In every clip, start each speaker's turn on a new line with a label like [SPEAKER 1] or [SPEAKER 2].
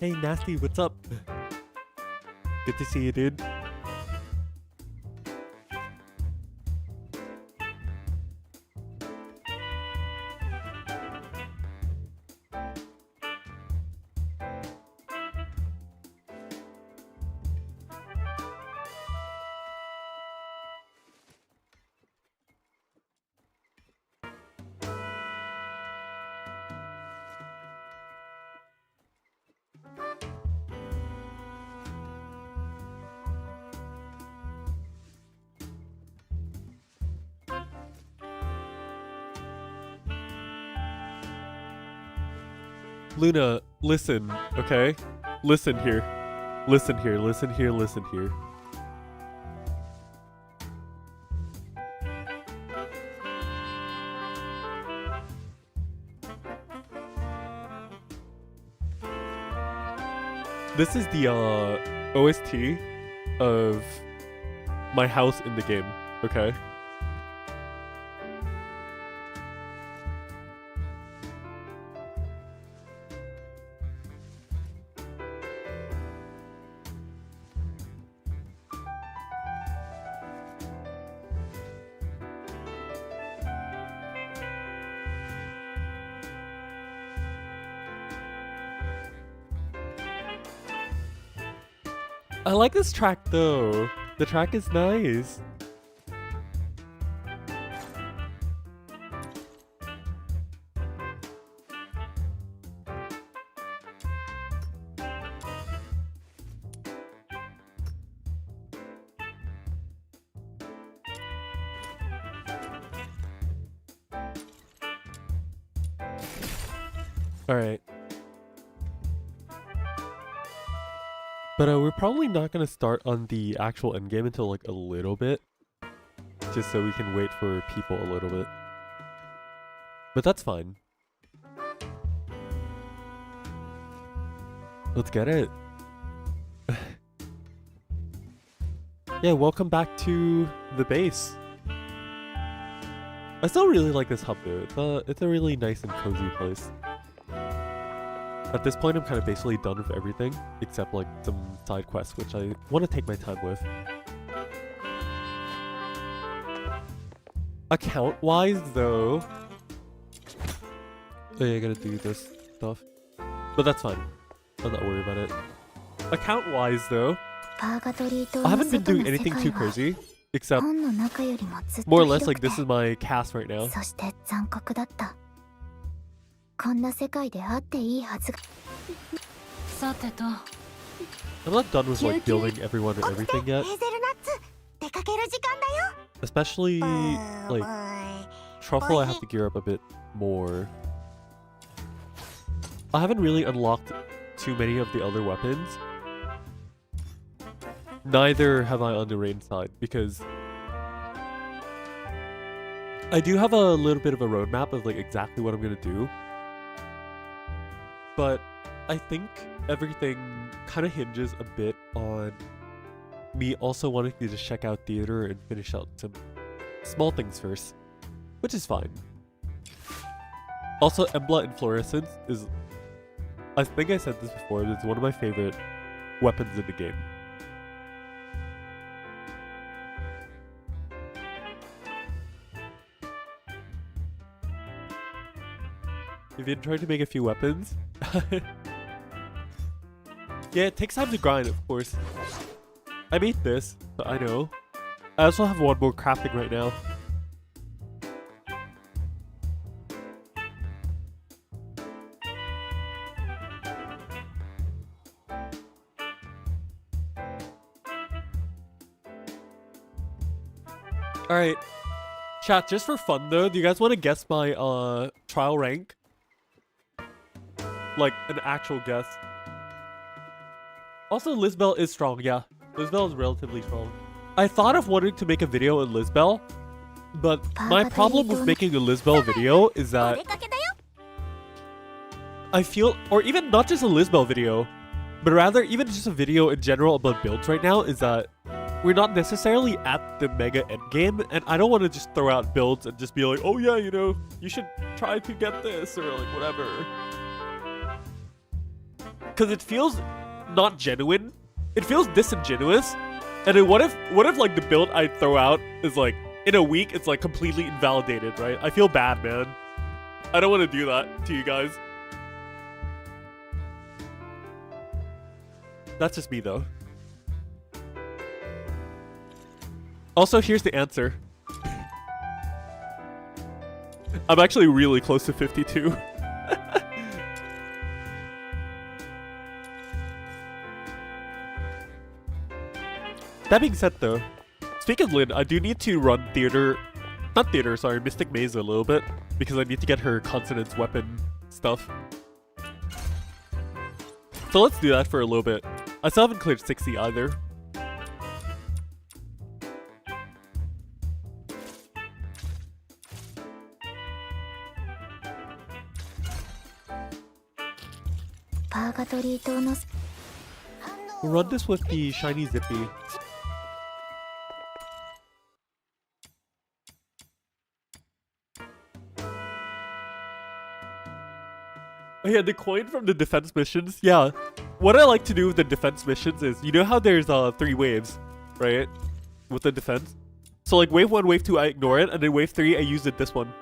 [SPEAKER 1] Hey, Nasty, what's up? Good to see you, dude. Luna, listen, okay? Listen here. Listen here, listen here, listen here. This is the OST of my house in the game, okay? I like this track though. The track is nice. All right. But we're probably not going to start on the actual endgame until like a little bit. Just so we can wait for people a little bit. But that's fine. Let's get it. Yeah, welcome back to the base. I still really like this hub though. It's a really nice and cozy place. At this point, I'm kind of basically done with everything, except like some side quests, which I want to take my time with. Account-wise, though... Oh yeah, I gotta do this stuff. But that's fine. I'm not worried about it. Account-wise, though... I haven't been doing anything too crazy, except... more or less, like, this is my cast right now. I'm not done with like building everyone or everything yet. Especially like Truffle, I have to gear up a bit more. I haven't really unlocked too many of the other weapons. Neither have I on the rain side because I do have a little bit of a roadmap of like exactly what I'm gonna do. But I think everything kind of hinges a bit on me also wanting to just check out theater and finish out some small things first, which is fine. Also, Embla and Fluorescence is, I think I said this before, it's one of my favorite weapons in the game. If you're trying to make a few weapons. Yeah, it takes time to grind, of course. I made this, but I know. I also have one more crafting right now. Alright. Chat, just for fun though, do you guys want to guess my trial rank? Like, an actual guess. Also, Lisbel is strong, yeah. Lisbel is relatively strong. I thought of wanting to make a video on Lisbel, but my problem with making a Lisbel video is that I feel, or even not just a Lisbel video, but rather even just a video in general about builds right now, is that we're not necessarily at the mega endgame, and I don't want to just throw out builds and just be like, oh yeah, you know, you should try to get this, or like whatever. because it feels not genuine. It feels disingenuous. And then what if like the build I throw out is like in a week it's like completely invalidated, right? I feel bad, man. I don't want to do that to you guys. That's just me though. Also, here's the answer. I'm actually really close to 52. That being said though, speaking of Lynn, I do need to run Mystic Maze a little bit because I need to get her consonance weapon stuff. So let's do that for a little bit. I still haven't cleared 60 either. We'll run this with the shiny Zippy. Oh yeah, the coin from the defense missions. Yeah, what I like to do with the defense missions is, you know how there's 3 waves, right? With the defense. So like wave 1, wave 2, I ignore it, and then wave 3, I use it this one.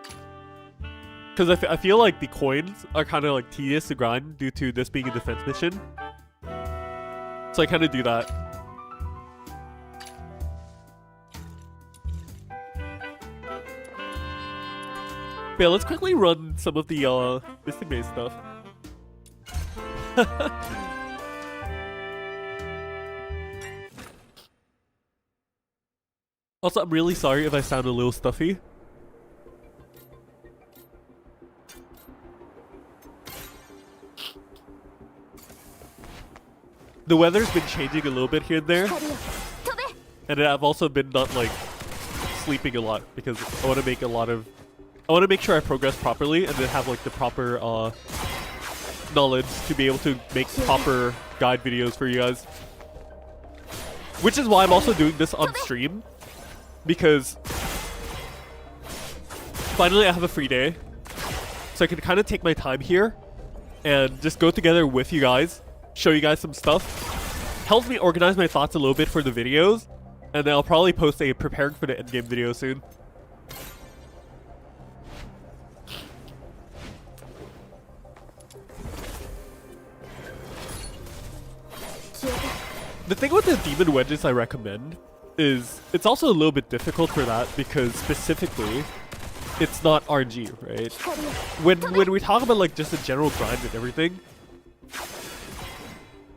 [SPEAKER 1] Because I feel like the coins are kind of like tedious to grind due to this being a defense mission. So I kind of do that. But yeah, let's quickly run some of the Mystic Maze stuff. Also, I'm really sorry if I sound a little stuffy. The weather's been changing a little bit here and there. And I've also been not like sleeping a lot because I want to make sure I progress properly and then have like the proper knowledge to be able to make proper guide videos for you guys. Which is why I'm also doing this on stream, because finally I have a free day, so I can kind of take my time here and just go together with you guys, show you guys some stuff. Helps me organize my thoughts a little bit for the videos, and then I'll probably post a preparing for the endgame video soon. The thing with the demon wedges I recommend is it's also a little bit difficult for that because specifically it's not RNG, right? When we talk about like just a general grind and everything,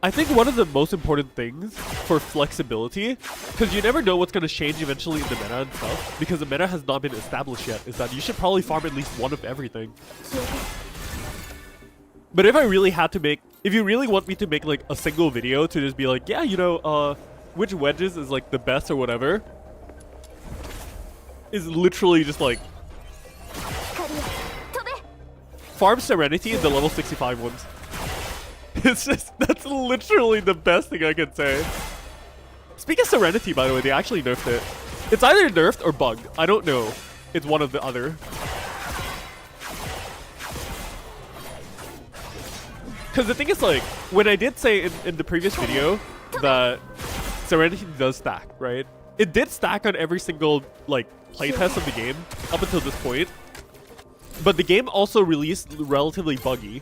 [SPEAKER 1] I think one of the most important things for flexibility, because you never know what's going to change eventually in the meta and stuff, because the meta has not been established yet, is that you should probably farm at least one of everything. But if you really want me to make like a single video to just be like, yeah, you know, which wedges is like the best or whatever, is literally just like farm Serenity in the level 65 ones. It's just, that's literally the best thing I can say. Speaking of Serenity, by the way, they actually nerfed it. It's either nerfed or bugged. I don't know. It's one of the other. Because the thing is, like, when I did say in the previous video that Serenity does stack, right? It did stack on every single, like, playtest of the game up until this point. But the game also released relatively buggy.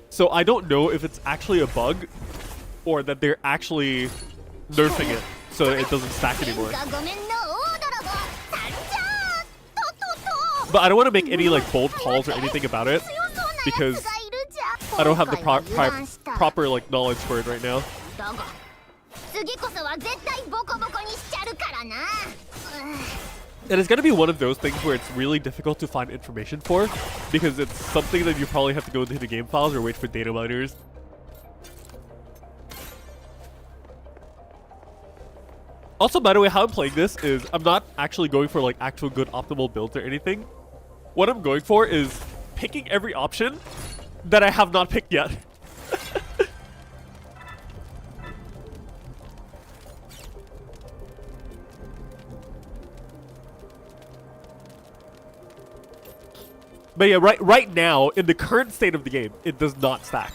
[SPEAKER 1] So I don't know if it's actually a bug or that they're actually nerfing it so it doesn't stack anymore. But I don't want to make any like bold calls or anything about it because I don't have the proper like knowledge for it right now. And it's going to be one of those things where it's really difficult to find information for, because it's something that you probably have to go into the game files or wait for data miners. Also, by the way, how I'm playing this is I'm not actually going for like actual good optimal builds or anything. What I'm going for is picking every option that I have not picked yet. But yeah, right now, in the current state of the game, it does not stack.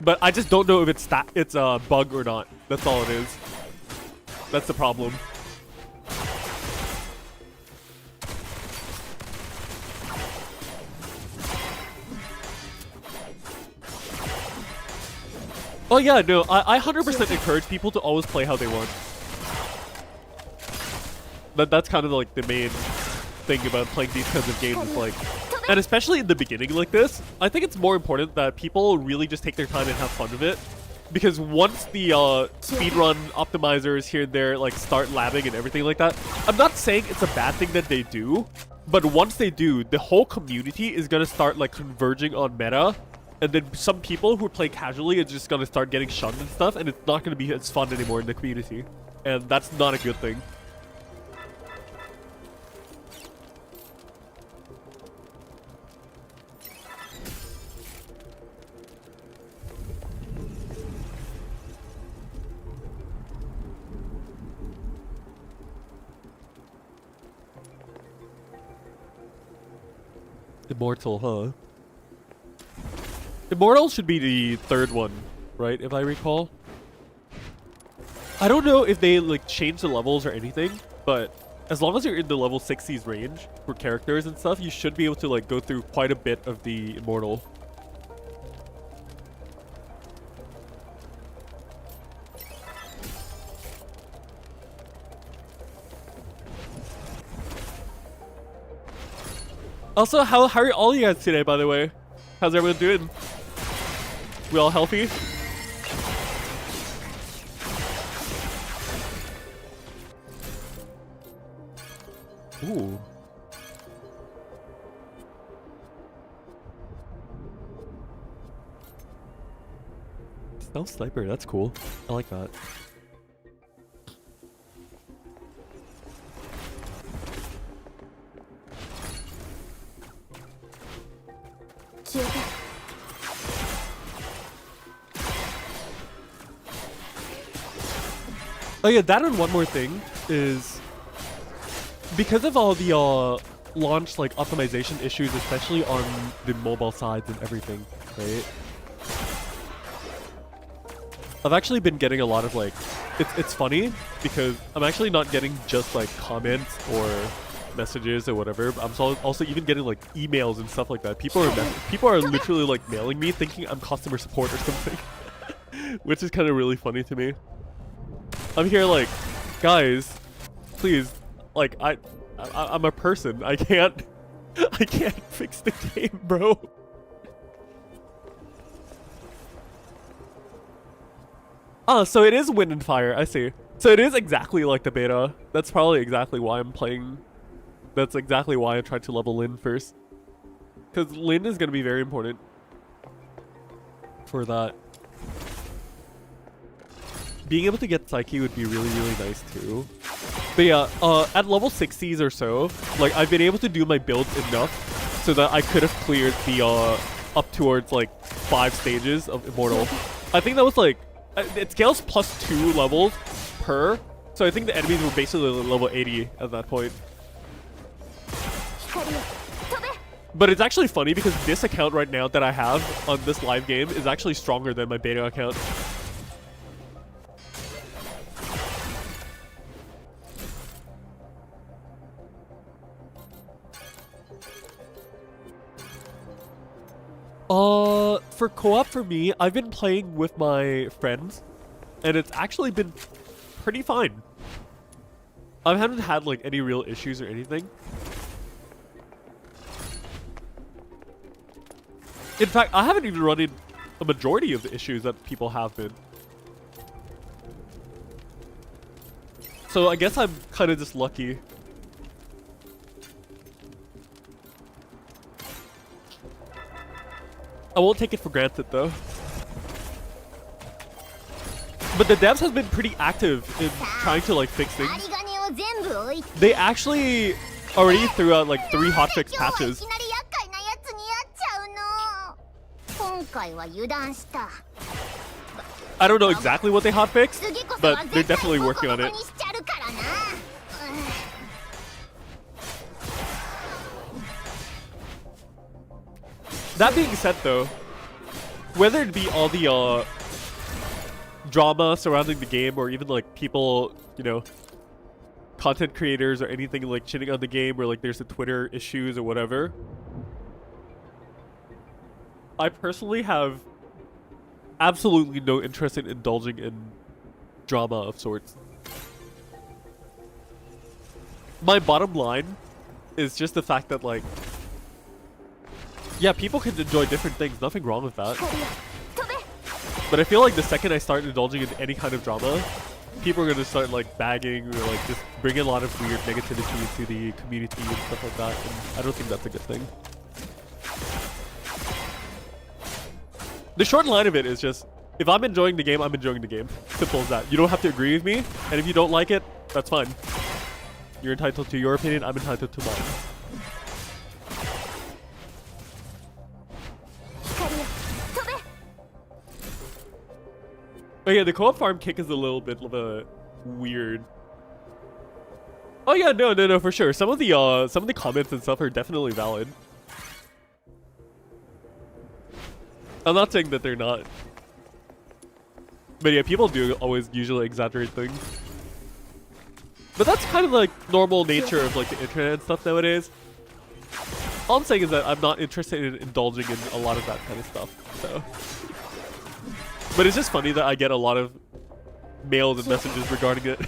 [SPEAKER 1] But I just don't know if it's a bug or not. That's all it is. That's the problem. Oh yeah, no, I 100% encourage people to always play how they want. That's kind of like the main thing about playing these kinds of games. Like, and especially in the beginning like this, I think it's more important that people really just take their time and have fun with it. Because once the speedrun optimizers here and there like start labbing and everything like that, I'm not saying it's a bad thing that they do, but once they do, the whole community is gonna start like converging on meta. And then some people who play casually are just gonna start getting shunned and stuff, and it's not gonna be as fun anymore in the community. And that's not a good thing. Immortal, huh? Immortal should be the third one, right? If I recall. I don't know if they like change the levels or anything, but as long as you're in the level 60s range for characters and stuff, you should be able to like go through quite a bit of the Immortal. Also, how are all you guys today, by the way? How's everyone doing? We all healthy? Ooh. Stealth sniper, that's cool. I like that. Oh yeah, that and one more thing is because of all the launch like optimization issues, especially on the mobile sides and everything, right? I've actually been getting a lot of like, it's funny because I'm actually not getting just like comments or messages or whatever. I'm also even getting like emails and stuff like that. People are literally like mailing me thinking I'm customer support or something, which is kind of really funny to me. I'm here like, guys, please, like I'm a person. I can't fix the game, bro. Oh, so it is Wind and Fire. I see. So it is exactly like the beta. That's probably exactly why I'm playing. That's exactly why I tried to level Lin first. Because Lin is going to be very important for that. Being able to get Psyche would be really, really nice too. But yeah, at level 60s or so, like I've been able to do my builds enough so that I could have cleared the up towards like 5 stages of Immortal. I think that was like, it scales +2 levels per, so I think the enemies were basically level 80 at that point. But it's actually funny because this account right now that I have on this live game is actually stronger than my beta account. For co-op for me, I've been playing with my friends, and it's actually been pretty fine. I haven't had like any real issues or anything. In fact, I haven't even run into a majority of the issues that people have been. So I guess I'm kind of just lucky. I won't take it for granted though. But the devs has been pretty active in trying to like fix things. They actually already threw out like 3 hotfix patches. I don't know exactly what they hotfixed, but they're definitely working on it. That being said though, whether it be all the drama surrounding the game, or even like people, you know, content creators or anything like shitting on the game, or like there's the Twitter issues or whatever, I personally have absolutely no interest in indulging in drama of sorts. My bottom line is just the fact that, like, yeah, people can enjoy different things, nothing wrong with that. But I feel like the second I start indulging in any kind of drama, people are gonna start like bagging or like just bring a lot of weird negativity into the community and stuff like that, and I don't think that's a good thing. The short line of it is just, if I'm enjoying the game, I'm enjoying the game. Simple as that. You don't have to agree with me, and if you don't like it, that's fine. You're entitled to your opinion, I'm entitled to mine. Oh yeah, the co-op farm kick is a little bit of a weird. Oh yeah, no, for sure. Some of the comments and stuff are definitely valid. I'm not saying that they're not. But yeah, people do always usually exaggerate things. But that's kind of like normal nature of like the internet and stuff nowadays. All I'm saying is that I'm not interested in indulging in a lot of that kind of stuff, so. But it's just funny that I get a lot of mails and messages regarding it.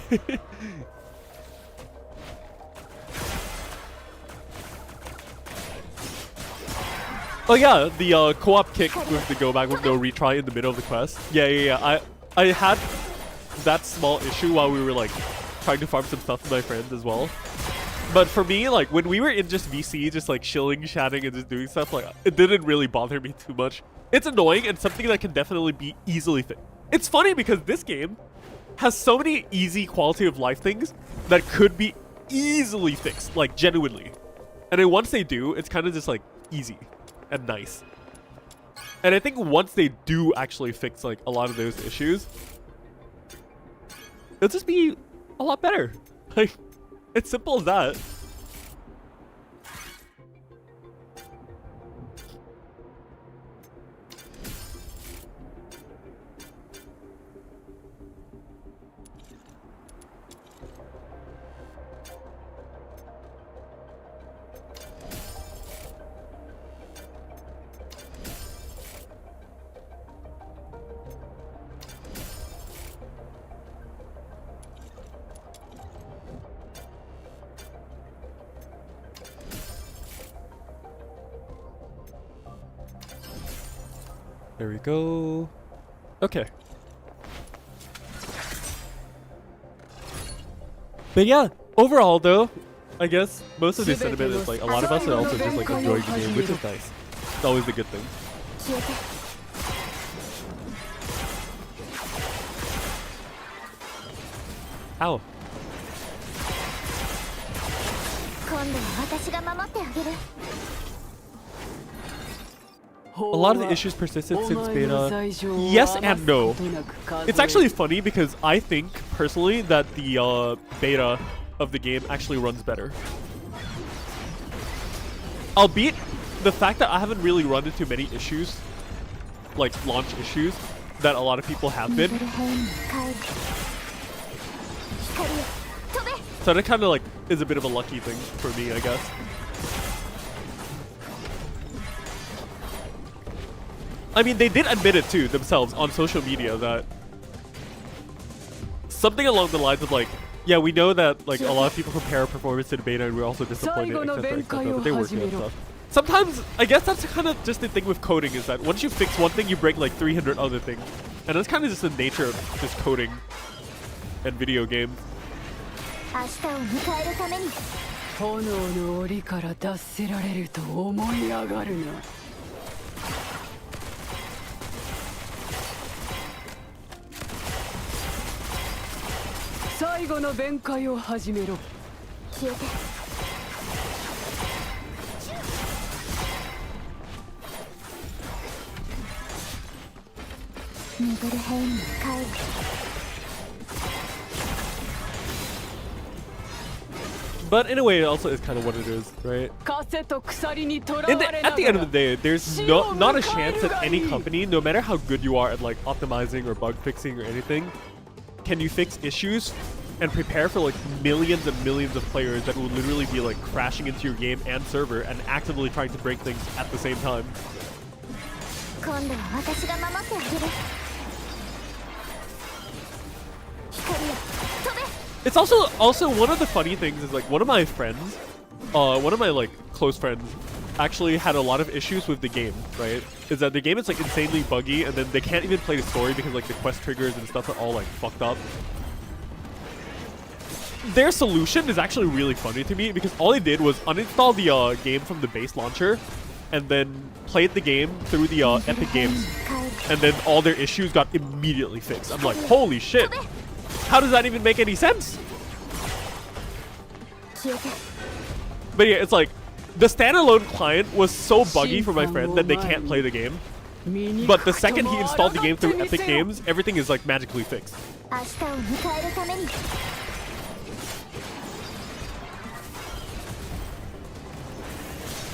[SPEAKER 1] Oh yeah, the co-op kick with the go back with no retry in the middle of the quest. Yeah. I had that small issue while we were like trying to farm some stuff with my friends as well. But for me, like when we were in just VC, just like chilling, chatting, and just doing stuff, like it didn't really bother me too much. It's annoying and something that can definitely be easily fixed. It's funny because this game has so many easy quality of life things that could be easily fixed, like genuinely. And then once they do, it's kind of just like easy and nice. And I think once they do actually fix like a lot of those issues, it'll just be a lot better. Like, it's simple as that. There we go. Okay. But yeah, overall though, I guess most of the sentiment is like a lot of us are also just like enjoying the game, which is nice. It's always a good thing. Ow. A lot of the issues persisted since beta. Yes and no. It's actually funny because I think personally that the beta of the game actually runs better. Albeit the fact that I haven't really run into many issues, like launch issues, that a lot of people have been. So that kind of like is a bit of a lucky thing for me, I guess. I mean, they did admit it too themselves on social media that something along the lines of like, yeah, we know that like a lot of people compare performance to the beta and we're also disappointed, etc., but they work on stuff. Sometimes, I guess that's kind of just the thing with coding, is that once you fix one thing, you break like 300 other things. And that's kind of just the nature of just coding and video games. But in a way, it also is kind of what it is, right? At the end of the day, there's not a chance that any company, no matter how good you are at like optimizing or bug fixing or anything, can you fix issues and prepare for like millions and millions of players that will literally be like crashing into your game and server and actively trying to break things at the same time. It's also one of the funny things is like one of my friends, one of my like close friends actually had a lot of issues with the game, right? Is that the game is like insanely buggy and then they can't even play the story because like the quest triggers and stuff are all like fucked up. Their solution is actually really funny to me because all they did was uninstall the game from the base launcher and then played the game through the Epic Games, and then all their issues got immediately fixed. I'm like, holy shit! How does that even make any sense? But yeah, it's like the standalone client was so buggy for my friend that they can't play the game. But the second he installed the game through Epic Games, everything is like magically fixed.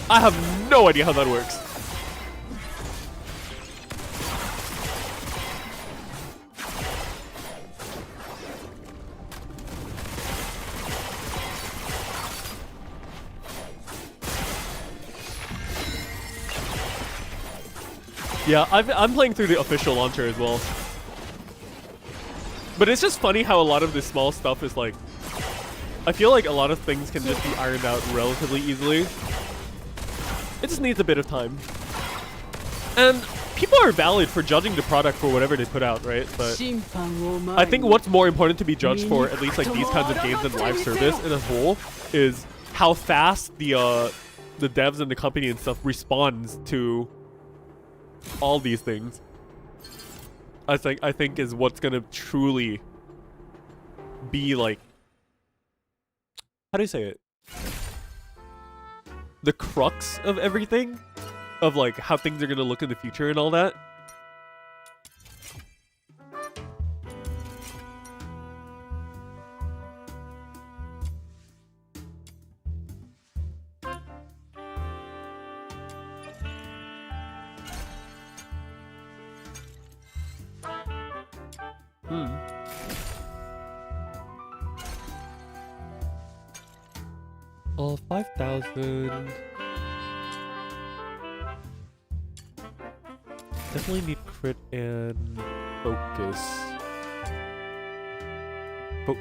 [SPEAKER 1] I have no idea how that works. Yeah, I'm playing through the official launcher as well. But it's just funny how a lot of this small stuff is like... I feel like a lot of things can just be ironed out relatively easily. It just needs a bit of time. And people are valid for judging the product for whatever they put out, right? But I think what's more important to be judged for, at least like these kinds of games and live service in a whole, is how fast the devs and the company and stuff responds to all these things. I think is what's gonna truly be like, how do you say it? The crux of everything, of like how things are gonna look in the future and all that. Oh, 5,000. Definitely need crit and focus. Oh.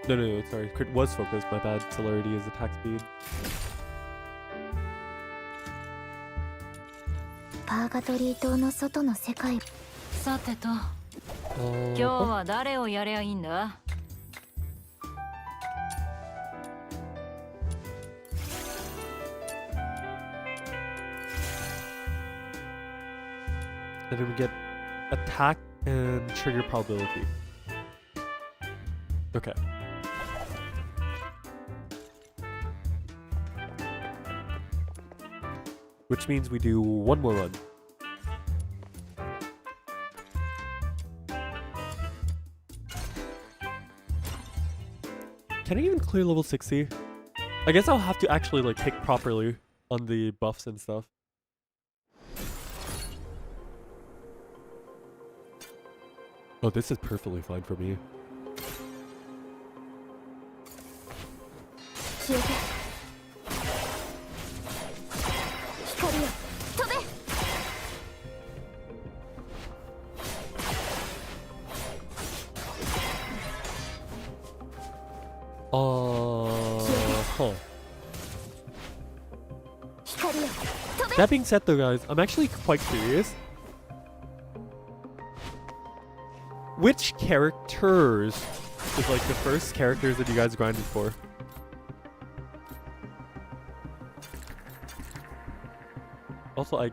[SPEAKER 1] No, sorry. Crit was focus. My bad. Celerity is attack speed. Then we get attack and trigger probability. Okay. Which means we do one more run. Can I even clear level 60? I guess I'll have to actually like pick properly on the buffs and stuff. Oh, this is perfectly fine for me. Huh. That being said though, guys, I'm actually quite curious. Which characters is like the first characters that you guys grinded for? Also, I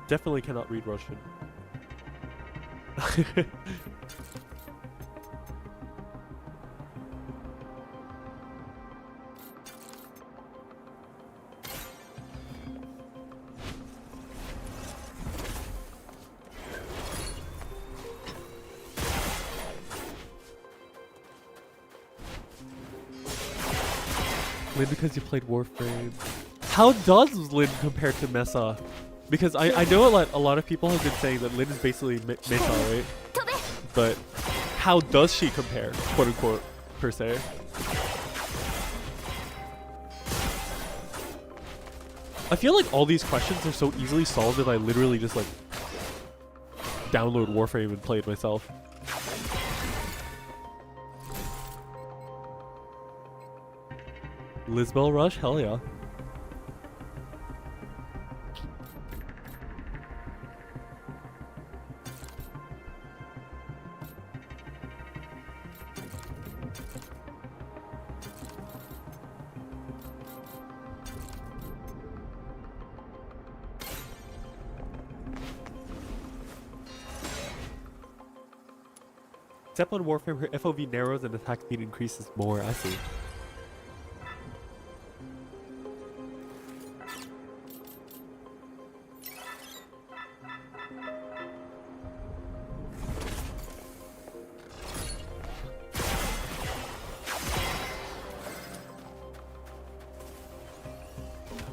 [SPEAKER 1] definitely cannot read Russian. Lin because you played Warframe. How does Lin compare to Mesa? Because I know a lot of people have been saying that Lin is basically Mesa, right? But how does she compare, quote unquote, per se? I feel like all these questions are so easily solved if I literally just like download Warframe and play it myself. Lisbel Rush? Hell yeah. Except on Warframe, her FOV narrows and attack speed increases more. I see.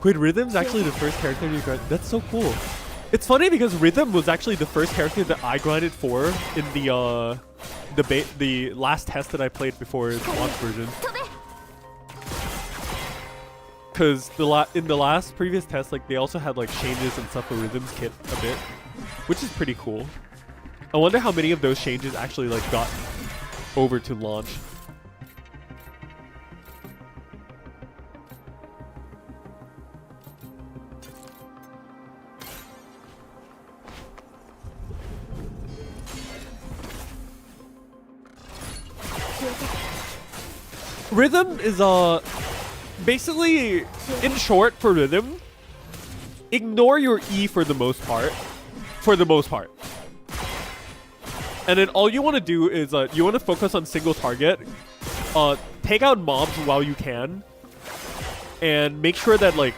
[SPEAKER 1] Wait, Rhythm's actually the first character you grind. That's so cool. It's funny because Rhythm was actually the first character that I grinded for in the last test that I played before the launch version. Because in the last previous test, like they also had like changes and stuff for Rhythm's kit a bit, which is pretty cool. I wonder how many of those changes actually like got over to launch. Rhythm is basically, in short, for Rhythm, ignore your E for the most part. And then all you want to do is you want to focus on single target, take out mobs while you can, and make sure that like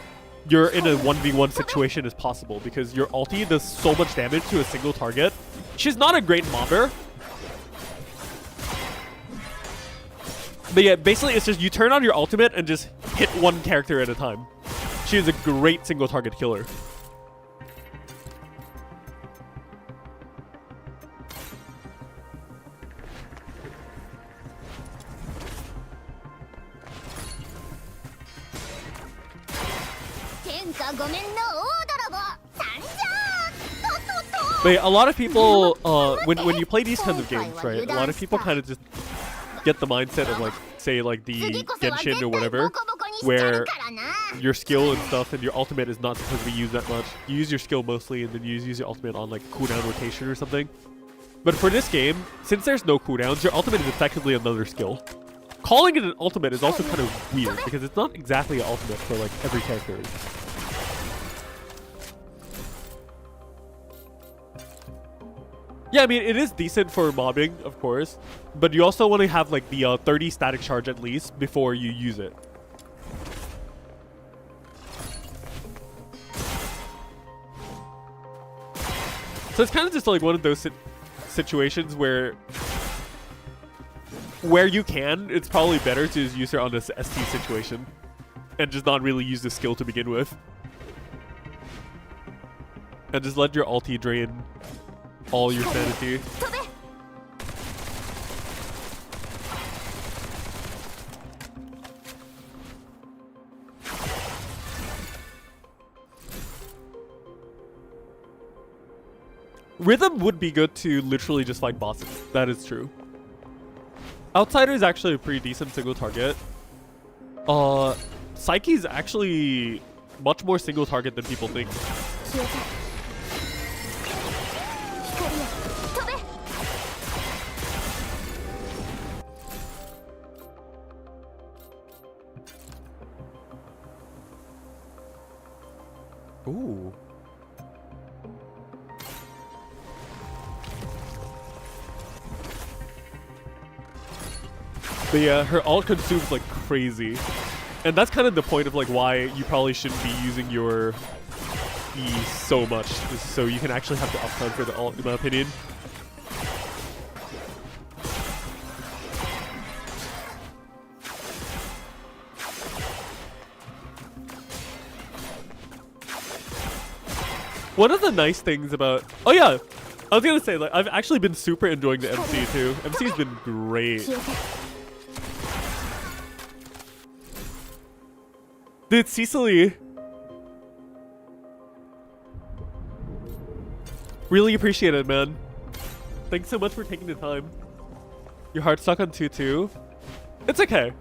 [SPEAKER 1] you're in a 1v1 situation as possible, because your ulti does so much damage to a single target. She's not a great mobber. But yeah, basically it's just you turn on your ultimate and just hit one character at a time. She is a great single target killer. But yeah, a lot of people, when you play these kinds of games, right, a lot of people kind of just get the mindset of like, say like the Genshin or whatever, where your skill and stuff and your ultimate is not supposed to be used that much. You use your skill mostly and then you use your ultimate on like cooldown rotation or something. But for this game, since there's no cooldowns, your ultimate is effectively another skill. Calling it an ultimate is also kind of weird because it's not exactly an ultimate for like every character. Yeah, I mean, it is decent for mobbing, of course, but you also want to have like the 30 static charge at least before you use it. So it's kind of just like one of those situations where you can, it's probably better to just use her on this ST situation and just not really use the skill to begin with. And just let your ulti drain all your sanity. Rhythm would be good to literally just fight bosses. That is true. Outsider is actually a pretty decent single target. Psyche is actually much more single target than people think. Ooh. But yeah, her ult consumes like crazy. And that's kind of the point of like why you probably shouldn't be using your E so much, so you can actually have the uptime for the ult, in my opinion. One of the nice things about... Oh yeah, I was gonna say, like, I've actually been super enjoying the MC too. MC's been great. Dude, Cecily. Really appreciate it, man. Thanks so much for taking the time. Your heart's stuck on 2-2. It's okay.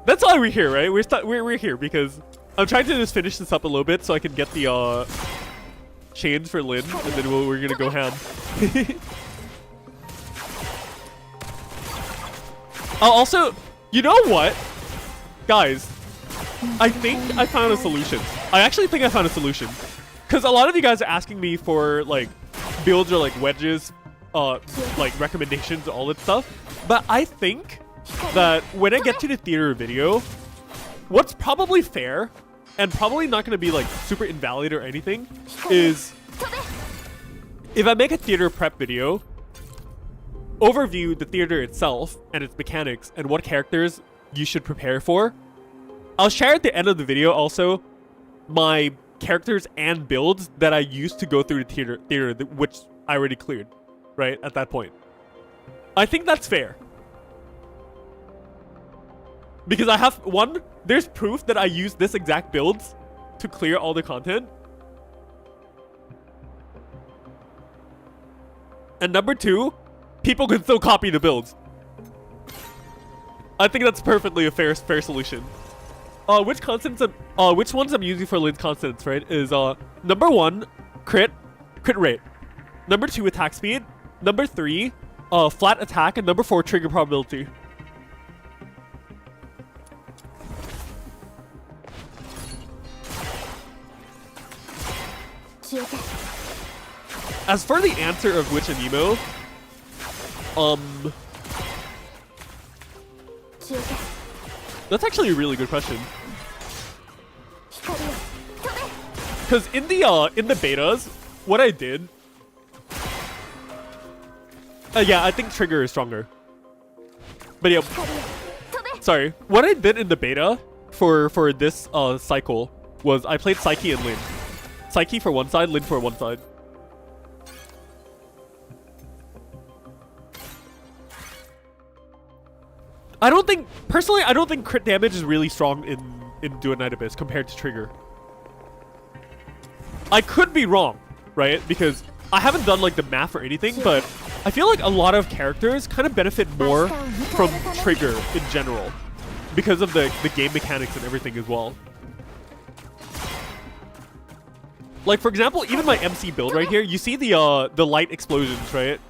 [SPEAKER 1] That's why we're here, right? We're here because I'm trying to just finish this up a little bit so I can get the chains for Lynn, and then we're gonna go ham. Also, you know what? Guys, I think I found a solution. I actually think I found a solution. Because a lot of you guys are asking me for, like, builds or, like, wedges, like, recommendations, all that stuff. But I think that when I get to the theater video, what's probably fair, and probably not going to be, like, super invalid or anything, is if I make a theater prep video, overview the theater itself and its mechanics and what characters you should prepare for. I'll share at the end of the video also my characters and builds that I used to go through the theater which I already cleared, right, at that point. I think that's fair. Because I have, one, there's proof that I used this exact builds to clear all the content. And number two, people can still copy the builds. I think that's perfectly a fair solution. Which ones I'm using for Lynn's constants, right, is number 1, crit rate. Number 2, attack speed. Number 3, flat attack, and number 4, trigger probability. As for the answer of which anemo, that's actually a really good question. Because in the betas, what I did, yeah, I think trigger is stronger. But yeah, sorry, what I did in the beta for this cycle was I played Psyche and Lynn. Psyche for one side, Lynn for one side. Personally, I don't think crit damage is really strong in Duet Night Abyss compared to trigger. I could be wrong, right? Because I haven't done like the math or anything, but I feel like a lot of characters kind of benefit more from trigger in general because of the game mechanics and everything as well. Like, for example, even my MC build right here, you see the light explosions, right?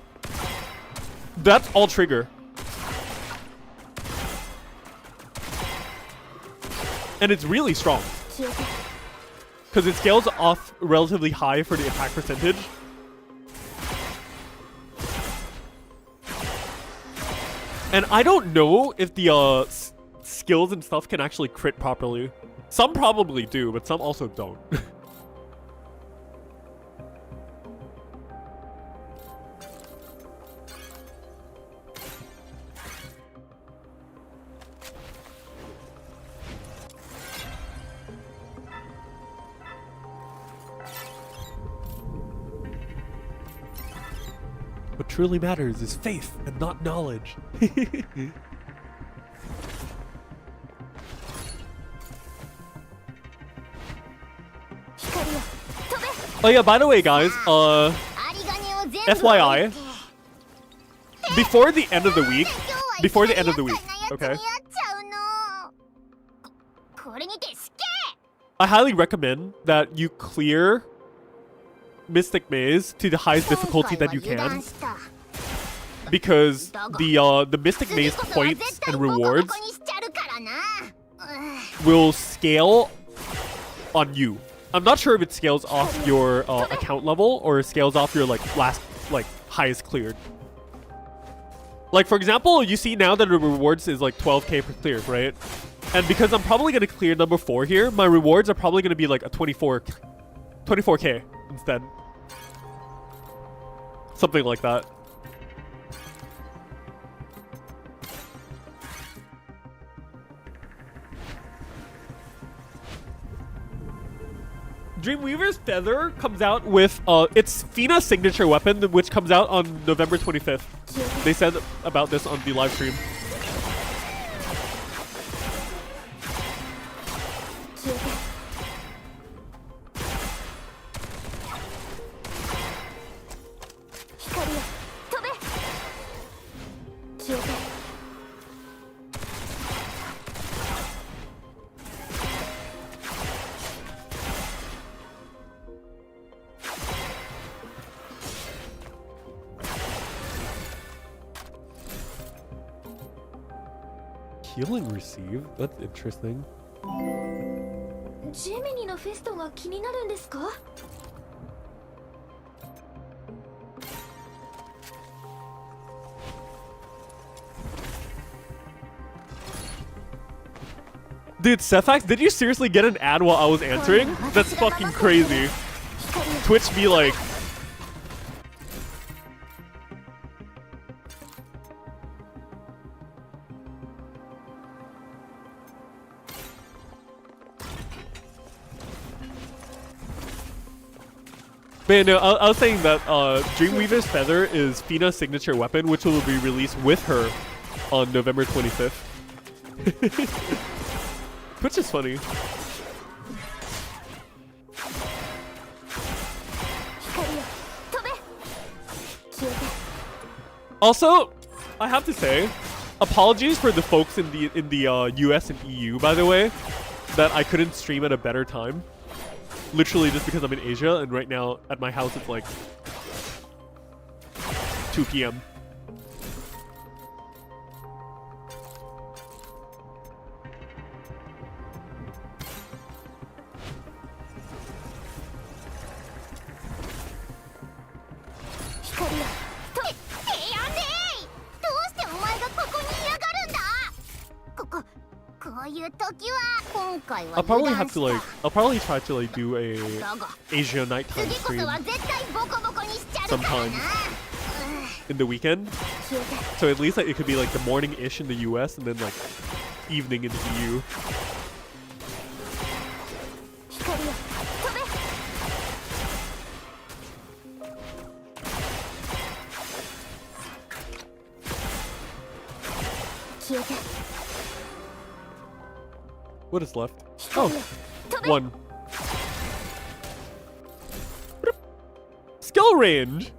[SPEAKER 1] That's all trigger. And it's really strong. Because it scales off relatively high for the attack percentage. And I don't know if the skills and stuff can actually crit properly. Some probably do, but some also don't. What truly matters is faith and not knowledge. Oh yeah, by the way guys, FYI, before the end of the week, okay? I highly recommend that you clear Mystic Maze to the highest difficulty that you can, because the Mystic Maze points and rewards will scale on you. I'm not sure if it scales off your account level or scales off your highest cleared. Like, for example, you see now that the rewards is like 12k per clear, right? And because I'm probably gonna clear number 4 here, my rewards are probably gonna be like a 24k instead. Something like that. Dreamweaver's Feather comes out with its Fina signature weapon, which comes out on November 25th. They said about this on the live stream. Healing received? That's interesting.
[SPEAKER 2] Gemini のフェストが気になるんですか?
[SPEAKER 1] Dude, Sephax, did you seriously get an ad while I was answering? That's fucking crazy. Twitch be like... Man, no, I was saying that Dreamweaver's Feather is Fina's signature weapon, which will be released with her on November 25th. Which is funny. Also, I have to say, apologies for the folks in the US and EU, by the way, that I couldn't stream at a better time. Literally just because I'm in Asia, and right now at my house it's like 2 p.m. I'll probably have to like, I'll probably try to like do a Asia nighttime stream sometime in the weekend. So at least like, it could be like the morning-ish in the US and then like evening in the EU. What is left? Oh, 1. Skill range.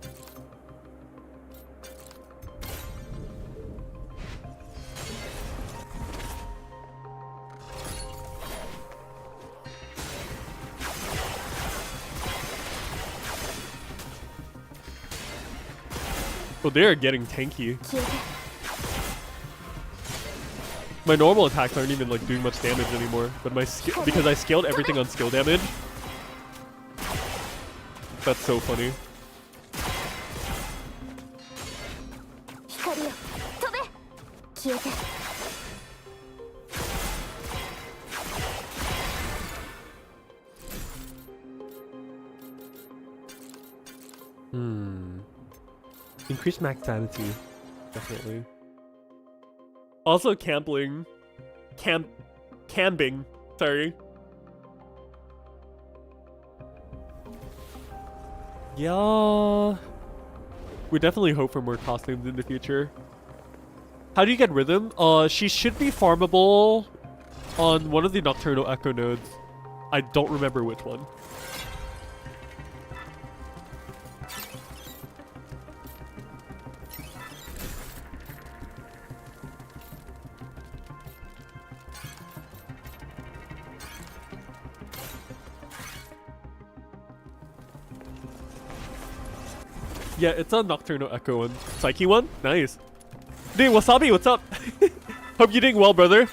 [SPEAKER 1] Oh, they are getting tanky. My normal attacks aren't even like doing much damage anymore, but my because I scaled everything on skill damage. That's so funny. Increased max sanity, definitely. Also camping, sorry. Yeah, we definitely hope for more costumes in the future. How do you get Rhythm? She should be farmable on one of the Nocturnal Echo nodes. I don't remember which one. Yeah, it's a Nocturnal Echo one. Psyche one? Nice. Dude, Wasabi, what's up? Hope you're doing well, brother.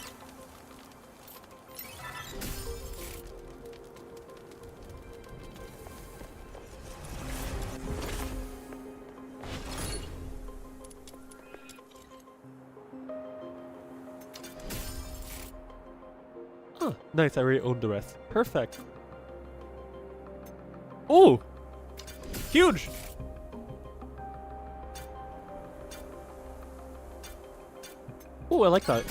[SPEAKER 1] Huh, nice, I already owned the rest. Perfect. Oh! Huge! Oh, I like that.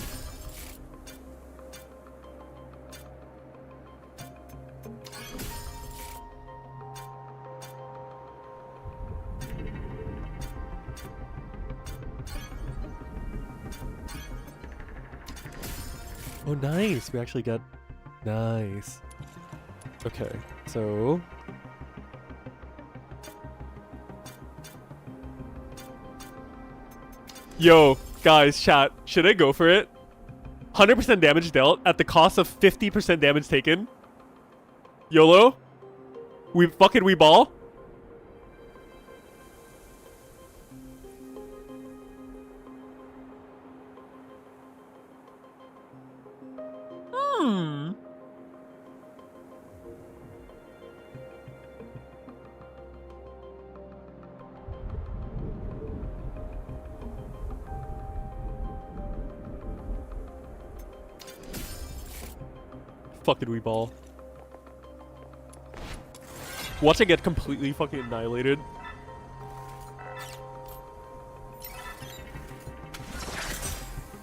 [SPEAKER 1] Oh, nice. We actually got... Nice. Okay, so... Yo, guys, chat. Should I go for it? 100% damage dealt at the cost of 50% damage taken? YOLO? We ball? Fucking we ball. Watch it get completely fucking annihilated.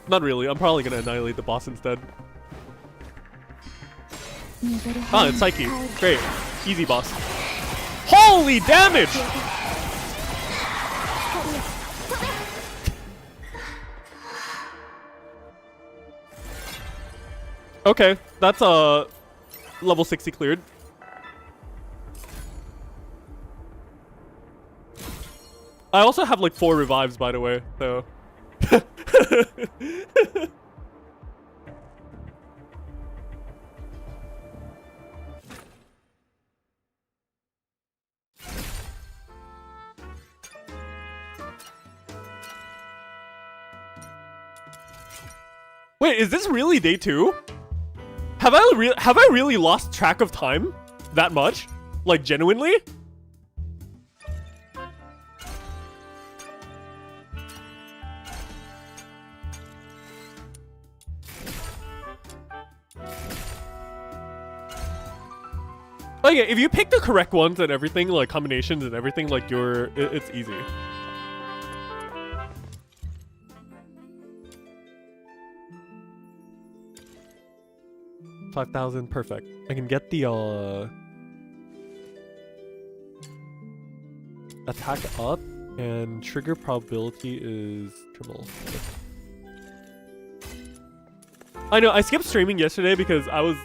[SPEAKER 1] Not really. I'm probably gonna annihilate the boss instead. Ah, it's Psyche. Great. Easy boss. Holy damage! Okay, that's level 60 cleared. I also have like 4 revives, by the way, so. Wait, is this really day 2? Have I really lost track of time that much? Like genuinely? Oh yeah, if you pick the correct ones and everything, like combinations and everything, like it's easy. $5,000, perfect. I can get the attack up, and trigger probability is triple. I know I skipped streaming yesterday because I was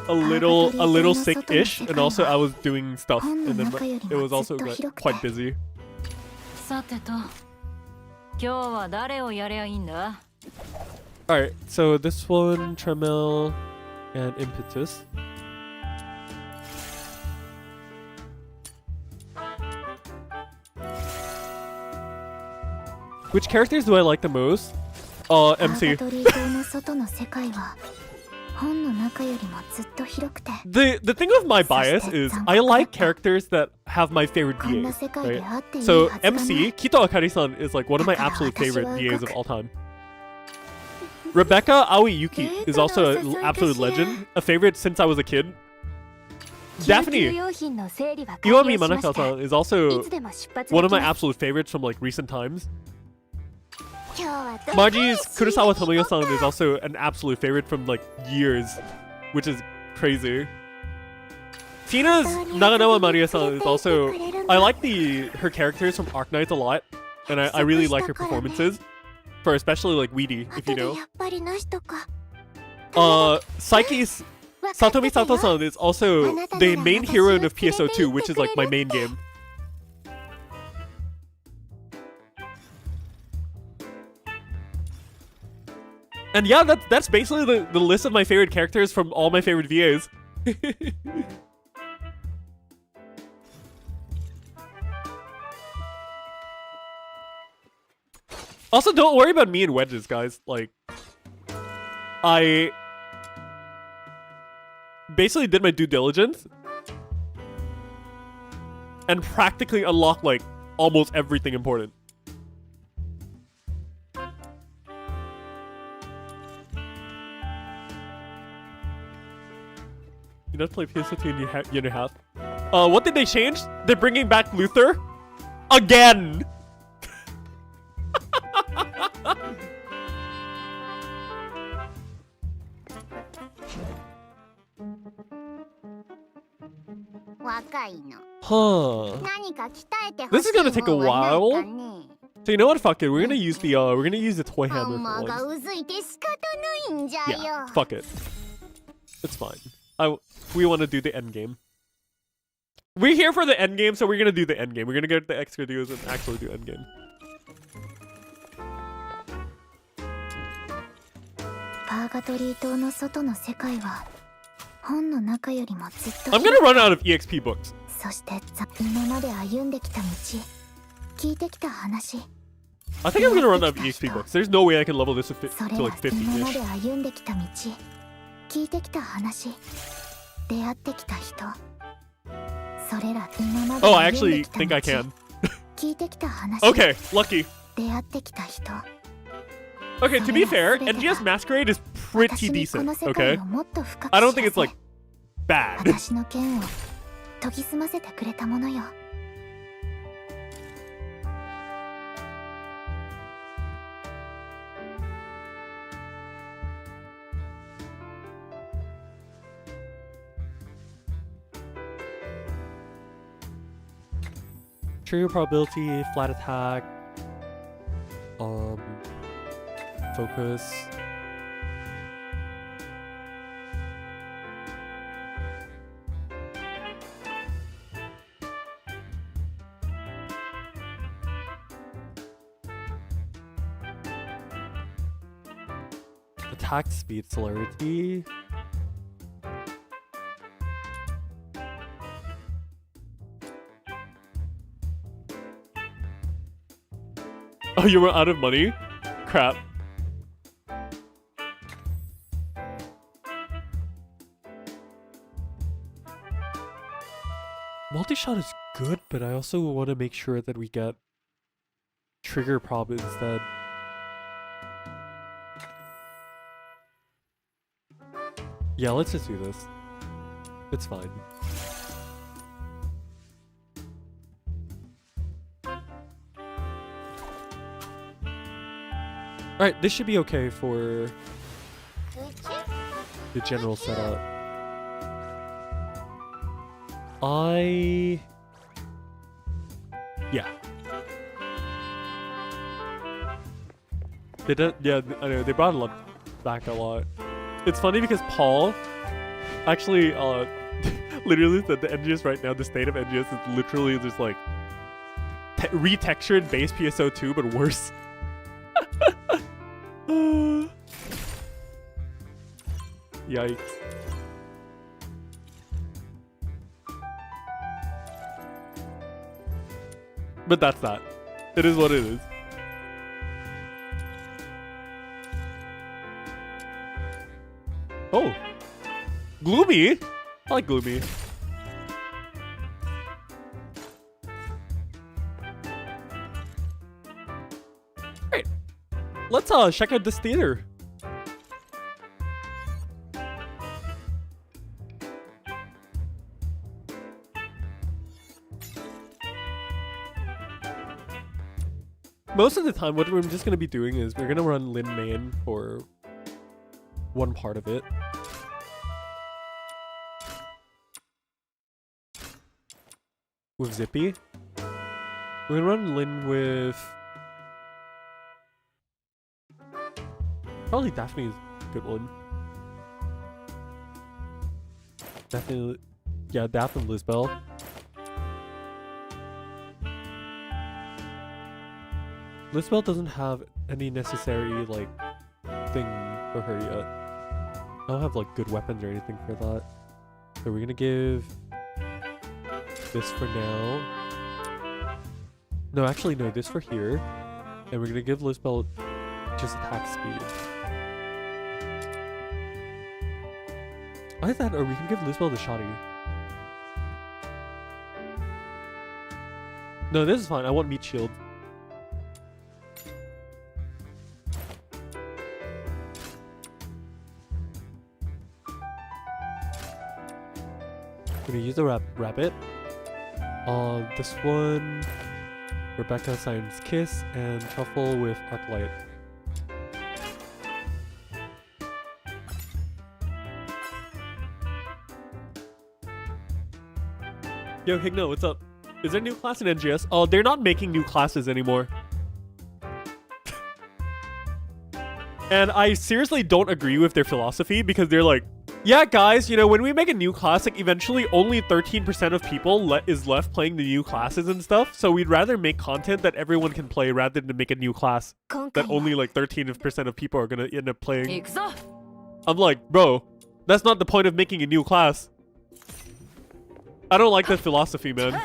[SPEAKER 1] a little sick-ish, and also I was doing stuff, and then it was also quite busy. Alright, so this one, Tremel, and Impetus. Which characters do I like the most? MC. The thing with my bias is I like characters that have my favorite VAs, right? So MC, Kito Akari-san is like one of my absolute favorite VAs of all time. Rebecca Aoi Yuki is also an absolute legend, a favorite since I was a kid. Daphne Iwami Manaka-san is also one of my absolute favorites from like recent times. Margie's Kurosawa Tomoyo-san is also an absolute favorite from like years, which is crazy. Tina's Naganawa Maria-san is also... I like her characters from Arknights a lot, and I really like her performances. For especially like Weedy, if you know. Psyche's Satomi Sato-san is also the main heroine of PSO2, which is like my main game. And yeah, that's basically the list of my favorite characters from all my favorite VAs. Also, don't worry about me and wedges, guys. Like, I basically did my due diligence and practically unlocked like almost everything important. You know, play PS2 in year and a half. What did they change? They're bringing back Luther again. Huh. This is gonna take a while. So you know what? Fuck it. We're gonna use the toy hammer for once. Yeah, fuck it. It's fine. We want to do the endgame. We're here for the endgame, so we're gonna do the endgame. We're gonna get the extra duos and actually do endgame. I'm gonna run out of EXP books. I think I'm gonna run out of EXP books. There's no way I can level this to like 50-ish. Oh, I actually think I can. Okay, lucky. Okay, to be fair, NGS Masquerade is pretty decent, okay? I don't think it's like bad. Trigger probability, flat attack, focus. Attack speed, celerity. Oh, you were out of money? Crap. Multi-shot is good, but I also want to make sure that we get trigger prob instead. Yeah, let's just do this. It's fine. Alright, this should be okay for the general setup. Yeah. They did, yeah, I know, they brought a lot back a lot. It's funny because Paul actually literally said the NGS right now, the state of NGS is literally just like retextured base PSO2 but worse. Yikes. But that's that. It is what it is. Oh. Gloomy? I like Gloomy. Alright. Let's check out this theater. Most of the time, what we're just going to be doing is we're going to run Lin main for one part of it. With Zippy. We're going to run Lin with... Probably Daphne is a good one. Definitely... Yeah, Daphne and Lisbel. Lisbel doesn't have any necessary, like, thing for her yet. I don't have, like, good weapons or anything for that. So we're gonna give this for now. No, actually, no, this for here. And we're gonna give Lisbel just attack speed. Either that, or we can give Lisbel the shoddy. No, this is fine. I want meat shield. Gonna use the rabbit. This one, Rebecca signs Kiss and Truffle with Arclight. Yo, Higno, what's up? Is there a new class in NGS? Oh, they're not making new classes anymore. And I seriously don't agree with their philosophy because they're like, yeah, guys, you know, when we make a new class, like eventually only 13% of people is left playing the new classes and stuff. So we'd rather make content that everyone can play rather than make a new class that only like 13% of people are gonna end up playing. I'm like, bro, that's not the point of making a new class. I don't like that philosophy, man.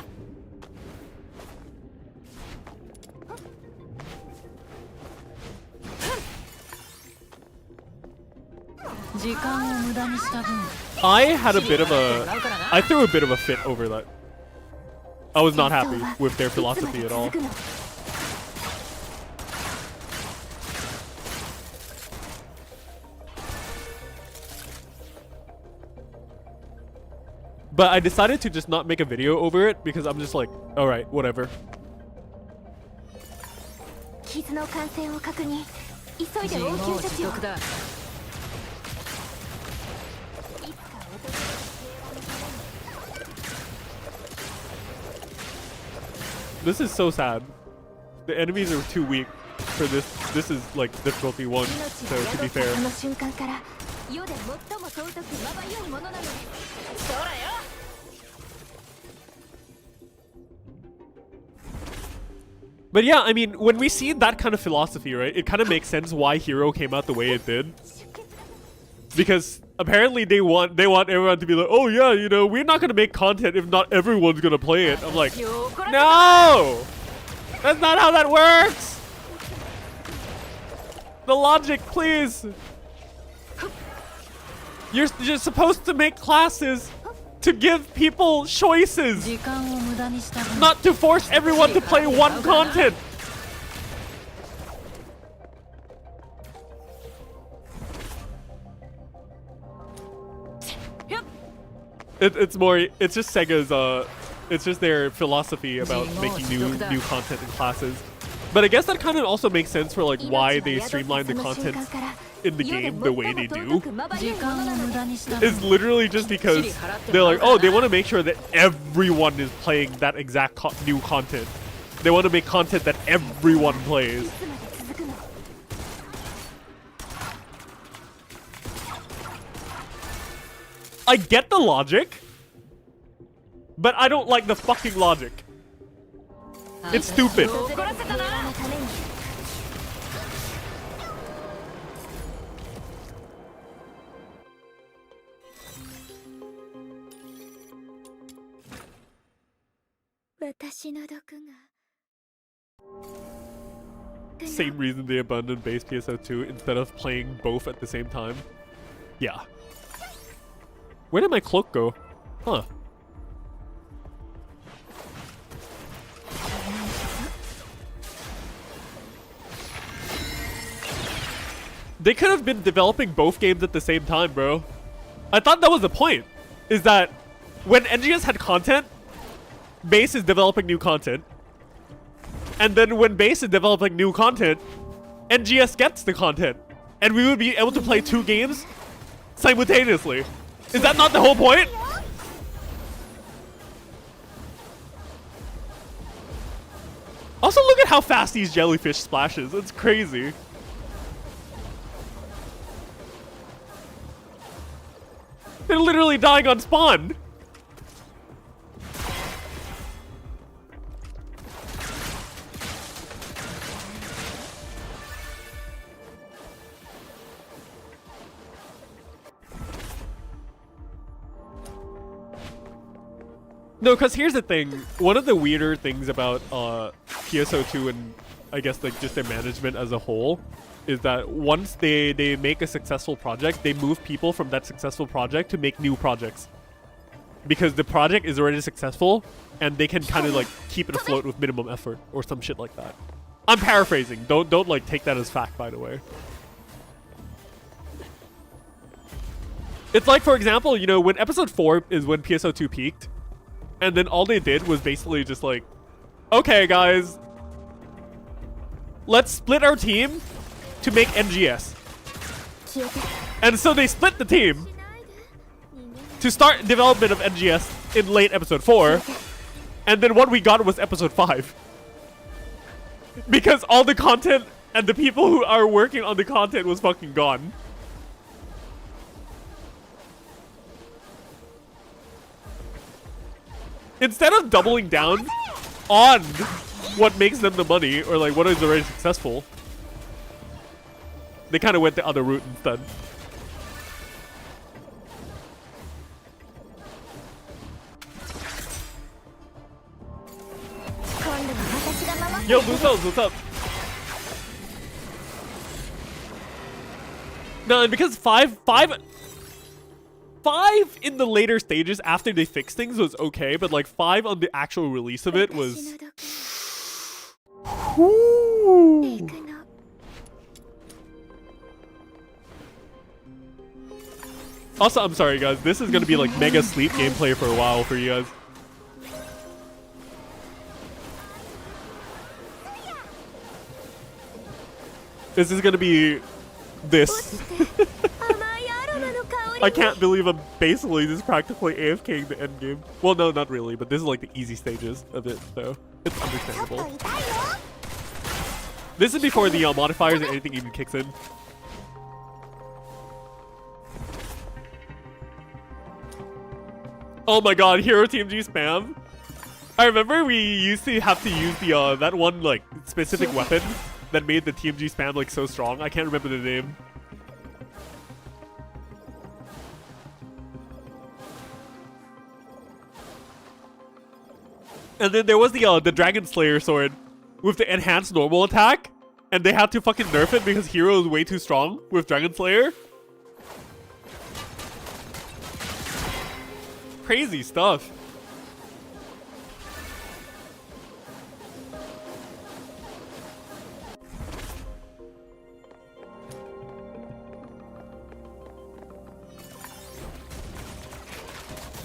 [SPEAKER 1] I threw a bit of a fit over that. I was not happy with their philosophy at all. But I decided to just not make a video over it because I'm just like, alright, whatever. This is so sad. The enemies are too weak for this. This is like difficulty 1, so to be fair. But yeah, I mean, when we see that kind of philosophy, right, it kind of makes sense why Hero came out the way it did. Because apparently they want everyone to be like, oh yeah, you know, we're not gonna make content if not everyone's gonna play it. I'm like, no! That's not how that works! The logic, please! You're supposed to make classes to give people choices, not to force everyone to play one content. It's just Sega's, it's just their philosophy about making new content in classes. But I guess that kind of also makes sense for like why they streamline the content in the game the way they do. Is literally just because they're like, oh, they want to make sure that everyone is playing that exact new content. They want to make content that everyone plays. I get the logic, but I don't like the fucking logic. It's stupid. Same reason they abandoned base PSO2 instead of playing both at the same time. Yeah. Where did my cloak go? Huh. They could have been developing both games at the same time, bro. I thought that was the point. Is that when NGS had content, Base is developing new content. And then when Base is developing new content, NGS gets the content. And we would be able to play 2 games simultaneously. Is that not the whole point? Also, look at how fast these jellyfish splashes. It's crazy. They're literally dying on spawn. No, because here's the thing. One of the weirder things about PSO2 and I guess like just their management as a whole is that once they make a successful project, they move people from that successful project to make new projects. Because the project is already successful and they can kind of like keep it afloat with minimum effort or some shit like that. I'm paraphrasing. Don't like take that as fact, by the way. It's like, for example, you know, when episode 4 is when PSO2 peaked. And then all they did was basically just like, okay, guys, let's split our team to make NGS. And so they split the team to start development of NGS in late episode 4. And then what we got was episode 5. Because all the content And the people who are working on the content was fucking gone. Instead of doubling down on what makes them the money, or like what is already successful, they kind of went the other route instead. Yo, Bluecells, what's up? No, and because five in the later stages after they fixed things was okay, but like 5 on the actual release of it was. Whoo. Also, I'm sorry guys, this is gonna be like mega sleep gameplay for a while for you guys. This is gonna be this. I can't believe I'm basically just practically AFKing the endgame. Well, no, not really, but this is like the easy stages of it, so it's understandable. This is before the modifiers or anything even kicks in. Oh my god, Hero TMG spam. I remember we used to have to use the that one like specific weapon that made the TMG spam like so strong. I can't remember the name. And then there was the Dragon Slayer sword with the enhanced normal attack, and they had to fucking nerf it because Hero is way too strong with Dragon Slayer. Crazy stuff.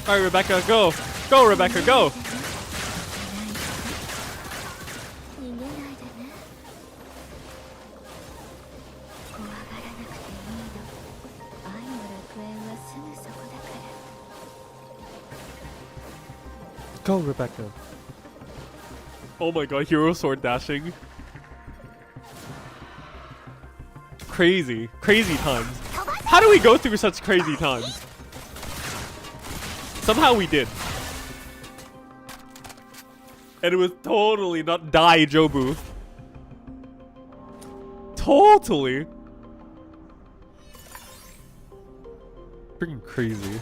[SPEAKER 1] All right, Rebecca, go. Go, Rebecca, go. Go, Rebecca. Oh my god, Hero sword dashing. Crazy. Crazy times. How do we go through such crazy times? Somehow we did. And it was totally not Dai Jobu. Totally. Freaking crazy.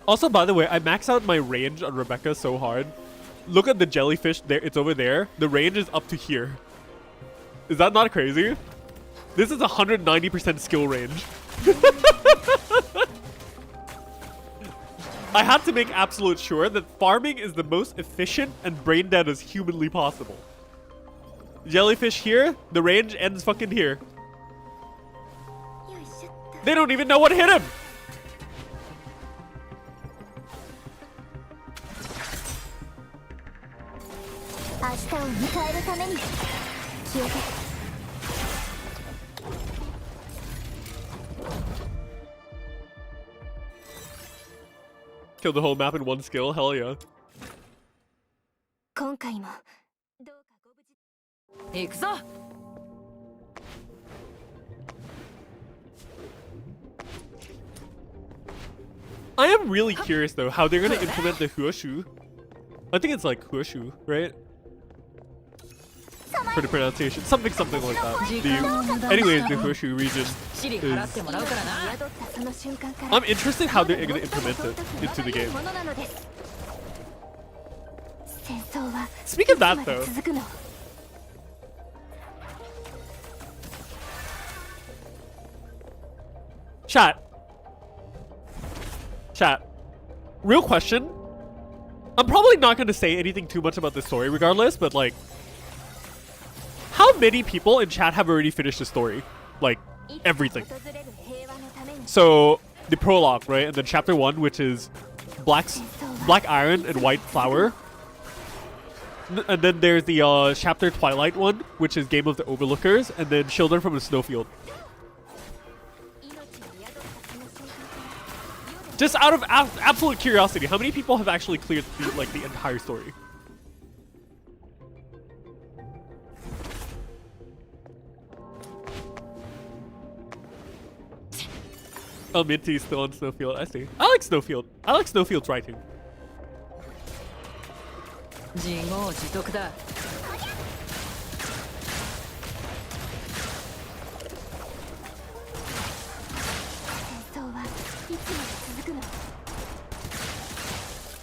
[SPEAKER 1] Also, by the way, I max out my range on Rebecca so hard. Look at the jellyfish there. It's over there. The range is up to here. Is that not crazy? This is 190% skill range. I had to make absolute sure that farming is the most efficient and brain dead as humanly possible. Jellyfish here. The range ends fucking here. They don't even know what hit him. Kill the whole map in one skill, hell yeah. I am really curious though how they're gonna implement the Huashu. I think it's like Huashu, right? For the pronunciation, something like that. Anyways, the Huashu region is... I'm interested how they're gonna implement it into the game. Speaking of that though, chat, real question. I'm probably not gonna say anything too much about the story regardless, but like, how many people in chat have already finished the story? Like, everything. So, the prologue, right? And then chapter 1, which is Black Iron and White Flower. And then there's the chapter Twilight one, which is Game of the Overlookers. And then Children from the Snowfield. Just out of absolute curiosity, how many people have actually cleared the entire story? Oh, Minty's still on Snowfield. I see. I like Snowfield. I like Snowfield's writing.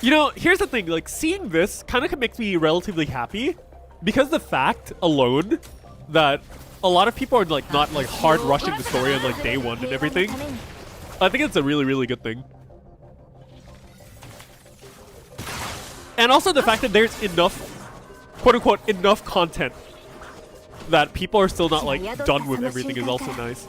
[SPEAKER 1] You know, here's the thing, like, seeing this kind of makes me relatively happy because the fact alone that a lot of people are like not like hard rushing the story on like day one and everything. I think it's a really, really good thing. And also the fact that there's enough, quote unquote, enough content that people are still not like done with everything is also nice.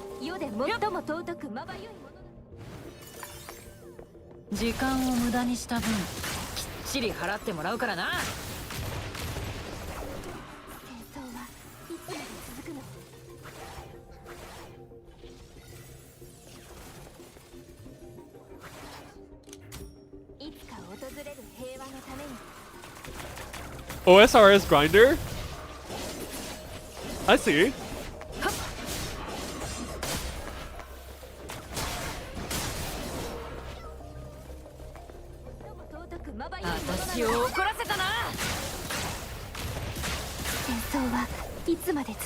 [SPEAKER 1] OSRS grinder? I see.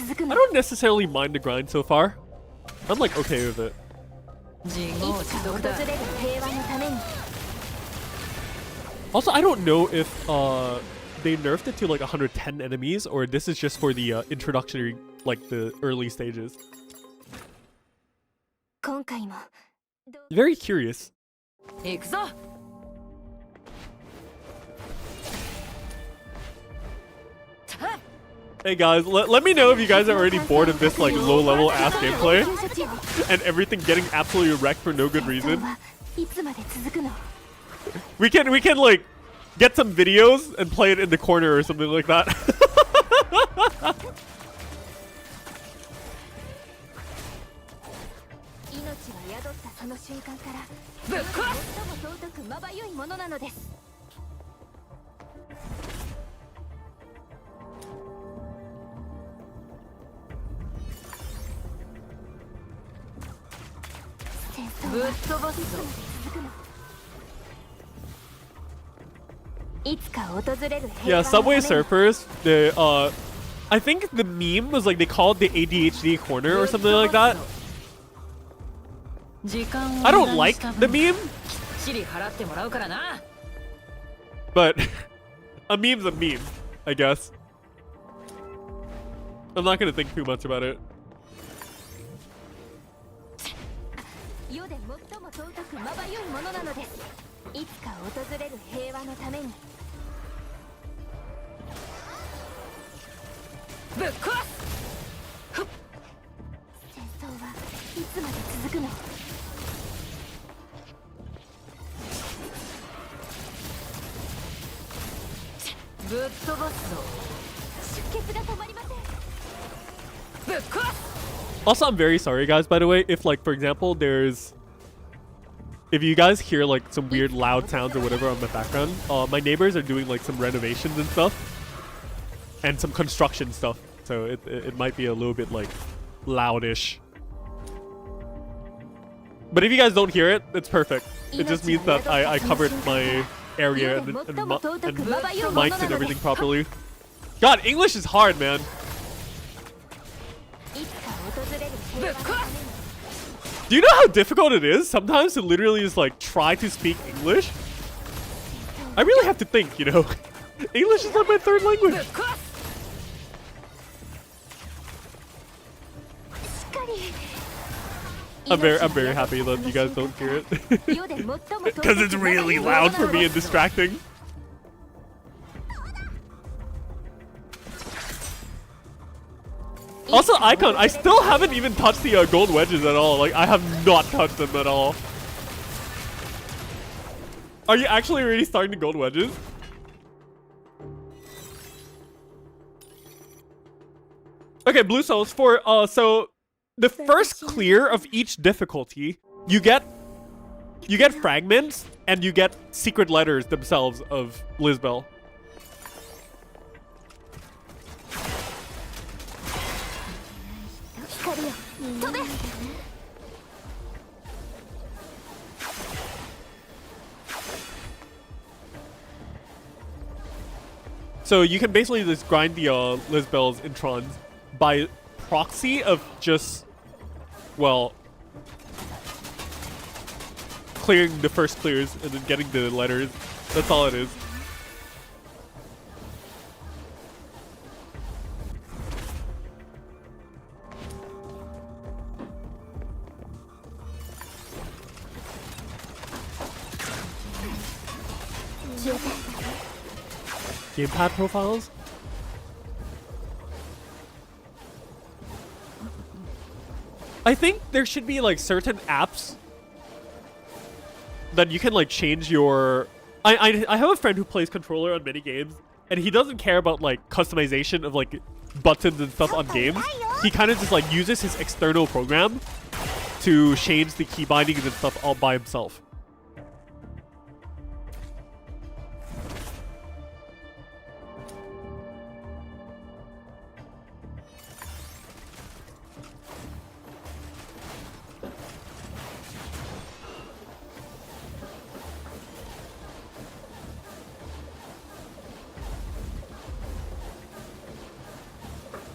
[SPEAKER 1] I don't necessarily mind the grind so far. I'm like okay with it. Also, I don't know if they nerfed it to like 110 enemies or this is just for the introductory, like the early stages. Very curious. Hey guys, let me know if you guys are already bored of this like low level ass gameplay and everything getting absolutely wrecked for no good reason. We can like get some videos and play it in the corner or something like that. Yeah, Subway Surfers, I think the meme was like they called the ADHD corner or something like that. I don't like the meme, but a meme's a meme, I guess. I'm not gonna think too much about it. Also, I'm very sorry guys, by the way, if like for example if you guys hear like some weird loud sounds or whatever on the background, my neighbors are doing like some renovations and stuff and some construction stuff, so it might be a little bit like loudish. But if you guys don't hear it, it's perfect. It just means that I covered my area and mics and everything properly. God, English is hard, man. Do you know how difficult it is sometimes to literally just like try to speak English? I really have to think, you know. English is like my third language. I'm very happy that you guys don't hear it. Because it's really loud for me and distracting. Also, Icon, I still haven't even touched the gold wedges at all. Like, I have not touched them at all. Are you actually already starting the gold wedges? Okay, Blue Souls for, so the first clear of each difficulty, you get You get fragments and you get secret letters themselves of Lisbel. So you can basically just grind the Lisbel's introns by proxy of just, well, clearing the first clears and then getting the letters. That's all it is. Gamepad profiles? I think there should be like certain apps that you can like change your... I have a friend who plays controller on many games, and he doesn't care about like customization of like buttons and stuff on games. He kind of just like uses his external program to change the key bindings and stuff all by himself.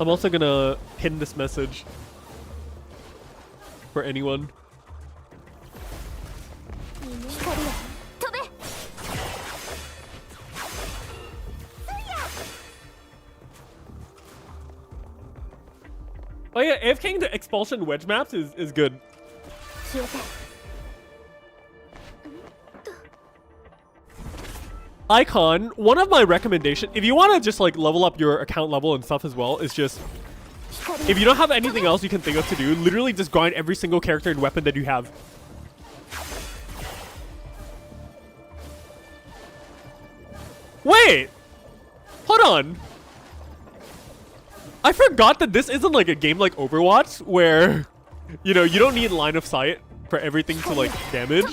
[SPEAKER 1] I'm also gonna pin this message for anyone. Oh yeah, AFKing the expulsion wedge maps is good. Icon, one of my recommendations, if you want to just like level up your account level and stuff as well, is just, if you don't have anything else you can think of to do, literally just grind every single character and weapon that you have. Wait! Hold on. I forgot that this isn't like a game like Overwatch where, you know, you don't need line of sight for everything to like damage.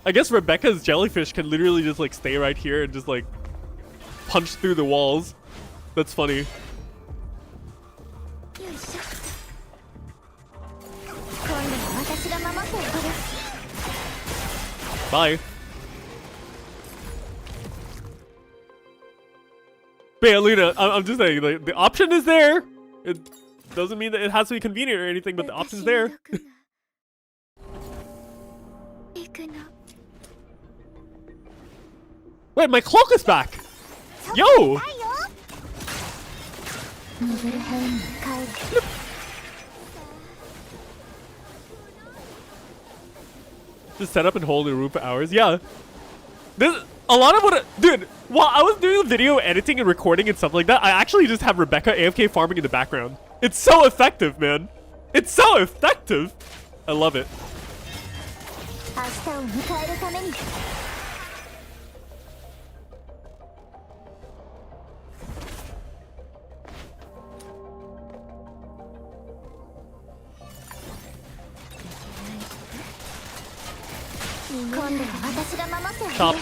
[SPEAKER 1] I guess Rebecca's jellyfish can literally just like stay right here and just like punch through the walls. That's funny. Bye. But yeah, Luna, I'm just saying, like, the option is there. It doesn't mean that it has to be convenient or anything, but the option's there. Wait, my cloak is back! Yo! Just set up and hold the room for hours. Yeah. This, a lot of what... Dude, while I was doing video editing and recording and stuff like that, I actually just have Rebecca AFK farming in the background. It's so effective, man. It's so effective. I love it. Stop.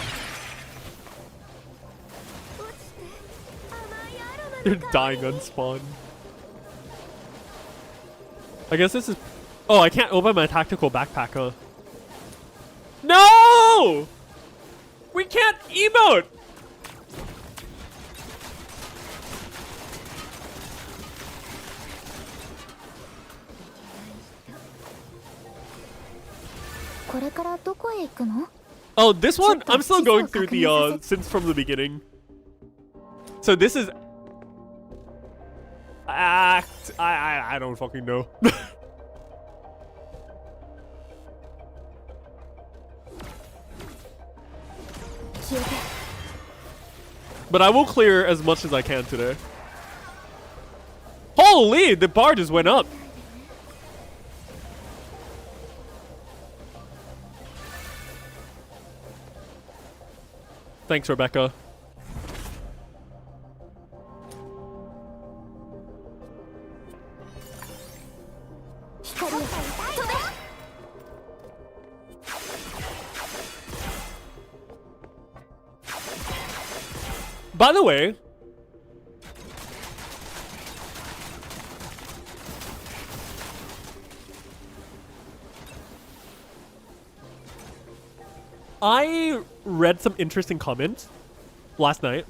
[SPEAKER 1] They're dying on spawn. I guess this is... Oh, I can't open my tactical backpack, huh? No! We can't emote! Oh, this one, I'm still going through the since from the beginning. So this is act. I don't fucking know. But I will clear as much as I can today. Holy, the bar just went up. Thanks, Rebecca. By the way, I read some interesting comments last night,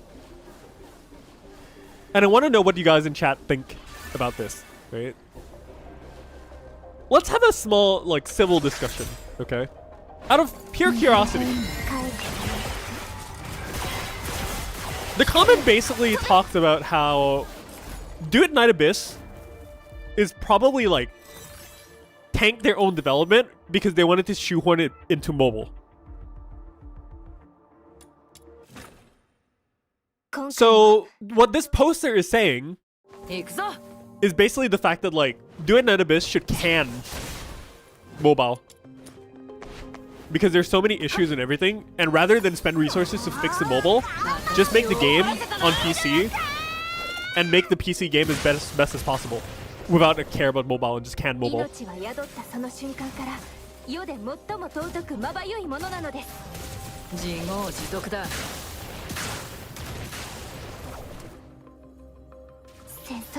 [SPEAKER 1] and I want to know what you guys in chat think about this, right? Let's have a small, like, civil discussion, okay? Out of pure curiosity. The comment basically talks about how Duet Night Abyss is probably, like, tanked their own development because they wanted to shoehorn it into mobile. So what this poster is saying is basically the fact that, like, Duet Night Abyss should can mobile because there's so many issues and everything, and rather than spend resources to fix the mobile, just make the game on PC and make the PC game as best as possible without a care about mobile and just can mobile.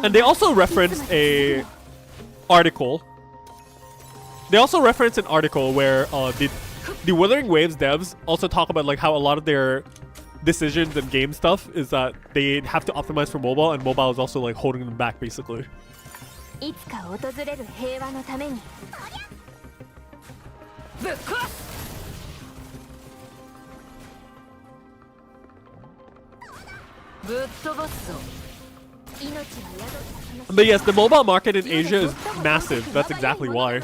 [SPEAKER 1] And they also referenced a article. They also referenced an article where the Wuthering Waves devs also talk about, like, how a lot of their decisions and game stuff is that they have to optimize for mobile, and mobile is also, like, holding them back basically. But yes, the mobile market in Asia is massive. That's exactly why.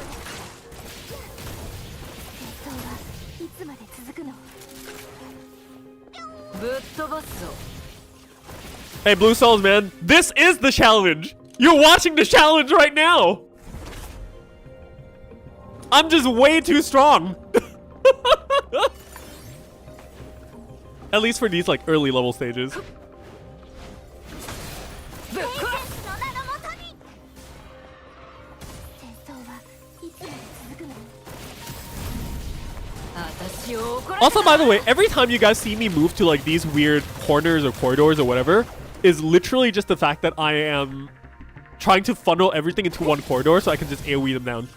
[SPEAKER 1] Hey, Blue Souls, man. This is the challenge. You're watching the challenge right now. I'm just way too strong. At least for these, like, early level stages. Also, by the way, every time you guys see me move to, like, these weird corners or corridors or whatever, is literally just the fact that I am trying to funnel everything into one corridor so I can just AoE them down.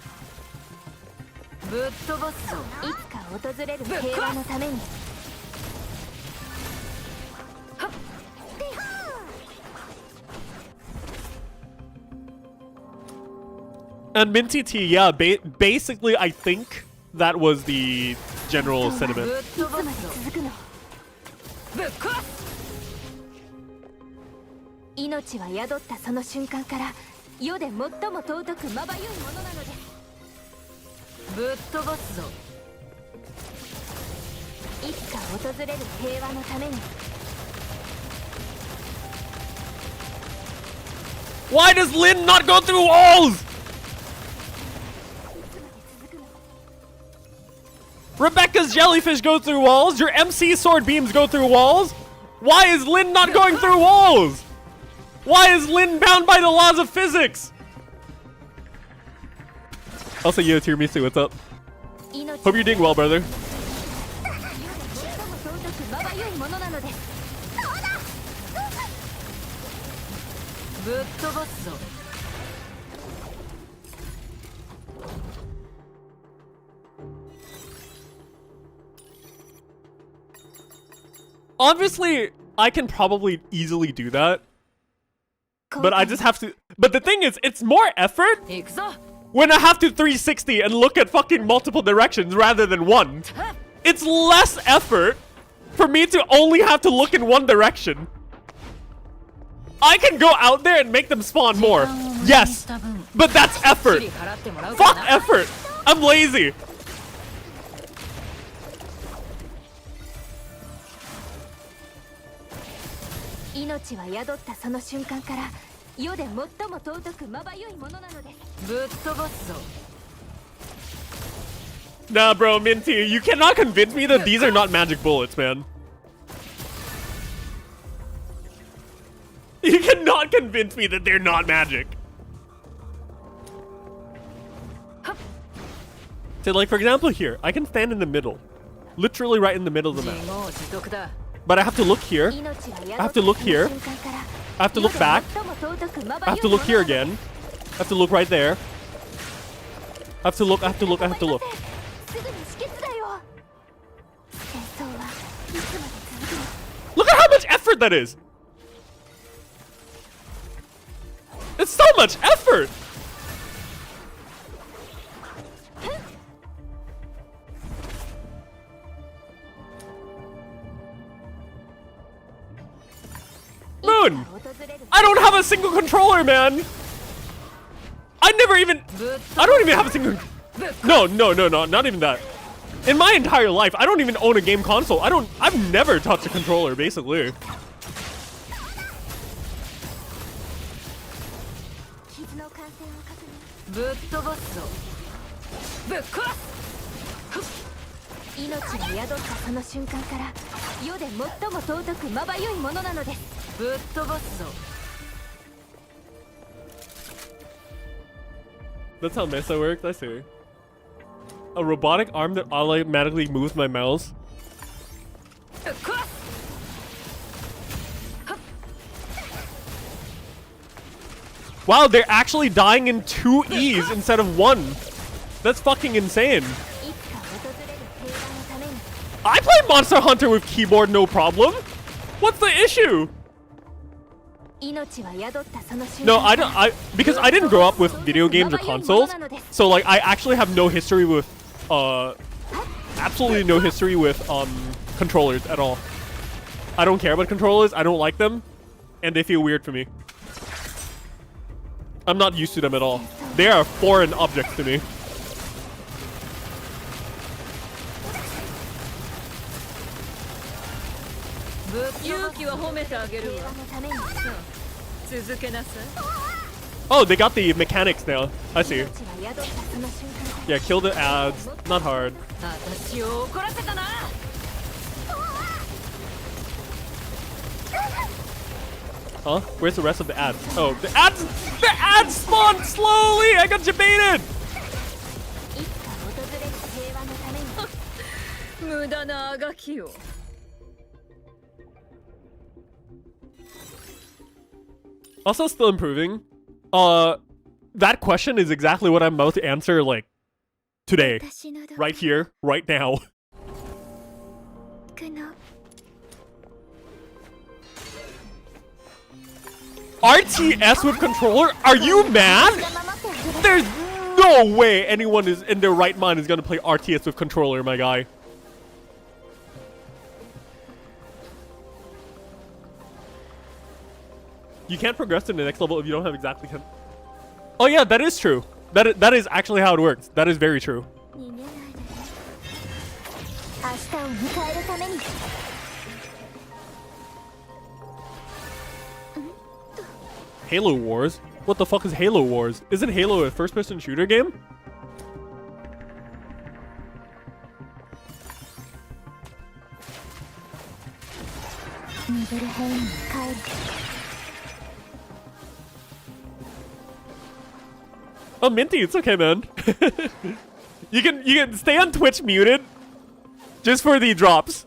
[SPEAKER 1] And Minty T, yeah, basically I think that was the general sentiment. Why does Lin not go through walls? Rebecca's jellyfish go through walls. Your MC sword beams go through walls. Why is Lin not going through walls? Why is Lin bound by the laws of physics? Also, yo, Tiramisu, what's up? Hope you're doing well, brother. Obviously, I can probably easily do that. But I just have to... But the thing is, it's more effort when I have to 360 and look at fucking multiple directions rather than one. It's less effort for me to only have to look in one direction. I can go out there and make them spawn more. Yes, but that's effort. Fuck effort. I'm lazy. Nah, bro, Minty, you cannot convince me that these are not magic bullets, man. You cannot convince me that they're not magic. So, like, for example here, I can stand in the middle. Literally right in the middle of the map. But I have to look here. I have to look here. I have to look back. I have to look here again. I have to look right there. I have to look, I have to look, I have to look. Look at how much effort that is! It's so much effort! Moon! I don't have a single controller, man! I don't even have a single... No, not even that. In my entire life, I don't even own a game console. I've never touched a controller, basically. That's how Mesa works, I see. A robotic arm that automatically moves my mouse. Wow, they're actually dying in 2 E's instead of 1. That's fucking insane. I play Monster Hunter with keyboard no problem. What's the issue? No, because I didn't grow up with video games or consoles, so like I actually have no history with absolutely no history with controllers at all. I don't care about controllers, I don't like them, and they feel weird for me. I'm not used to them at all. They are foreign objects to me. Oh, they got the mechanics now. I see. Yeah, kill the ads. Not hard. Huh? Where's the rest of the ads? Oh, the ads spawned slowly! I got debated! Also still improving. That question is exactly what I'm about to answer, like, today. Right here, right now. RTS with controller? Are you mad? There's no way anyone is in their right mind is gonna play RTS with controller, my guy. You can't progress to the next level if you don't have exactly... Oh yeah, that is true. That is actually how it works. That is very true. Halo Wars? What the fuck is Halo Wars? Isn't Halo a first-person shooter game? Oh, Minty, it's okay, man. you can stay on Twitch muted just for the drops.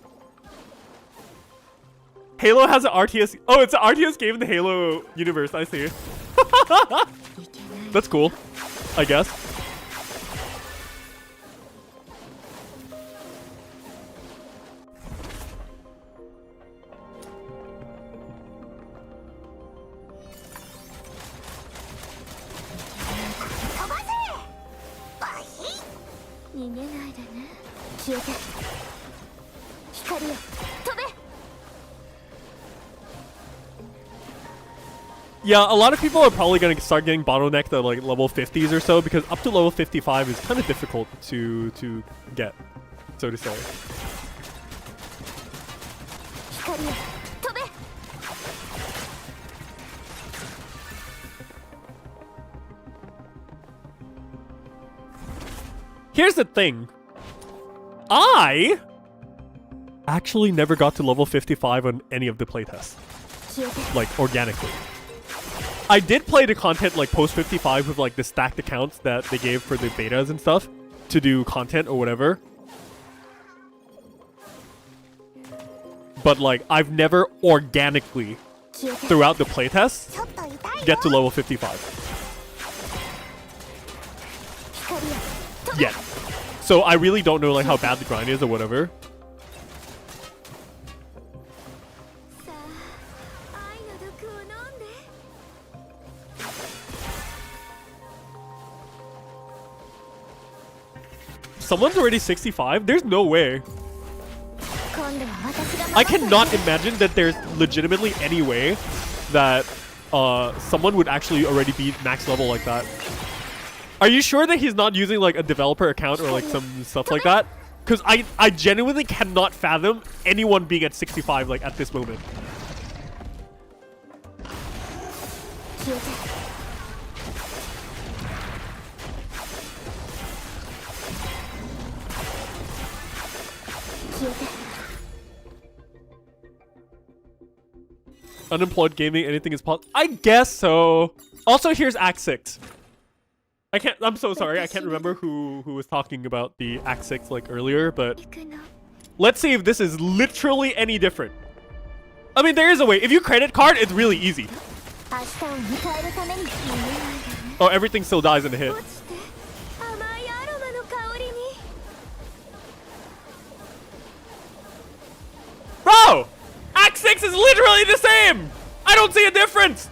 [SPEAKER 1] Halo has an RTS. Oh, it's an RTS game in the Halo universe. I see. That's cool, I guess. Yeah, a lot of people are probably gonna start getting bottlenecked at like level 50s or so, because up to level 55 is kind of difficult to get, so to say. Here's the thing. I actually never got to level 55 on any of the playtests. Like, organically. I did play the content like post 55 with like the stacked accounts that they gave for the betas and stuff to do content or whatever. but like I've never organically throughout the playtest get to level 55 yet. So I really don't know like how bad the grind is or whatever. Someone's already 65? There's no way. I cannot imagine that there's legitimately any way that someone would actually already be max level like that. Are you sure that he's not using like a developer account or like some stuff like that? Because I genuinely cannot fathom anyone being at 65 like at this moment. Unemployed gaming, anything is possible. I guess so. Also, here's Act 6. I'm so sorry, I can't remember who was talking about the Act 6 like earlier, but let's see if this is literally any different. I mean, there is a way. If you credit card, it's really easy. Oh, everything still dies in a hit. Bro! Act 6 is literally the same! I don't see a difference!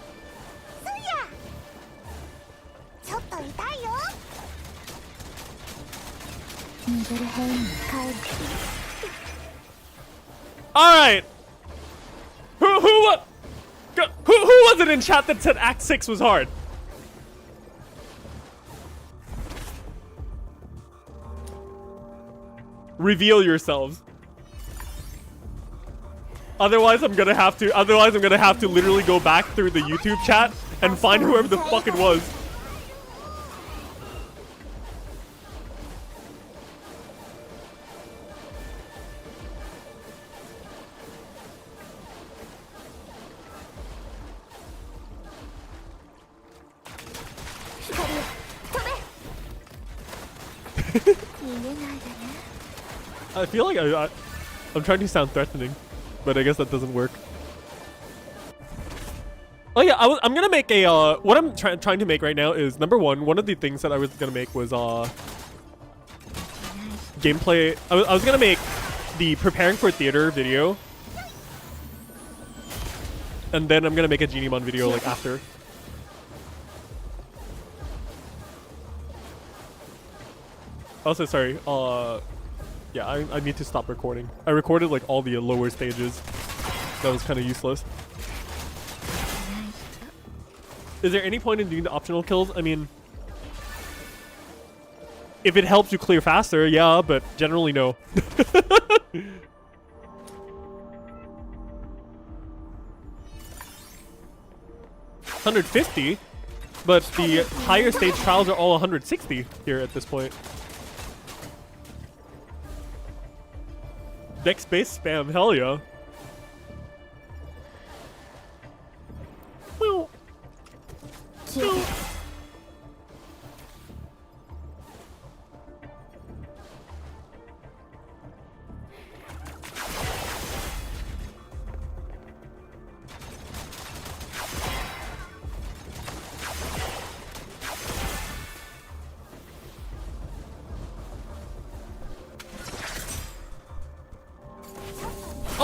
[SPEAKER 1] Alright! Who was it in chat that said Act 6 was hard? Reveal yourselves. Otherwise I'm gonna have to literally go back through the YouTube chat and find whoever the fuck it was. I feel like I'm trying to sound threatening, but I guess that doesn't work. Oh yeah, I'm gonna make a what I'm trying to make right now is number one of the things that I was gonna make was gameplay. I was gonna make the preparing for theater video, and then I'm gonna make a Genimon video like after. Also, sorry. Yeah, I need to stop recording. I recorded like all the lower stages. That was kind of useless. Is there any point in doing the optional kills? I mean, if it helps you clear faster, yeah, but generally no. 150, but the higher stage trials are all 160 here at this point. Dex base spam, hell yeah. Well.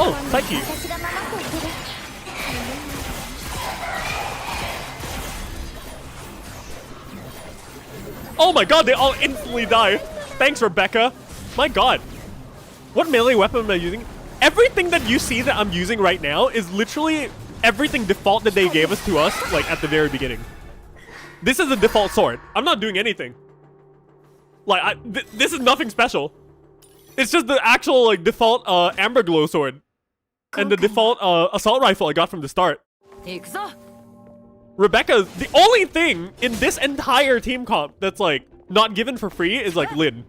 [SPEAKER 1] Oh, psyche. Oh my god, they all instantly die. Thanks, Rebecca. My god. What melee weapon am I using? Everything that you see that I'm using right now is literally everything default that they gave us to us, like, at the very beginning. This is a default sword. I'm not doing anything. Like, this is nothing special. It's just the actual, like, default Amber Glow sword. And the default assault rifle I got from the start. Rebecca, the only thing in this entire team comp that's, like, not given for free is, like, Lin.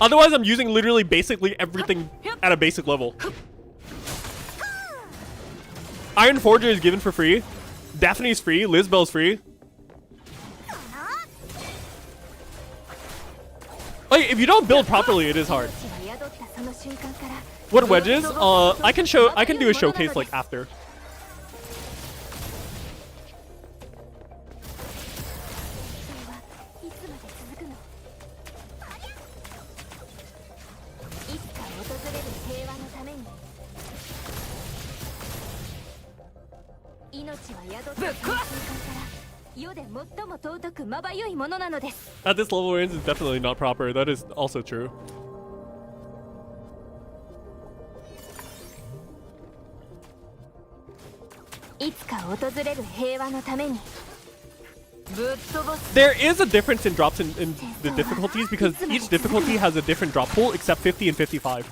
[SPEAKER 1] Otherwise, I'm using literally basically everything at a basic level. Iron Forger is given for free. Daphne's free. Lizbel's free. Like, if you don't build properly, it is hard. What wedges? I can do a showcase like after. At this level range is definitely not proper. That is also true. There is a difference in drops in the difficulties because each difficulty has a different drop pool except 50 and 55.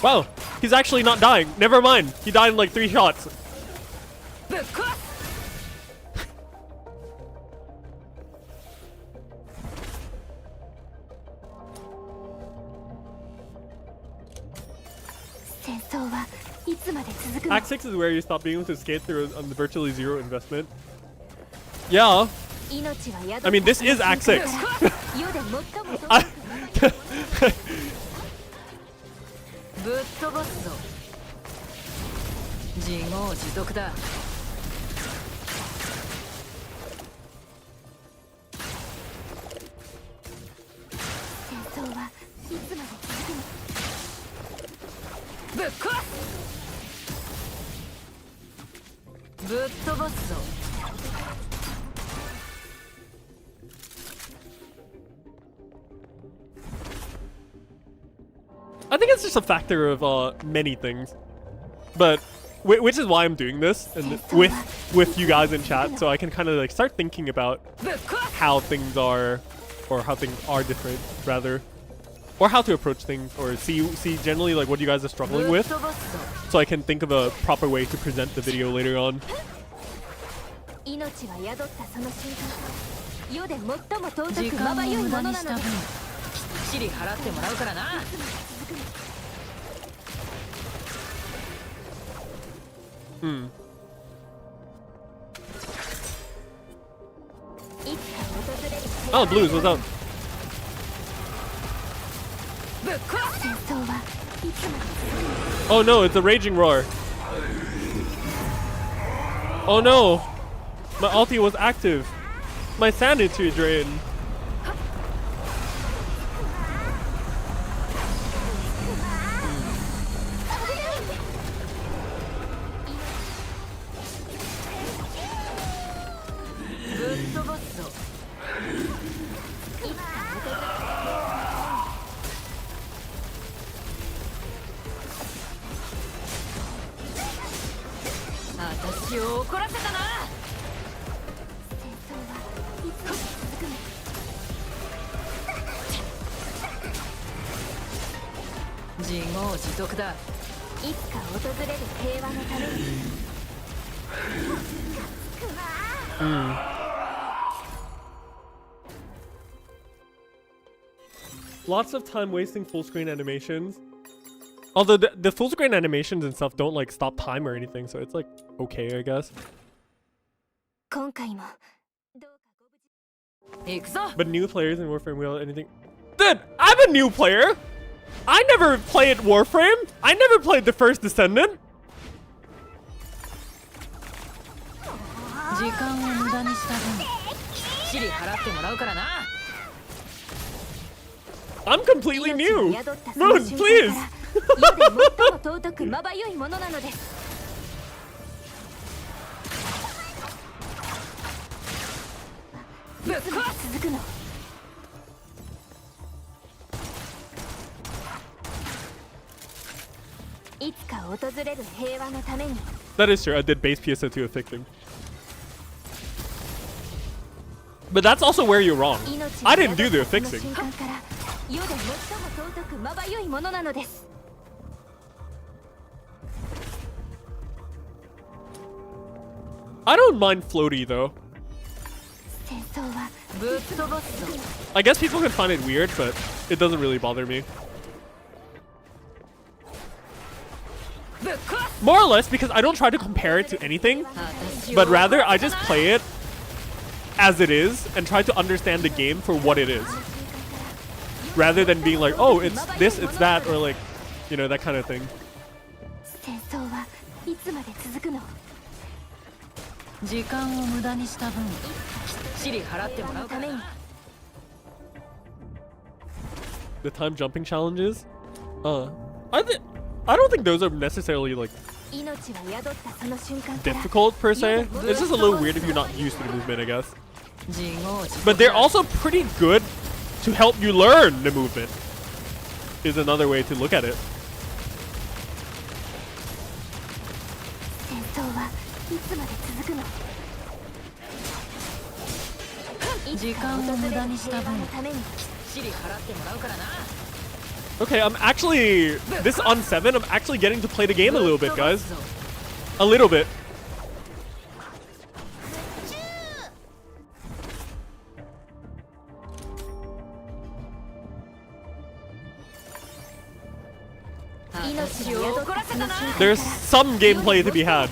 [SPEAKER 1] Wow, he's actually not dying. Never mind. He died in like 3 shots. Act 6 is where you stop being able to skate through on the virtually zero investment. Yeah. I mean, this is Act 6. I think it's just a factor of many things, but which is why I'm doing this and with you guys in chat, so I can kind of like start thinking about how things are, or how things are different rather, or how to approach things, or see generally like what you guys are struggling with, so I can think of a proper way to present the video later on. Oh, Blues, what's up? Oh no, it's a raging roar. Oh no, my ulti was active. My sanity drained. Lots of time wasting full screen animations. Although the full screen animations and stuff don't like stop time or anything, so it's like okay, I guess. But new players in Warframe without anything. Dude, I'm a new player. I never played Warframe. I never played the first Descendant. I'm completely new. Moon, please. That is true. I did base PSO2 affixing. But that's also where you're wrong. I didn't do the affixing. I don't mind floaty though. I guess people can find it weird, but it doesn't really bother me. More or less because I don't try to compare it to anything, but rather I just play it as it is and try to understand the game for what it is. Rather than being like, oh, it's this, it's that, or like, you know, that kind of thing. The time jumping challenges? I don't think those are necessarily like difficult per se. It's just a little weird if you're not used to the movement, I guess. But they're also pretty good to help you learn the movement, is another way to look at it. Okay, I'm actually, this on 7, I'm actually getting to play the game a little bit, guys. A little bit. There's some gameplay to be had.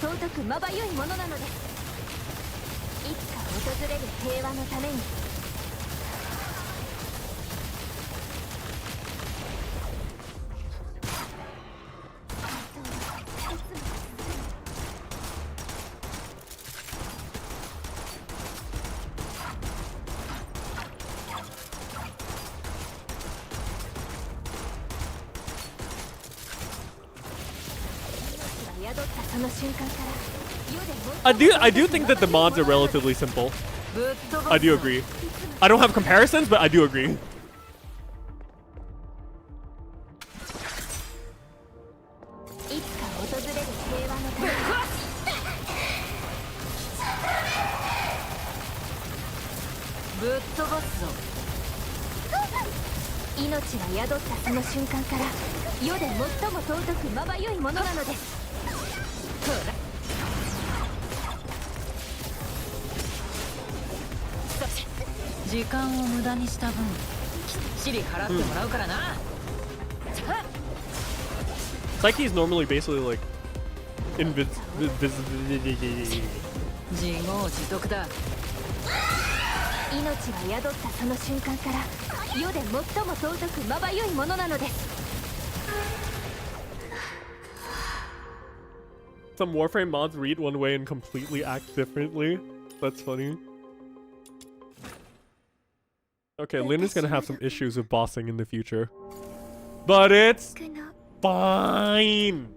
[SPEAKER 1] I do think that the mods are relatively simple. I do agree. I don't have comparisons, but I do agree. Psyche is normally basically like invisibility. Some Warframe mods read one way and completely act differently. That's funny. Okay, Lynn is gonna have some issues with bossing in the future. But it's fine!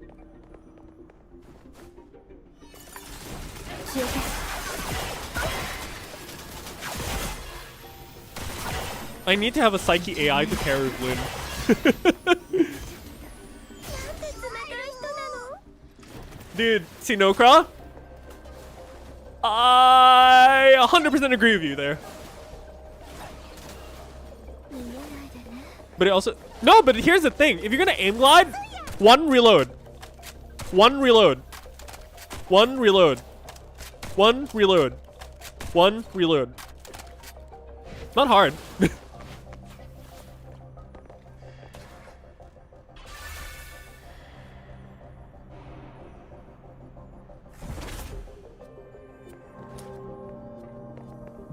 [SPEAKER 1] I need to have a Psyche AI to pair with Lynn. Dude, Sinokra? I 100% agree with you there. But it also... No, but here's the thing. If you're gonna aim glide, one reload. One reload. One reload. One reload. One reload. Not hard.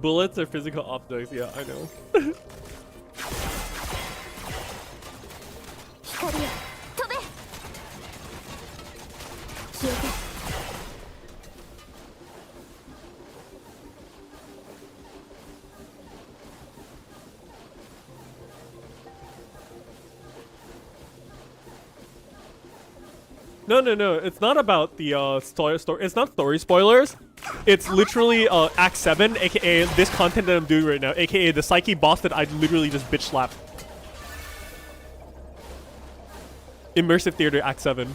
[SPEAKER 1] Bullets are physical optics. Yeah, I know. No. It's not about the story. It's not story spoilers. It's literally Act 7, aka this content that I'm doing right now, aka the Psyche boss that I literally just bitch slapped. Immersive Theater Act 7.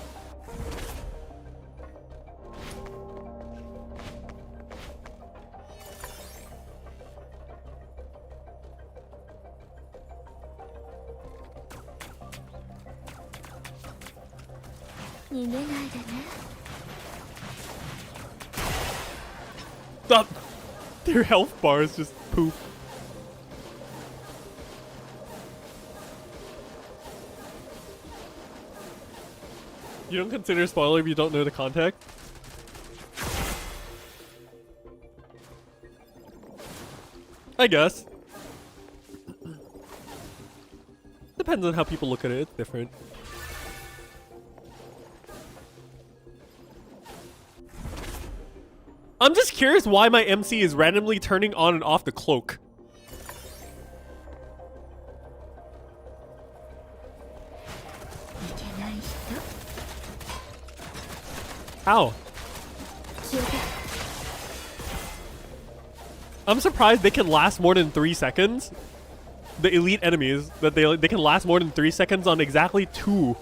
[SPEAKER 1] Stop! Their health bar is just poop. You don't consider a spoiler if you don't know the context? I guess. Depends on how people look at it. It's different. I'm just curious why my MC is randomly turning on and off the cloak. How? I'm surprised they can last more than 3 seconds. The elite enemies, that they can last more than 3 seconds on exactly 2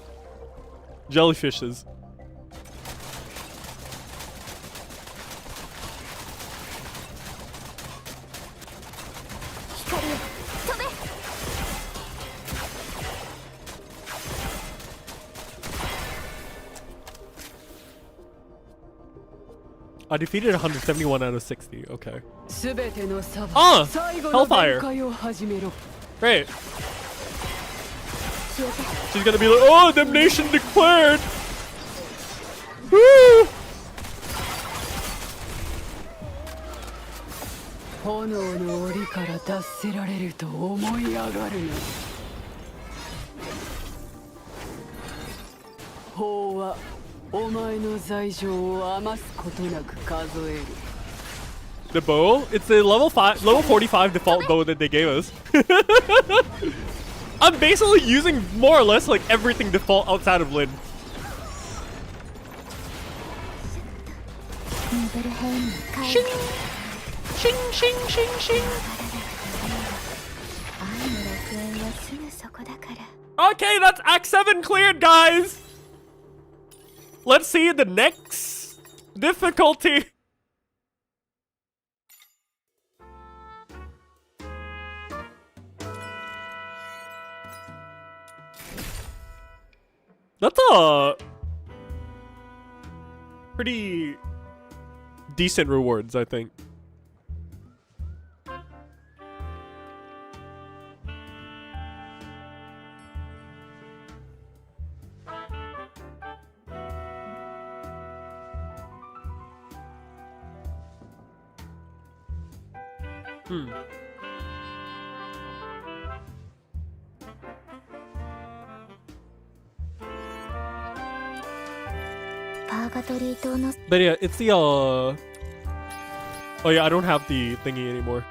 [SPEAKER 1] jellyfishes. I defeated 171 out of 60. Okay. Ah! Hellfire! Great. She's gonna be like, oh, damnation declared! Woo! The bow? It's the level 45 default bow that they gave us. I'm basically using more or less like everything default outside of Lin. Shing! Shing, shing, shing, shing! Okay, that's Act 7 cleared, guys! Let's see the next difficulty. That's a pretty decent rewards, I think. But yeah, it's the oh yeah, I don't have the thingy anymore.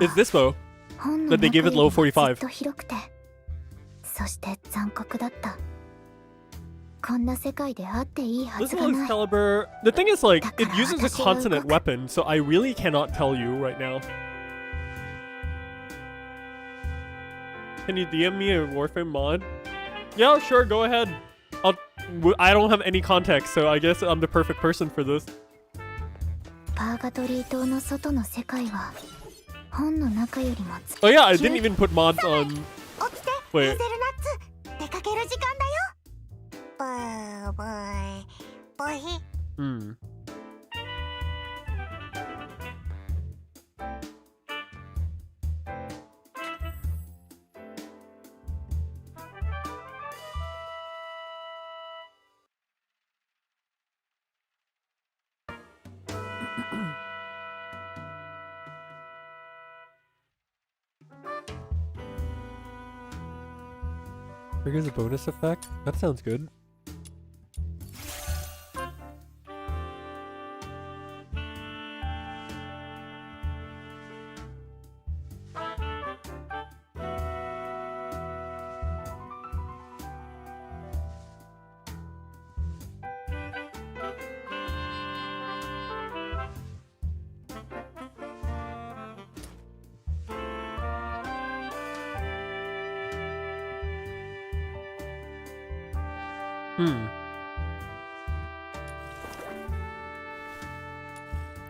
[SPEAKER 1] It's this bow that they gave it level 45. This little Excalibur, the thing is like, it uses a consonant weapon, so I really cannot tell you right now. Can you DM me a Warframe mod? Yeah, sure, go ahead. I don't have any context, so I guess I'm the perfect person for this. Oh yeah, I didn't even put mods on. Wait. Triggers a bonus effect? That sounds good.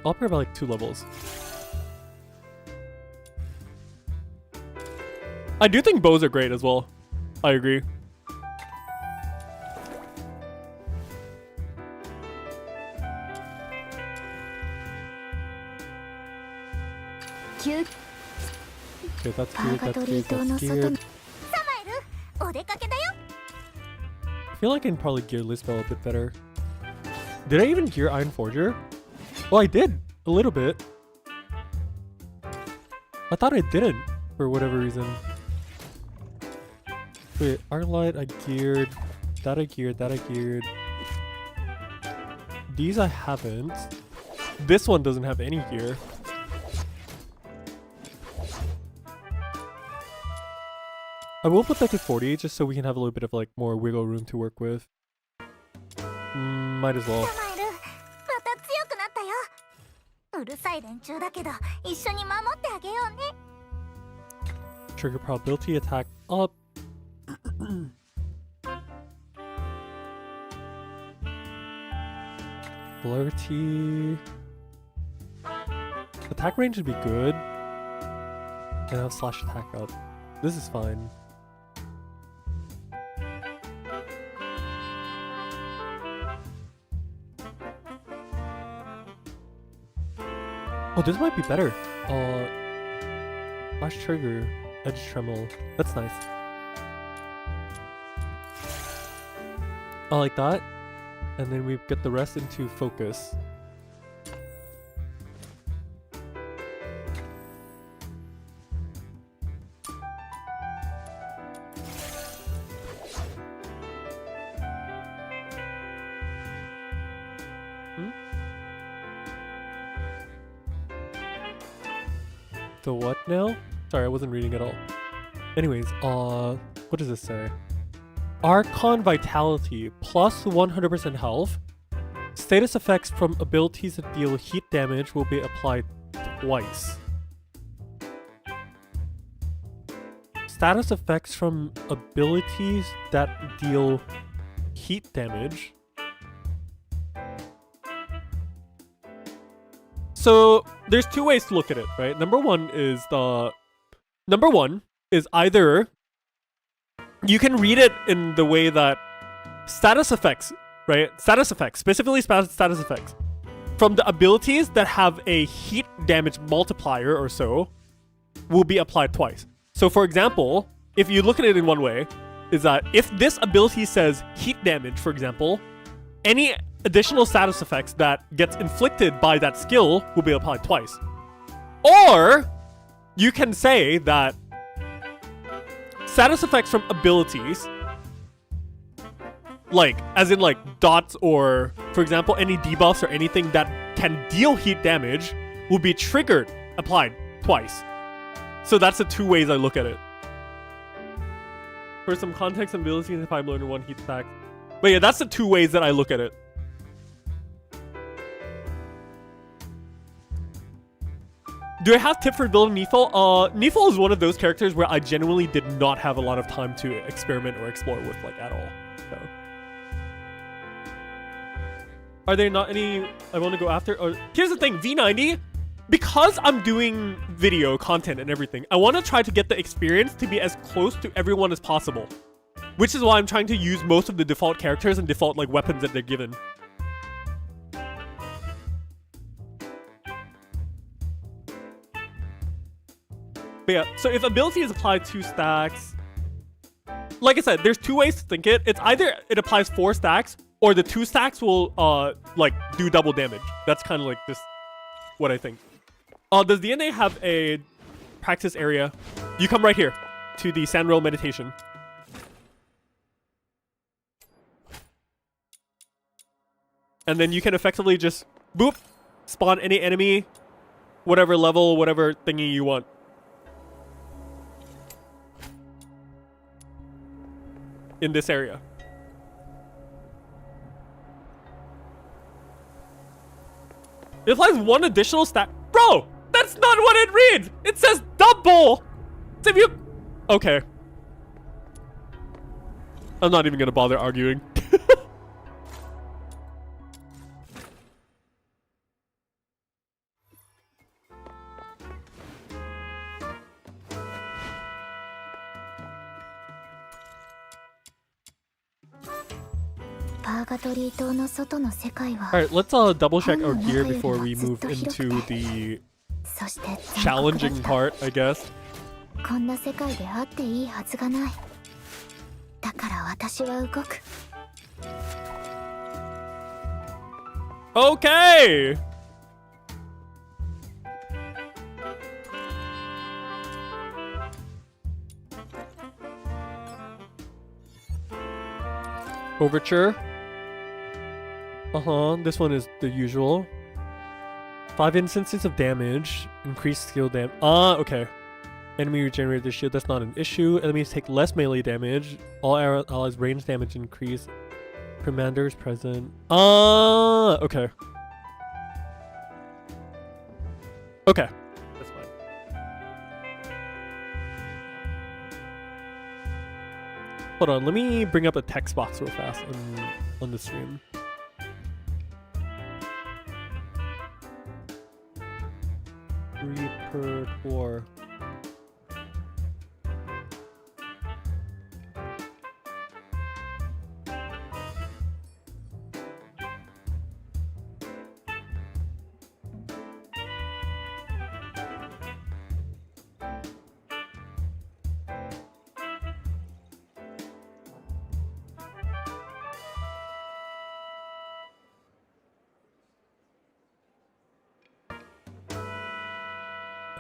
[SPEAKER 1] I'll pair by like 2 levels. I do think bows are great as well. I agree. Okay, that's cute, that's cute, that's cute. feel like I can probably gear Lisbel a bit better. Did I even gear Iron Forger? Oh, I did a little bit. I thought I didn't for whatever reason. Wait, Arclight I geared. That I geared. That I geared. These I haven't. This one doesn't have any gear. I will put that to 40 just so we can have a little bit of like more wiggle room to work with. Might as well. Trigger probability attack up. Polarity. Attack range would be good. And have slash attack up. This is fine. Oh, this might be better. Flash trigger, edge tremble. That's nice. I like that. And then we get the rest into focus. The what now? Sorry, I wasn't reading at all. Anyways, what does this say? Archon Vitality, plus 100% health. Status effects from abilities that deal heat damage will be applied twice. Status effects from abilities that deal heat damage. So there's two ways to look at it, right? Number one is either you can read it in the way that status effects, right? Status effects, specifically status effects from the abilities that have a heat damage multiplier or so will be applied twice. So for example, if you look at it in one way, is that if this ability says heat damage, for example, any additional status effects that gets inflicted by that skill will be applied twice. Or you can say that status effects from abilities, like as in like dots or for example any debuffs or anything that can deal heat damage will be triggered, applied twice. So that's the two ways I look at it. For some context, abilities if I'm learning one heat stack. But yeah, that's the two ways that I look at it. Do I have tip for building Nephil? Nephil is one of those characters where I genuinely did not have a lot of time to experiment or explore with like at all. So. Are there not any I want to go after? Or here's the thing, V90, because I'm doing video content and everything, I want to try to get the experience to be as close to everyone as possible. Which is why I'm trying to use most of the default characters and default like weapons that they're given. But yeah, so if ability is applied 2 stacks, like I said, there's two ways to think it. It's either it applies 4 stacks, or the 2 stacks will like do double damage. That's kind of like this, what I think. Does DNA have a practice area? You come right here to the Sandrail meditation. And then you can effectively just boop, spawn any enemy, whatever level, whatever thingy you want. In this area. It applies 1 additional stack. Bro, that's not what it reads. It says double. So if you... Okay. I'm not even gonna bother arguing. Alright, let's double check our gear before we move into the challenging part, I guess. Okay! Overture. This one is the usual. 5 instances of damage. Increased skill damage. Okay. Enemy regenerate their shield. That's not an issue. Enemies take less melee damage. All allies' range damage increase. Commanders present. Okay. Okay. That's fine. Hold on, let me bring up a text box real fast on the stream. Repertoire.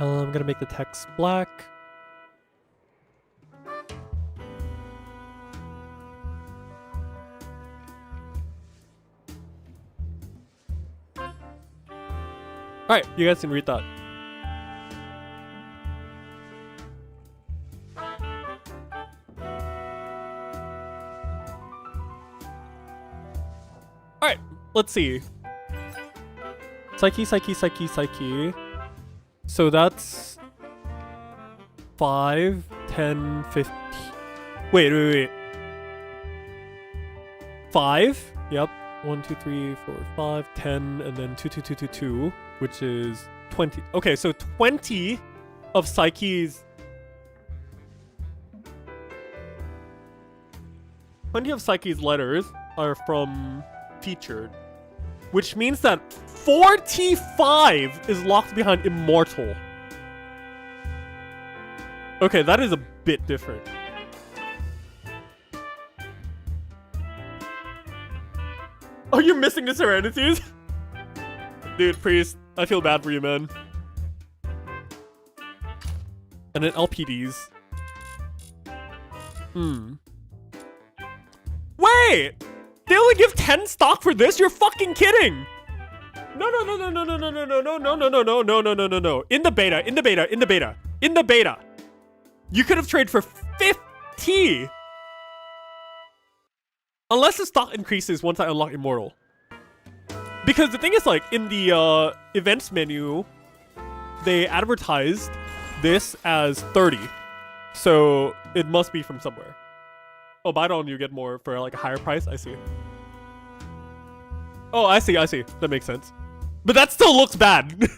[SPEAKER 1] I'm gonna make the text black. Alright, you guys can read that. Alright, let's see. Psyche, psyche, psyche, psyche. So that's 5, 10, 15. Wait. 5. Yep. 1, 2, 3, 4, 5, 10, and then 2, 2, 2, 2, 2, which is 20. Okay, so 20 of Psyche's. 20 of Psyche's letters are from featured, which means that 45 is locked behind immortal. Okay, that is a bit different. Oh, you're missing the Serenities? Dude, Priest, I feel bad for you, man. And then LPDs. Wait! They only give 10 stock for this? You're fucking kidding! No. In the beta. You could have traded for 50! Unless the stock increases once I unlock Immortal. Because the thing is, like, in the events menu, they advertised this as 30. So it must be from somewhere. Oh, buy it on you get more for like a higher price? I see. Oh, I see. That makes sense. But that still looks bad.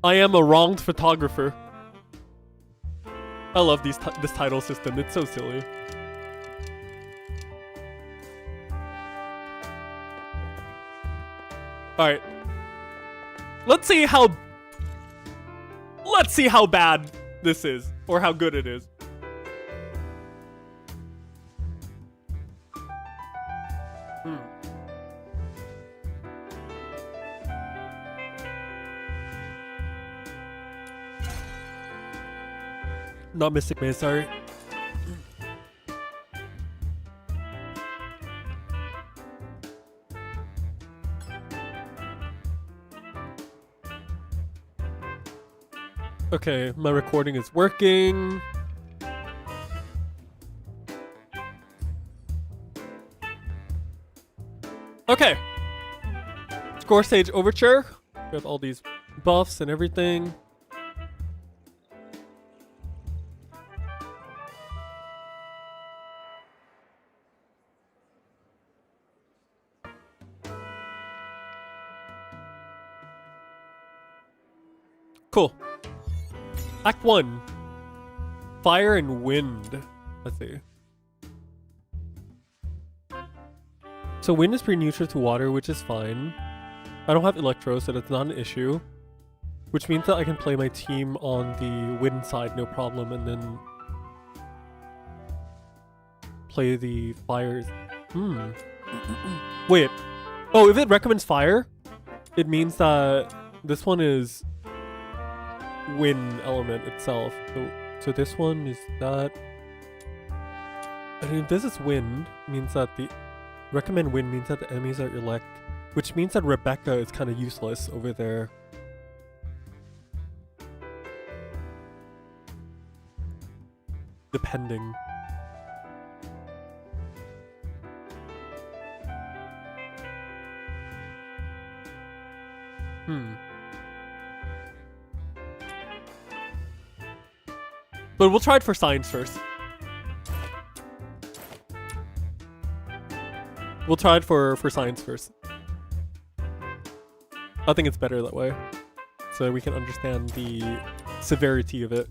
[SPEAKER 1] I am a wronged photographer. I love this title system. It's so silly. Alright. Let's see how bad this is. Or how good it is. Not Mystic Maze, sorry. Okay, my recording is working. Okay. Score stage overture. We have all these buffs and everything. Cool. Act 1. Fire and Wind. Let's see. So wind is pretty neutral to water, which is fine. I don't have electro, so that's not an issue. Which means that I can play my team on the wind side, no problem, and then play the fires. Wait. Oh, if it recommends fire, it means that this one is wind element itself. So this one is that. And if this is wind, means that the recommend wind means that the enemies are elect, which means that Rebecca is kind of useless over there. Depending. But we'll try it for science first. We'll try it for science first. I think it's better that way. So we can understand the severity of it.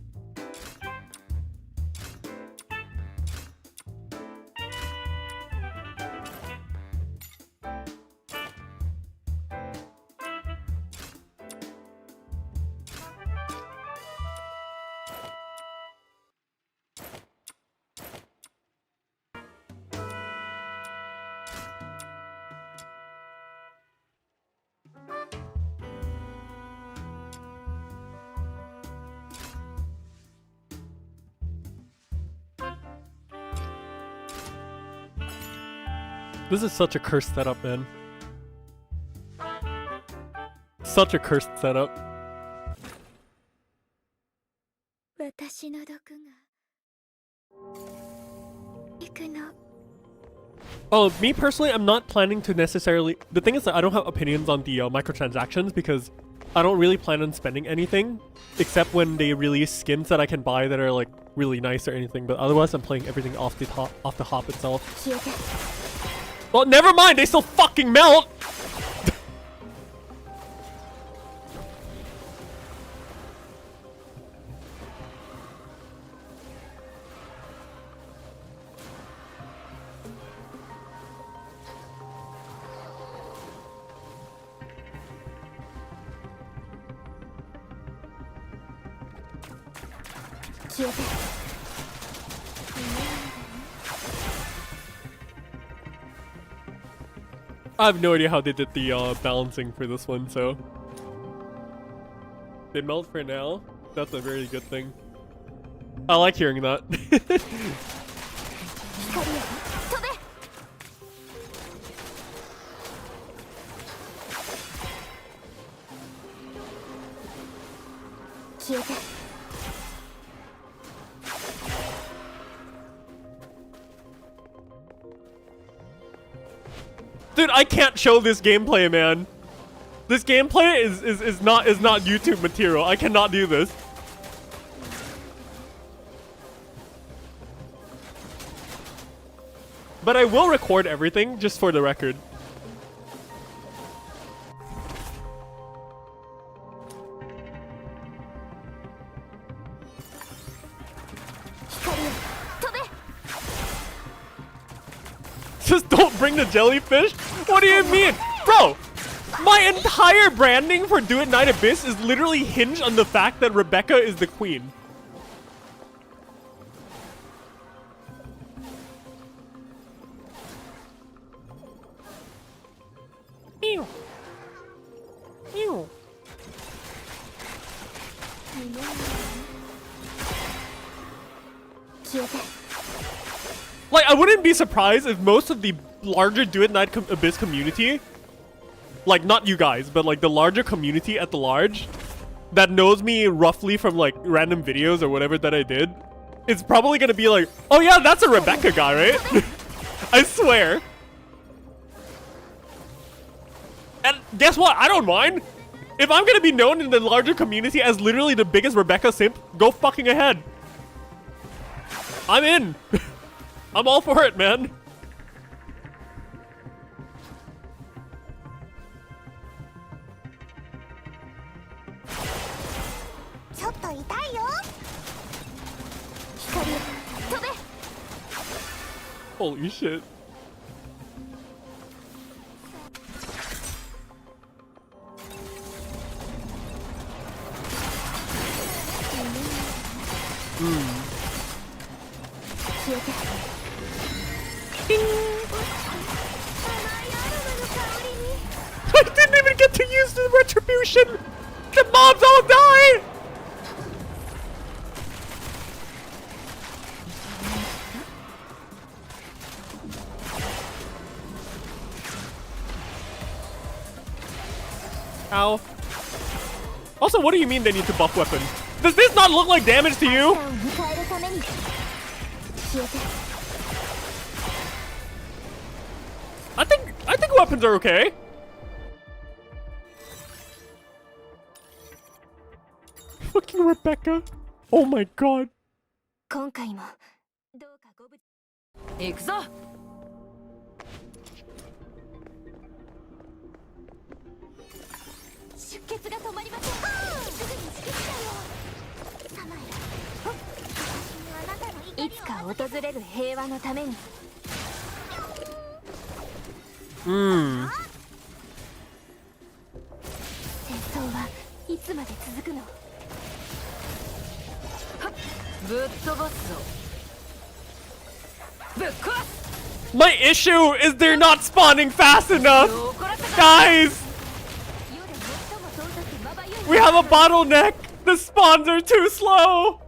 [SPEAKER 1] This is such a cursed setup, man. Such a cursed setup. Oh, me personally, I'm not planning to necessarily... The thing is that I don't have opinions on the microtransactions because I don't really plan on spending anything except when they release skins that I can buy that are like really nice or anything. But otherwise, I'm playing everything off the hop itself. Well, never mind, they still fucking melt! I have no idea how they did the balancing for this one, so... They melt for now. That's a very good thing. I like hearing that. Dude, I can't show this gameplay, man. This gameplay is not YouTube material. I cannot do this. But I will record everything just for the record. Just don't bring the jellyfish? What do you mean? Bro, my entire branding for Duet Night Abyss is literally hinged on the fact that Rebecca is the queen. Ew. Ew. Like, I wouldn't be surprised if most of the larger Duet Night Abyss community, like, not you guys, but like the larger community at the large, that knows me roughly from like random videos or whatever that I did, it's probably gonna be like, oh yeah, that's a Rebecca guy, right? I swear. And guess what? I don't mind. If I'm gonna be known in the larger community as literally the biggest Rebecca simp, go fucking ahead. I'm in. I'm all for it, man. Holy shit. I didn't even get to use the retribution! The mobs all die! Ow. Also, what do you mean they need to buff weapons? Does this not look like damage to you? I think weapons are okay. Fucking Rebecca. Oh my god.
[SPEAKER 2] 今回もどうかご無事。
[SPEAKER 3] 行くぞ。
[SPEAKER 2] 出血が止まりません。すぐに指揮者を。サマエラ。あなたの怒りを。
[SPEAKER 3] いつか訪れる平和のために。戦争はいつまで続くの？ぶっ飛ばすぞ。ぶっ壊す。
[SPEAKER 1] My issue is they're not spawning fast enough! Guys! We have a bottleneck! The spawns are too slow!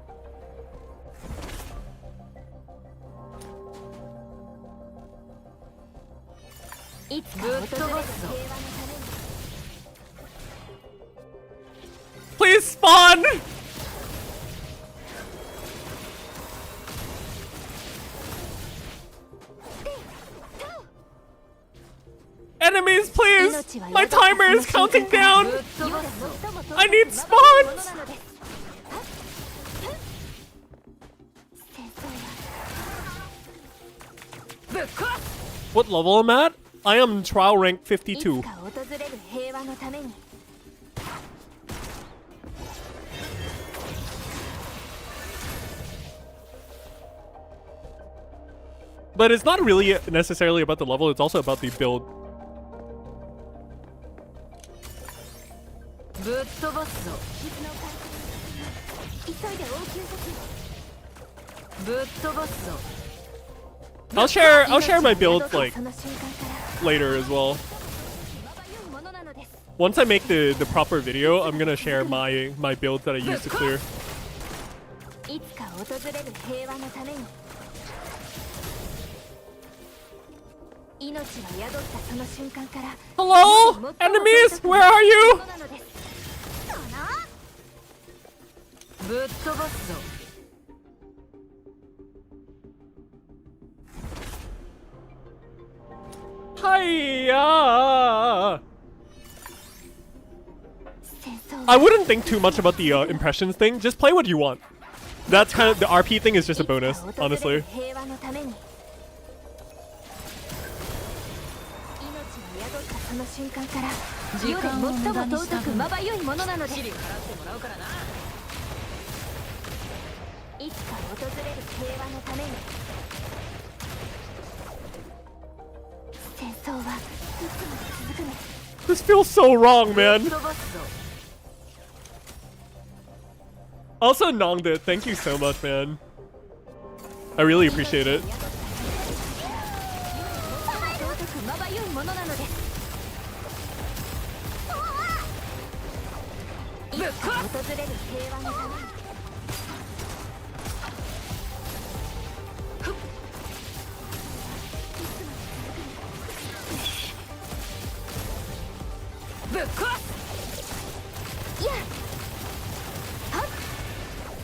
[SPEAKER 1] Please spawn! Enemies, please! My timer is counting down! I need spawns! What level am I at? I am trial rank 52. But it's not really necessarily about the level, it's also about the build. I'll share my build like later as well. Once I make the proper video, I'm gonna share my builds that I use to clear. Hello? Enemies? Where are you? Hiya! I wouldn't think too much about the impressions thing. Just play what you want. That's kind of the RP thing is just a bonus, honestly. This feels so wrong, man. Also, Nongda, thank you so much, man. I really appreciate it.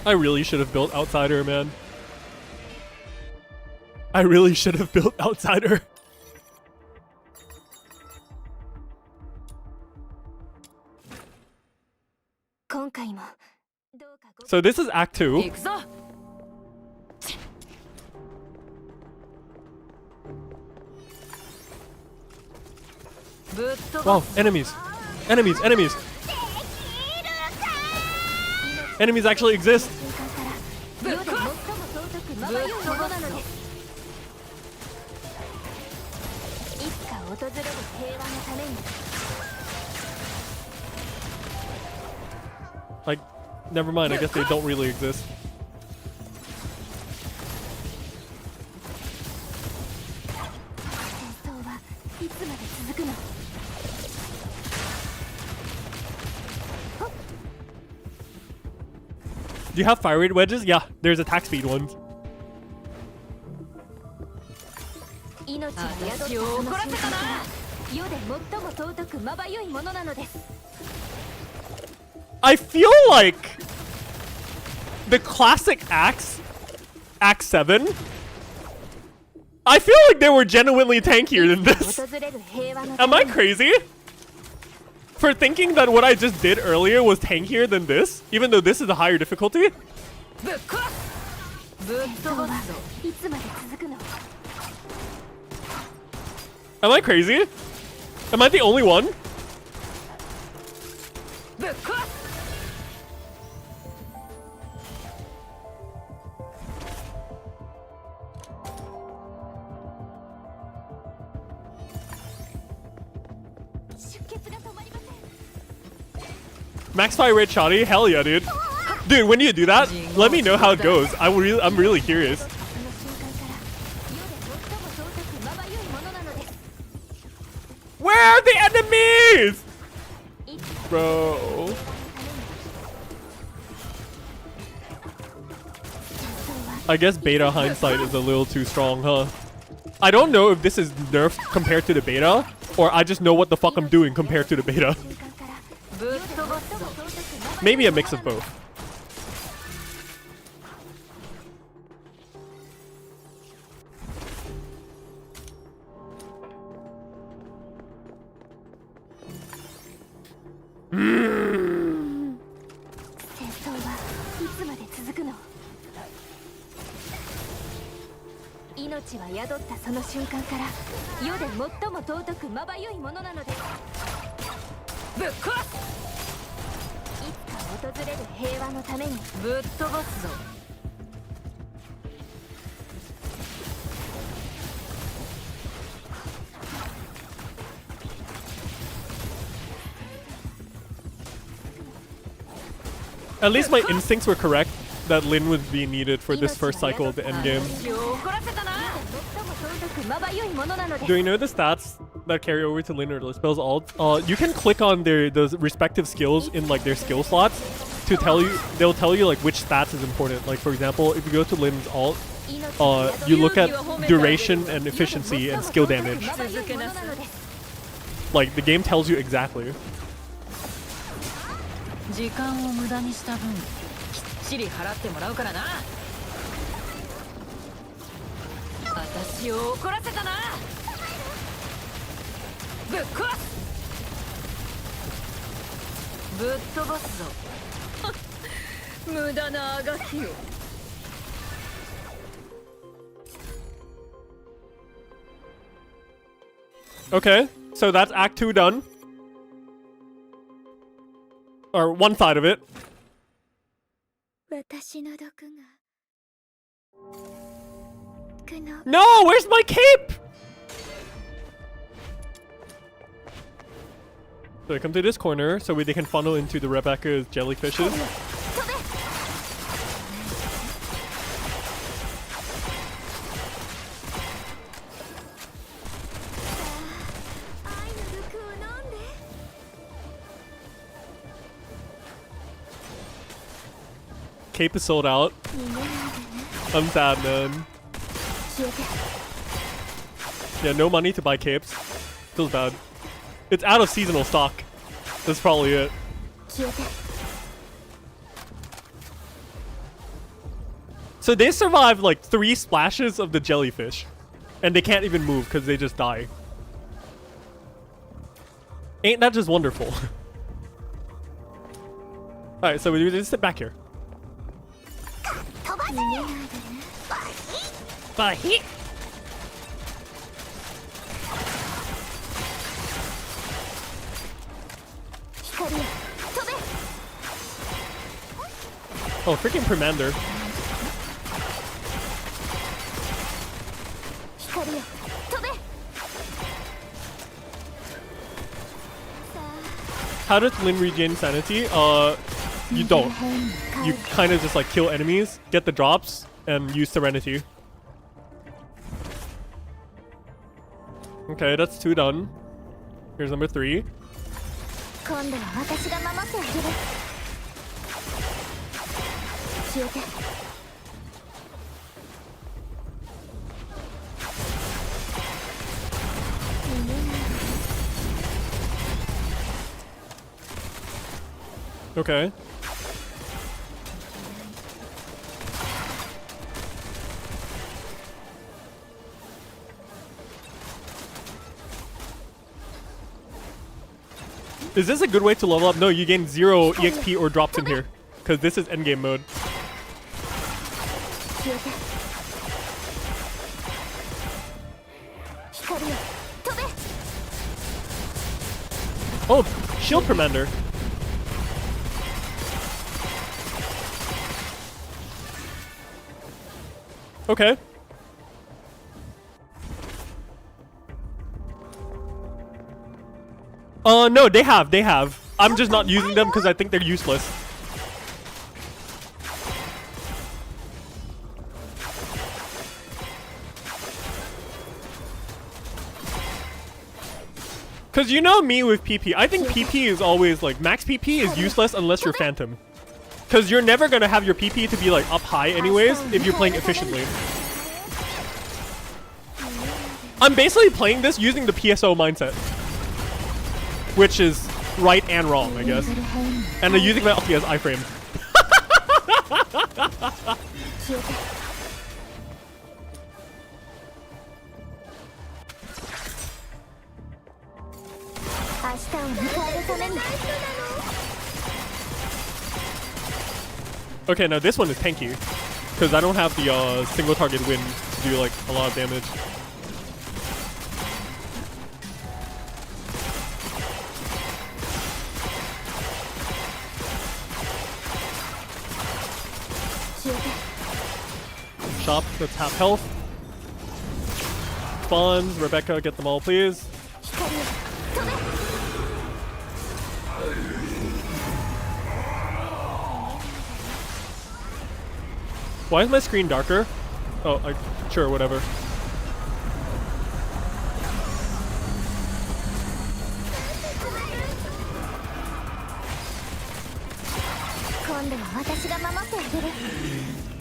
[SPEAKER 1] I really should have built Outsider, man. I really should have built Outsider. So this is Act 2. Wow, enemies. Enemies, enemies. Enemies actually exist.
[SPEAKER 3] 訪れる平和のために
[SPEAKER 1] Like, never mind. I guess they don't really exist.
[SPEAKER 3] 戦争はいつまで続くの
[SPEAKER 1] Do you have fire rate wedges? Yeah, there's attack speed ones.
[SPEAKER 3] 命が宿ったその瞬間から世で最も尊くまばゆいものなのです
[SPEAKER 1] I feel like the classic Axe, Axe 7, I feel like they were genuinely tankier than this.
[SPEAKER 3] 訪れる平和のた
[SPEAKER 1] Am
[SPEAKER 3] め
[SPEAKER 1] I
[SPEAKER 3] に
[SPEAKER 1] crazy? For thinking that what I just did earlier was tankier than this, even though this is a higher difficulty?
[SPEAKER 3] ぶっ壊すぶっ飛ばすぞいつまで続くの
[SPEAKER 1] Am I crazy? Am I the only one?
[SPEAKER 3] ぶっ壊す 出血が止まりません
[SPEAKER 1] Max fire rate shoddy? Hell yeah, dude. Dude, when you do that, let me know how it goes. I'm really curious.
[SPEAKER 3] その瞬間から世で最も尊くまばゆいものなのです
[SPEAKER 1] Where are the enemies?
[SPEAKER 3] いつ
[SPEAKER 1] Bro. I guess beta hindsight is a little too strong, huh? I don't know if this is nerfed compared to the beta, or I just know what the fuck I'm doing compared to the beta.
[SPEAKER 3] 瞬間からぶっ飛ばすぞ
[SPEAKER 1] Maybe a mix of both. Mm.
[SPEAKER 3] 戦争はいつまで続くの命は宿ったその瞬間から世で最も尊くまばゆいものなのですぶっ壊すいつか訪れる平和のためにぶっ飛ばすぞ
[SPEAKER 1] At least my instincts were correct that Lin would be needed for this first cycle of the endgame.
[SPEAKER 3] 世を怒らせたな最も尊くまばゆいものなのです
[SPEAKER 1] Do you know the stats that carry over to Lin or Lispell's ult? You can click on the respective skills in like their skill slots to tell you. They'll tell you like which stats is important. Like for example, if you go to Lin's ult, you look at duration and efficiency and skill damage. Like the game tells you exactly.
[SPEAKER 4] 時間を無駄にした分きっちり払ってもらうからな私を怒らせたなぶっ壊すぶっ飛ばすぞ無駄なあがきよ
[SPEAKER 1] Okay, so that's Act 2 done. Or one side of it.
[SPEAKER 3] 私の毒が苦悩
[SPEAKER 1] No, where's my cape? So they come to this corner so they can funnel into the Rebecca's jellyfishes.
[SPEAKER 3] 飛べ 愛の毒を飲んで
[SPEAKER 1] Cape is sold out.
[SPEAKER 3] 逃げないでね
[SPEAKER 1] I'm sad, man.
[SPEAKER 3] 消えて
[SPEAKER 1] Yeah, no money to buy capes. Feels bad. It's out of seasonal stock. That's probably it.
[SPEAKER 3] 消えて
[SPEAKER 1] So they survive like 3 splashes of the jellyfish. And they can't even move because they just die. Ain't that just wonderful? Alright, so we just sit back here.
[SPEAKER 3] 逃げないでね
[SPEAKER 1] Bye.
[SPEAKER 3] 光よ飛べ
[SPEAKER 1] Oh, freaking Permander.
[SPEAKER 3] 光よ飛べ
[SPEAKER 1] How does Lin regain sanity? You don't. You kind of just like kill enemies, get the drops, and use Serenity. Okay, that's 2 done. Here's number 3. Okay. Is this a good way to level up? No, you gain 0 EXP or drops in here. Because this is endgame mode. Oh, shield commander. Okay. No, they have. I'm just not using them because I think they're useless. Cause you know me with PP, I think PP is always like, max PP is useless unless you're Phantom. Cause you're never gonna have your PP to be like up high anyways if you're playing efficiently. I'm basically playing this using the PSO mindset. Which is right and wrong, I guess. And I'm using my ulti as iframe. Okay, now this one is tanky. Because I don't have the single target win to do like a lot of damage. Shop, let's have health. Spawns, Rebecca, get them all please. Why is my screen darker? Oh, sure, whatever.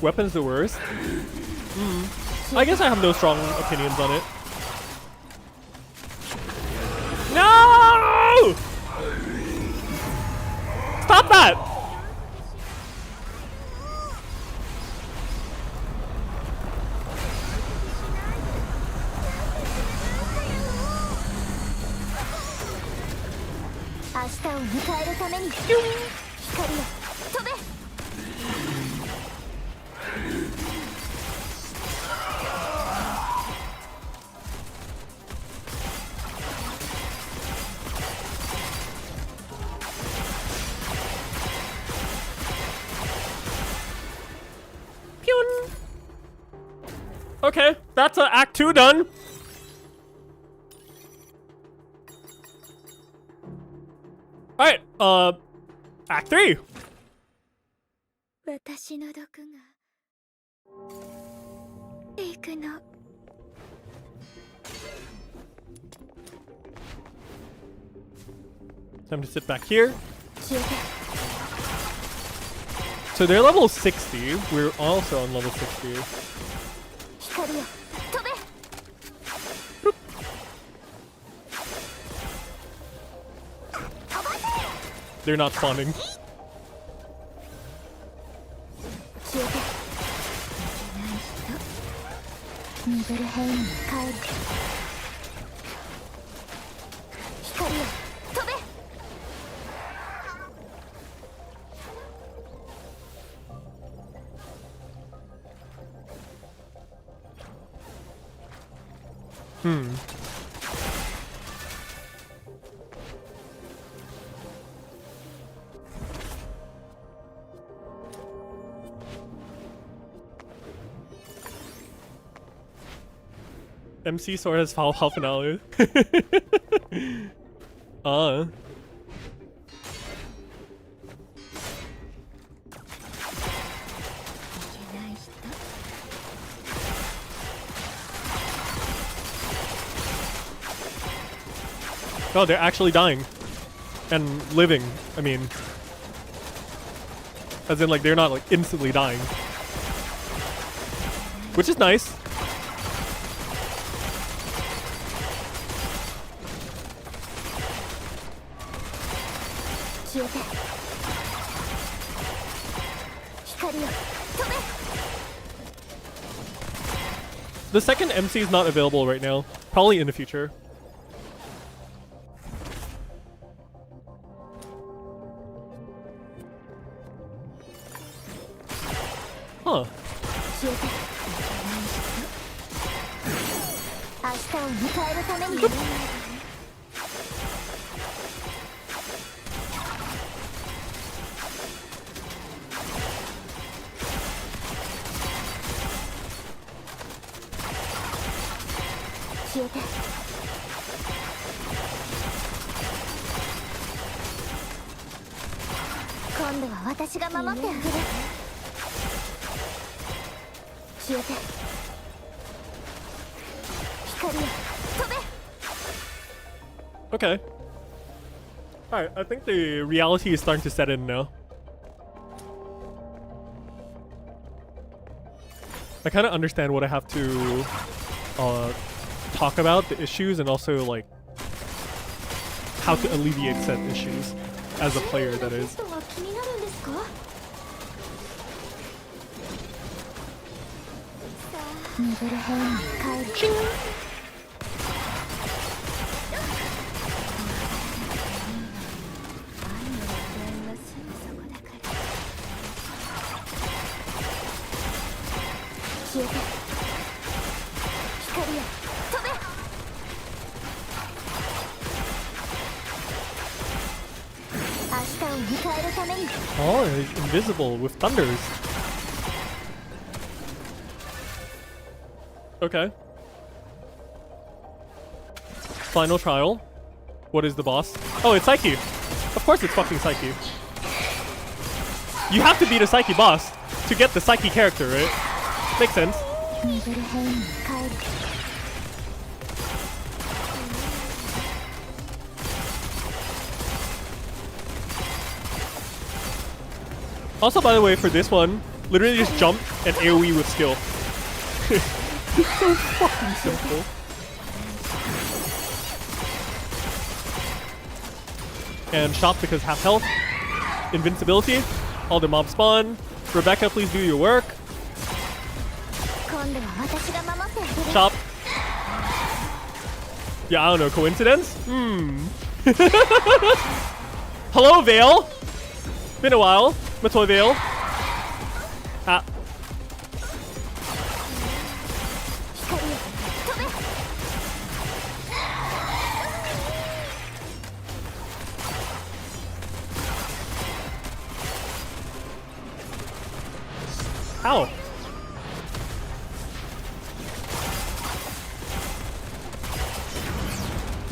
[SPEAKER 1] Weapon's the worst. I guess I have no strong opinions on it. No! Stop that! Okay, that's Act 2 done. Alright, Act 3. Time to sit back here. So they're level 60. We're also on level 60. They're not spawning. MC Sword has half an hour. Oh, they're actually dying. And living, I mean. As in, like, they're not, like, instantly dying. Which is nice. The second MC is not available right now. Probably in the future. Huh. Okay. Alright, I think the reality is starting to set in now. I kind of understand what I have to talk about, the issues, and also like how to alleviate said issues as a player, that is. Oh, he's invisible with thunders. Okay. Final trial. What is the boss? Oh, it's Psyche. Of course it's fucking Psyche. You have to beat a Psyche boss to get the Psyche character, right? Makes sense. Also, by the way, for this one, literally just jump and AoE with skill. It's so fucking simple. And shop because half health. Invincibility. All the mobs spawn. Rebecca, please do your work. Shop. Yeah, I don't know. Coincidence? Hello, Vale. Been a while. Matoy Vale. Ah. How?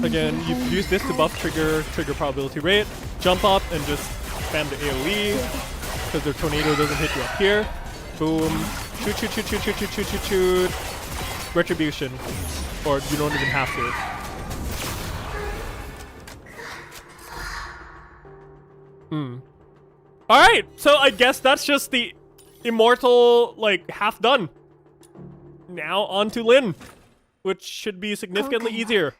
[SPEAKER 1] Again, you use this to buff trigger probability rate. Jump up and just spam the AoE. Because their tornado doesn't hit you up here. Boom. Shoot, shoot, shoot, shoot, shoot, shoot, shoot, shoot, shoot. Retribution. Or you don't even have to. Alright, so I guess that's just the immortal, like, half done. Now on to Lin, which should be significantly easier.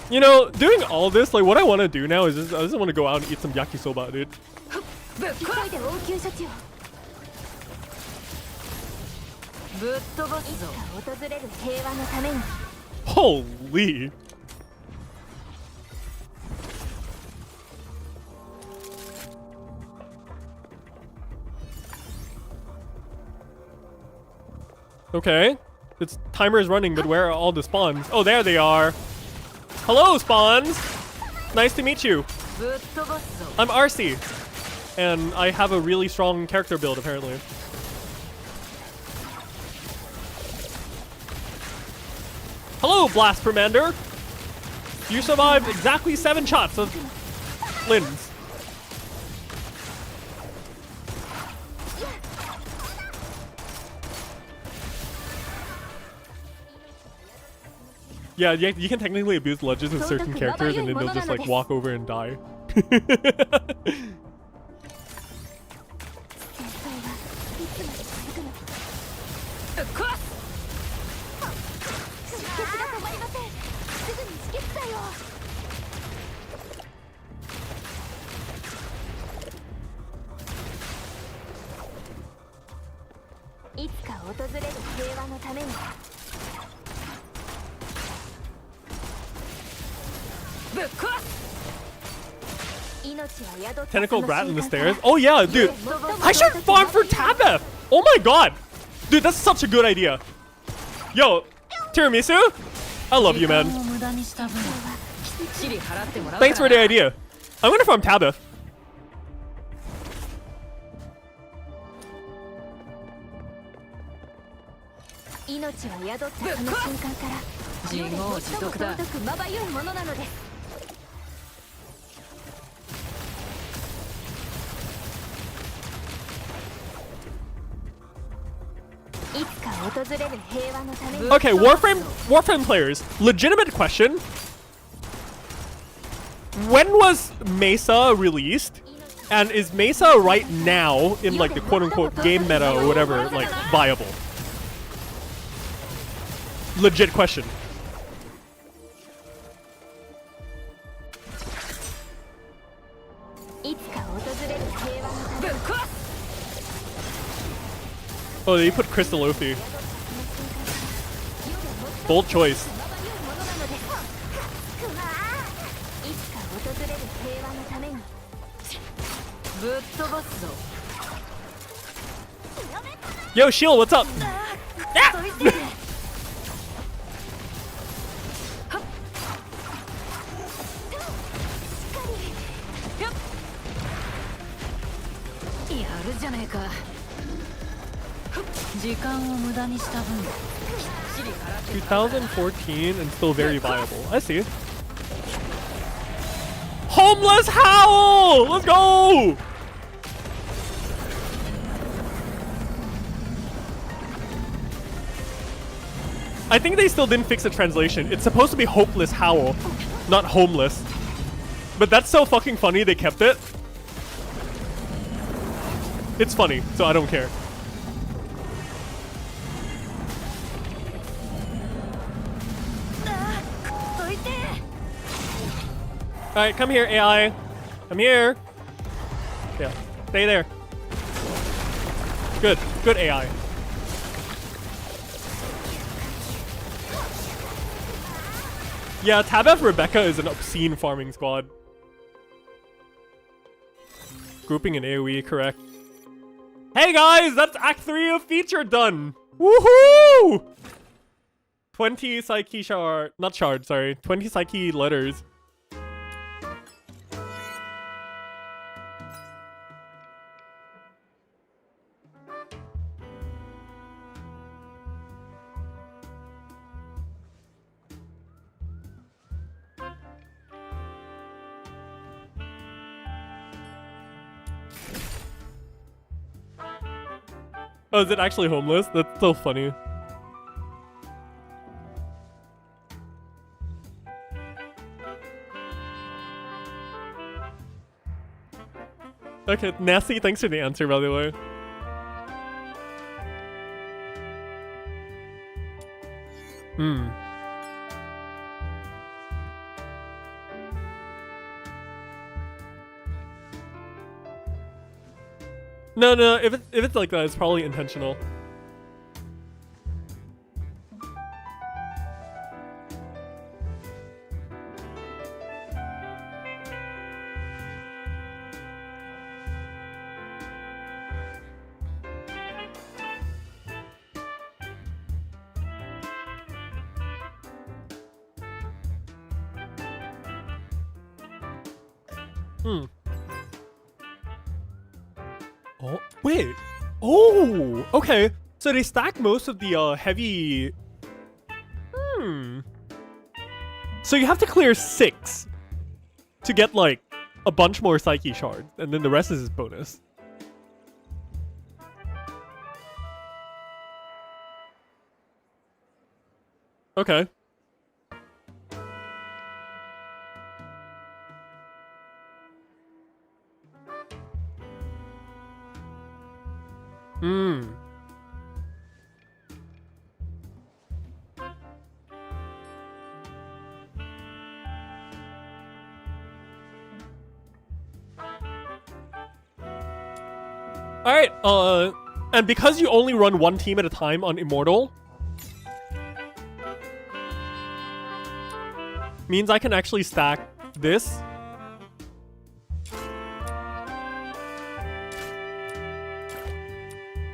[SPEAKER 1] You know, doing all this, like, what I want to do now is I just want to go out and eat some yakisoba, dude. Holy. Okay. Its timer is running, but where are all the spawns? Oh, there they are. Hello, spawns. Nice to meet you. I'm RC, and I have a really strong character build apparently. Hello, Blast Commander. You survived exactly 7 shots of Lynn's. Yeah, you can technically abuse ledges with certain characters and then they'll just like walk over and die. Tentacle rat in the stairs. Oh yeah, dude. I should farm for Tabeth. Oh my god. Dude, that's such a good idea. Yo, Tiramisu, I love you, man. Thanks for the idea. I'm gonna farm Tabeth. Okay, Warframe players, legitimate question. When was Mesa released? And is Mesa right now in like the quote-unquote game meta or whatever, like viable? Legit question. Oh, they put Crystal Ophie. Bold choice. Yo, Shield, what's up? Ah! $2014 and still very viable. I see. Homeless Howl! Let's go! I think they still didn't fix the translation. It's supposed to be Hopeless Howl, not Homeless. But that's so fucking funny they kept it. It's funny, so I don't care. Alright, come here, AI. Come here. Yeah, stay there. Good, good AI. Yeah, Tabeth Rebecca is an obscene farming squad. Grouping in AoE, correct. Hey guys, that's Act 3 of Feature done! Woohoo! 20 psyche shard, not shard, sorry. 20 psyche letters. Oh, is it actually homeless? That's so funny. Okay, Nasty, thanks for the answer, by the way. No, if it's like that, it's probably intentional. Hmm. Oh, wait. Oh, okay. So they stack most of the heavy... Hmm. So you have to clear 6 to get like a bunch more psyche shards, and then the rest is bonus. Okay. Hmm. Alright, and because you only run one team at a time on Immortal, means I can actually stack this.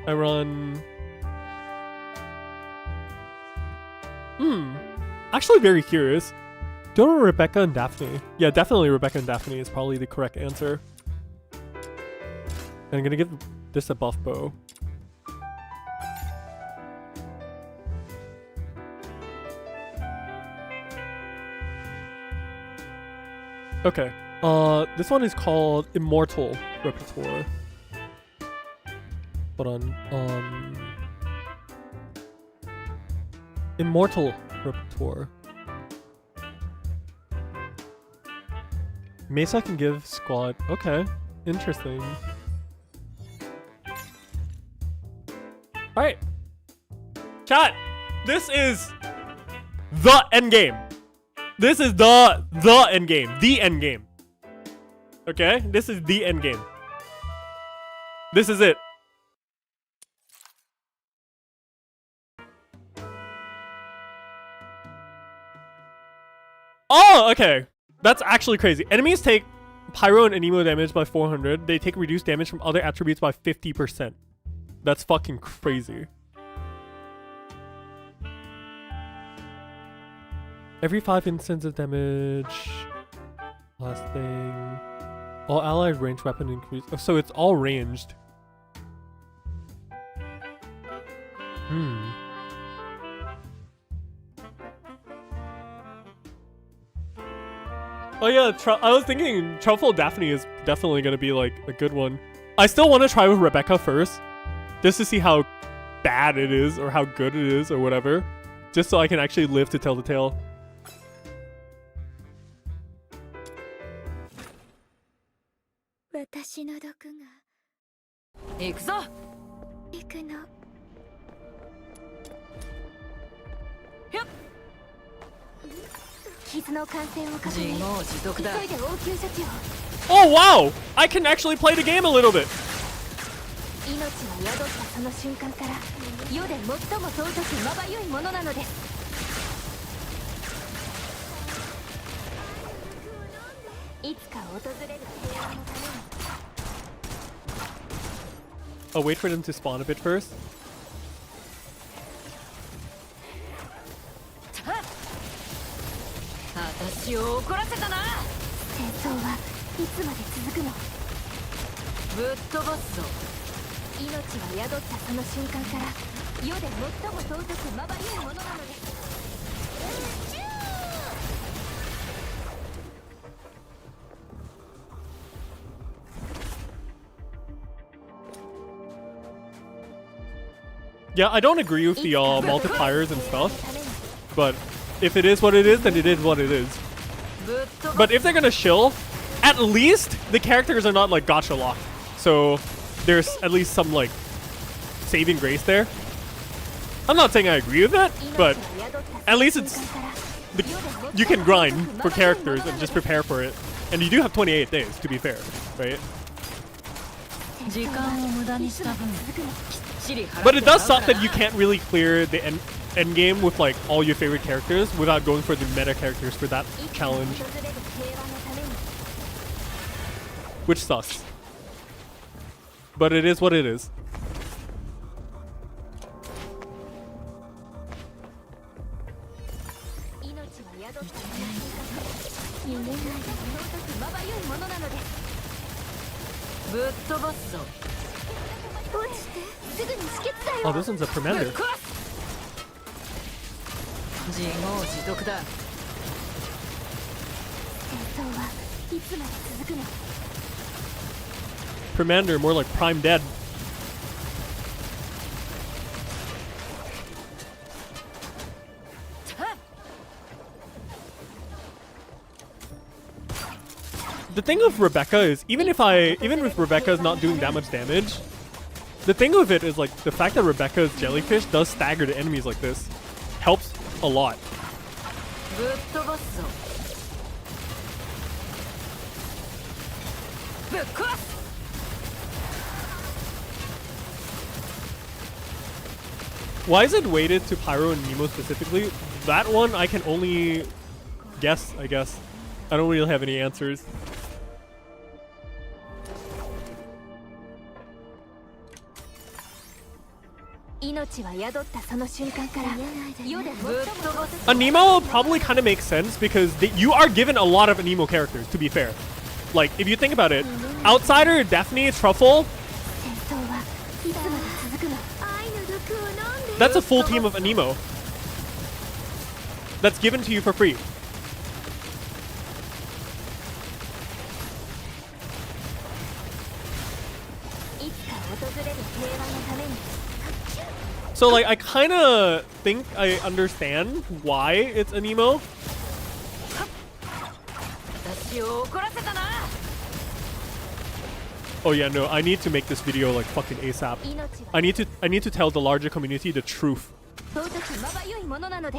[SPEAKER 1] I run... Actually very curious. Do I run Rebecca and Daphne? Yeah, definitely Rebecca and Daphne is probably the correct answer. And I'm gonna give this a buff bow. Okay. This one is called Immortal Repertoire. Hold on. Immortal Repertoire. Mesa can give squad. Okay. Interesting. Alright. Chat! This is the endgame. This is the endgame. The endgame. Okay? This is the endgame. This is it. Oh, okay. That's actually crazy. Enemies take pyro and anemo damage by 400. They take reduced damage from other attributes by 50%. That's fucking crazy. Every 5 instances of damage. Last thing. All allied ranged weapon increase. Oh, so it's all ranged. Oh yeah, I was thinking Truffle Daphne is definitely gonna be like a good one. I still want to try with Rebecca first, just to see how bad it is or how good it is or whatever, just so I can actually live to tell the tale. Oh wow! I can actually play the game a little bit. I'll wait for them to spawn a bit first. Yeah, I don't agree with the multipliers and stuff, but if it is what it is, then it is what it is. But if they're gonna shill, at least the characters are not like gacha locked, so there's at least some like saving grace there. I'm not saying I agree with that, but at least it's you can grind for characters and just prepare for it, and you do have 28 days to be fair, right? But it does suck that you can't really clear the end game with like all your favorite characters without going for the meta characters for that challenge, which sucks. But it is what it is.
[SPEAKER 3] ものなのです。
[SPEAKER 4] ぶっ飛ばすぞ。
[SPEAKER 2] 落ちてすぐに止血だよ。
[SPEAKER 1] Oh, this one's a Permander.
[SPEAKER 4] 自業自得だ。
[SPEAKER 3] 戦争はいつまで続くの。
[SPEAKER 1] Permander, more like Prime Dead. The thing of Rebecca is, even if Rebecca is not doing that much damage, the thing of it is like the fact that Rebecca's jellyfish does stagger the enemies like this helps a lot.
[SPEAKER 4] ぶっ飛ばすぞ。ぶっ壊す。
[SPEAKER 1] Why is it weighted to Pyro and Nemo specifically? That one I can only guess, I guess. I don't really have any answers. A Nemo probably kind of makes sense because you are given a lot of Nemo characters, to be fair. Like, if you think about it, Outsider, Daphne, Truffle, that's a full team of Anemo. That's given to you for free. So like, I kind of think I understand why it's Anemo. Oh yeah, no, I need to make this video like fucking ASAP. I need to tell the larger community the truth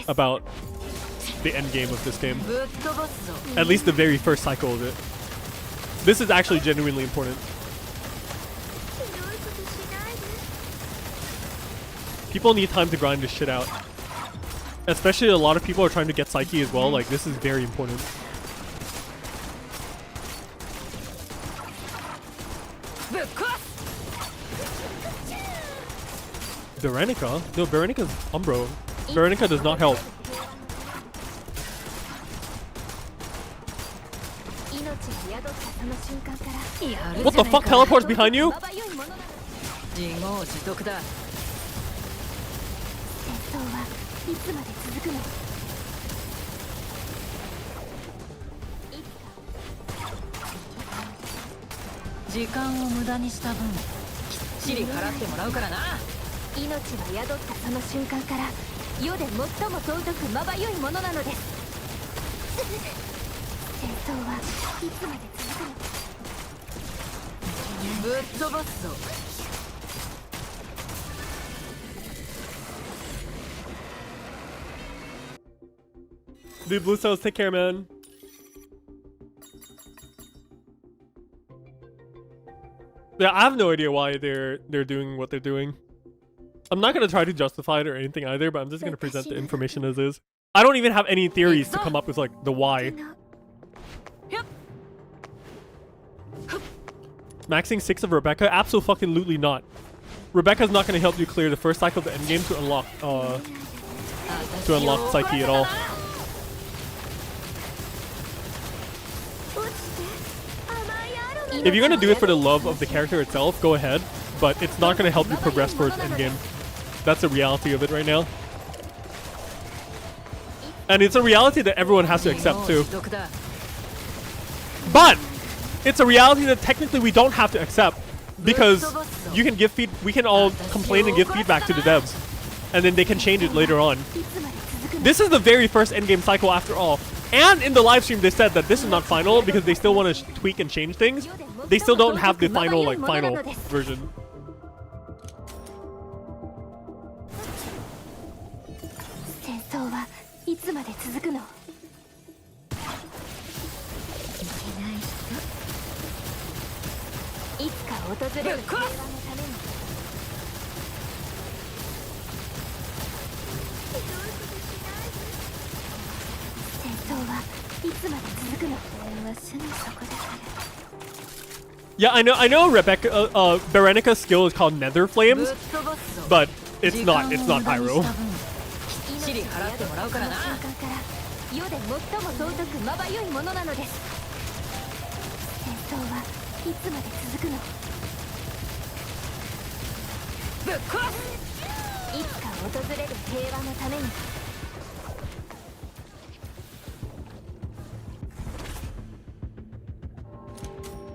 [SPEAKER 1] about the end game of this game. At least the very first cycle of it. This is actually genuinely important. People need time to grind this shit out. Especially a lot of people are trying to get Psyche as well, like this is very important. Berenica? No, Berenica's Umbro. Berenica does not help. What the fuck teleports behind you? Dude, Blue Cells, take care, man. Yeah, I have no idea why they're doing what they're doing. I'm not gonna try to justify it or anything either, but I'm just gonna present the information as is. I don't even have any theories to come up with like the why. Maxing 6 of Rebecca? Absolutely not. Rebecca's not gonna help you clear the first cycle of the endgame to unlock Psyche at all. If you're gonna do it for the love of the character itself, go ahead, but it's not gonna help you progress towards endgame. That's the reality of it right now. And it's a reality that everyone has to accept too. But it's a reality that technically we don't have to accept because you can give we can all complain and give feedback to the devs, and then they can change it later on. This is the very first endgame cycle after all. And in the live stream they said that this is not final because they still want to tweak and change things. They still don't have the final version. Yeah, I know Rebecca, Berenica's skill is called Nether Flames, but it's not Pyro.
[SPEAKER 3] 争はいつまで続くの。ぶっ壊す。いつか訪れる平和のために。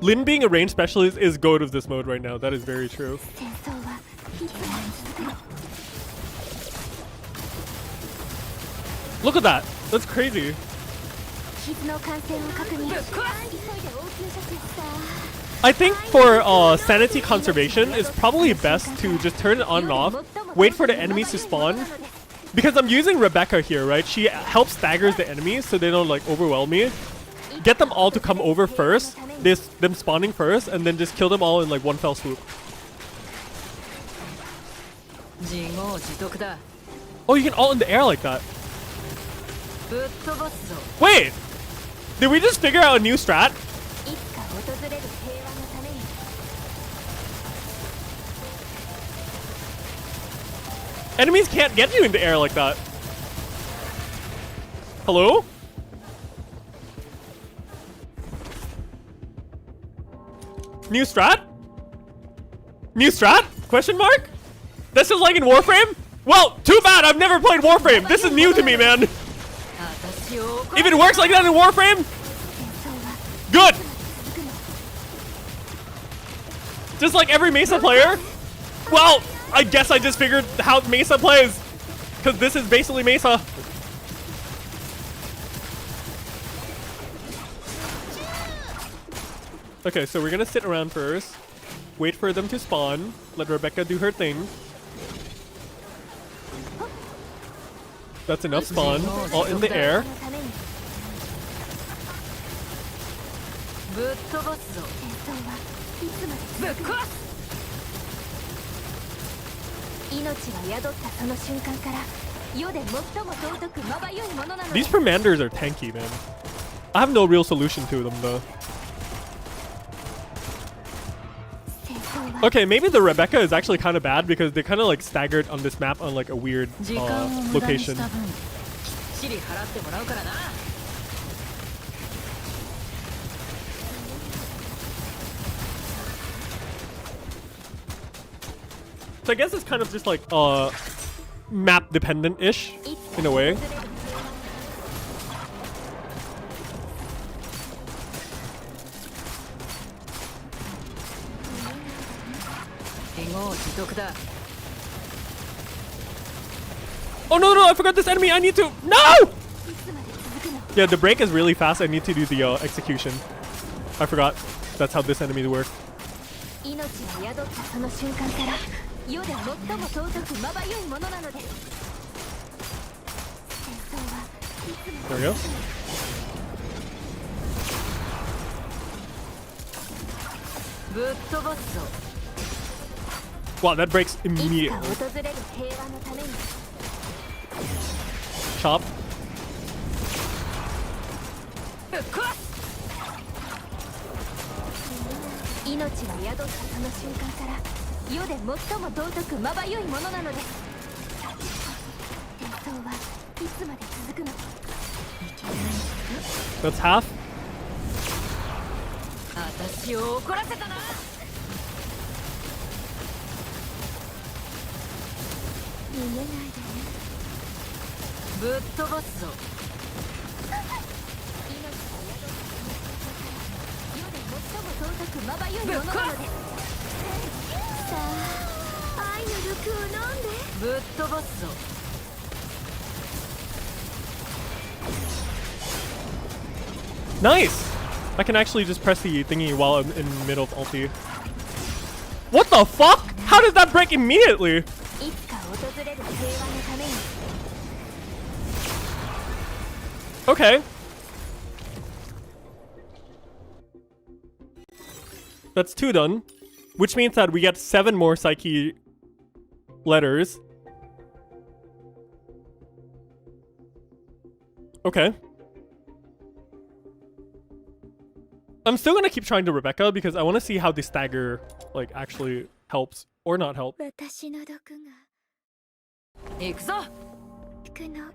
[SPEAKER 1] Lin being a range specialist is goat of this mode right now. That is very true.
[SPEAKER 3] 戦争はいつまで続くの。
[SPEAKER 1] Look at that. That's crazy.
[SPEAKER 3] 傷の感染を確認。
[SPEAKER 1] I think for sanity conservation, it's probably best to just turn it on and off, wait for the enemies to spawn. Because I'm using Rebecca here, right? She helps staggers the enemies so they don't like overwhelm me. Get them all to come over first, them spawning first, and then just kill them all in like one fell swoop.
[SPEAKER 4] 自業自得だ。
[SPEAKER 1] Oh, you can all in the air like that.
[SPEAKER 4] ぶっ飛ばすぞ。
[SPEAKER 1] Wait! Did we just figure out a new strat?
[SPEAKER 3] いつか訪れる平和のために。
[SPEAKER 1] Enemies can't get you in the air like that. Hello? New strat? New strat? Question mark? That's just like in Warframe? Well, too bad, I've never played Warframe. This is new to me, man. If it works like that in Warframe, good. Just like every Mesa player. Well, I guess I just figured how Mesa plays, because this is basically Mesa. Okay, so we're gonna sit around first, wait for them to spawn, let Rebecca do her thing. That's enough spawn, all in the air.
[SPEAKER 4] ぶっ飛ばすぞ。
[SPEAKER 3] 戦争はいつまで
[SPEAKER 4] ぶっ壊す。
[SPEAKER 3] 命が宿ったその瞬間から世で最も尊くまばゆいものなので
[SPEAKER 1] These commanders are tanky, man. I have no real solution to them, though.
[SPEAKER 3] 戦争は
[SPEAKER 1] Okay, maybe the Rebecca is actually kind of bad because they kind of like staggered on this map on like a weird
[SPEAKER 4] 時間を無駄にし
[SPEAKER 1] location.
[SPEAKER 4] た分、きっちり払ってもらうからな。
[SPEAKER 1] So I guess it's kind of just like map dependent-ish in a way.
[SPEAKER 4] 自業自得だ。
[SPEAKER 1] Oh no, no, I forgot this enemy. I need to. No!
[SPEAKER 3] いつまで続くの。
[SPEAKER 1] Yeah, the break is really fast. I need to do the execution. I forgot. That's how this enemy works.
[SPEAKER 3] 命が宿ったその瞬間から世で最も尊くまばゆいものなのです。戦争はいつま
[SPEAKER 1] There
[SPEAKER 3] で
[SPEAKER 1] we go.
[SPEAKER 4] ぶっ飛ばすぞ。
[SPEAKER 1] Wow, that breaks
[SPEAKER 3] いつ
[SPEAKER 1] immediately.
[SPEAKER 3] か訪れる平和のために。
[SPEAKER 1] Chop.
[SPEAKER 4] ぶっ壊す。
[SPEAKER 3] 命が宿ったその瞬間から世で最も尊くまばゆいものなのです。戦争はいつまで続くの。
[SPEAKER 1] That's half.
[SPEAKER 4] 私を怒らせたな。
[SPEAKER 3] 逃げないでね。
[SPEAKER 4] ぶっ飛ばすぞ。
[SPEAKER 3] 命が宿ったその瞬間から世で最も尊くまばゆいものなのです。さあ愛の毒を飲んで。
[SPEAKER 4] ぶっ飛ばすぞ。
[SPEAKER 1] Nice! I can actually just press the thingy while I'm in the middle of ulti. What the fuck? How did that break immediately?
[SPEAKER 3] いつか訪れる平和のために。
[SPEAKER 1] Okay. That's 2 done. Which means that we get 7 more psyche letters. Okay. I'm still gonna keep trying to Rebecca because I want to see how the stagger like actually helps or not help.
[SPEAKER 3] 私の毒が
[SPEAKER 4] 行くぞ。
[SPEAKER 3] 効くの。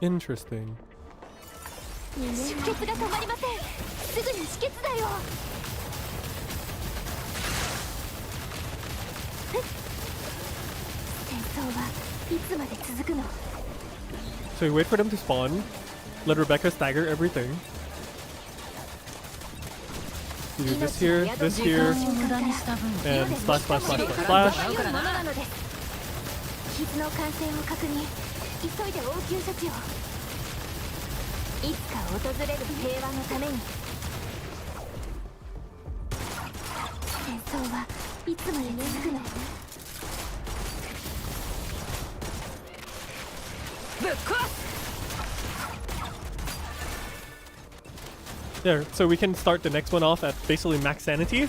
[SPEAKER 1] Interesting.
[SPEAKER 3] 出血が止まりません。すぐに止血だよ。戦争はいつまで続くの？
[SPEAKER 1] So we wait for them to spawn. Let Rebecca stagger everything. You do this here, and slash, slash, slash, slash, slash.
[SPEAKER 3] 傷の感染を確認。急いで応急処置を。いつか訪れる平和のために。戦争はいつまで続くの？ぶっ壊す。
[SPEAKER 1] There, so we can start the next one off at basically max sanity.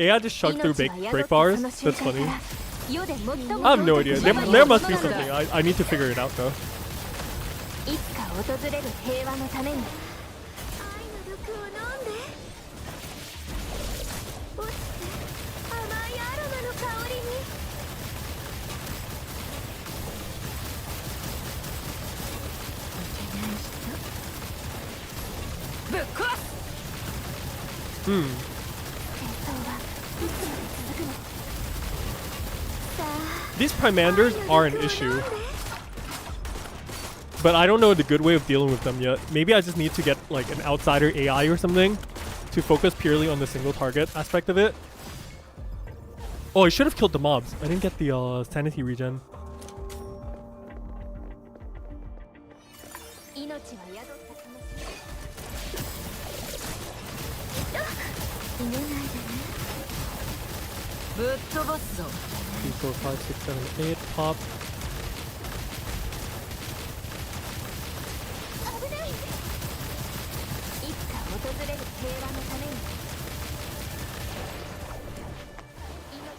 [SPEAKER 1] AI just chugged through break bars. That's funny. I have no idea. There must be something. I need to figure it out though.
[SPEAKER 3] いつか訪れる平和のために。愛の毒を飲んで。落ちて甘いアロマの香りに。ぶっ壊す。戦争はいつまで続くの？さあ。
[SPEAKER 1] These primanders are an issue. But I don't know the good way of dealing with them yet. Maybe I just need to get like an outsider AI or something to focus purely on the single target aspect of it. Oh, I should have killed the mobs. I didn't get the sanity regen. Three, 4, 5, 6, 7, 8. Pop.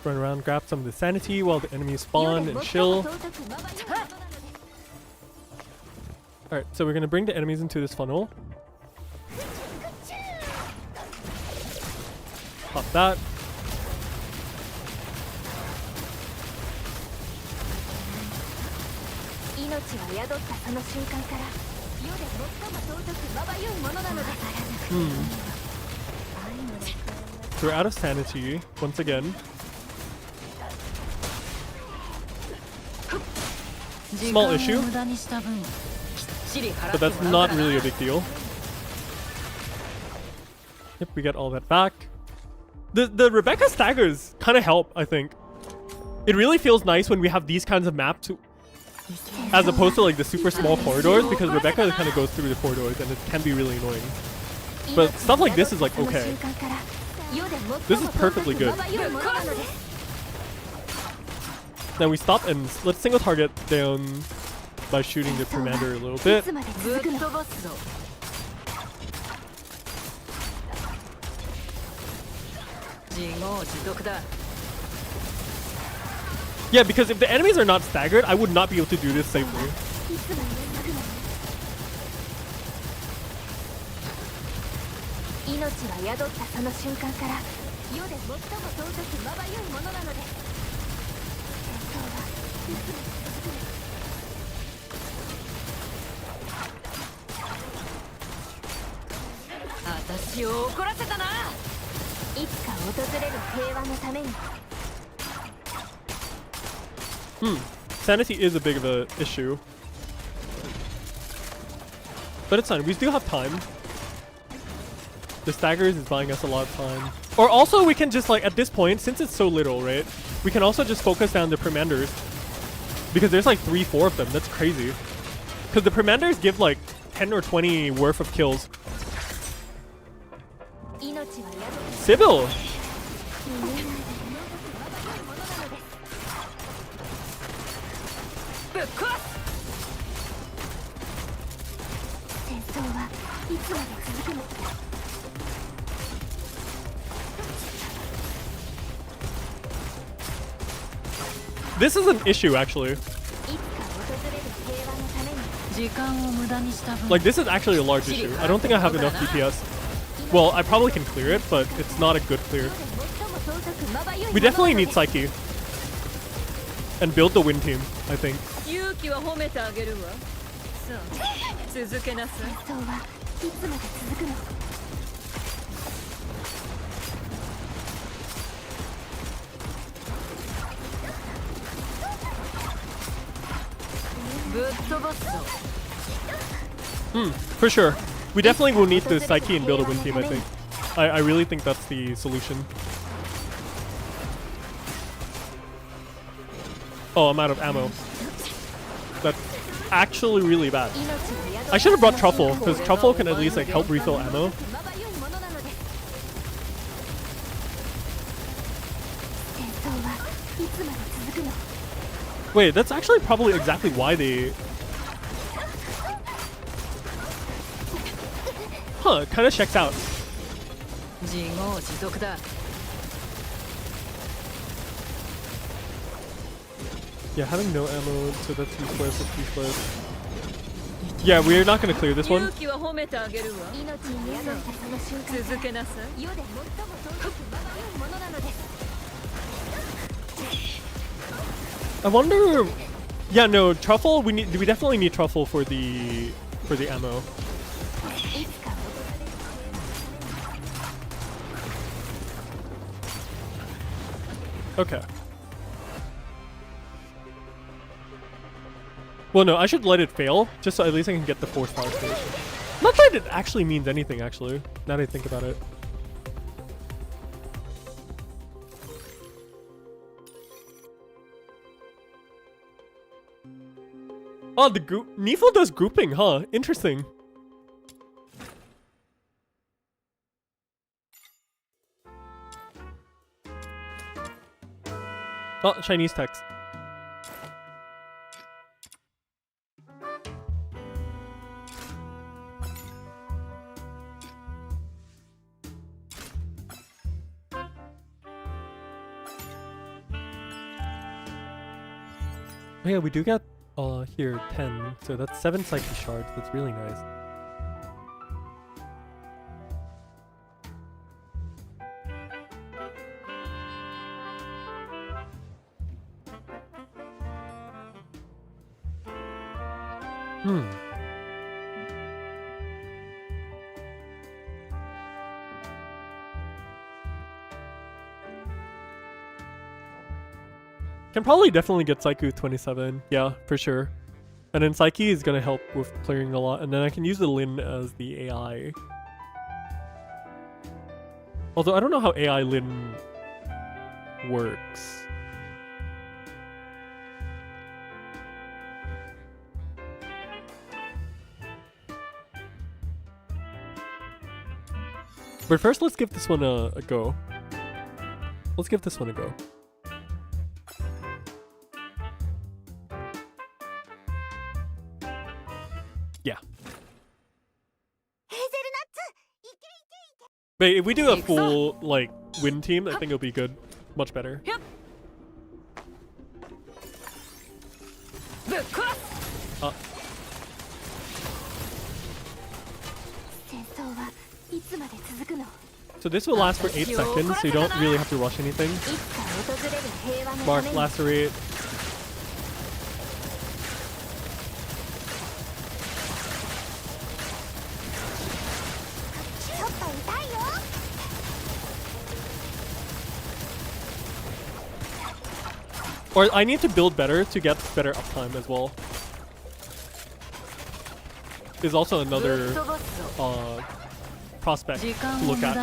[SPEAKER 1] Run around, grab some of the sanity while the enemies spawn and chill. Alright, so we're gonna bring the enemies into this funnel. Pop that. So we're out of sanity once again. Small issue, but that's not really a big deal. Yep, we get all that back. The Rebecca staggers kind of help, I think. It really feels nice when we have these kinds of maps as opposed to like the super small corridors, because Rebecca kind of goes through the corridors and it can be really annoying. But stuff like this is like okay. This is perfectly good. Then we stop and let's single target down by shooting the commander a little bit. Yeah, because if the enemies are not staggered, I would not be able to do this safely. Sanity is a big of an issue. But it's fine, we still have time. The staggers is buying us a lot of time. Or also we can just like, at this point, since it's so little, right? We can also just focus down the Primanders. Because there's like 3-4 of them, that's crazy. Because the Primanders give like 10 or 20 worth of kills. Sybil! This is an issue actually. Like this is actually a large issue. I don't think I have enough DPS. Well, I probably can clear it, but it's not a good clear. We definitely need Psyche. and build the win team, I think.
[SPEAKER 4] 勇気は褒めてあげるわ。さあ続けなさい。
[SPEAKER 2] 戦争はいつまで続くの？
[SPEAKER 4] ぶっ飛ばすぞ。
[SPEAKER 1] For sure. We definitely will need the psyche and build a win team, I think. I really think that's the solution. Oh, I'm out of ammo. That's actually really bad. I should have brought Truffle, because Truffle can at least like help refill ammo. Wait, that's actually probably exactly why they... Huh, it kind of checks out.
[SPEAKER 4] 自業自得だ。
[SPEAKER 1] Yeah, having no ammo, so that's useless, it's useless. Yeah, we're not gonna clear this one.
[SPEAKER 4] 勇気は褒めてあげるわ。
[SPEAKER 2] 命に宿ったその瞬間
[SPEAKER 4] 続けなさい。
[SPEAKER 2] 世で最も尊くまばゆいものなのです。
[SPEAKER 1] I wonder... Yeah, no, Truffle, we definitely need Truffle for the ammo. Okay. Well, no, I should let it fail, just so at least I can get the 4-star station. Not that it actually means anything, actually, now that I think about it. Oh, the group... Nifl does grouping, huh? Interesting. Oh, Chinese text. Oh yeah, we do get here 10, so that's 7 psyche shards. That's really nice. Can probably definitely get Psyche with 27. Yeah, for sure. And then Psyche is gonna help with clearing a lot. And then I can use the Lin as the AI. Although I don't know how AI Lin works. But first, let's give this one a go. Let's give this one a go. Yeah. But if we do a full, like, win team, I think it'll be good. Much better. So this will last for 8 seconds, so you don't really have to rush anything. Mark, lacerate. Or I need to build better to get better uptime as well. Is also another prospect to look at.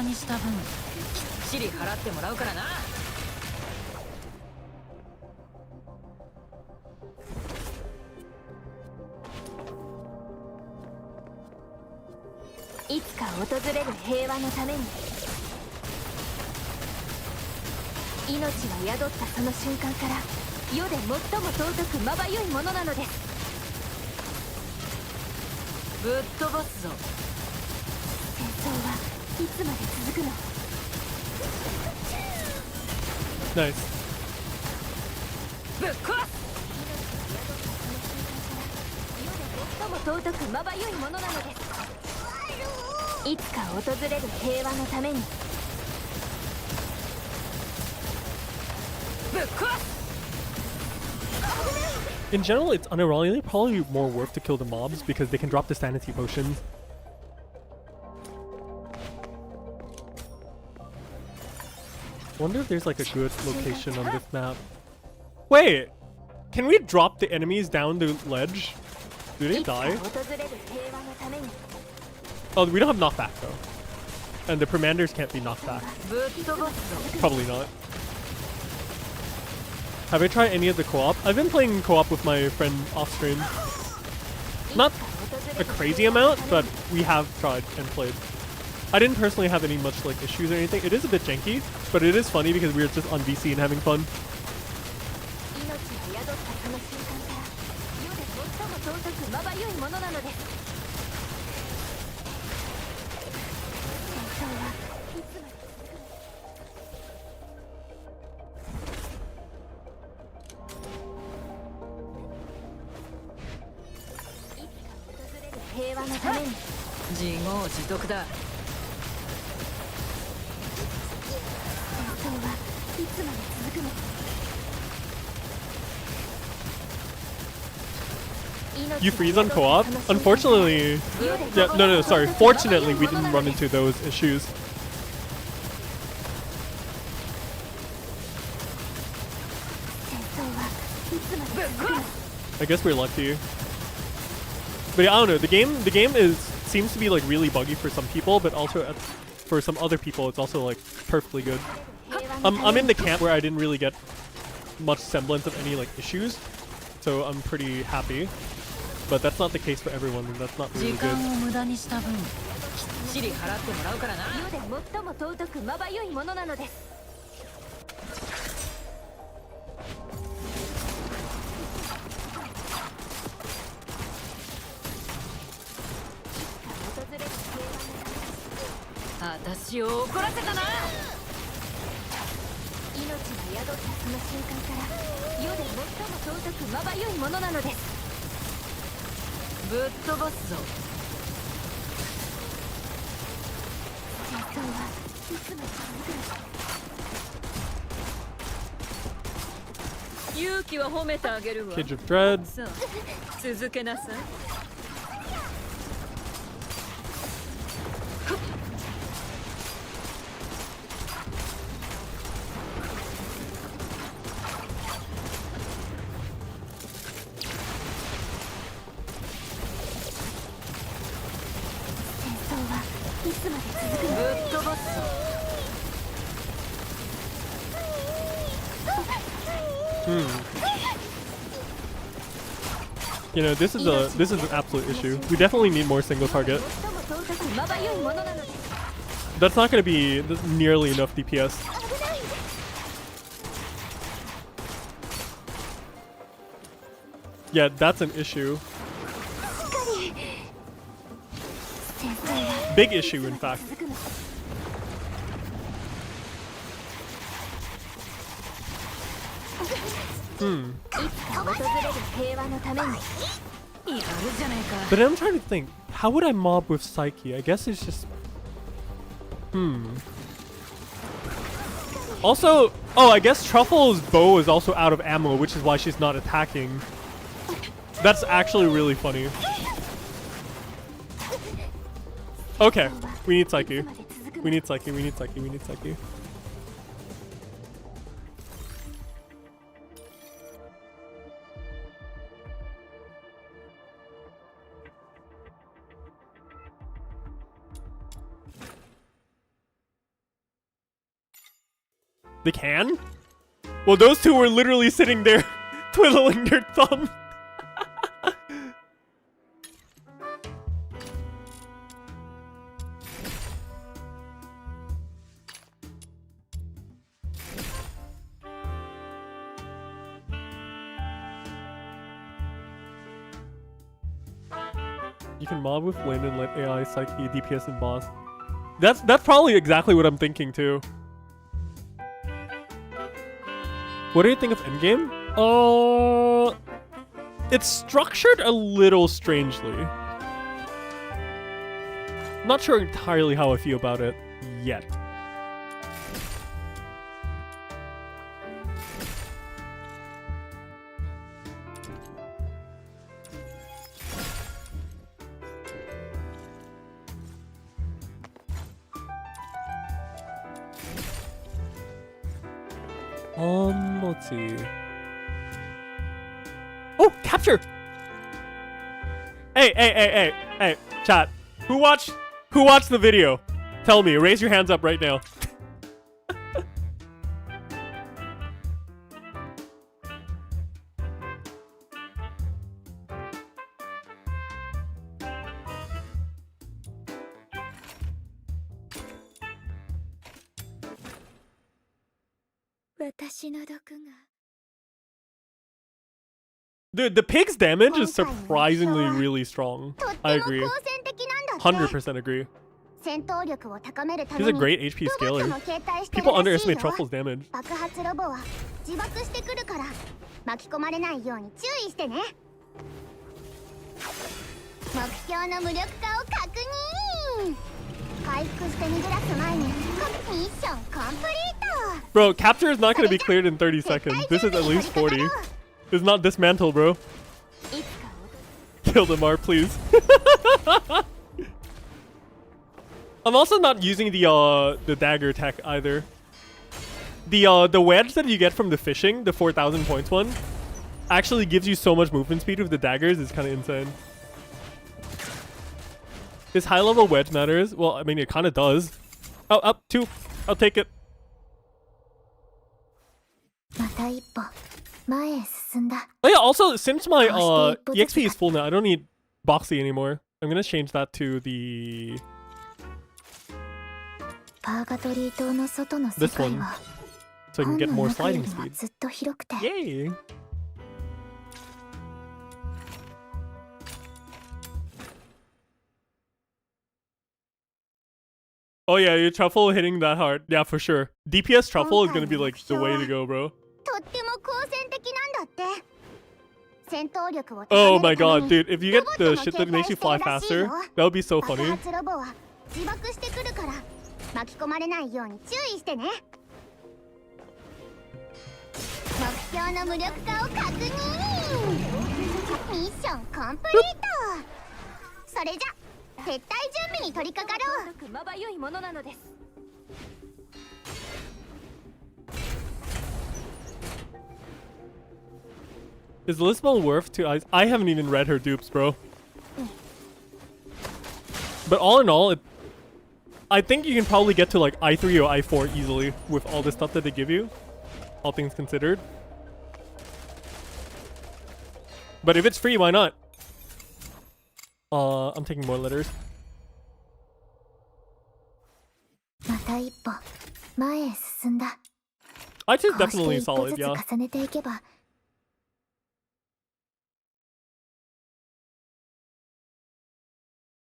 [SPEAKER 1] Nice. In general, it's unironically probably more worth to kill the mobs because they can drop the sanity potions. Wonder if there's like a good location on this map. Wait! Can we drop the enemies down the ledge? Do they die? Oh, we don't have knockback though. And the commanders can't be knocked back. Probably not. Have I tried any of the co-op? I've been playing co-op with my friend off stream. Not a crazy amount, but we have tried and played. I didn't personally have any much like issues or anything. It is a bit janky, but it is funny because we were just on VC and having fun. You freeze on co-op? Unfortunately, yeah, no, sorry. Fortunately, we didn't run into those issues. I guess we're lucky. But yeah, I don't know. The game seems to be like really buggy for some people, but also for some other people, it's also like perfectly good. I'm in the camp where I didn't really get much semblance of any like issues, so I'm pretty happy. But that's not the case for everyone, and that's not really good. Cage of Dread. You know, this is an absolute issue. We definitely need more single target. That's not going to be nearly enough DPS. Yeah, that's an issue. Big issue, in fact. But I'm trying to think, how would I mob with Psyche? I guess it's just... Also, oh, I guess Truffle's bow is also out of ammo, which is why she's not attacking. That's actually really funny. Okay, we need Psyche. We need Psyche, we need Psyche, we need Psyche. They can? Well, those two were literally sitting there twiddling their thumb. You can mob with Lin and let AI, Psyche, DPS, and boss. That's probably exactly what I'm thinking too. What do you think of Endgame? It's structured a little strangely. Not sure entirely how I feel about it yet. Let's see. Oh, capture! Hey, chat. Who watched the video? Tell me, raise your hands up right now.
[SPEAKER 2] 私の毒が
[SPEAKER 1] Dude, the pig's damage is surprisingly really strong. I agree. 100% agree. He's a great HP scaler. People underestimate Truffle's damage.
[SPEAKER 2] 爆発ロボは自爆してくるから巻き込まれないように注意してね。目標の無力化を確認。回復して逃げ出す前にミッションコンプリート。
[SPEAKER 1] Bro, capture is not going to be cleared in 30 seconds. This is at least 40. It's not dismantle, bro. Kill them, R, please. I'm also not using the dagger tech either. The wedge that you get from the fishing, the 4,000 points one, actually gives you so much movement speed with the daggers. It's kind of insane. This high level wedge matters. Well, I mean, it kind of does. Oh, up 2. I'll take it. Oh yeah, also, since my EXP is full now, I don't need Boxy anymore. I'm gonna change that to the... this one. So I can get more sliding speed. Yay! Oh yeah, your Truffle hitting that hard. Yeah, for sure. DPS Truffle is gonna be like the way to go, bro. Oh my god, dude, if you get the shit that makes you fly faster, that would be so funny. Is Lisbon worth 2 eyes? I haven't even read her dupes, bro. But all in all, I think you can probably get to like I3 or I4 easily with all the stuff that they give you, all things considered. But if it's free, why not? I'm taking more letters. I2 is definitely solid, yeah.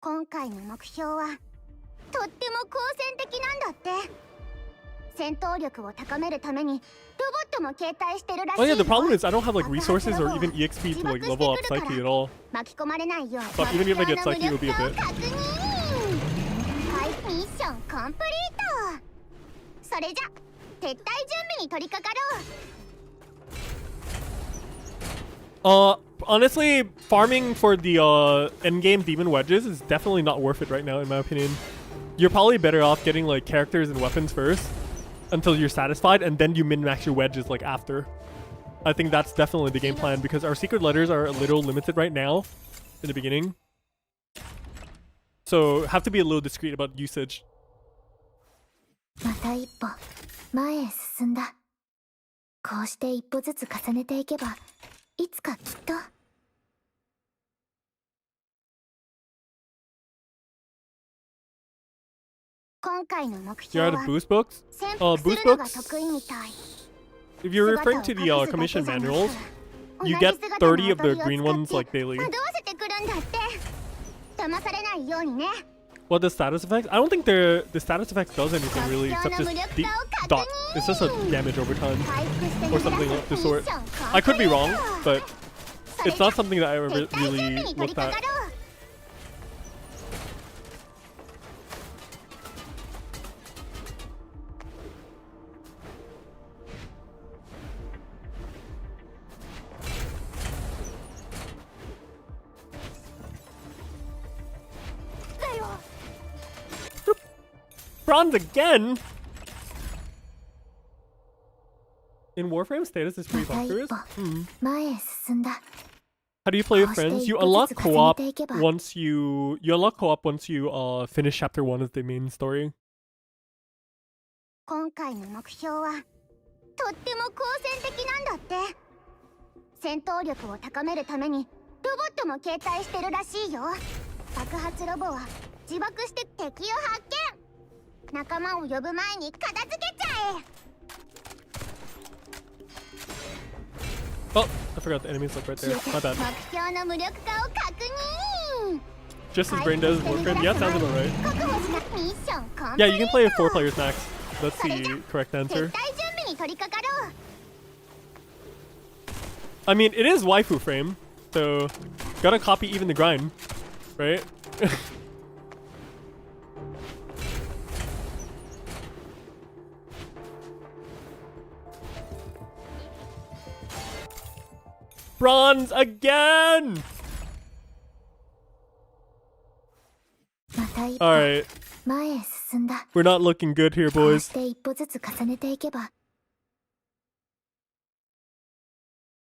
[SPEAKER 2] 今回の目標はとっても好戦的なんだって。戦闘力を高めるためにロボットも携帯してるらしい。
[SPEAKER 1] Oh yeah, the problem is I don't have like resources or even EXP to like level up psyche at all.
[SPEAKER 2] 巻き込まれないように
[SPEAKER 1] But even if I get psyche, it will be a bit.
[SPEAKER 2] ミッションコンプリート。それじゃ撤退準備に取り掛かろう。
[SPEAKER 1] Honestly, farming for the endgame demon wedges is definitely not worth it right now, in my opinion. You're probably better off getting like characters and weapons first until you're satisfied, and then you min-max your wedges like after. I think that's definitely the game plan because our secret letters are a little limited right now in the beginning. So have to be a little discreet about usage.
[SPEAKER 2] また一歩前へ進んだ。こうして一歩ずつ重ねていけばいつかきっと。今回の目標
[SPEAKER 1] You're out
[SPEAKER 2] は
[SPEAKER 1] of boost books?
[SPEAKER 2] 潜伏す
[SPEAKER 1] Boost
[SPEAKER 2] るのが
[SPEAKER 1] books?
[SPEAKER 2] 得意みたい。
[SPEAKER 1] If you're referring to the commission manuals, you get 30 of the green ones like daily.
[SPEAKER 2] 惑わせてくるんだって。騙されないようにね。
[SPEAKER 1] What the status effects? I don't think the status effects does anything really except just dot. It's just a damage over time or something of the sort. I could be wrong, but it's not something that I ever really looked at. Bronze again? in Warframe, status is pretty bonkers.
[SPEAKER 2] 前へ進んだ。
[SPEAKER 1] How do you play with friends? You unlock co-op once you unlock co-op once you finish chapter 1 of the main story.
[SPEAKER 2] 今回の目標はとっても好戦的なんだって。戦闘力を高めるためにロボットも携帯してるらしいよ。爆発ロボは自爆して敵を発見。仲間を呼ぶ前に片付けちゃえ。
[SPEAKER 1] Oh, I forgot the enemies look right there. My bad.
[SPEAKER 2] 目標の無力化を確認。
[SPEAKER 1] Just as Brain does in Warframe. Yeah, sounds about right.
[SPEAKER 2] 確保しなミッションコンプリート。
[SPEAKER 1] Yeah, you can play with 4 players max. That's the correct
[SPEAKER 2] 撤
[SPEAKER 1] answer.
[SPEAKER 2] 退準備に取り掛かろう。
[SPEAKER 1] I mean, it is waifu frame, so gotta copy even the grind, right? Bronze again!
[SPEAKER 2] また一歩
[SPEAKER 1] Alright,
[SPEAKER 2] 前へ進んだ。
[SPEAKER 1] we're not looking good here,
[SPEAKER 2] こう
[SPEAKER 1] boys.
[SPEAKER 2] して一歩ずつ重ねていけば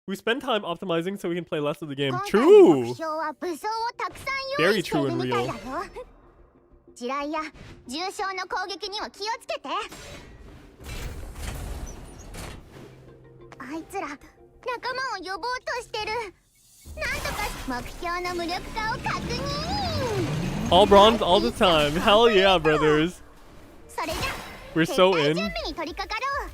[SPEAKER 1] We spend time optimizing so we can play less of the game.
[SPEAKER 2] 今回の目
[SPEAKER 1] True!
[SPEAKER 2] 標は武装をたくさん用意
[SPEAKER 1] Very
[SPEAKER 2] してい
[SPEAKER 1] true
[SPEAKER 2] る
[SPEAKER 1] and
[SPEAKER 2] みたい
[SPEAKER 1] real.
[SPEAKER 2] だよ。地雷や重傷の攻撃には気をつけて。あいつら仲間を呼ぼうとしてる。なんとか目標の無力化を確認。
[SPEAKER 1] All bronze all the time. Hell yeah, brothers.
[SPEAKER 2] それじゃ
[SPEAKER 1] We're
[SPEAKER 2] 撤
[SPEAKER 1] so
[SPEAKER 2] 退
[SPEAKER 1] in.
[SPEAKER 2] 準備に取り掛かろう。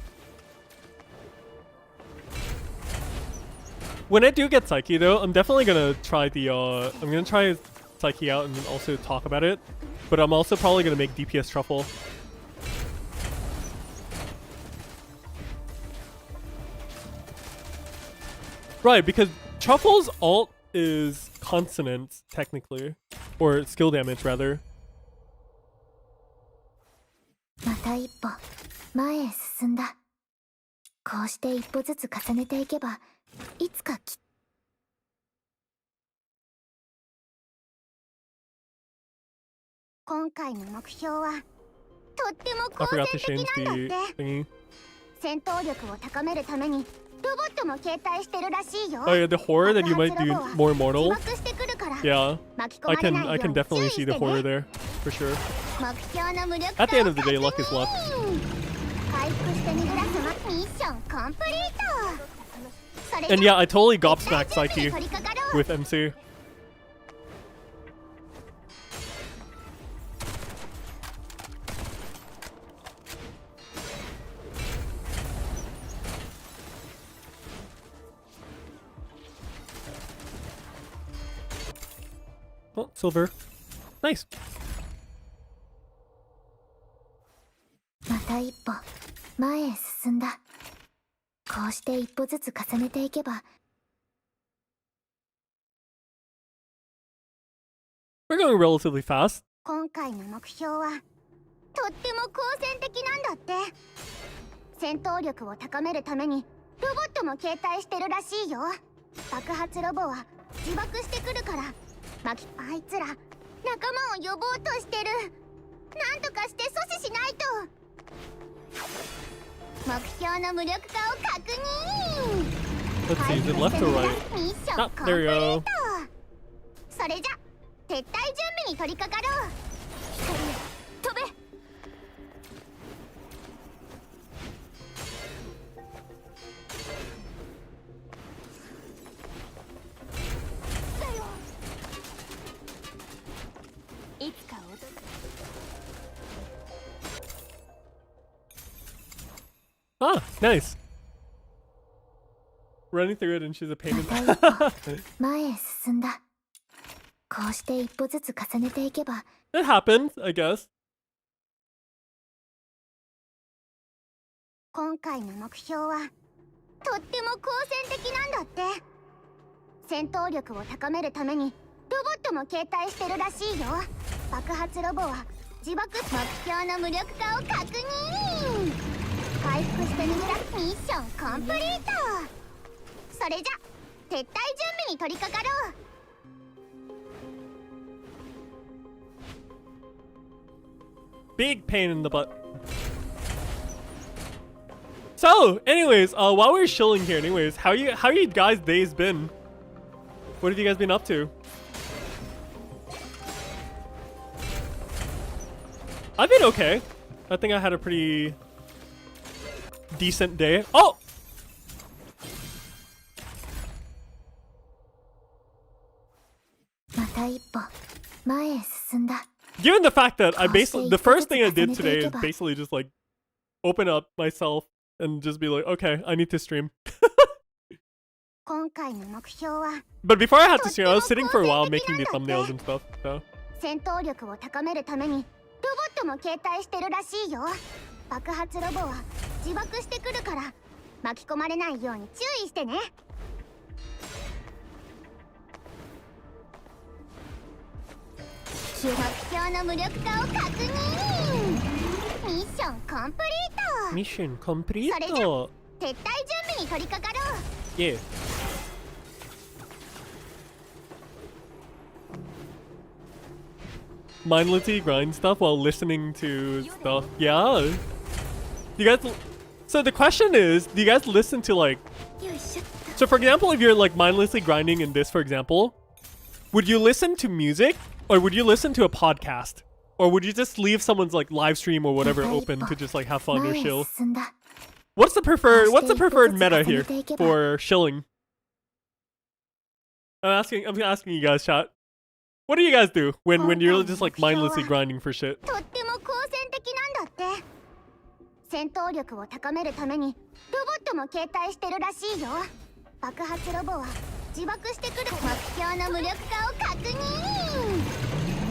[SPEAKER 1] When I do get psyche though, I'm definitely gonna try the I'm gonna try psyche out and then also talk about it. But I'm also probably gonna make DPS truffle. Right, because truffle's alt is consonant technically, or skill damage rather.
[SPEAKER 2] また一歩前へ進んだ。こうして一歩ずつ重ねていけばいつかきっと今回の目標はとっても
[SPEAKER 1] I
[SPEAKER 2] 好
[SPEAKER 1] forgot
[SPEAKER 2] 戦
[SPEAKER 1] to
[SPEAKER 2] 的
[SPEAKER 1] change
[SPEAKER 2] なんだ
[SPEAKER 1] the
[SPEAKER 2] って。
[SPEAKER 1] thingy.
[SPEAKER 2] 戦闘力を高めるためにロボットも携帯してるらしいよ。
[SPEAKER 1] Oh yeah, the horror that you might do more
[SPEAKER 2] 自
[SPEAKER 1] immortal.
[SPEAKER 2] 爆してくるから
[SPEAKER 1] Yeah,
[SPEAKER 2] 巻き込まれないよう
[SPEAKER 1] I
[SPEAKER 2] に
[SPEAKER 1] can
[SPEAKER 2] 注
[SPEAKER 1] definitely
[SPEAKER 2] 意
[SPEAKER 1] see
[SPEAKER 2] し
[SPEAKER 1] the
[SPEAKER 2] て
[SPEAKER 1] horror
[SPEAKER 2] ね。
[SPEAKER 1] there for sure.
[SPEAKER 2] 目標の無力化
[SPEAKER 1] At the end of the day, luck is luck.
[SPEAKER 2] 回復して逃げ出すミッションコンプリート。それじゃ
[SPEAKER 1] And yeah, I totally
[SPEAKER 2] 撤退
[SPEAKER 1] gobsmacked
[SPEAKER 2] 準備
[SPEAKER 1] psyche
[SPEAKER 2] に取り掛かろう。
[SPEAKER 1] with MC. Oh, silver. Nice.
[SPEAKER 2] また一歩前へ進んだ。こうして一歩ずつ重ねていけば
[SPEAKER 1] We're going relatively fast.
[SPEAKER 2] 今回の目標はとっても好戦的なんだって。戦闘力を高めるためにロボットも携帯してるらしいよ。爆発ロボは自爆してくるからあいつら仲間を呼ぼうとしてる。なんとかして阻止しないと。目標の無力化を確認。
[SPEAKER 1] Let's see, is it left or right?
[SPEAKER 2] ミッション
[SPEAKER 1] Ah,
[SPEAKER 2] コンプリ
[SPEAKER 1] there you
[SPEAKER 2] ー
[SPEAKER 1] go.
[SPEAKER 2] ト。それじゃ撤退準備に取り掛かろう。
[SPEAKER 3] 飛べ。いつか訪れ
[SPEAKER 1] Ah, nice. Running through it and she's a pain in
[SPEAKER 2] また一歩前へ進んだ。こうして一歩ずつ重ねていけば
[SPEAKER 1] It happens, I guess.
[SPEAKER 2] 今回の目標はとっても好戦的なんだって。戦闘力を高めるためにロボットも携帯してるらしいよ。爆発ロボは自爆目標の無力化を確認。回復して逃げ出すミッションコンプリート。それじゃ撤退準備に取り掛かろう。
[SPEAKER 1] Big pain in the butt. So, anyways, while we're chilling here, anyways, how you guys' days been? What have you guys been up to? I've been okay. I think I had a pretty decent day. Oh! Given the fact that the first thing I did today is basically just like open up myself and just be like, okay, I need to stream. But before I had to stream, I was sitting for a while making the thumbnails and stuff. So.
[SPEAKER 2] 戦闘力を高めるためにロボットも携帯してるらしいよ。爆発ロボは自爆してくるから巻き込まれないように注意してね。目標の無力化を確認。ミッションコンプリート。
[SPEAKER 1] ミッションコンプリート。
[SPEAKER 2] それじゃ撤退準備に取り掛かろう。
[SPEAKER 1] Yeah. Mindlessly grind stuff while listening to stuff. Yeah. You guys. So the question is, do you guys listen to like? So for example, if you're like mindlessly grinding in this, for example, would you listen to music or would you listen to a podcast, or would you just leave someone's like live stream or whatever open to just like have fun or chill? What's the preferred meta here for chilling? I'm asking you guys, chat. What do you guys do when you're just like mindlessly grinding for shit?
[SPEAKER 2] とっても好戦的なんだって。戦闘力を高めるためにロボットも携帯してるらしいよ。爆発ロボは自爆してくる。目標の無力化を確認。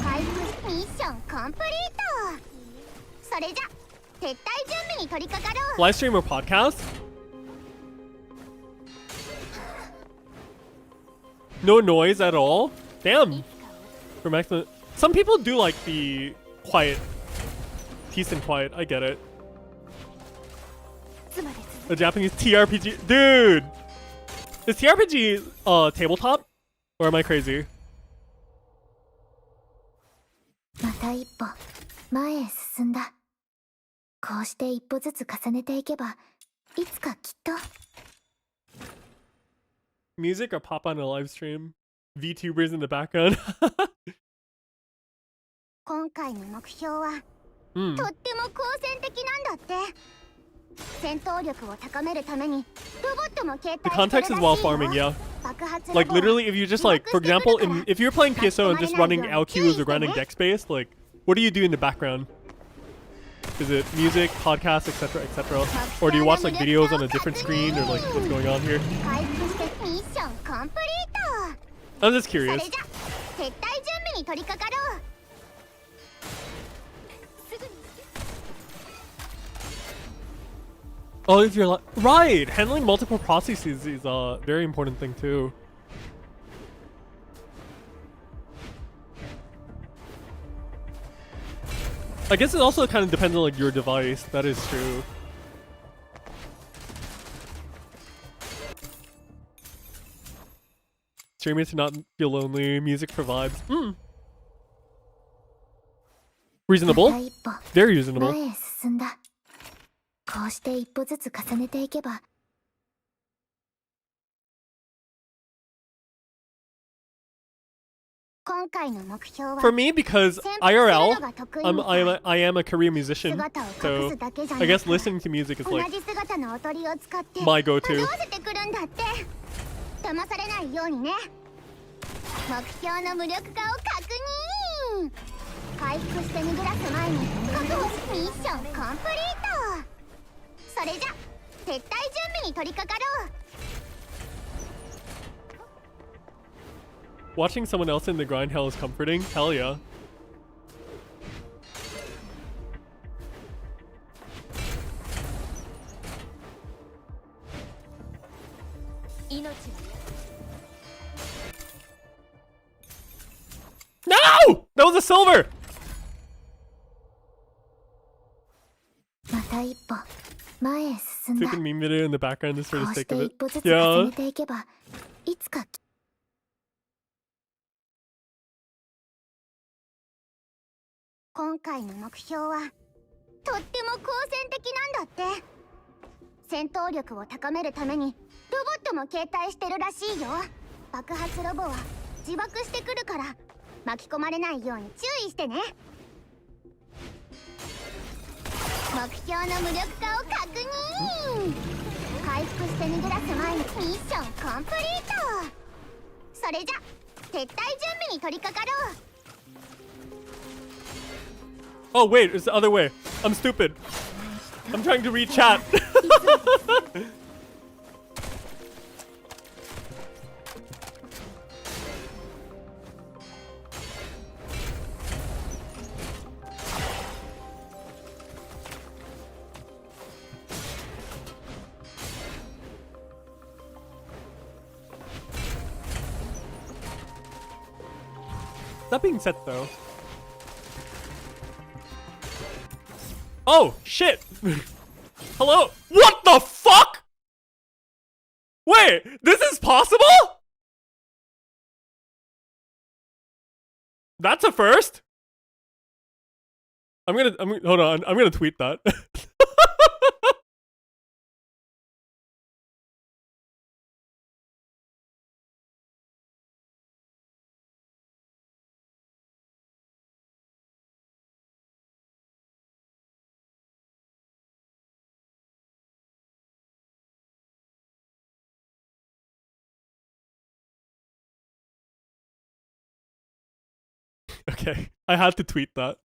[SPEAKER 2] 回復ミッションコンプリート。それじゃ撤退準備に取り掛かろう。
[SPEAKER 1] Live stream or podcast? No noise at all? Damn. For maximum. Some people do like the quiet. Peace and quiet. I get it. A Japanese TRPG. Dude! Is TRPG tabletop? Or am I crazy?
[SPEAKER 2] また一歩前へ進んだ。こうして一歩ずつ重ねていけば、いつかきっと。
[SPEAKER 1] Music or pop on a live stream? VTubers in the background.
[SPEAKER 2] 今回の目標は、とっても好戦的なんだって。戦闘力を高めるためにロボットも携帯
[SPEAKER 1] The context is while farming, yeah. Like literally, if you just like, for example, if you're playing PSO and just running LQs or running deck space, like, what do you do in the background? Is it music, podcasts, etc., etc., or do you watch like videos on a different screen, or like what's going on here? I'm just curious. Oh, if you're like, right, handling multiple processes is a very important thing too. I guess it also kind of depends on like your device. That is true. Streaming to not feel lonely. Music for vibes. Reasonable. Very reasonable.
[SPEAKER 2] こうして一歩ずつ重ねていけば。今回の目標は
[SPEAKER 1] For me, because IRL, I am a career musician, so I guess listening to music is like my go-to.
[SPEAKER 2] 騙されないようにね。目標の無力化を確認。回復して逃げ出す前に確保しミッションコンプリート。それじゃ撤退準備に取り掛かろう。
[SPEAKER 1] Watching someone else in the grind hell is comforting. Hell yeah. No! That was a silver!
[SPEAKER 2] また一歩前へ進んだ。
[SPEAKER 1] Took a meme video in the background just for the
[SPEAKER 2] こうし
[SPEAKER 1] sake
[SPEAKER 2] て
[SPEAKER 1] of
[SPEAKER 2] 一
[SPEAKER 1] it.
[SPEAKER 2] 歩ずつ
[SPEAKER 1] Yeah.
[SPEAKER 2] 重ねていけば、いつか。今回の目標はとっても好戦的なんだって。戦闘力を高めるためにロボットも携帯してるらしいよ。爆発ロボは自爆してくるから巻き込まれないように注意してね。目標の無力化を確認。回復して逃げ出す前にミッションコンプリート。それじゃ撤退準備に取り掛かろう。
[SPEAKER 1] Oh wait, it's the other way. I'm stupid. I'm trying to read chat. That being said though, oh shit! Hello? What the fuck? Wait, this is possible? That's a first? Hold on, I'm gonna tweet that. Okay, I had to tweet that.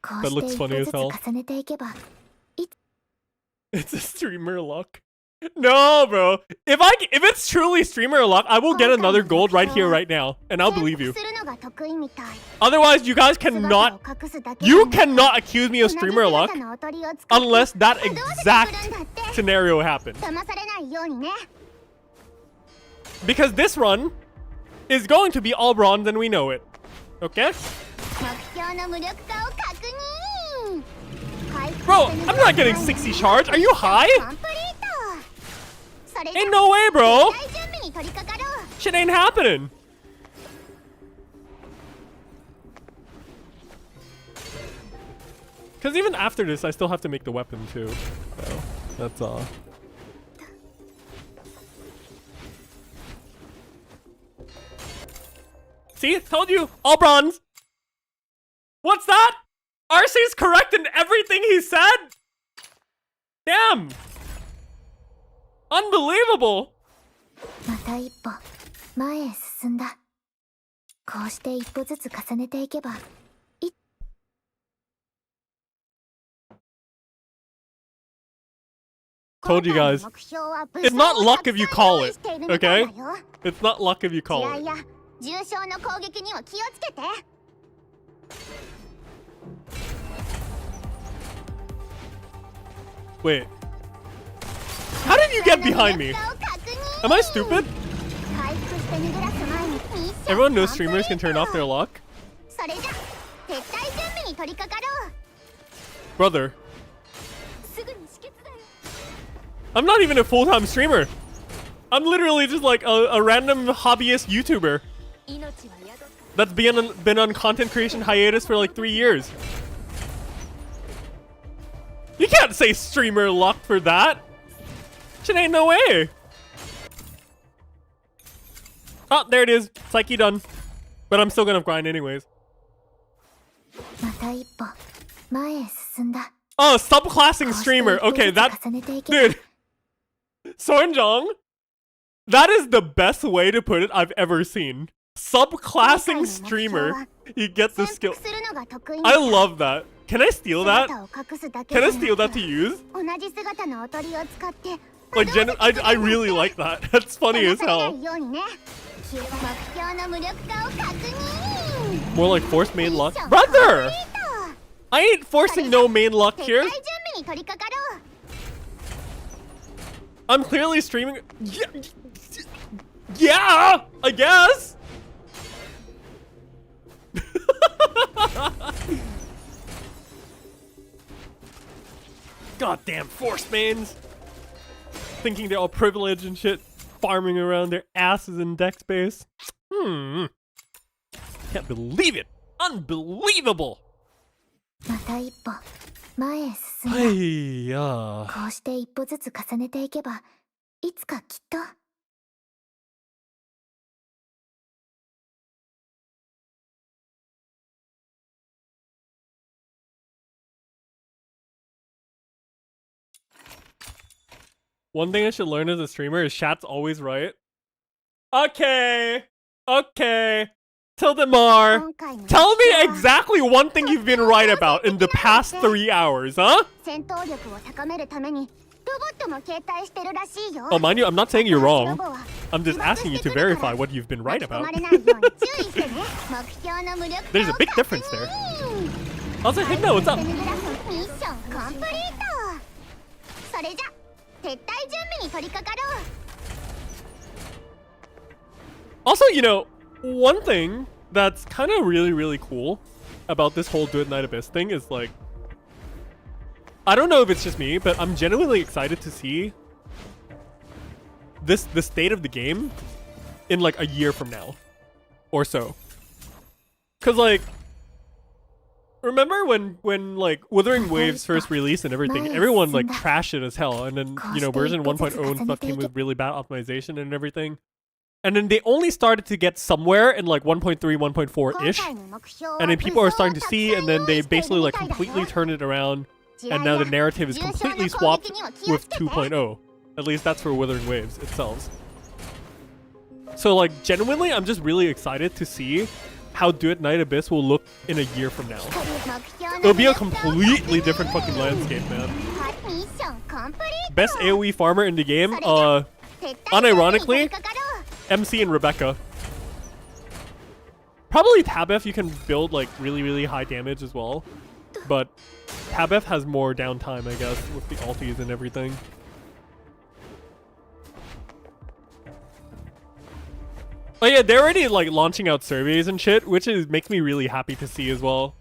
[SPEAKER 1] That looks funny as hell. It's a streamer luck. No, bro. If it's truly streamer luck, I will get another gold right here, right now, and I'll believe you. Otherwise, you guys cannot. You cannot accuse me of streamer luck unless that exact scenario happened. Because this run is going to be all bronze, and we know it. Okay? Bro, I'm not getting 60 charge. Are you high? Ain't no way, bro. Shit ain't happening. Because even after this, I still have to make the weapon too. So, that's all. See? Told you. All bronze. What's that? RC's correct in everything he said? Damn. Unbelievable. Told you guys. It's not luck if you call it. Okay? It's not luck if you call it. Wait. How did you get behind me? Am I stupid? Everyone knows streamers can turn off their luck. Brother. I'm not even a full-time streamer. I'm literally just like a random hobbyist YouTuber that's been on content creation hiatus for like 3 years. You can't say streamer luck for that. Shit ain't no way. Oh, there it is. Psyche done. But I'm still gonna grind anyways. Oh, subclassing streamer. Okay, that... Dude. Sornjong. That is the best way to put it I've ever seen. Subclassing streamer. You get the skill. I love that. Can I steal that? Can I steal that to use? Like, I really like that. That's funny as hell. More like forced main luck. Brother! I ain't forcing no main luck here. I'm clearly streaming. Yeah, I guess. Goddamn force mains. thinking they're all privileged and shit, farming around their asses in deck space. Can't believe it. Unbelievable.
[SPEAKER 2] また一歩前へ進んだ。
[SPEAKER 1] はいや。
[SPEAKER 2] こうして一歩ずつ重ねていけば、いつかきっと。
[SPEAKER 1] One thing I should learn as a streamer is chat's always right. Okay. Tildemar, tell me exactly one thing you've been right about in the past 3 hours, huh? Oh, mind you, I'm not saying you're wrong. I'm just asking you to verify what you've been right about. There's a big difference there. Also, Higna, what's up? Also, you know, one thing that's kind of really cool about this whole Duet Night Abyss thing is like, I don't know if it's just me, but I'm genuinely excited to see the state of the game in like a year from now or so. Cause like, remember when like Wuthering Waves first released and everything, everyone like trashed it as hell, and then, you know, version 1.0 and stuff came with really bad optimization and everything. And then they only started to get somewhere in like 1.3, 1.4-ish. And then people are starting to see, and then they basically like completely turned it around. And now the narrative is completely swapped with 2.0. At least that's for Wuthering Waves itself. So like genuinely, I'm just really excited to see how Duet Night Abyss will look in a year from now. It'll be a completely different fucking landscape, man. Best AoE farmer in the game, unironically, MC and Rebecca. Probably Tabef, you can build like really high damage as well. But Tabef has more downtime, I guess, with the ultis and everything. Oh yeah, they're already like launching out surveys and shit, which makes me really happy to see as well.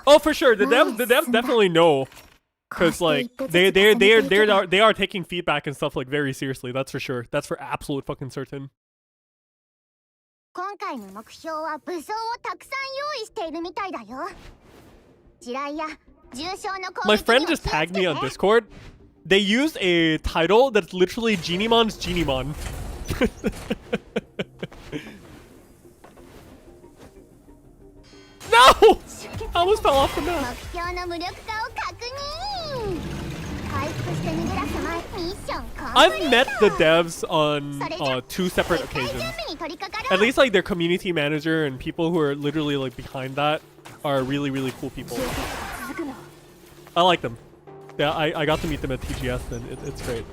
[SPEAKER 1] Oh, for sure, the devs definitely know. Because like they are taking feedback and stuff like very seriously. That's for sure. That's for absolute fucking certain. My friend just tagged me on Discord. They used a title that's literally Geniemon's Geniemon. No! I almost fell off the map. I've met the devs on 2 separate occasions. At least like their community manager and people who are literally like behind that are really cool people. I like them. Yeah, I got to meet them at TGS and it's great.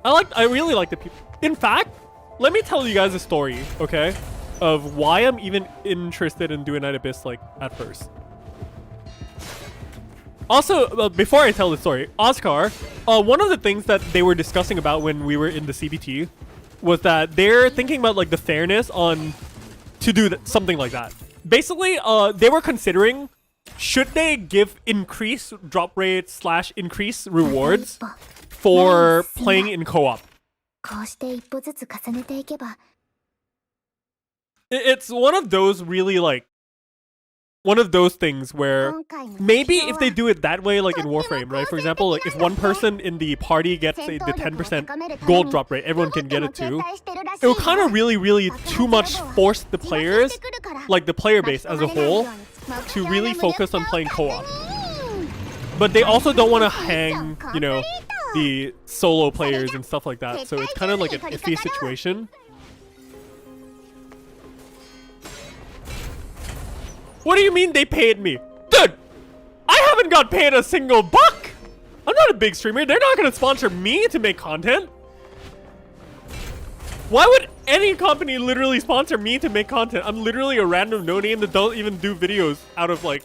[SPEAKER 1] I really like the people. In fact, let me tell you guys a story, okay? Of why I'm even interested in Duet Night Abyss like at first. Also, before I tell the story, Oscar, one of the things that they were discussing about when we were in the CBT was that they're thinking about like the fairness on to do something like that. Basically, they were considering should they give increased drop rates / increased rewards for playing in co-op. It's one of those really like one of those things where maybe if they do it that way, like in Warframe, right? For example, like if one person in the party gets the 10% gold drop rate, everyone can get it too. It will kind of really too much force the players, like the player base as a whole, to really focus on playing co-op. But they also don't want to hang, you know, the solo players and stuff like that. So it's kind of like an iffy situation. What do you mean they paid me? Dude, I haven't got paid a single buck. I'm not a big streamer. They're not going to sponsor me to make content. Why would any company literally sponsor me to make content? I'm literally a random no-name that don't even do videos out of like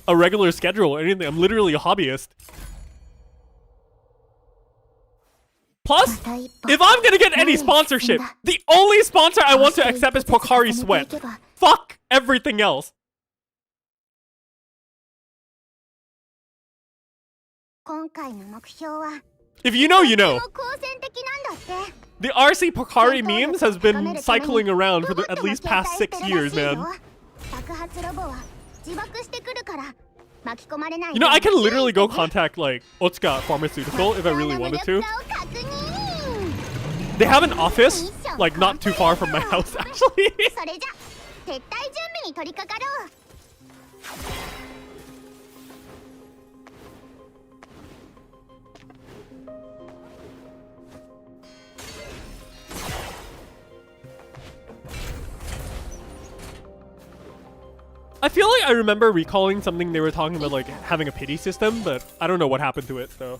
[SPEAKER 1] a regular schedule or anything. I'm literally a hobbyist. Plus, if I'm going to get any sponsorship, the only sponsor I want to accept is Pocari Sweat. Fuck everything else.
[SPEAKER 2] 今回の目標は
[SPEAKER 1] If you know, you know.
[SPEAKER 2] 好戦的なんだって。
[SPEAKER 1] The RC Pocari memes has been cycling around for the at least past 6 years, man.
[SPEAKER 2] 爆発ロボは自爆してくるから巻き込まれない。
[SPEAKER 1] You know, I can literally go contact like Otsuka Pharmaceutical if I really wanted to. They have an office like not too far from my house, actually.
[SPEAKER 2] それじゃ撤退準備に取り掛かろう。
[SPEAKER 1] I feel like I remember recalling something they were talking about, like having a pity system, but I don't know what happened to it, so.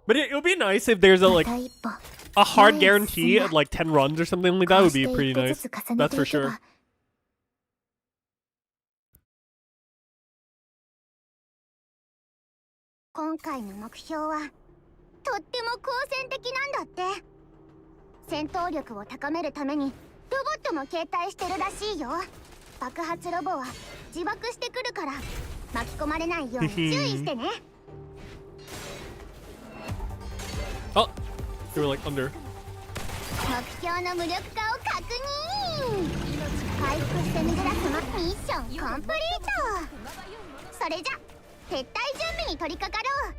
[SPEAKER 1] But it would be nice if there's a hard guarantee at like 10 runs or something like that. Would be pretty nice. That's for sure.
[SPEAKER 2] 今回の目標はとっても好戦的なんだって。 戦闘力を高めるためにロボットも携帯してるらしいよ。爆発ロボは自爆してくるから巻き込まれないように注意してね。
[SPEAKER 1] Oh, they were like under.
[SPEAKER 2] 目標の無力化を確認。回復して逃げ出すのミッションコンプリート。それじゃ撤退準備に取り掛かろう。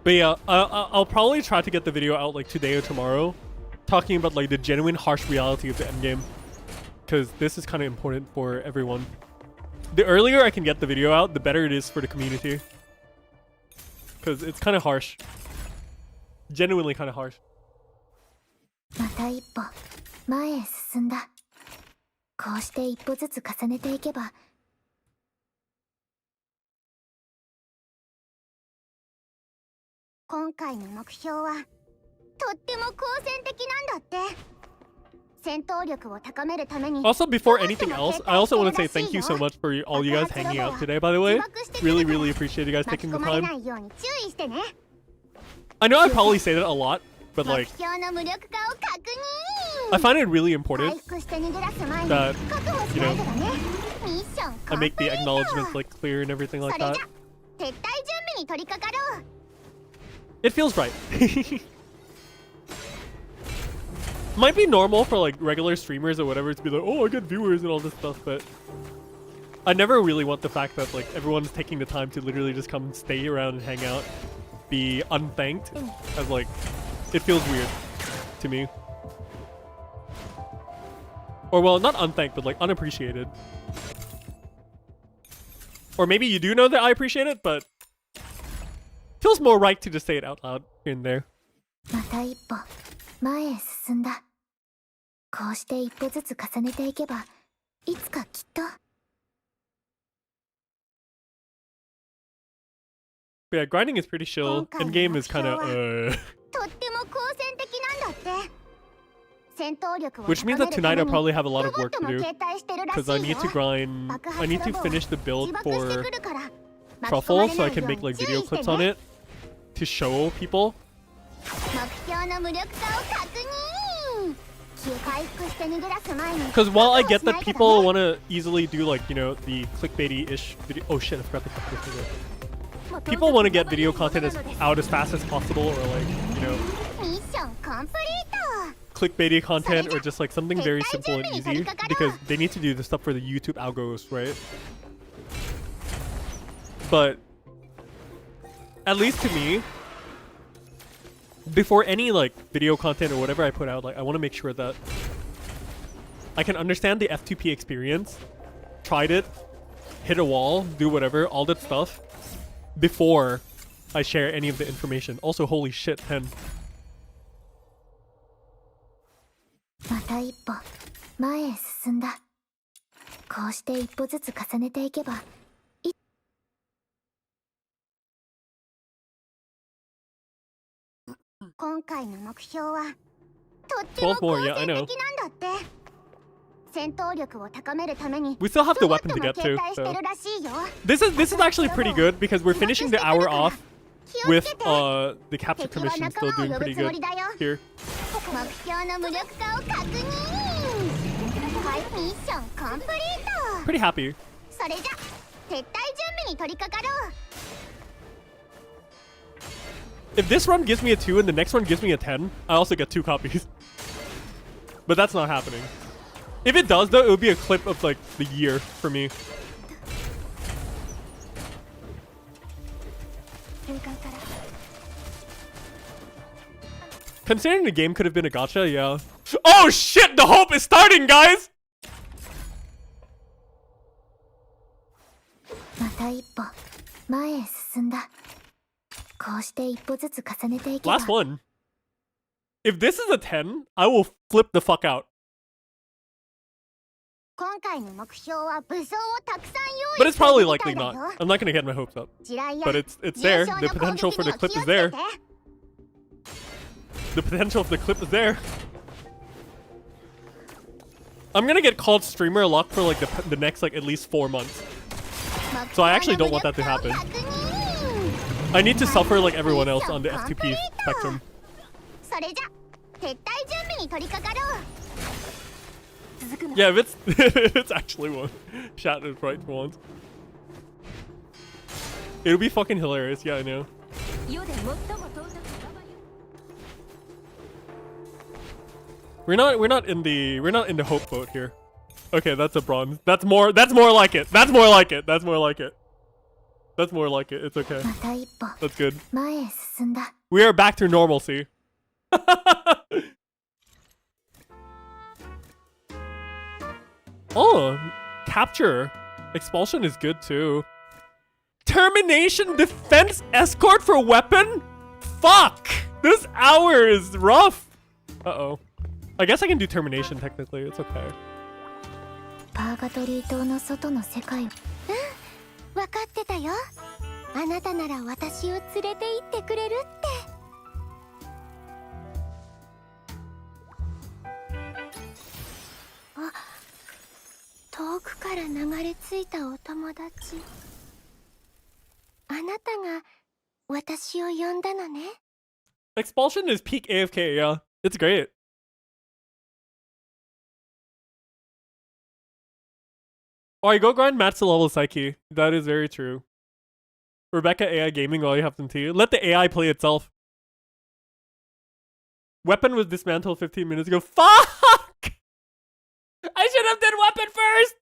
[SPEAKER 1] But yeah, I'll probably try to get the video out like today or tomorrow, talking about like the genuine harsh reality of the endgame, because this is kind of important for everyone. The earlier I can get the video out, the better it is for the community, because it's kind of harsh. Genuinely kind of harsh.
[SPEAKER 2] また一歩前へ進んだ。こうして一歩ずつ重ねていけば。 今回の目標はとっても好戦的なんだって。戦闘力を高めるために。
[SPEAKER 1] Also, before anything else, I also want to say thank you so much for all you guys hanging out today, by the way. Really, really appreciate you guys taking the time. I know I probably say that a lot, but like, I find it really important that, you know, I make the acknowledgements like clear and everything like that. It feels right. Might be normal for like regular streamers or whatever to be like, oh, I get viewers and all this stuff, but I never really want the fact that like everyone's taking the time to literally just come stay around and hang out, be unthanked, as like, it feels weird to me. Or well, not unthanked, but like unappreciated. Or maybe you do know that I appreciate it, but feels more right to just say it out loud here and there.
[SPEAKER 2] また一歩前へ進んだ。こうして一歩ずつ重ねていけば、いつかきっと。
[SPEAKER 1] But yeah, grinding is pretty chill. Endgame is kind of Which means that tonight I'll probably have a lot of work to do, because I need to grind. I need to finish the build for Truffle so I can make like video clips on it to show people. Because while I get that people want to easily do like, you know, the clickbaity-ish video. Oh shit, I forgot to cut this video. People want to get video content out as fast as possible, or like, you know, clickbaity content, or just like something very simple and easy, because they need to do the stuff for the YouTube algos, right? But at least to me, before any like video content or whatever I put out, like I want to make sure that I can understand the F2P experience, tried it, hit a wall, do whatever, all that stuff, before I share any of the information. Also, holy shit, 10.
[SPEAKER 2] また一歩前へ進んだ。こうして一歩ずつ重ねていけば。今回の目標はとっても好戦的なんだって。戦闘力を高めるために
[SPEAKER 1] We still have the weapon to get to. So. This is actually pretty good because we're finishing the hour off with the capture commission still doing pretty good here.
[SPEAKER 2] 目標の無力化を確認。はい、ミッションコンプリート。
[SPEAKER 1] Pretty happy.
[SPEAKER 2] それじゃ撤退準備に取り掛かろう。
[SPEAKER 1] If this run gives me a 2 and the next one gives me a 10, I also get 2 copies. But that's not happening. If it does though, it would be a clip of like the year for me. Considering the game could have been a gacha, yeah. Oh shit, the hope is starting, guys!
[SPEAKER 2] また一歩前へ進んだ。こうして一歩ずつ重ねていけば。
[SPEAKER 1] Last one. If this is a 10, I will flip the fuck out.
[SPEAKER 2] 今回の目標は武装をたくさん用
[SPEAKER 1] But
[SPEAKER 2] 意
[SPEAKER 1] it's
[SPEAKER 2] して
[SPEAKER 1] probably
[SPEAKER 2] いるみた
[SPEAKER 1] likely
[SPEAKER 2] いだ
[SPEAKER 1] not.
[SPEAKER 2] よ。
[SPEAKER 1] I'm not gonna get my hopes up.
[SPEAKER 2] 地雷や
[SPEAKER 1] But it's there.
[SPEAKER 2] 重傷
[SPEAKER 1] The
[SPEAKER 2] の攻
[SPEAKER 1] potential
[SPEAKER 2] 撃
[SPEAKER 1] for
[SPEAKER 2] に
[SPEAKER 1] the
[SPEAKER 2] は
[SPEAKER 1] clip
[SPEAKER 2] 気を
[SPEAKER 1] is
[SPEAKER 2] つけ
[SPEAKER 1] there.
[SPEAKER 2] て。
[SPEAKER 1] The potential of the clip is there. I'm gonna get called streamer lock for like the next like at least 4 months. So I actually don't want that to happen. I need to suffer like everyone else on the F2P spectrum.
[SPEAKER 2] それじゃ撤退準備に取り掛かろう。
[SPEAKER 1] Yeah, if it's it's actually one. Chat is right for once. It'll be fucking hilarious. Yeah, I know. We're not in the hope boat here. Okay, that's a bronze. That's more like it. That's more like it. That's more like it. That's more like it. It's okay.
[SPEAKER 2] また一歩
[SPEAKER 1] That's good.
[SPEAKER 2] 前へ進んだ。
[SPEAKER 1] We are back to normalcy. Oh, capture. Expulsion is good too. Termination defense escort for weapon? Fuck! This hour is rough. Uh-oh. I guess I can do termination technically. It's okay.
[SPEAKER 2] パーガトリー島の外の世界を。うん、分かってたよ。あなたなら私を連れて行ってくれるって。あ、遠くから流れ着いたお友達。あなたが私を呼んだのね。
[SPEAKER 1] Expulsion is peak AFK, yeah. It's great. Alright, go grind match to level psyche. That is very true. Rebecca AI gaming while you have some tea. Let the AI play itself. Weapon was dismantled 15 minutes ago. Fuck! I should have done weapon first!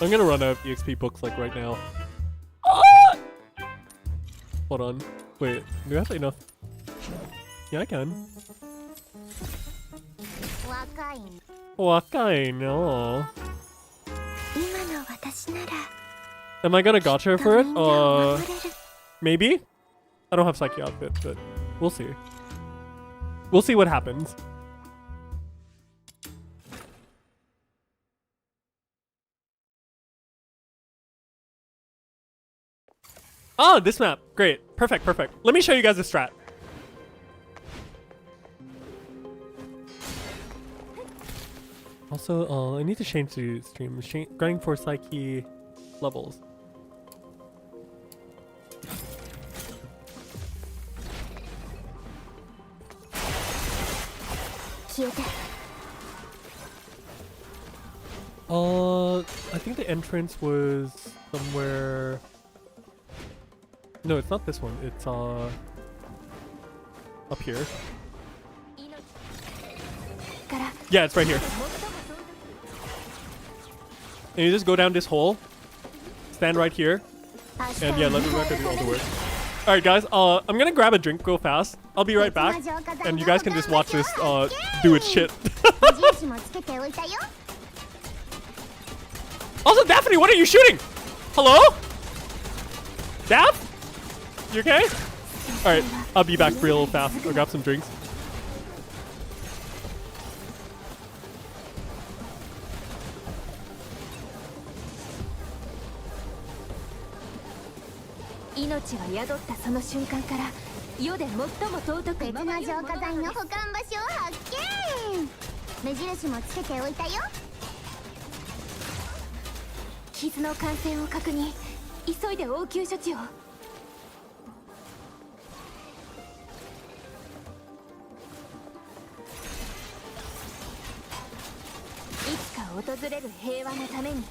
[SPEAKER 1] I'm gonna run out of EXP books like right now. Ah! Hold on. Wait, do I have enough? Yeah, I can.
[SPEAKER 2] 若い。
[SPEAKER 1] Wakai, no.
[SPEAKER 2] 今の私なら
[SPEAKER 1] Am I gonna gacha for it?
[SPEAKER 2] みんなを守れる。
[SPEAKER 1] Maybe? I don't have psyche outfit, but we'll see. We'll see what happens. Oh, this map. Great. Perfect, perfect. Let me show you guys the strat. Also, I need to change the stream. Going for psyche levels. I think the entrance was somewhere. No, it's not this one. It's up here. Yeah, it's right here. And you just go down this hole, stand right here, and yeah, let me record all the work. All right, guys. I'm gonna grab a drink real fast. I'll be right back, and you guys can just watch this do its shit. Also, Daphne, what are you shooting? Hello? Daph? You okay? Alright, I'll be back real fast. I'll grab some drinks.
[SPEAKER 3] 命は宿ったその瞬間から世で最も尊く
[SPEAKER 2] 別な浄化剤の保管場所を発見。目印もつけておいたよ。
[SPEAKER 3] 傷の感染を確認。急いで応急処置を。いつか訪れる平和のために。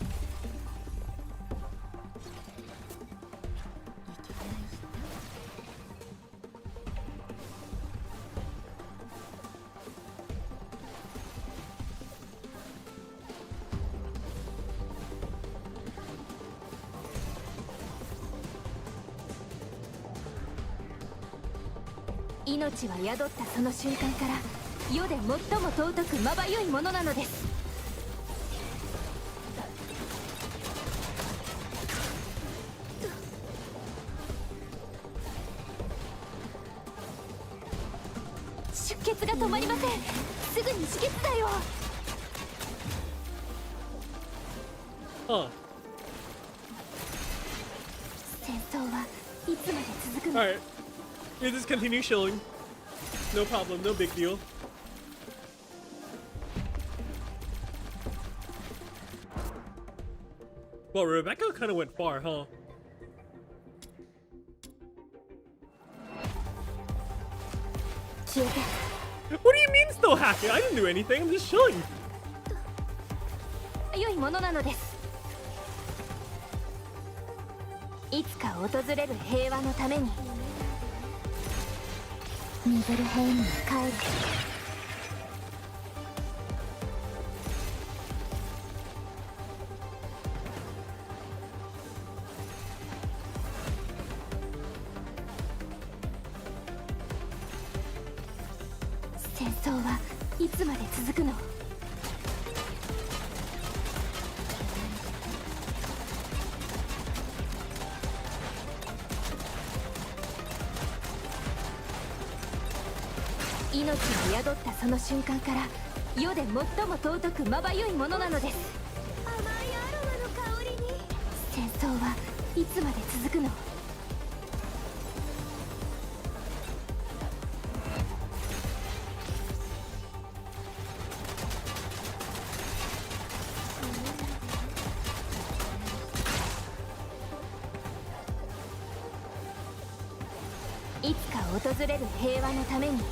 [SPEAKER 3] 命は宿ったその瞬間から世で最も尊くまばゆいものなのです。出血が止まりません。すぐに止血剤を。戦争はいつまで続くの？
[SPEAKER 1] Alright. You just continue chilling. No problem, no big deal. Well, Rebecca kind of went far, huh? What do you mean still hacking? I didn't do anything, I'm just chilling.
[SPEAKER 3] 良いものなのです。いつか訪れる平和のために。
[SPEAKER 2] ニブルヘイムに帰る。
[SPEAKER 3] 戦争はいつまで続くの？命を宿ったその瞬間から世で最も尊くまばゆいものなのです。甘いアロマの香りに。戦争はいつまで続くの？いつか訪れる平和のために。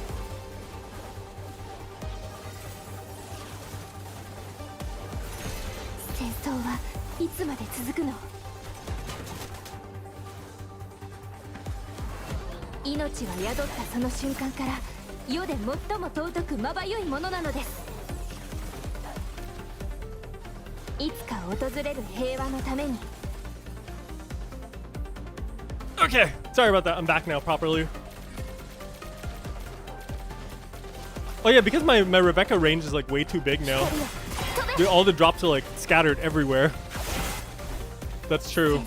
[SPEAKER 3] 戦争はいつまで続くの？命は宿ったその瞬間から世で最も尊くまばゆいものなのです。いつか訪れる平和のために。
[SPEAKER 1] Okay, sorry about that. I'm back now properly. Oh yeah, because my Rebecca range is like way too big now. Dude, all the drops are like scattered everywhere. That's true.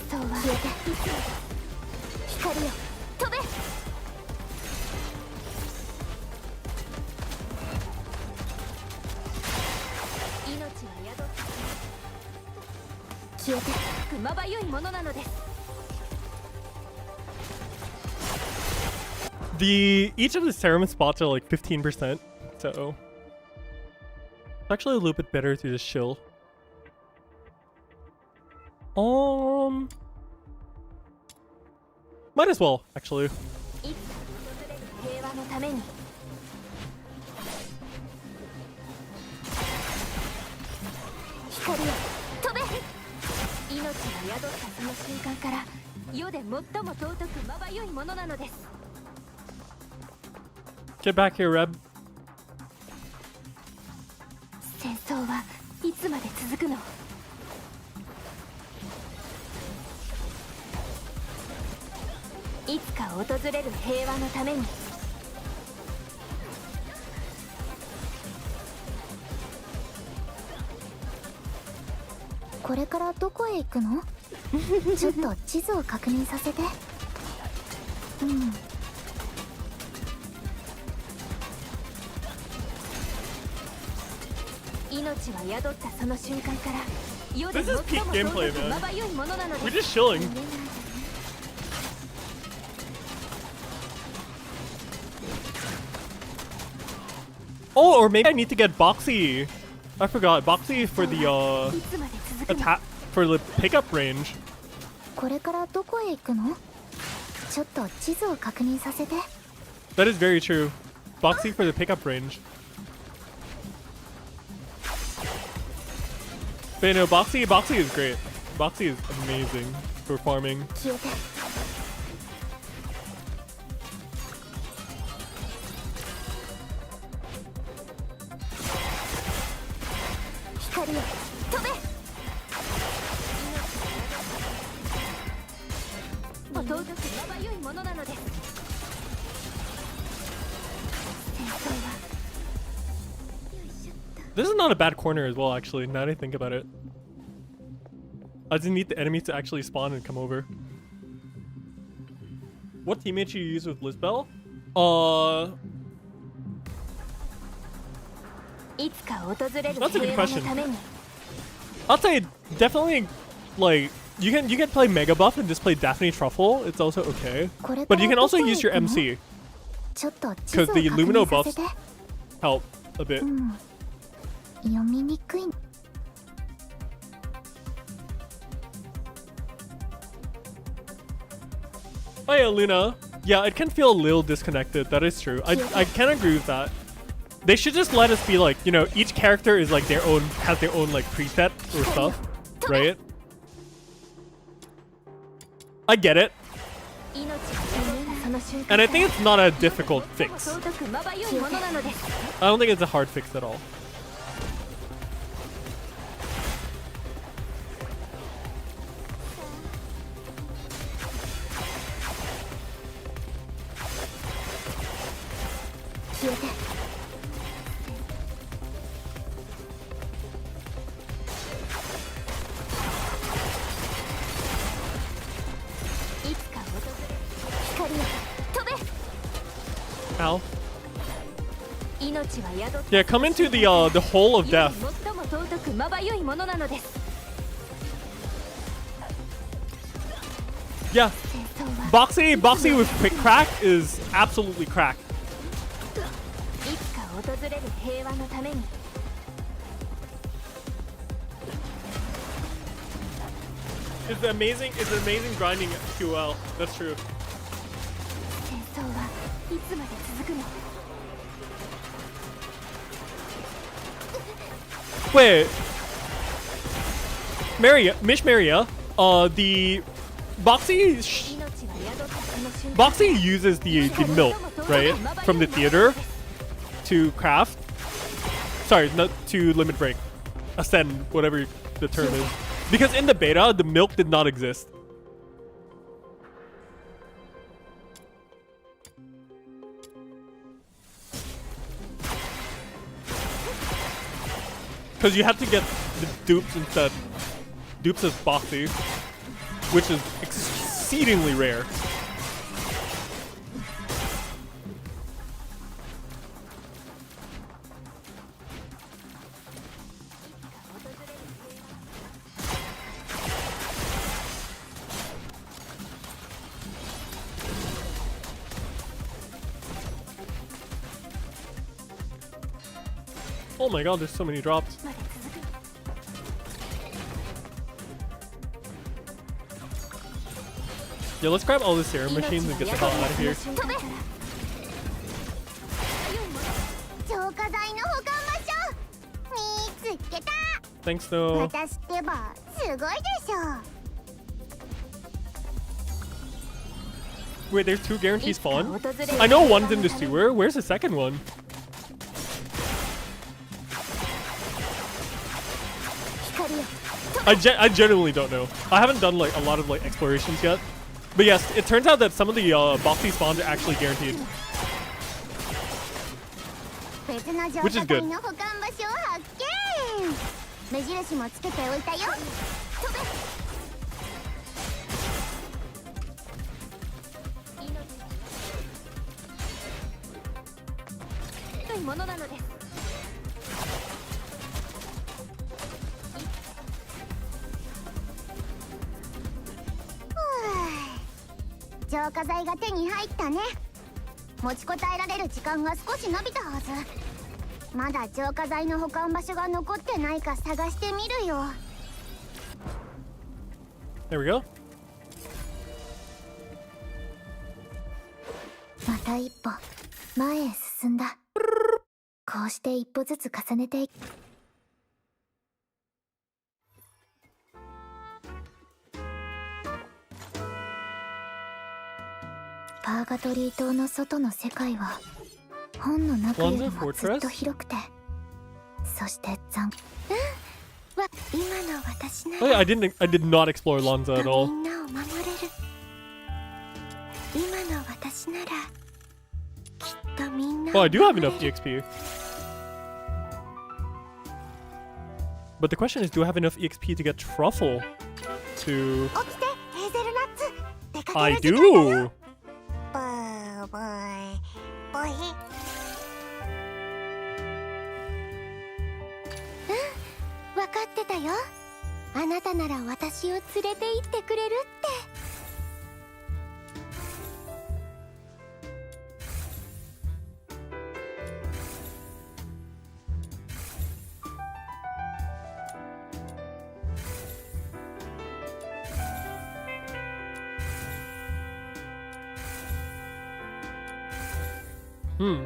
[SPEAKER 1] Each of the ceremony spots are like 15%, so it's actually a little bit better to just chill. Might as well, actually. Get back here, Reb.
[SPEAKER 3] 戦争はいつまで続くの？いつか訪れる平和のために。
[SPEAKER 2] これからどこへ行くの？ちょっと地図を確認させて。うん。
[SPEAKER 3] 命は宿ったその瞬間から世で最も尊くまばゆいものなのです。
[SPEAKER 1] We're just chilling. Oh, or maybe I need to get Boxy. I forgot. Boxy for the attack, for the pickup range.
[SPEAKER 2] これからどこへ行くの？ちょっと地図を確認させて。
[SPEAKER 1] That is very true. Boxy for the pickup range. But you know, Boxy is great. Boxy is amazing for farming.
[SPEAKER 2] 消えて。光よ、飛べ。
[SPEAKER 3] 尊くまばゆいものなのです。戦争は。
[SPEAKER 1] This is not a bad corner as well, actually, now that I think about it. I just need the enemies to actually spawn and come over. What teammate should you use with Lisbel?
[SPEAKER 3] いつか訪れる
[SPEAKER 1] That's a good
[SPEAKER 3] 平和の
[SPEAKER 1] question.
[SPEAKER 3] ために。
[SPEAKER 1] I'll say definitely, like, you can play Mega Buff and just play Daphne Truffle. It's also okay. But you can also use your MC,
[SPEAKER 2] ちょっと地図を
[SPEAKER 1] because
[SPEAKER 2] 確
[SPEAKER 1] the Lumino
[SPEAKER 2] 認さ
[SPEAKER 1] buffs
[SPEAKER 2] せて。
[SPEAKER 1] help a bit.
[SPEAKER 2] 読みにくい。
[SPEAKER 1] Oh yeah, Luna. Yeah, it can feel a little disconnected. That is true. I can agree with that. They should just let us be like, you know, each character is like has their own like preset or stuff, right? I get it. And I think it's not a difficult fix. I don't think it's a hard fix at all. Ow. Yeah, come into the hole of death. Yeah. Boxy with quick crack is absolutely crack. It's amazing grinding QL. That's true. Wait, Maria, the Boxy uses the milk, right, from the theater to craft. Sorry, not to limit break, ascend, whatever the term is. Because in the beta, the milk did not exist. Because you have to get the dupes instead. Dupes as Boxy, which is exceedingly rare. Oh my god, there's so many drops. Yeah, let's grab all the serum machines and get the hell out of here. Thanks, though. Wait, there's 2 guaranteed spawn? I know one's in the sewer. Where's the second one? I genuinely don't know. I haven't done like a lot of like explorations yet. But yes, it turns out that some of the Boxy spawns are actually guaranteed. Which is good.
[SPEAKER 2] まだ浄化剤の保管場所が残ってないか探してみるよ。
[SPEAKER 1] There we go.
[SPEAKER 2] また一歩前へ進んだ。こうして一歩ずつ重ねていく。パーガトリー島の外の世界は本の中よりもずっと広くて、そして今の私な
[SPEAKER 1] Oh
[SPEAKER 2] ら
[SPEAKER 1] yeah, I did not explore Lonza at
[SPEAKER 2] み
[SPEAKER 1] all.
[SPEAKER 2] んなを守れる。今の私ならきっとみんな
[SPEAKER 1] Oh,
[SPEAKER 2] を
[SPEAKER 1] I do have
[SPEAKER 2] 守れ
[SPEAKER 1] enough
[SPEAKER 2] る。
[SPEAKER 1] EXP. But the question is, do I have enough EXP to get Truffle? To...
[SPEAKER 2] 起きて、ヘーゼルナッツ。出か
[SPEAKER 1] I
[SPEAKER 2] ける時間だよ。
[SPEAKER 1] do!
[SPEAKER 2] ブーブーブヒ。分かってたよ。あなたなら私を連れて行ってくれるって。
[SPEAKER 1] Hmm.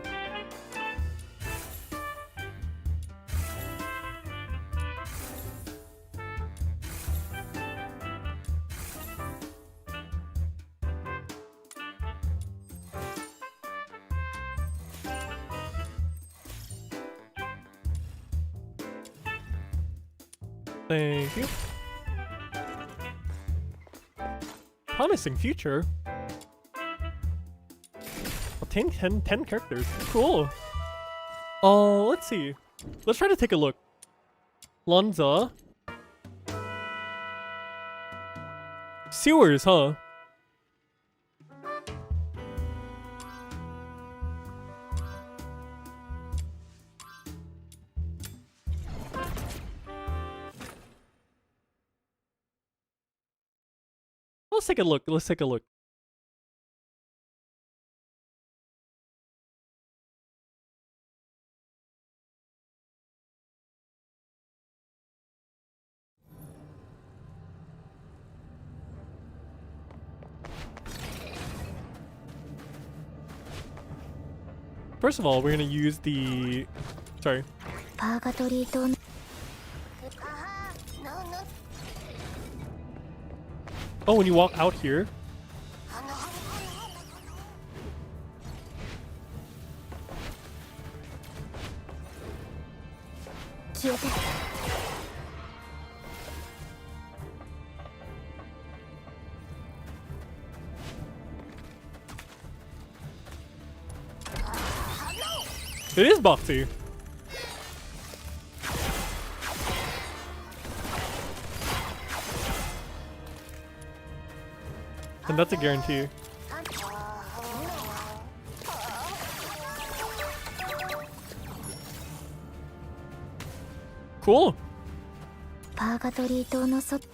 [SPEAKER 1] Thank you. Promising future. 10 characters. Cool. Let's see. Let's try to take a look. Lonza. Sewers, huh? Let's take a look. Let's take a look. First of all, we're gonna use the... Sorry.
[SPEAKER 2] パーガトリー島の
[SPEAKER 1] Oh, when you walk out here.
[SPEAKER 2] 消えて。
[SPEAKER 1] It is boxy. And that's a guarantee. Cool.
[SPEAKER 2] パーガトリー島の外。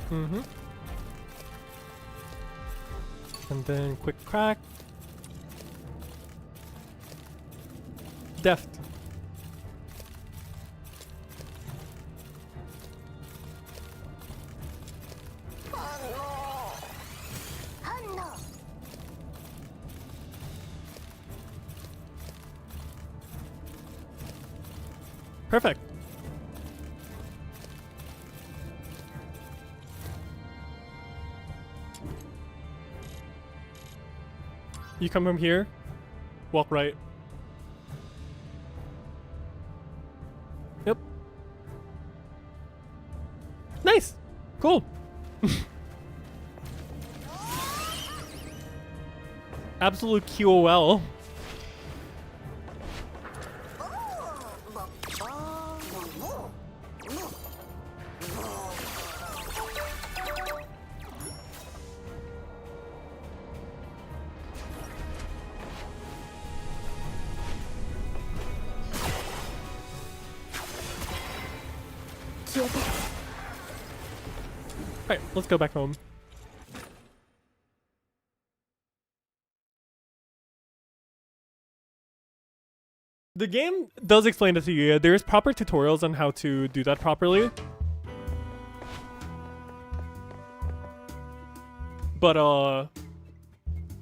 [SPEAKER 1] Mm-hmm. And then quick crack. Deft. Perfect. You come from here, walk right. Cool. Absolute QOL. Alright, let's go back home. The game does explain it to you. There's proper tutorials on how to do that properly. But I'll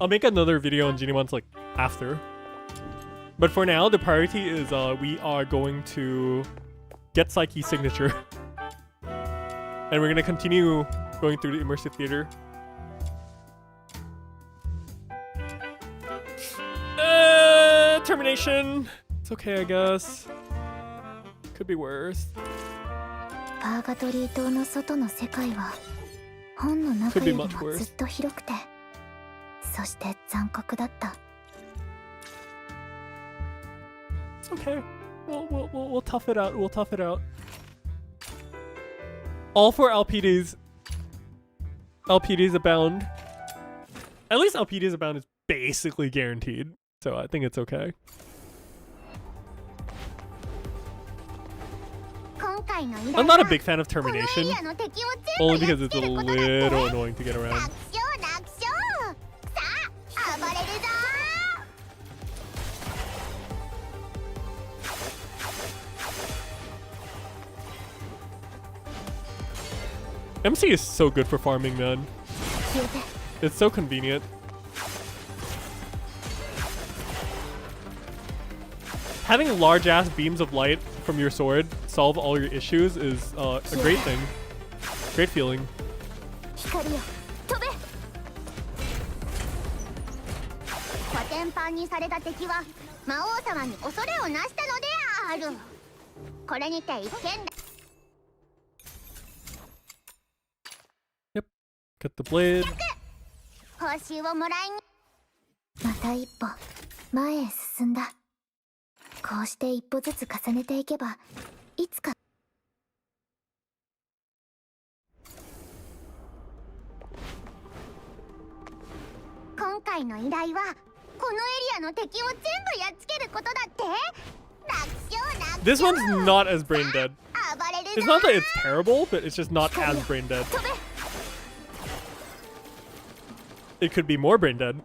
[SPEAKER 1] make another video on Genie ones like after. But for now, the priority is we are going to get Psyche signature. And we're gonna continue going through the immersive theater. Termination. It's okay, I guess. Could be worse. Could be much worse. It's okay. We'll tough it out. We'll tough it out. All 4 LPDs. LPDs abound. At least LPDs abound is basically guaranteed. So I think it's okay. I'm not a big fan of termination. Only because it's a little annoying to get around. MC is so good for farming, man. It's so convenient. Having large-ass beams of light from your sword solve all your issues is a great thing. Great feeling. Yep. Cut the blade. This one's not as brain dead. It's not that it's terrible, but it's just not as brain dead. It could be more brain dead.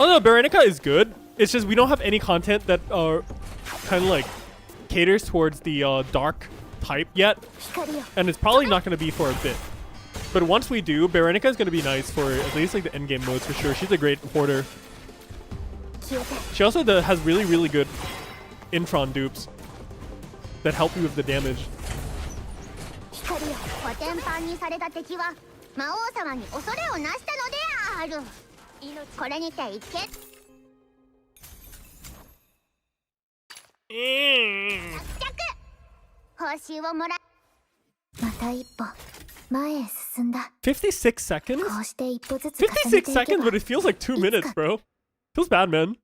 [SPEAKER 1] Oh no, Berenica is good. It's just we don't have any content that kind of like caters towards the dark type yet, and it's probably not going to be for a bit. But once we do, Berenica is going to be nice for at least like the endgame modes for sure. She's a great hoarder. She also has really good Intron dupes that help you with the damage. $56 seconds? 56 seconds, but it feels like 2 minutes, bro. Feels bad, man.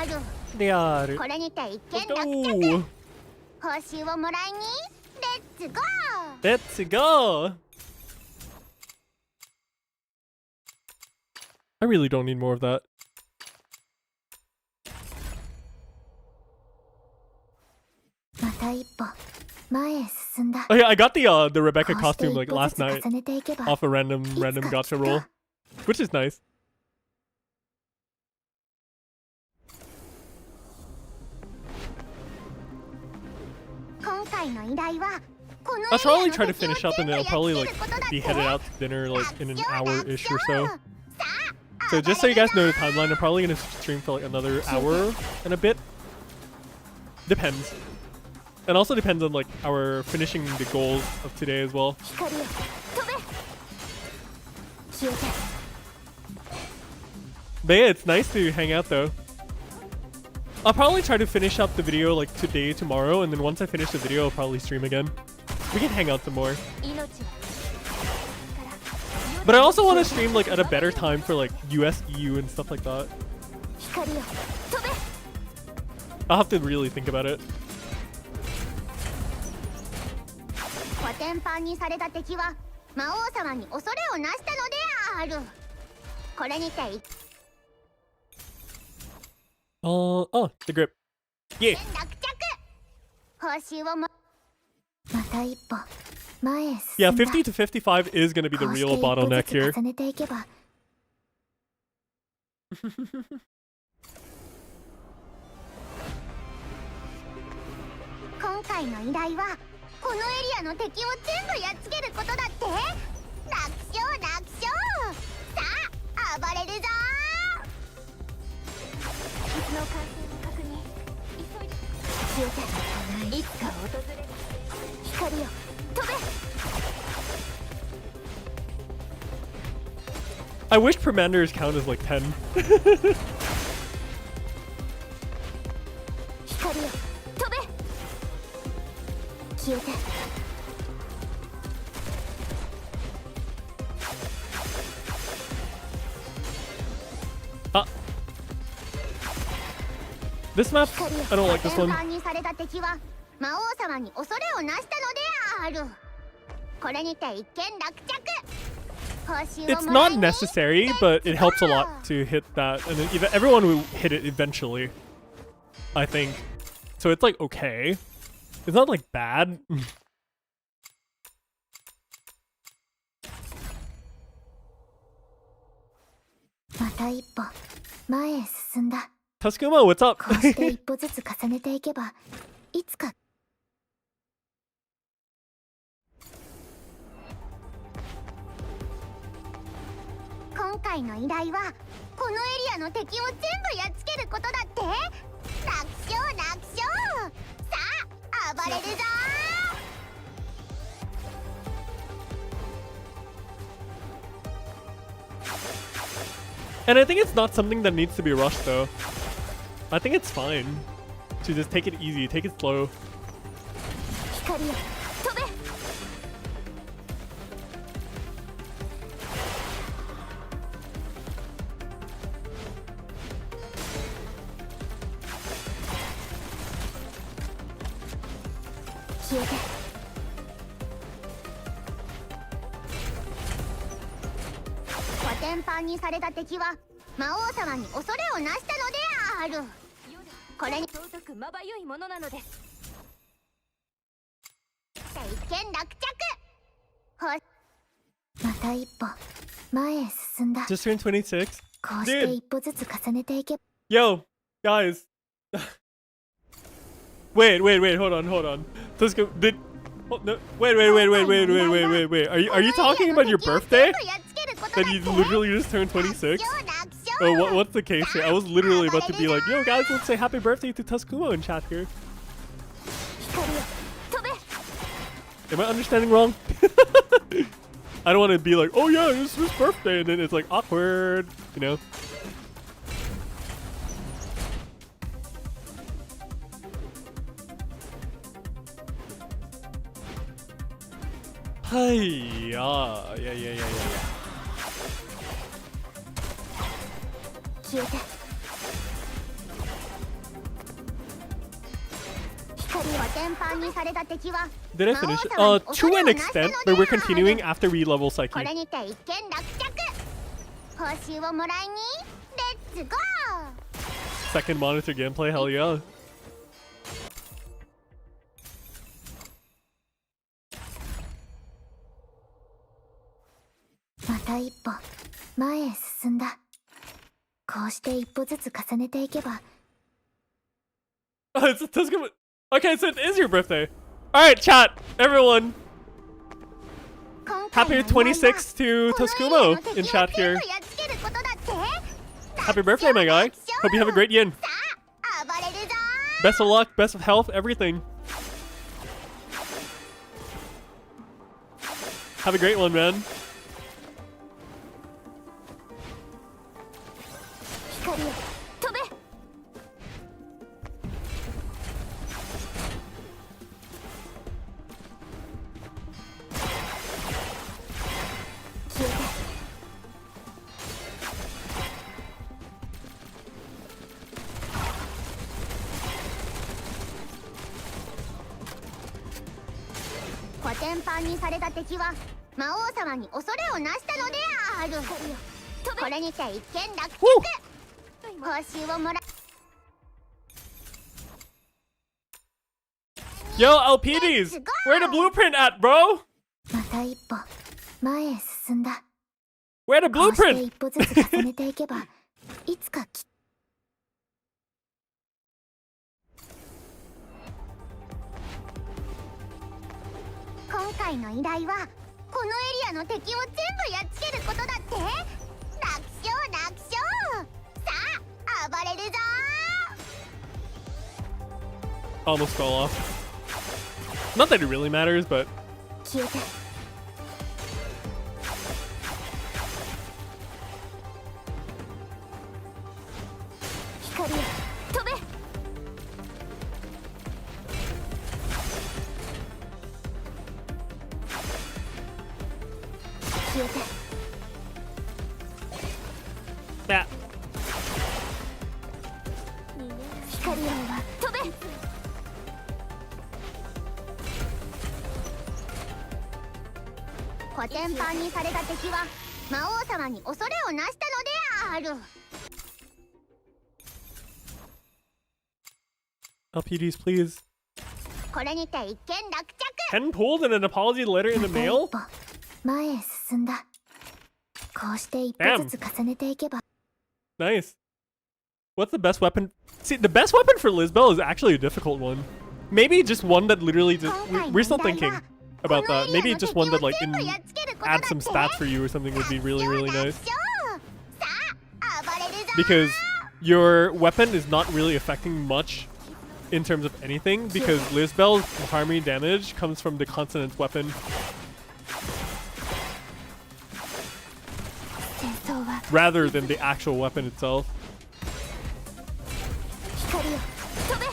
[SPEAKER 2] ある。
[SPEAKER 1] である。
[SPEAKER 2] これにて一件
[SPEAKER 1] Let's
[SPEAKER 2] 落着。
[SPEAKER 1] go!
[SPEAKER 2] 報酬をもらいにレッツゴー。
[SPEAKER 1] Let's go! I really don't need more of that.
[SPEAKER 2] また一歩前へ進んだ。
[SPEAKER 1] Oh yeah, I got the Rebecca
[SPEAKER 2] こうして
[SPEAKER 1] costume
[SPEAKER 2] 一
[SPEAKER 1] like
[SPEAKER 2] 歩
[SPEAKER 1] last
[SPEAKER 2] ずつ
[SPEAKER 1] night
[SPEAKER 2] 重ねていけば
[SPEAKER 1] off a random gacha roll, which is nice.
[SPEAKER 2] 今回の依頼はこの
[SPEAKER 1] I'll
[SPEAKER 2] エリ
[SPEAKER 1] probably
[SPEAKER 2] ア
[SPEAKER 1] try
[SPEAKER 2] の
[SPEAKER 1] to
[SPEAKER 2] 敵を
[SPEAKER 1] finish up
[SPEAKER 2] 全
[SPEAKER 1] and
[SPEAKER 2] 部
[SPEAKER 1] then
[SPEAKER 2] や
[SPEAKER 1] I'll
[SPEAKER 2] っつ
[SPEAKER 1] probably
[SPEAKER 2] け
[SPEAKER 1] like
[SPEAKER 2] ることだって
[SPEAKER 1] be headed out to dinner like in an
[SPEAKER 2] 楽勝
[SPEAKER 1] hour-ish or
[SPEAKER 2] 楽
[SPEAKER 1] so.
[SPEAKER 2] 勝
[SPEAKER 1] So just so you guys know the timeline, I'm probably gonna stream for like another hour and a bit. Depends. And also depends on like our finishing the goals of today as well.
[SPEAKER 2] 光よ飛べ消えて
[SPEAKER 1] But yeah, it's nice to hang out though. I'll probably try to finish up the video like today, tomorrow, and then once I finish the video, I'll probably stream again. We can hang out some more.
[SPEAKER 3] 命は
[SPEAKER 1] But I also want to stream like at a better time for like US, EU, and stuff like that.
[SPEAKER 2] 光よ飛べ
[SPEAKER 1] I'll have to really think about it.
[SPEAKER 2] コテンパンにされた敵は魔王様に恐れをなしたのである。これにて一
[SPEAKER 1] Oh, the grip. Yeah.
[SPEAKER 2] 件落着。報酬をもまた一歩前へ進
[SPEAKER 1] Yeah,
[SPEAKER 2] んだ。
[SPEAKER 1] 50 to 55 is going to be the
[SPEAKER 2] こうして
[SPEAKER 1] real
[SPEAKER 2] 一歩
[SPEAKER 1] bottleneck
[SPEAKER 2] ず
[SPEAKER 1] here.
[SPEAKER 2] つ重ねていけば今回の依頼はこのエリアの敵を全部やっつけることだって。楽勝楽勝。さあ暴れるぞ
[SPEAKER 3] 傷の完成の確認急いで
[SPEAKER 2] 消えて
[SPEAKER 3] いつか訪れる
[SPEAKER 2] 光よ飛べ
[SPEAKER 1] I wish Permander's count is like 10.
[SPEAKER 2] 光よ飛べ消えて
[SPEAKER 1] This map,
[SPEAKER 2] 光よ
[SPEAKER 1] I don't like this
[SPEAKER 2] コテン
[SPEAKER 1] one.
[SPEAKER 2] パンにされた敵は魔王様に恐れをなしたのである。これにて一件落着。報酬
[SPEAKER 1] It's
[SPEAKER 2] をもらい
[SPEAKER 1] not
[SPEAKER 2] に
[SPEAKER 1] necessary, but it helps a lot to hit that, and then everyone will hit it eventually. I think. So it's like okay. It's not like bad.
[SPEAKER 2] また一歩前へ進んだ。
[SPEAKER 1] Taskuma, what's up?
[SPEAKER 2] こうして一歩ずつ重ねていけばいつか今回の依頼はこのエリアの敵を全部やっつけることだって。楽勝楽勝。さあ暴れるぞ
[SPEAKER 1] And I think it's not something that needs to be rushed though. I think it's fine to just take it easy, take it slow.
[SPEAKER 2] 光よ飛べ 消えてコテンパンにされた敵は魔王様に恐れをなしたのである。これにて
[SPEAKER 3] 尊くまばゆいものなのです。
[SPEAKER 2] 一件落着。また一歩前へ進んだ。
[SPEAKER 1] Just turned 26.
[SPEAKER 2] こうして一歩ずつ重ねていけ
[SPEAKER 1] Yo, guys. wait, hold on. Taskuma, did... Oh, no, wait. Are you talking about your birthday? That you literally just turned 26? Oh, what's the case here? I was literally about to be like, yo guys, let's say happy birthday to Taskuma in chat here.
[SPEAKER 2] 光よ飛べ
[SPEAKER 1] Am I understanding wrong? I don't want to be like, oh yeah, it's his birthday, and then it's like awkward, you know? Hey, yeah.
[SPEAKER 2] 消えて
[SPEAKER 1] Did I finish it? To an extent, but we're continuing after we level psyche.
[SPEAKER 2] これにて一件落着。報酬をもらいにレッツゴー。
[SPEAKER 1] Second monitor gameplay, hell yeah.
[SPEAKER 2] また一歩前へ進んだ。こうして一歩ずつ重ねていけば。
[SPEAKER 1] Okay, so it is your birthday. Alright, chat, everyone. Happy 26th to Toskumo in chat here. Happy birthday, my guy. Hope you have a great yin. Best of luck, best of health, everything. Have a great one, man.
[SPEAKER 2] 光よ飛べ。消えて。コテンパンにされた敵は魔王様に恐れをなしたのである。これにて一件落着。報酬をもら。
[SPEAKER 1] Yo, LPDs! Where the blueprint at, bro?
[SPEAKER 2] また一歩前へ進んだ。
[SPEAKER 1] Where the
[SPEAKER 2] こうして
[SPEAKER 1] blueprint?
[SPEAKER 2] 一歩ずつ重ねていけばいつかきっ今回の依頼はこのエリアの敵を全部やっつけることだって。楽勝楽勝。さあ暴れるぞ。
[SPEAKER 1] Almost fell off. Not that it really matters, but
[SPEAKER 2] 消えて。光よ飛べ。消えて。
[SPEAKER 1] that.
[SPEAKER 2] 光よ飛べ。コテンパンにされた敵は魔王様に恐れをなしたのである。
[SPEAKER 1] LPDs, please.
[SPEAKER 2] これにて一件落着。
[SPEAKER 1] Pen pulled and an apology letter in the
[SPEAKER 2] また
[SPEAKER 1] mail?
[SPEAKER 2] 一歩前へ進んだ。こうして一歩ずつ重ねていけば。
[SPEAKER 1] Nice. What's the best weapon? See, the best weapon for Lisbel is actually a difficult one. Maybe just one that literally just... We're still thinking about that. Maybe just one that like add some stats for you or something would be really, really nice. Because your weapon is not really affecting much in terms of anything, because Lisbel's primary damage comes from the consonant weapon.
[SPEAKER 2] 戦争は
[SPEAKER 1] Rather than the actual weapon itself.
[SPEAKER 2] 光よ飛べ。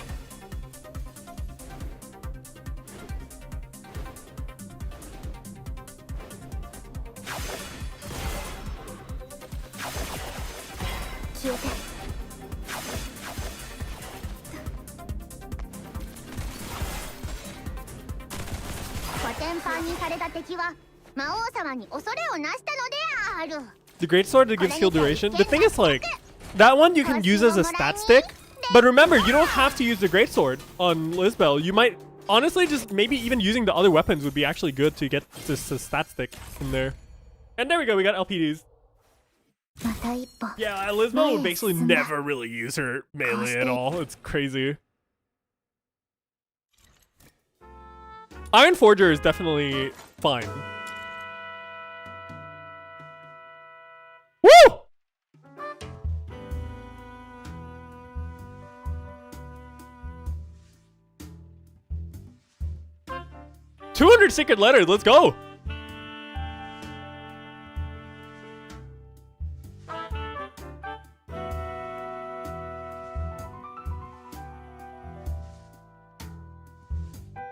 [SPEAKER 2] 消えて。コテンパンにされた敵は魔王様に恐れをなしたのである。
[SPEAKER 1] The greatsword that gives heal duration. The thing is, like, that one you can use as a stat stick. But remember, you don't have to use the greatsword on Lisbel. You might, honestly, just maybe even using the other weapons would be actually good to get this stat stick in there. And there we go, we got LPDs.
[SPEAKER 2] また一歩
[SPEAKER 1] Yeah, Lisbel would basically never really use her melee at all. It's crazy. Iron Forger is definitely fine. Woo! $200 secret letters, let's go!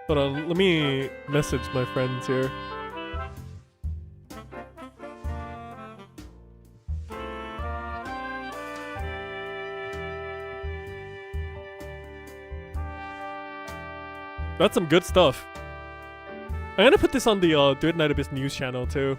[SPEAKER 1] Hold on, let me message my friends here. That's some good stuff. I'm gonna put this on the Duet Night Abyss news channel too.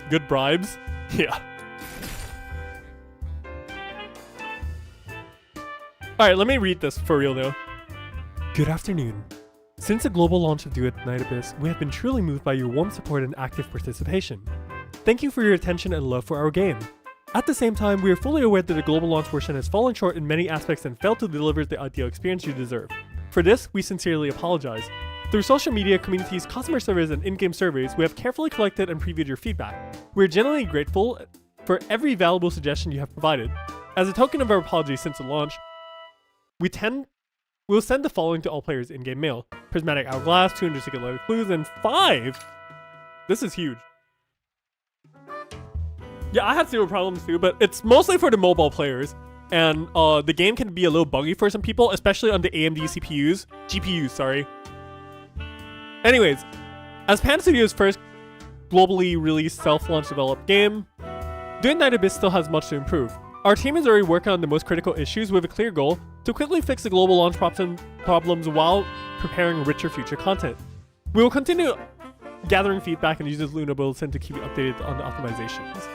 [SPEAKER 1] Good bribes? Yeah. Alright, let me read this for real though. Good afternoon. Since the global launch of Duet Night Abyss, we have been truly moved by your warm support and active participation. Thank you for your attention and love for our game. At the same time, we are fully aware that the global launch version has fallen short in many aspects and failed to deliver the ideal experience you deserve. For this, we sincerely apologize. Through social media, communities, customer surveys, and in-game surveys, we have carefully collected and previewed your feedback. We are genuinely grateful for every valuable suggestion you have provided. As a token of our apologies since the launch, we'll send the following to all players in-game mail. Prismatic Hourglass, 200 secret letter clues, and 5! This is huge. Yeah, I had zero problems too, but it's mostly for the mobile players. And the game can be a little buggy for some people, especially on the AMD GPUs, sorry. Anyways, as Pan Studios' first globally released self-launch developed game, Duet Night Abyss still has much to improve. Our team is already working on the most critical issues with a clear goal to quickly fix the global launch problems while preparing richer future content. We will continue gathering feedback and use this Luna Bulletin to keep you updated on the optimizations.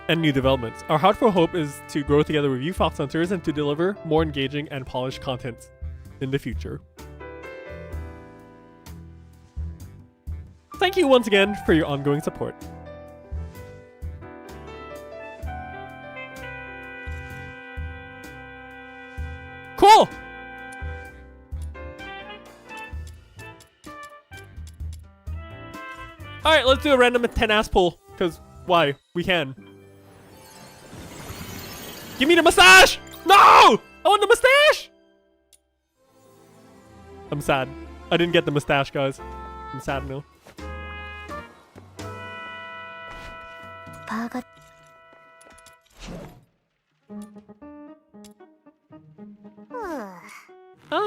[SPEAKER 1] And new developments. Our heartfelt hope is to grow together with you Fox Hunters and to deliver more engaging and polished content in the future. Thank you once again for your ongoing support. Cool! Alright, let's do a random 10 ass pull, because why? We can. Give me the mustache! No! I want the mustache! I'm sad. I didn't get the mustache, guys. I'm sad now.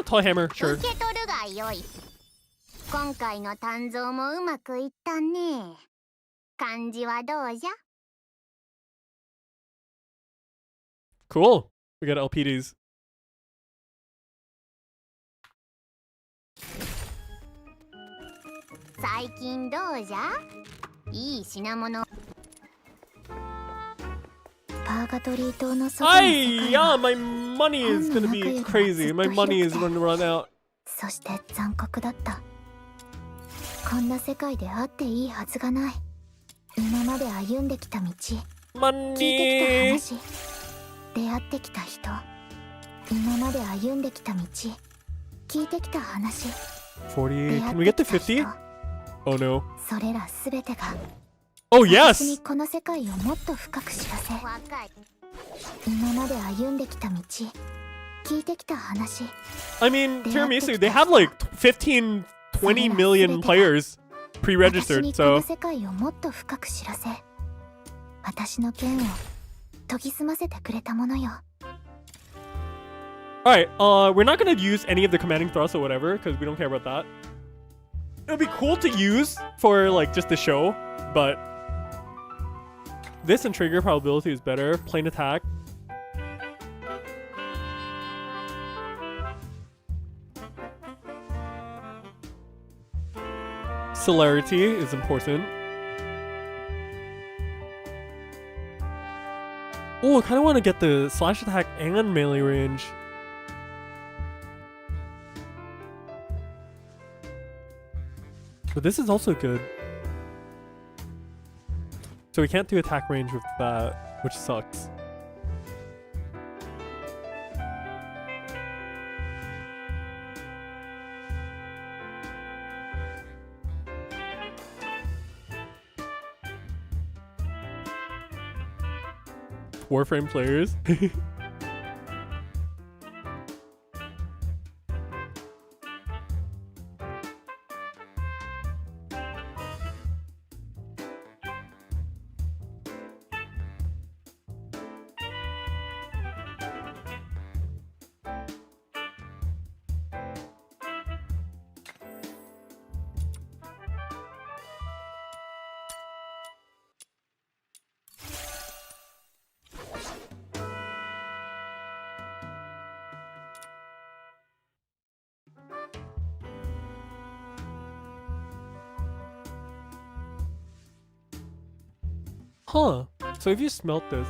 [SPEAKER 1] Toy hammer, sure.
[SPEAKER 2] 受け取るがよい。今回の鍛造もうまくいったね。感じはどうじゃ?
[SPEAKER 1] Cool. We got LPDs.
[SPEAKER 2] 最近どうじゃ? いい品物。
[SPEAKER 1] Yeah, my money is gonna be crazy. My money is gonna run out.
[SPEAKER 2] そして残酷だった。こんな世界であっていいはずがない。今まで歩んできた道、聞いてきた話、出会ってきた人、今まで歩んできた道、聞いてきた話、
[SPEAKER 1] 40. Can we get to 50? Oh no.
[SPEAKER 2] それらすべてが
[SPEAKER 1] Oh
[SPEAKER 2] 私に
[SPEAKER 1] yes!
[SPEAKER 2] この世界をもっと深く知らせ、今まで歩んできた道、聞いてきた話。
[SPEAKER 1] I mean, Tiramisu, they have like 15, 20 million players
[SPEAKER 2] 私
[SPEAKER 1] pre-registered,
[SPEAKER 2] にこの
[SPEAKER 1] so
[SPEAKER 2] 世界をもっと深く知らせ、私の剣を研ぎ澄ませてくれたものよ。
[SPEAKER 1] alright, we're not gonna use any of the commanding thrusts or whatever, because we don't care about that. It would be cool to use for like just the show, but this and trigger probability is better. Plain attack. Celerity is important. Oh, I kind of want to get the slash attack and melee range. But this is also good. So we can't do attack range with that, which sucks. Warframe players. Huh. So if you smelt this...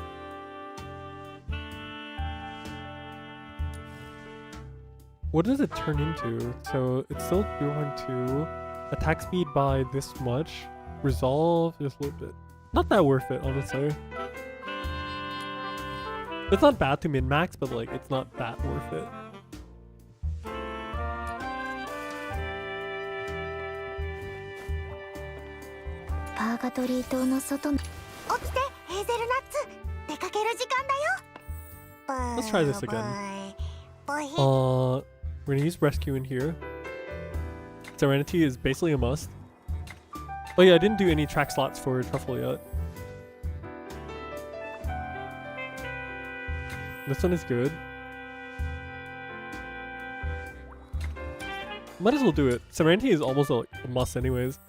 [SPEAKER 1] What does it turn into? So it's still 0.2. Attack speed by this much. Resolve just a little bit. Not that worth it, honestly. It's not bad to min-max, but like, it's not that worth it. Let's try this again. We're gonna use rescue in here. Serenity is basically a must. Oh yeah, I didn't do any track slots for Truffle yet. This one is good. Might as well do it. Serenity is almost a must anyways.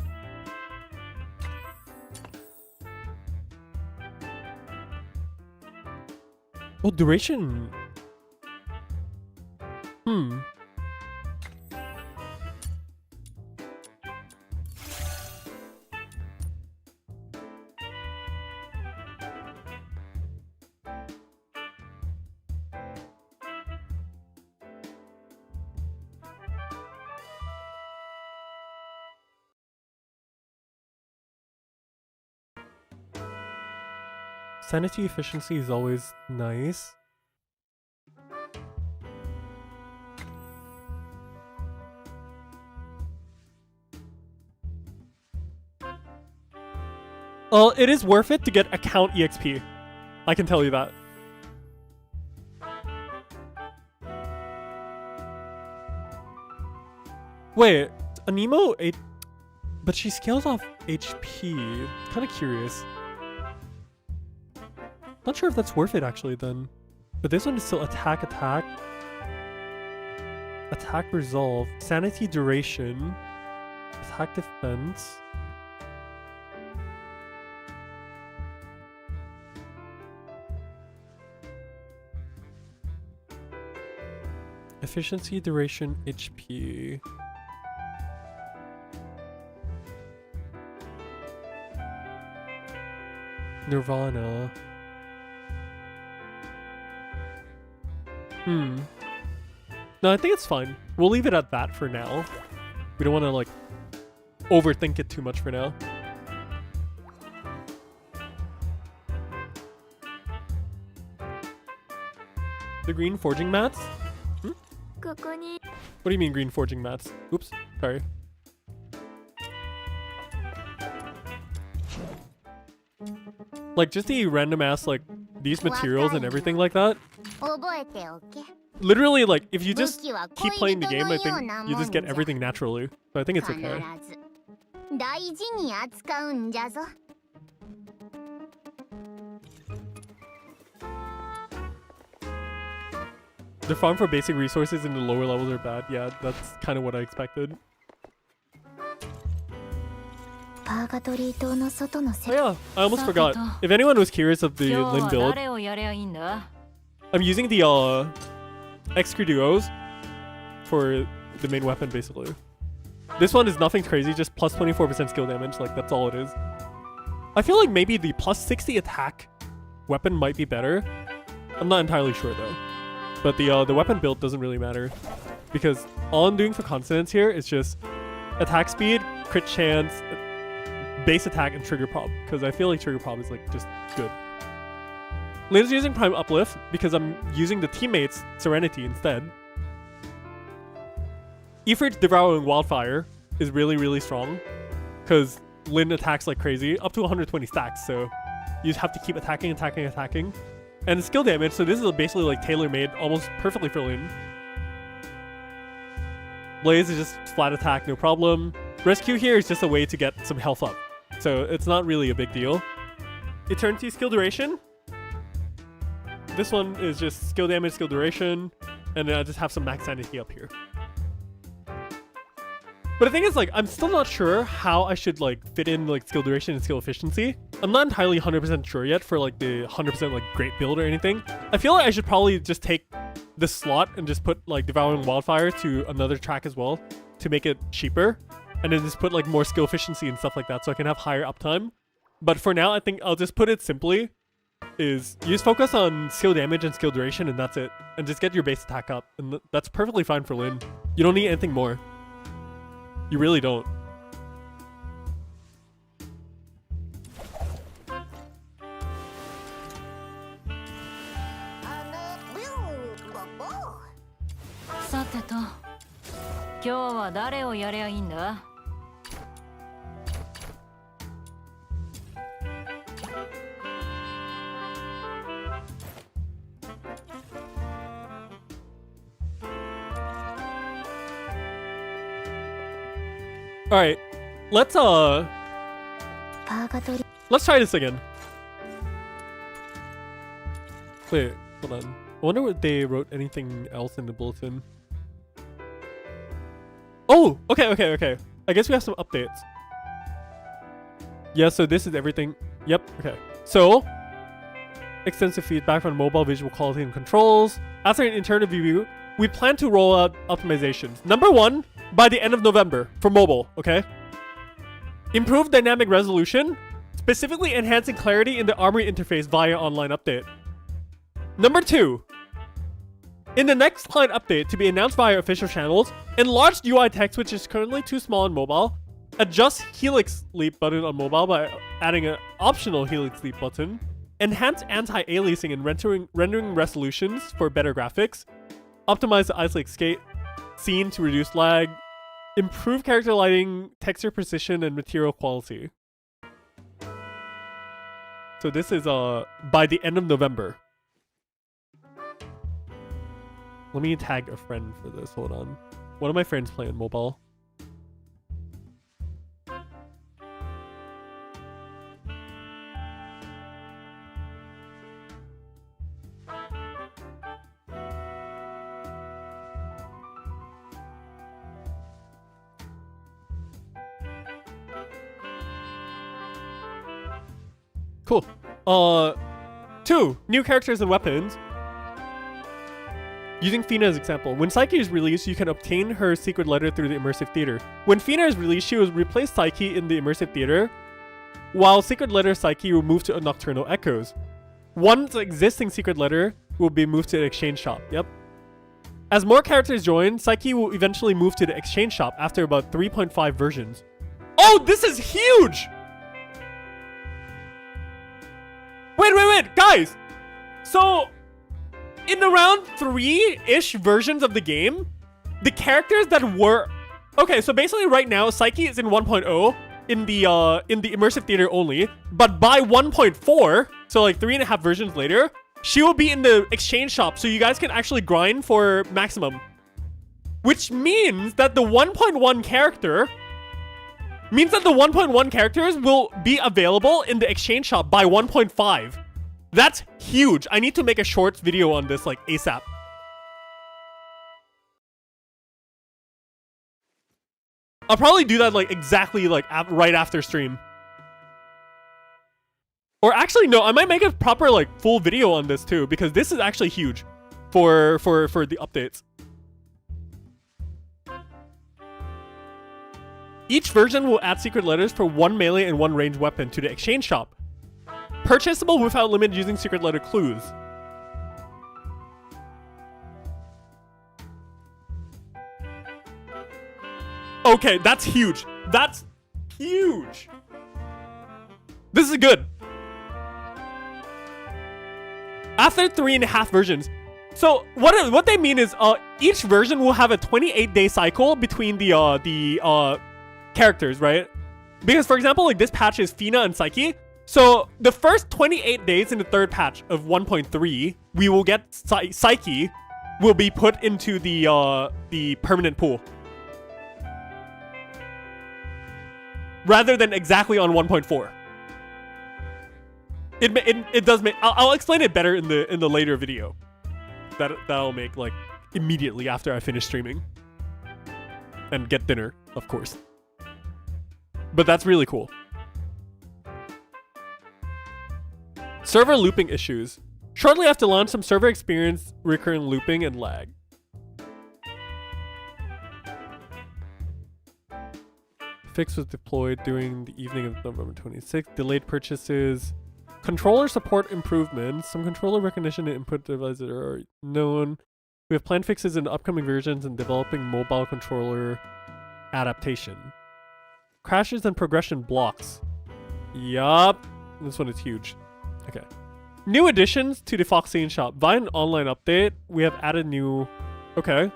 [SPEAKER 1] Oh, duration. Sanity efficiency is always nice. Well, it is worth it to get account EXP. I can tell you that. Wait, Anemo 8, but she scales off HP. Kind of curious. Not sure if that's worth it actually then. But this one is still attack, resolve, sanity duration, attack defense. Efficiency, duration, HP. Nirvana. No, I think it's fine. We'll leave it at that for now. We don't want to like overthink it too much for now. The green forging mats? What do you mean green forging mats? Oops, sorry. Like just the random ass like these materials and everything like that. Literally, like, if you just keep playing the game, I think you just get everything naturally. So I think it's okay. The farm for basic resources in the lower levels are bad. Yeah, that's kind of what I expected. Oh yeah, I almost forgot. If anyone was curious of the Lin build, I'm using the extra duos for the main weapon basically. This one is nothing crazy, just plus 24% skill damage, like that's all it is. I feel like maybe the plus 60 attack weapon might be better. I'm not entirely sure though. But the weapon build doesn't really matter because all I'm doing for consonants here is just attack speed, crit chance, base attack, and trigger prob, because I feel like trigger prob is like just good. Lin's using prime uplift because I'm using the teammates Serenity instead. Ifrit's devouring wildfire is really strong because Lin attacks like crazy, up to 120 stacks, so you just have to keep attacking. And skill damage, so this is basically like tailor-made almost perfectly for Lin. Blaze is just flat attack, no problem. Rescue here is just a way to get some health up, so it's not really a big deal. Eternity skill duration. This one is just skill damage, skill duration, and then I just have some max sanity up here. But the thing is, like, I'm still not sure how I should like fit in like skill duration and skill efficiency. I'm not entirely 100% sure yet for like the 100% like great build or anything. I feel like I should probably just take this slot and just put like Devouring Wildfire to another track as well to make it cheaper, and then just put like more skill efficiency and stuff like that so I can have higher uptime. But for now, I think I'll just put it simply. Is you just focus on skill damage and skill duration, and that's it. And just get your base attack up. And that's perfectly fine for Lin. You don't need anything more. You really don't. All right, let's try this again. Wait, hold on. I wonder what they wrote anything else in the bulletin. Oh, okay. I guess we have some updates. Yeah, so this is everything. Yep, okay. So, extensive feedback on mobile visual quality and controls. After an internal review, we plan to roll out optimizations. Number 1, by the end of November for mobile, okay? Improved dynamic resolution, specifically enhancing clarity in the Armory interface via online update. Number 2, in the next client update to be announced via official channels, enlarged UI text which is currently too small on mobile, adjust helix leap button on mobile by adding an optional helix leap button, enhance anti-aliasing and rendering resolutions for better graphics, optimize the ice lake skate scene to reduce lag, improve character lighting, texture precision, and material quality. So this is by the end of November. Let me tag a friend for this. Hold on. One of my friends playing mobile. Cool. 2 new characters and weapons. Using Fina as example, when Psyche is released, you can obtain her secret letter through the immersive theater. When Fina is released, she will replace Psyche in the immersive theater, while secret letter Psyche will move to Nocturnal Echoes. One's existing secret letter will be moved to the exchange shop. Yep. As more characters join, Psyche will eventually move to the exchange shop after about 3.5 versions. Oh, this is huge! Wait, guys! So, in around 3-ish versions of the game, the characters that were... Okay, so basically right now, Psyche is in 1.0 in the immersive theater only, but by 1.4, so like 3.5 versions later, she will be in the exchange shop, so you guys can actually grind for maximum. Which means that the 1.1 character... means that the 1.1 characters will be available in the exchange shop by 1.5. That's huge. I need to make a shorts video on this like ASAP. I'll probably do that like exactly like right after stream. Or actually no, I might make a proper like full video on this too, because this is actually huge for the updates. Each version will add secret letters for 1 melee and 1 ranged weapon to the exchange shop. Purchasable without limit using secret letter clues. Okay, that's huge. That's huge. This is good. After 3.5 versions. So what they mean is each version will have a 28-day cycle between the characters, right? Because for example, like this patch is Fina and Psyche. So the first 28 days in the third patch of 1.3, we will get Psyche will be put into the permanent pool. Rather than exactly on 1.4. It does make... I'll explain it better in the later video. That'll make like immediately after I finish streaming. And get dinner, of course. But that's really cool. Server looping issues. Shortly after launch, some server experienced recurrent looping and lag. fix was deployed during the evening of November 26th. Delayed purchases. Controller support improvements. Some controller recognition and input devices are known. We have planned fixes in upcoming versions and developing mobile controller adaptation. Crashes and progression blocks. Yup. This one is huge. Okay. New additions to the Foxine shop. Via an online update, we have added new... Okay.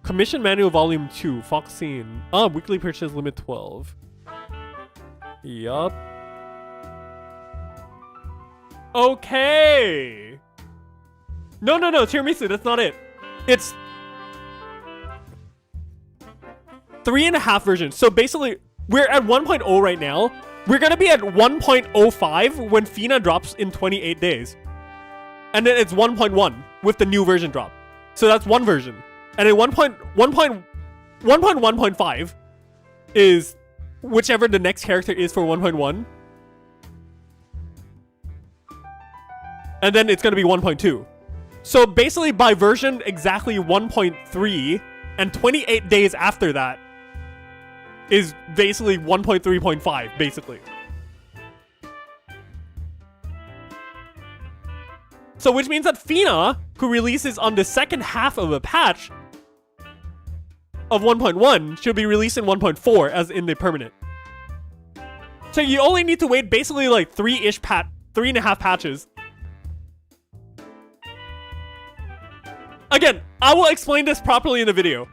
[SPEAKER 1] Commission Manual Volume 2, Foxine. Weekly purchase limit 12. Yup. Okay. No, Tiramisu, that's not it. It's 3.5 versions. So basically, we're at 1.0 right now. We're gonna be at 1.05 when FINA drops in 28 days. And then it's 1.1 with the new version drop. So that's one version. And then 1.1.5 is whichever the next character is for 1.1. And then it's gonna be 1.2. So basically by version exactly 1.3 and 28 days after that is basically 1.3.5 basically. So which means that FINA, who releases on the second half of a patch of 1.1, should be released in 1.4 as in the permanent. So you only need to wait basically like 3.5 patches. Again, I will explain this properly in the video.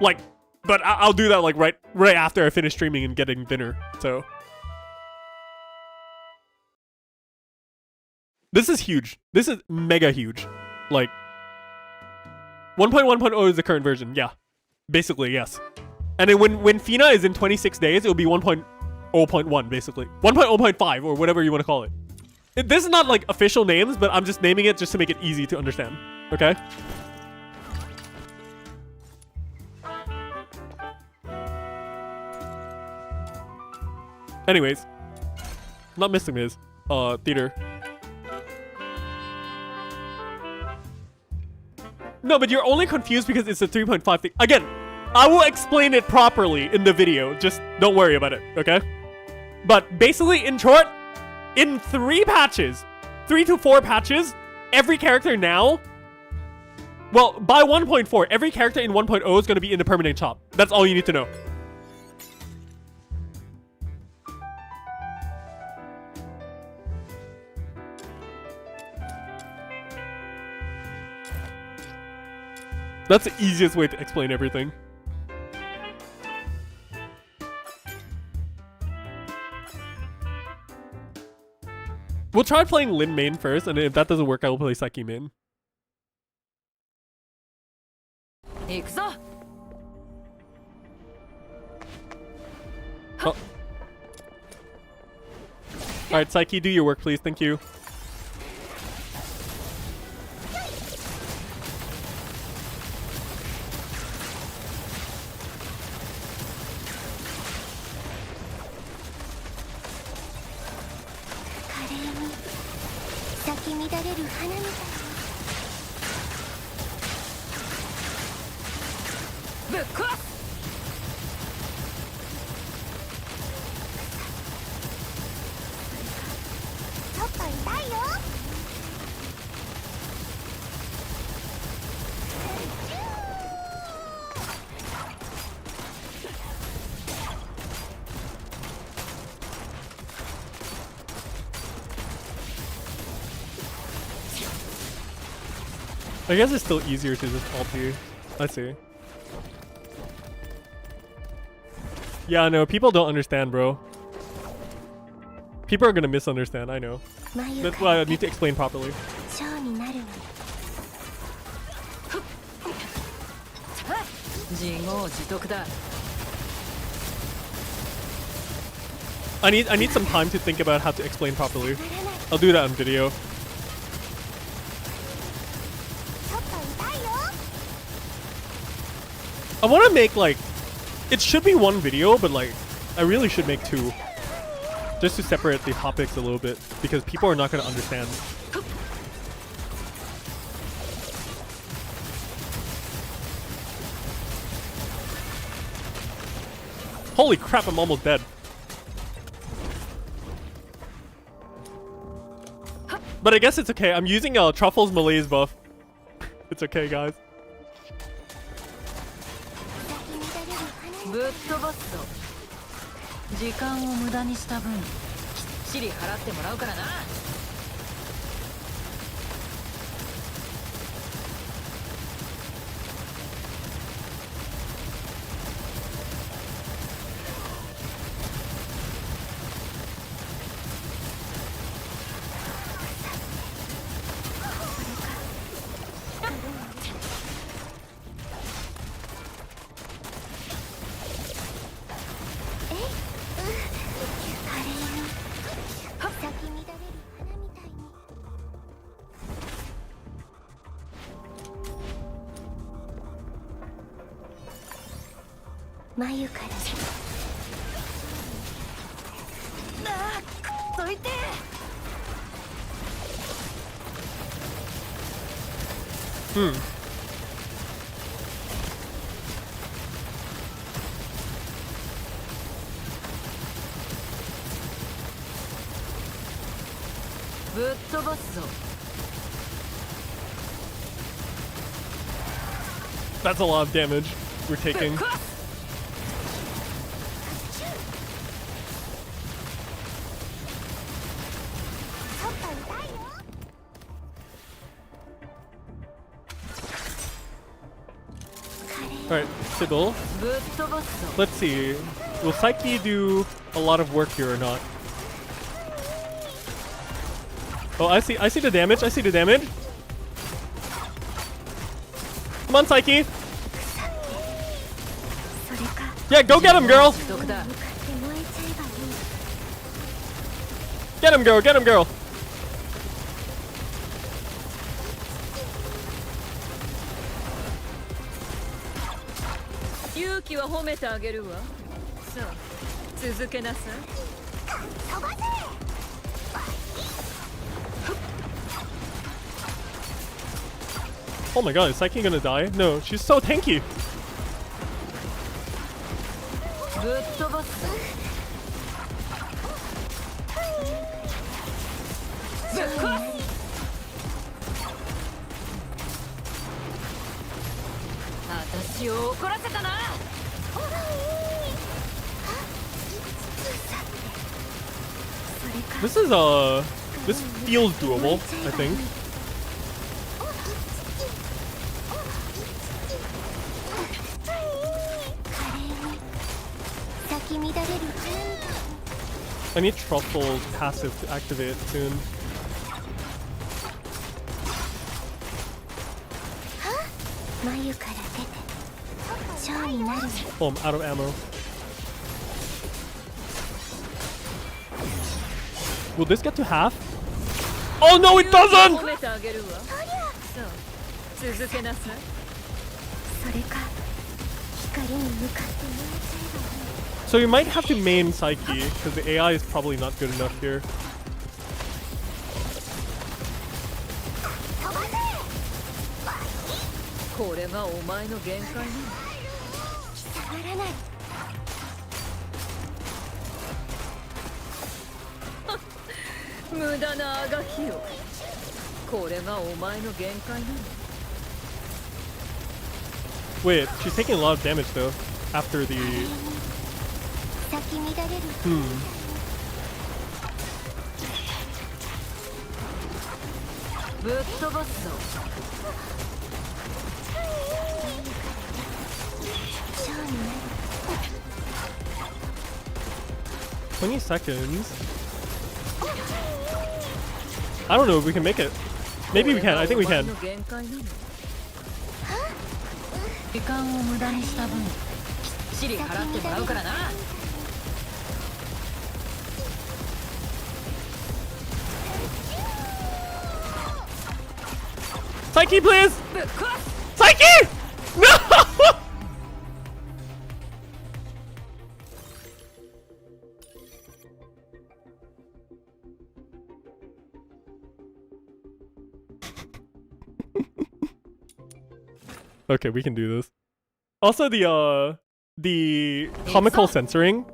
[SPEAKER 1] Like, but I'll do that like right after I finish streaming and getting dinner. So this is huge. This is mega huge. Like 1.1.0 is the current version. Yeah. Basically, yes. And then when FINA is in 26 days, it'll be 1.0.1 basically. 1.0.5 or whatever you want to call it. This is not like official names, but I'm just naming it just to make it easy to understand. Okay? Anyways, not missing this. Theater. No, but you're only confused because it's a 3.5 thing. Again, I will explain it properly in the video. Just don't worry about it, okay? But basically, in short, in 3 to 4 patches, every character now... Well, by 1.4, every character in 1.0 is going to be in the permanent shop. That's all you need to know. That's the easiest way to explain everything. We'll try playing Lin main first, and if that doesn't work, I will play Psyche main. Oh. Alright, Psyche, do your work, please. Thank you. I guess it's still easier to just ult you. I see. Yeah, no, people don't understand, bro. People are gonna misunderstand, I know. That's why I need to explain properly. I need some time to think about how to explain properly. I'll do that on video. I want to make like, it should be one video, but like, I really should make 2. Just to separate the topics a little bit, because people are not going to understand. Holy crap, I'm almost dead. But I guess it's okay. I'm using Truffle's Malaise buff. It's okay, guys.
[SPEAKER 4] ぶっ飛ばすぞ。時間を無駄にした分、きっちり払ってもらうからな。
[SPEAKER 2] 眉から
[SPEAKER 4] どいて。ぶっ飛ばすぞ。
[SPEAKER 1] That's a lot of damage we're taking. Alright, Sybil. Let's see. Will Psyche do a lot of work here or not? Oh, I see the damage. I see the damage. Come on, Psyche. Yeah, go get him, girl. Get him, girl. Get him, girl.
[SPEAKER 4] Yuki は褒めてあげるわ。さあ、続けなさい。
[SPEAKER 1] Oh my god, is Psyche gonna die? No, she's so tanky.
[SPEAKER 4] ぶっ飛ばすぞ。ぶっ壊す。私を怒らせたな。
[SPEAKER 1] This feels doable, I think. I need Truffle's passive to activate it soon. Oh, I'm out of ammo. Will this get to half? Oh no, it doesn't!
[SPEAKER 4] 褒めてあげるわ。さあ、続けなさい。
[SPEAKER 1] So you might have to main Psyche, because the AI is probably not good enough here. Wait, she's taking a lot of damage though, after the... "20 seconds. I don't know if we can make it. Maybe we can. I think we can. Psyche, please! Psyche! No! Okay, we can do this. Also, the the comical censoring.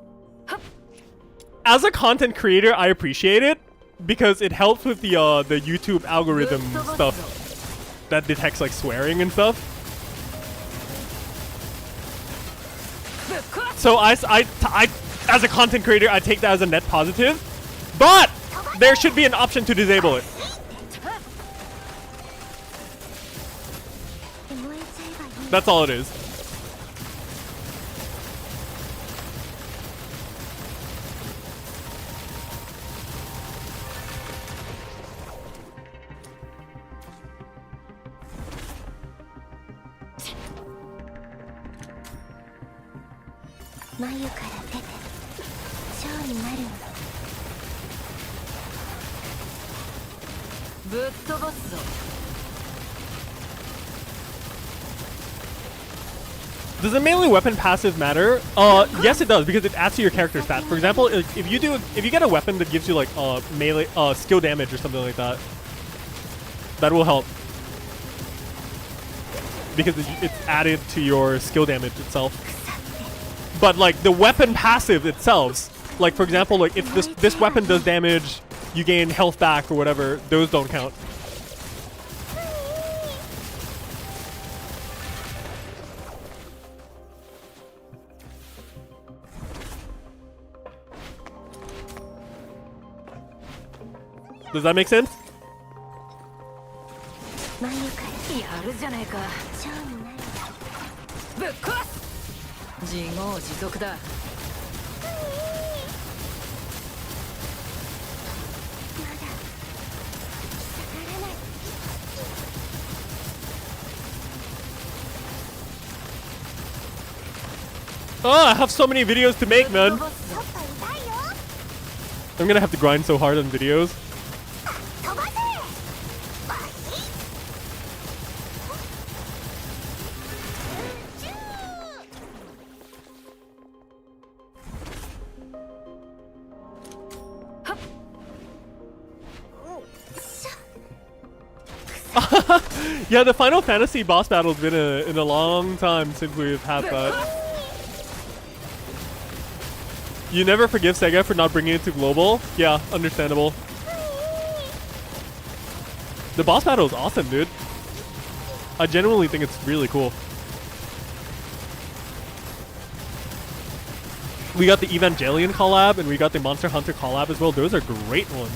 [SPEAKER 1] As a content creator, I appreciate it because it helps with the YouTube algorithm stuff that detects like swearing and stuff. So I as a content creator, I take that as a net positive, but there should be an option to disable it. That's all it is. Does a melee weapon passive matter? Yes it does, because it adds to your character stats. For example, if you get a weapon that gives you like melee skill damage or something like that, that will help. Because it's added to your skill damage itself. But like the weapon passive itself, like for example, like if this weapon does damage, you gain health back or whatever, those don't count. Does that make sense? Oh, I have so many videos to make, man. I'm gonna have to grind so hard on videos. Yeah, the Final Fantasy boss battle's been in a long time since we've had that. You never forgive Sega for not bringing it to global? Yeah, understandable. The boss battle is awesome, dude. I genuinely think it's really cool. We got the Evangelion collab and we got the Monster Hunter collab as well. Those are great ones.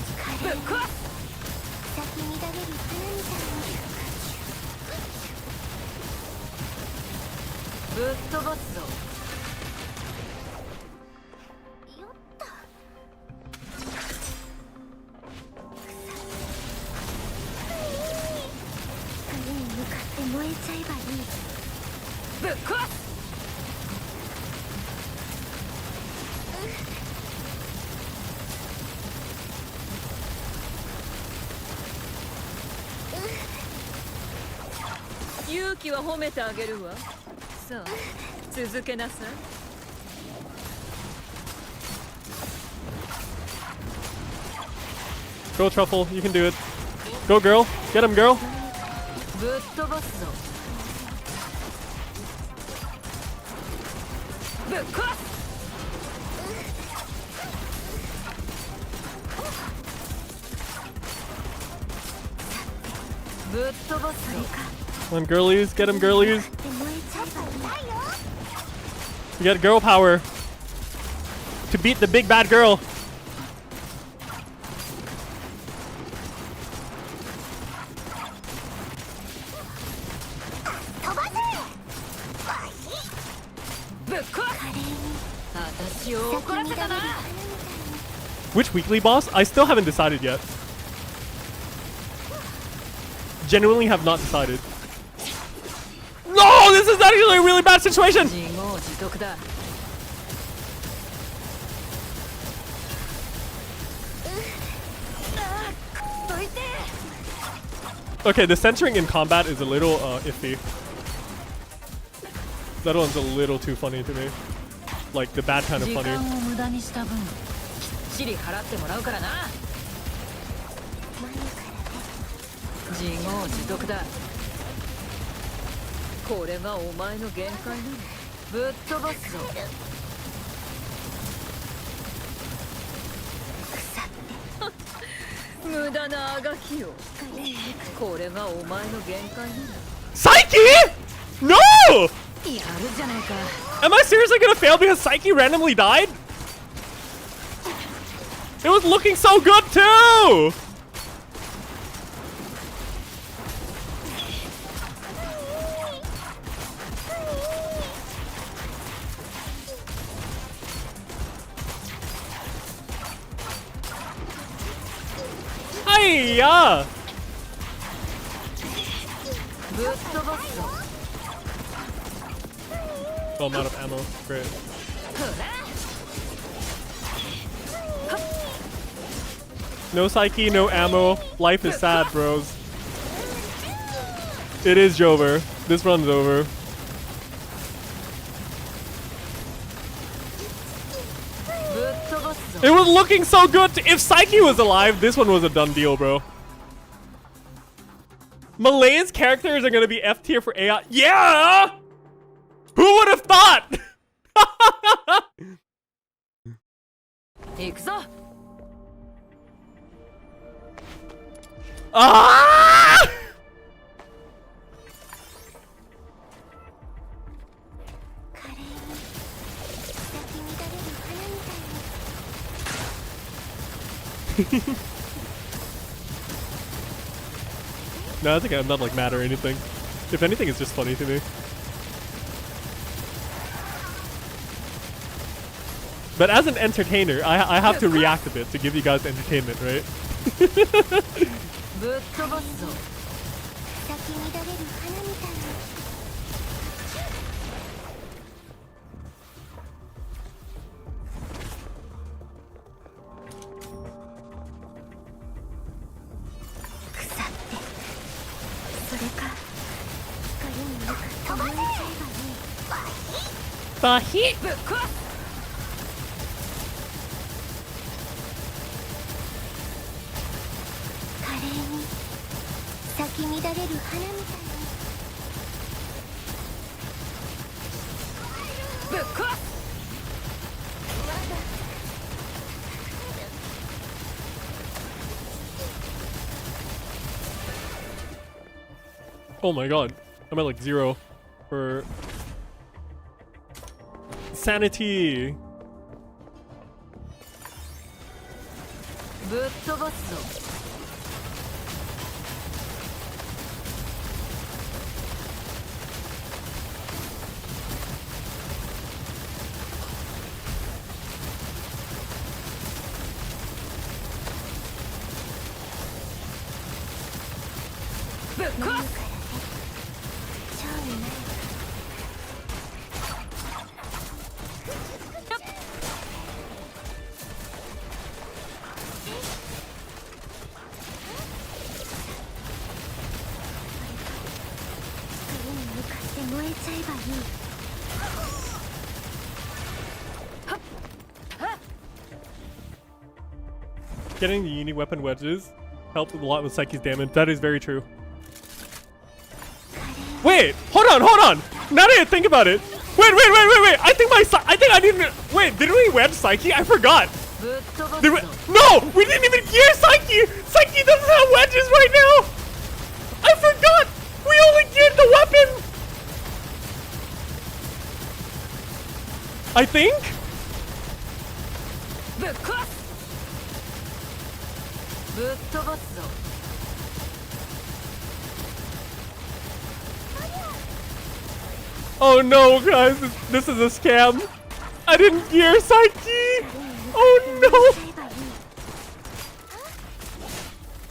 [SPEAKER 1] Go Truffle, you can do it. Go girl, get him girl. Come on girlies, get him girlies. You got girl power to beat the big bad girl. Which weekly boss? I still haven't decided yet. Genuinely have not decided. No, this is actually a really bad situation. Okay, the censoring in combat is a little iffy. That one's a little too funny to me. Like the bad kind of funny.
[SPEAKER 4] ぶっ飛ばすぞ。無駄なあがきよ。これがお前の限界なら。
[SPEAKER 1] Psyche? No!
[SPEAKER 4] やるじゃないか。
[SPEAKER 1] Am I seriously gonna fail because Psyche randomly died? It was looking so good too! Hiya!
[SPEAKER 4] ぶっ飛ばすぞ。
[SPEAKER 1] Oh, I'm out of ammo. Great. No Psyche, no ammo. Life is sad, bros. It is over. This run's over. It was looking so good. If Psyche was alive, this one was a done deal, bro. Malay's characters are gonna be F tier for AI. Yeah! Who would have thought?
[SPEAKER 4] 行くぞ。
[SPEAKER 1] Ah! No, it's okay. I'm not like mad or anything. If anything, it's just funny to me. But as an entertainer, I have to react a bit to give you guys entertainment, right?
[SPEAKER 4] ぶっ飛ばすぞ。
[SPEAKER 2] 咲き乱れる花みたいな。 腐ってそれか光に向かって燃えちゃえばいい。
[SPEAKER 1] Bahi!
[SPEAKER 4] ぶっ壊す。
[SPEAKER 2] 華麗に咲き乱れる花みたいに。
[SPEAKER 4] ぶっ壊す。
[SPEAKER 1] Oh my god. I'm at like 0 for sanity.
[SPEAKER 4] ぶっ飛ばすぞ。 ぶっ壊す。
[SPEAKER 2] 蝶になる。 光に向かって燃えちゃえばいい。
[SPEAKER 1] Getting the unique weapon wedges helped a lot with Psyche's damage. That is very true. Wait, hold on. Now that I think about it. Wait. I think I didn't. Wait, didn't we wedge Psyche? I forgot.
[SPEAKER 4] ぶっ飛ばす
[SPEAKER 1] Did we,
[SPEAKER 4] ぞ。
[SPEAKER 1] no, we didn't even gear Psyche. Psyche doesn't have wedges right now. I forgot. We only geared the weapon. I think.
[SPEAKER 4] ぶっ壊す。ぶっ飛ばすぞ。
[SPEAKER 1] Oh no, guys, this is a scam. I didn't gear Psyche. Oh no.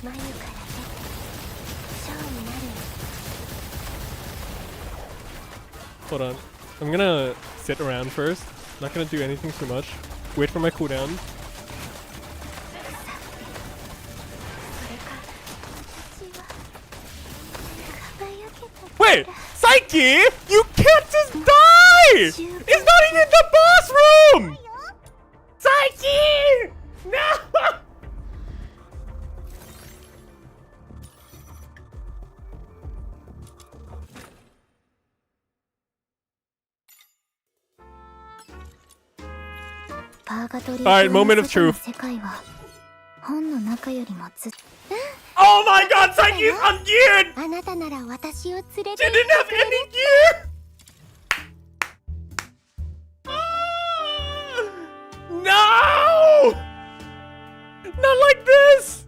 [SPEAKER 2] 眉から出て蝶になる。
[SPEAKER 1] Hold on. I'm gonna sit around first. Not gonna do anything too much. Wait for my cooldown.
[SPEAKER 2] それか私は輝けた。
[SPEAKER 1] Wait, Psyche, you can't just die. It's not even the boss room. Psyche, no. Alright, moment of truth. Oh my god, Psyche's ungeared!
[SPEAKER 2] あなたなら私を連れて
[SPEAKER 1] She didn't have any gear! No! Not like this!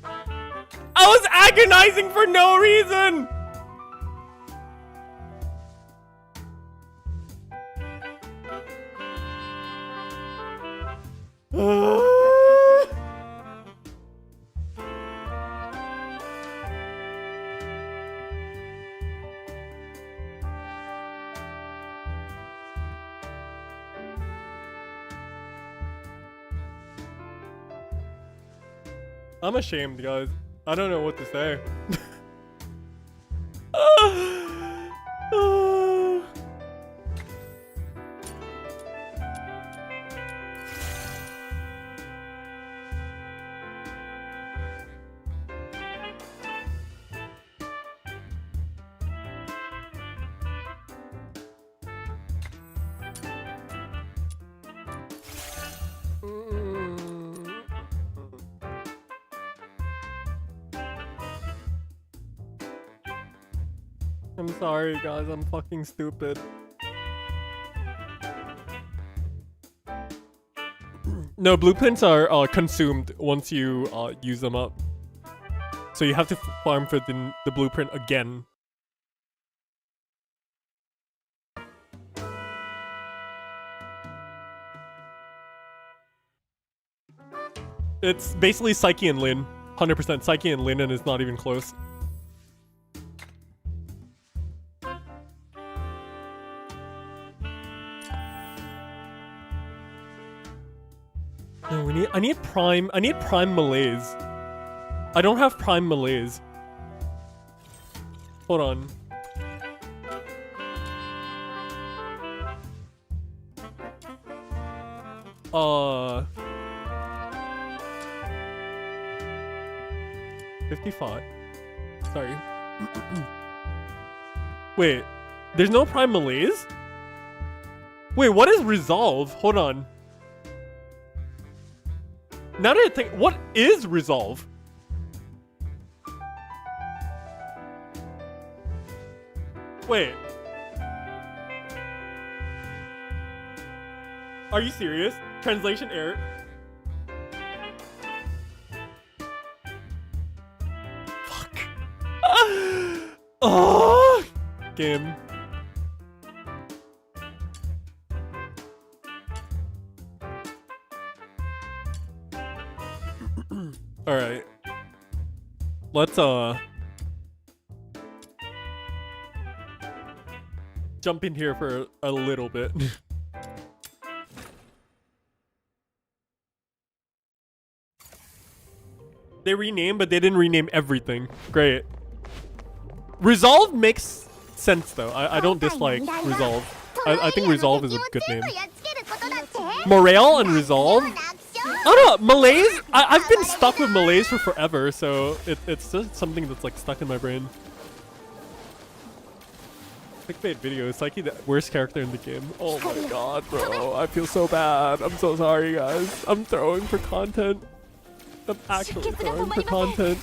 [SPEAKER 1] I was agonizing for no reason! I'm ashamed, guys. I don't know what to say. I'm sorry, guys. I'm fucking stupid. No, blueprints are consumed once you use them up. So you have to farm for the blueprint again. It's basically Psyche and Lin. 100% Psyche and Lin, and it's not even close. No, I need prime malaise. I don't have prime malaise. Hold on. Uh 55. Sorry. Wait, there's no prime malaise? Wait, what is resolve? Hold on. Now that I think, what is resolve? Wait. Are you serious? Translation error. Fuck. Oh, game. All right. Let's jump in here for a little bit. They renamed, but they didn't rename everything. Great. Resolve makes sense though. I don't dislike Resolve. I think Resolve is a good name. Morale and Resolve? I don't know, Malaise? I've been stuck with Malaise for forever, so it's just something that's like stuck in my brain. Clickbait video, Psyche the worst character in the game. Oh my god, bro. I feel so bad. I'm so sorry, guys. I'm throwing for content. I'm actually throwing for content.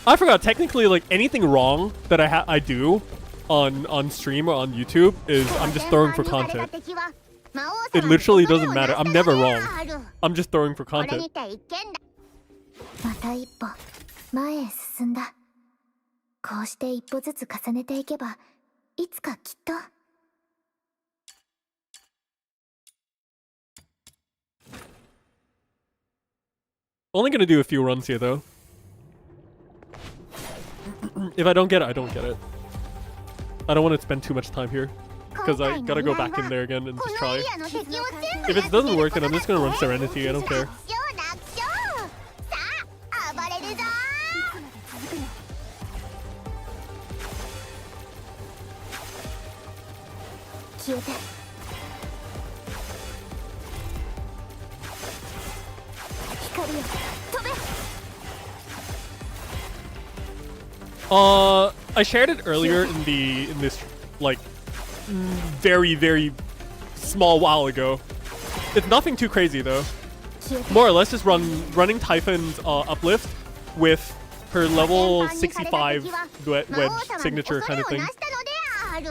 [SPEAKER 1] I forgot, technically, like, anything wrong that I do on stream or on YouTube is I'm just throwing for content. It literally doesn't matter. I'm never wrong. I'm just throwing for content. Only gonna do a few runs here, though. If I don't get it, I don't get it. I don't want to spend too much time here, because I gotta go back in there again and just try. If it doesn't work, then I'm just gonna run Serenity. I don't care. I shared it earlier in this like very, very small while ago. It's nothing too crazy though. More or less just running Typhon's uplift with her level 65 duet wedge signature kind of thing.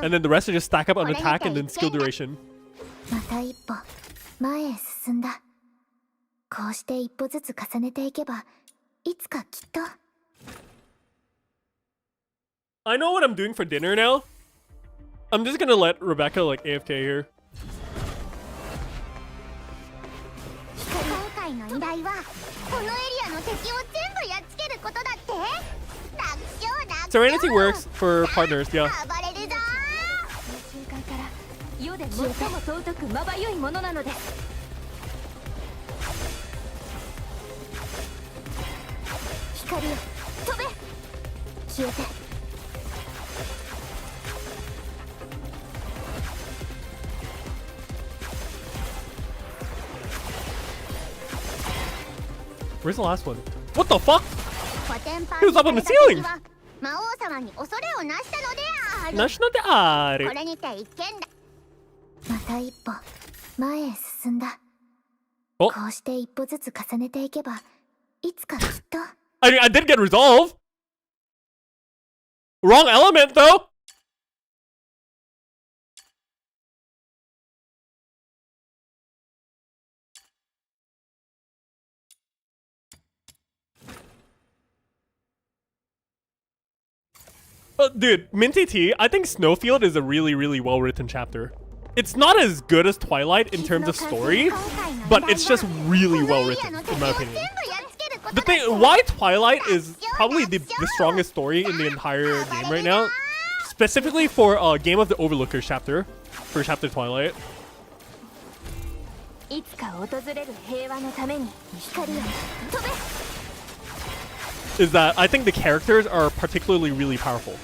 [SPEAKER 1] And then the rest are just stack up on attack and then skill duration. I know what I'm doing for dinner now. I'm just gonna let Rebecca like AFK here. Serenity works for partners, yeah. Where's the last one? What the fuck? He was up on the ceiling! Oh. I mean, I did get resolve. Wrong element though. Dude, Minty T, I think Snowfield is a really, really well-written chapter. It's not as good as Twilight in terms of story, but it's just really well-written, in my opinion. The thing, why Twilight is probably the strongest story in the entire game right now, specifically for Game of the Overlookers chapter, for chapter Twilight. Is that I think the characters are particularly really powerful.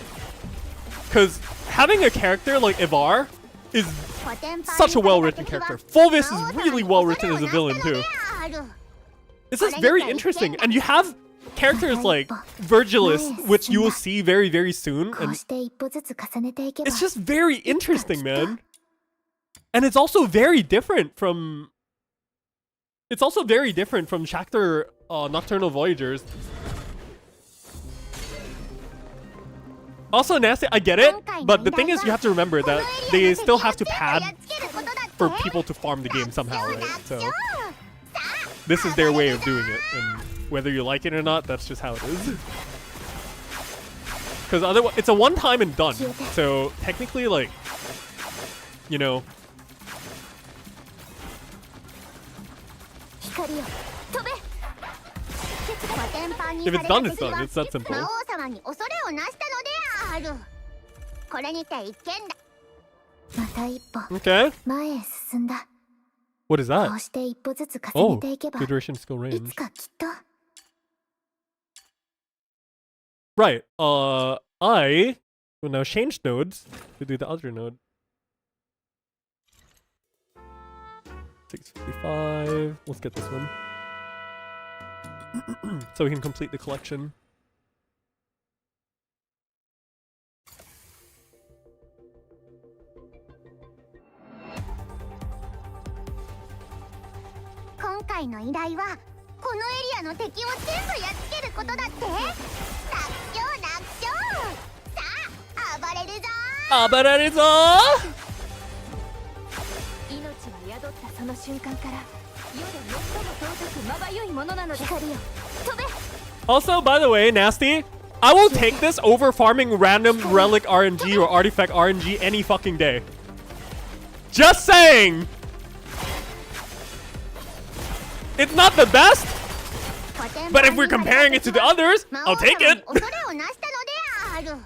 [SPEAKER 1] Because having a character like Ivar is such a well-written character. Fulvis is really well-written as a villain too. This is very interesting. And you have characters like Virgilus, which you will see very, very soon. And it's just very interesting, man. And it's also very different from... It's also very different from Shakhtar Nocturnal Voyagers. Also, Nasty, I get it, but the thing is you have to remember that they still have to pad for people to farm the game somehow, right? So this is their way of doing it, and whether you like it or not, that's just how it is. Because otherwise, it's a one-time and done. So technically, like, you know. If it's done, it's done. It's that simple. Okay. What is that? Oh, good duration skill range. Right. I will now change nodes to do the other node. 655. Let's get this one. So we can complete the collection. Also, by the way, Nasty, I will take this over farming random relic RNG or artifact RNG any fucking day. Just saying! It's not the best, but if we're comparing it to the others, I'll take it!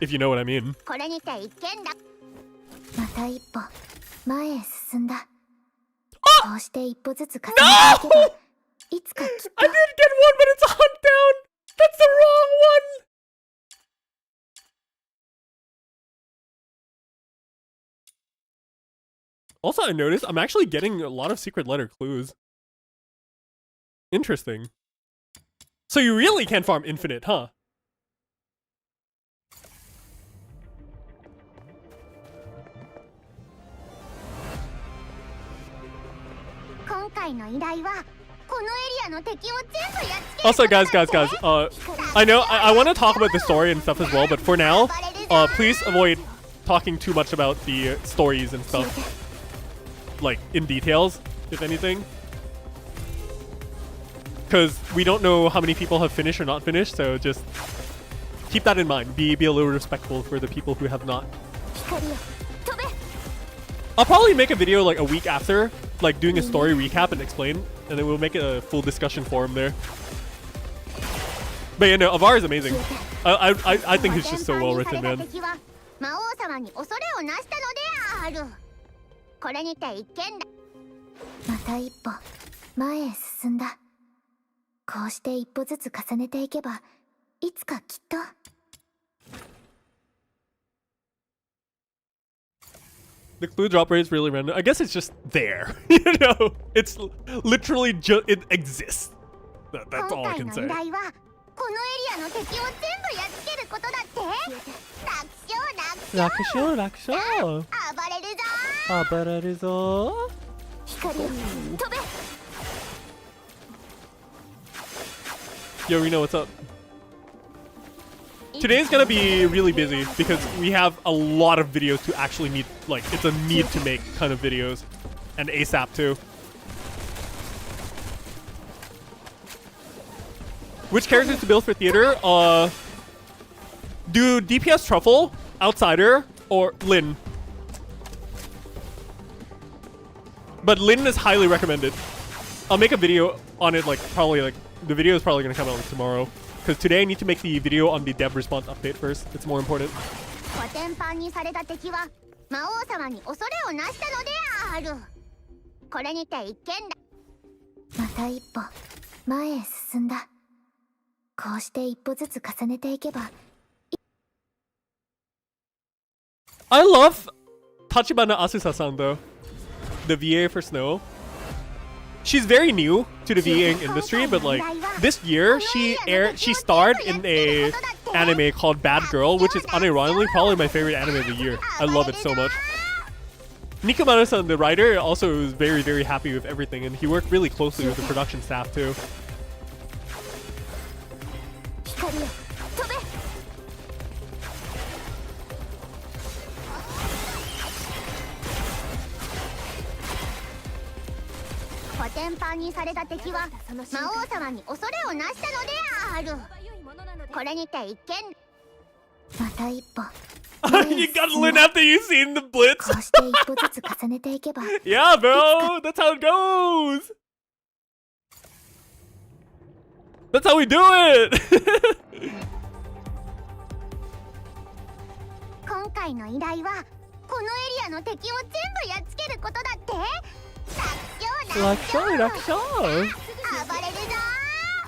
[SPEAKER 1] If you know what I mean. No! I did get one, but it's a hunt down! That's the wrong one! Also, I noticed I'm actually getting a lot of secret letter clues. Interesting. So you really can farm infinite, huh?
[SPEAKER 2] 今回の依頼はこのエリアの敵を全部やっつける
[SPEAKER 1] Also, guys, I know I want to talk about the story and stuff as well, but for now, please avoid talking too much about the stories and stuff, like in details, if anything, because we don't know how many people have finished or not finished. So just keep that in mind. Be a little respectful for the people who have not. I'll probably make a video like a week after, like doing a story recap and explain, and then we'll make a full discussion forum there. But yeah, no, Avar is amazing. I think he's just so well written, man.
[SPEAKER 2] 魔王様に恐れをなしたのである。これにて一見だ。また一歩前へ進んだ。こうして一歩ずつ重ねていけば、いつかきっと。
[SPEAKER 1] The clue drop rate is really random. I guess it's just there. You know, it's literally just it exists. That's all I can say.
[SPEAKER 2] このエリアの敵を全部やっつけることだって。
[SPEAKER 1] 楽勝。暴れるぞ。
[SPEAKER 2] 光を飛べ。
[SPEAKER 1] Yo, Reno, what's up? Today's gonna be really busy because we have a lot of videos to actually need, like, it's a need to make kind of videos. And ASAP too. Which characters to build for theater? Do DPS Truffle, Outsider, or Lin? But Lin is highly recommended. I'll make a video on it, like, probably, like, the video is probably gonna come out like, tomorrow. Because today I need to make the video on the dev response update first. It's more important.
[SPEAKER 2] コテンパンにされた敵は魔王様に恐れをなしたのである。これにて一見だ。また一歩前へ進んだ。こうして一歩ずつ重ねていけば。
[SPEAKER 1] I love Tachibana Asusa-san though. The VA for Snow. She's very new to the VAing industry, but like this year she starred in a anime called Bad Girl, which is unironically probably my favorite anime of the year. I love it so much. Nikomata-san, the writer, also was very, very happy with everything, and he worked really closely with the production staff too. You got Lin after you seen the blitz. Yeah, bro, that's how it goes. That's how we do it.
[SPEAKER 2] 今回の依頼はこのエリアの敵を全部やっつけることだって。
[SPEAKER 1] 楽勝。
[SPEAKER 2] 暴れるぞ。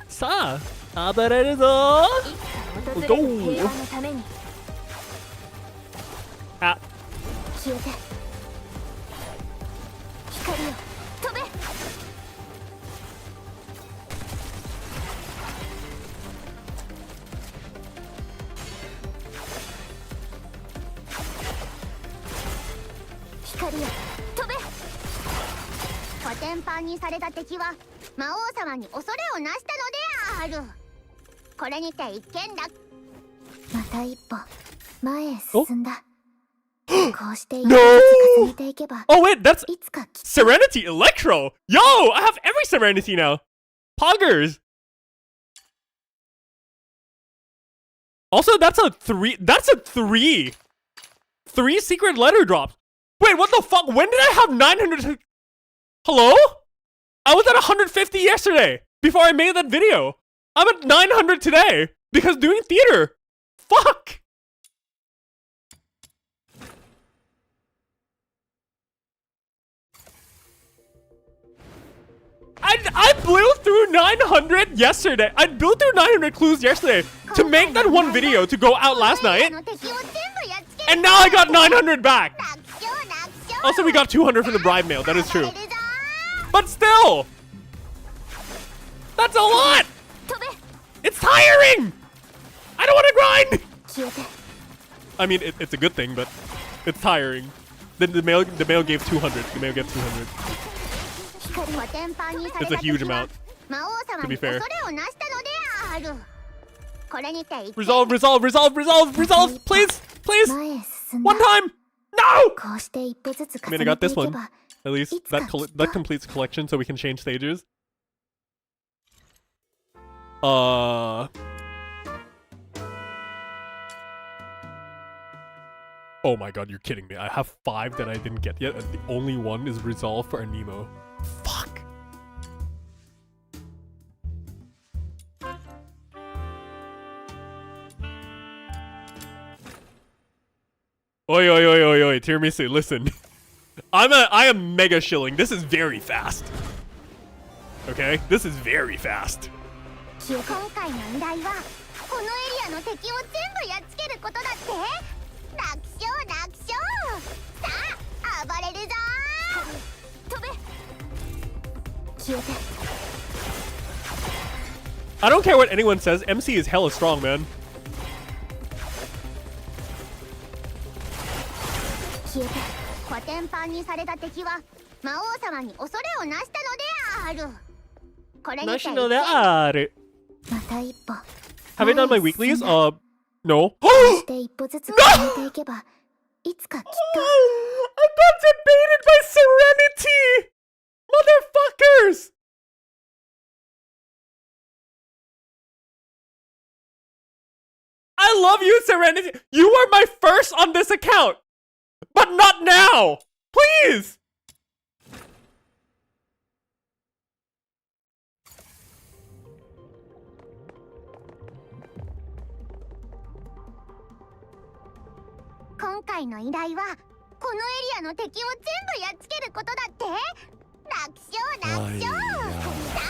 [SPEAKER 1] さあ、暴れるぞ。Go. あ。
[SPEAKER 2] 消えて。光を飛べ。光よ飛べ。コテンパンにされた敵は魔王様に恐れをなしたのである。これにて一見だ。また一歩前へ進んだ。こうして一歩ずつ重ねていけば。
[SPEAKER 1] Oh wait, that's
[SPEAKER 2] いつか
[SPEAKER 1] Serenity Electro. Yo, I have every Serenity now. Poggers. Also, that's a three. Three secret letter drops. Wait, what the fuck? When did I have 900? Hello? I was at 150 yesterday before I made that video. I'm at 900 today because doing theater. Fuck. I blew through 900 yesterday. I blew through 900 clues yesterday to make that one video to go out last night. And now I got 900 back. Also, we got 200 from the bribe mail. That is true. But still, that's a lot. It's tiring. I don't want to grind. I mean, it's a good thing, but it's tiring. The mail gave 200. The mail gave 200. It's a huge amount.
[SPEAKER 2] 魔王様
[SPEAKER 1] To
[SPEAKER 2] に
[SPEAKER 1] be
[SPEAKER 2] 恐れ
[SPEAKER 1] fair.
[SPEAKER 2] をなしたのである。これにて一見
[SPEAKER 1] Resolve, resolve, resolve, resolve, resolve! Please! Please!
[SPEAKER 2] 前へ進んだ
[SPEAKER 1] One time! No!
[SPEAKER 2] こうして一歩ずつ
[SPEAKER 1] I
[SPEAKER 2] 重
[SPEAKER 1] mean, I
[SPEAKER 2] ね
[SPEAKER 1] got
[SPEAKER 2] てい
[SPEAKER 1] this
[SPEAKER 2] け
[SPEAKER 1] one.
[SPEAKER 2] ば
[SPEAKER 1] At least that that completes collection so we can change stages. Oh my god, you're kidding me. I have 5 that I didn't get yet, and the only one is resolve for a Nemo. Fuck! Oi, oi, oi, oi, oi, Tiramisu, listen. I am mega shilling. This is very fast. Okay? This is very fast.
[SPEAKER 2] 今回の依頼はこのエリアの敵を全部やっつけることだって。楽勝楽勝。さあ暴れるぞー。飛べ。消えて。
[SPEAKER 1] I don't care what anyone says. MC is hella strong, man.
[SPEAKER 2] 消えて。コテンパンにされた敵は魔王様に恐れをなしたのである。これにて一見 また一歩。
[SPEAKER 1] Have I done my weeklies? No.
[SPEAKER 2] して一歩ずつ重ねていけばいつかきっと
[SPEAKER 1] I got debated by Serenity! Motherfuckers! I love you, Serenity! You are my first on this account! But not now! Please!
[SPEAKER 2] 「今回の依頼はこのエリアの敵を全部やっつけることだって。楽勝楽勝。さ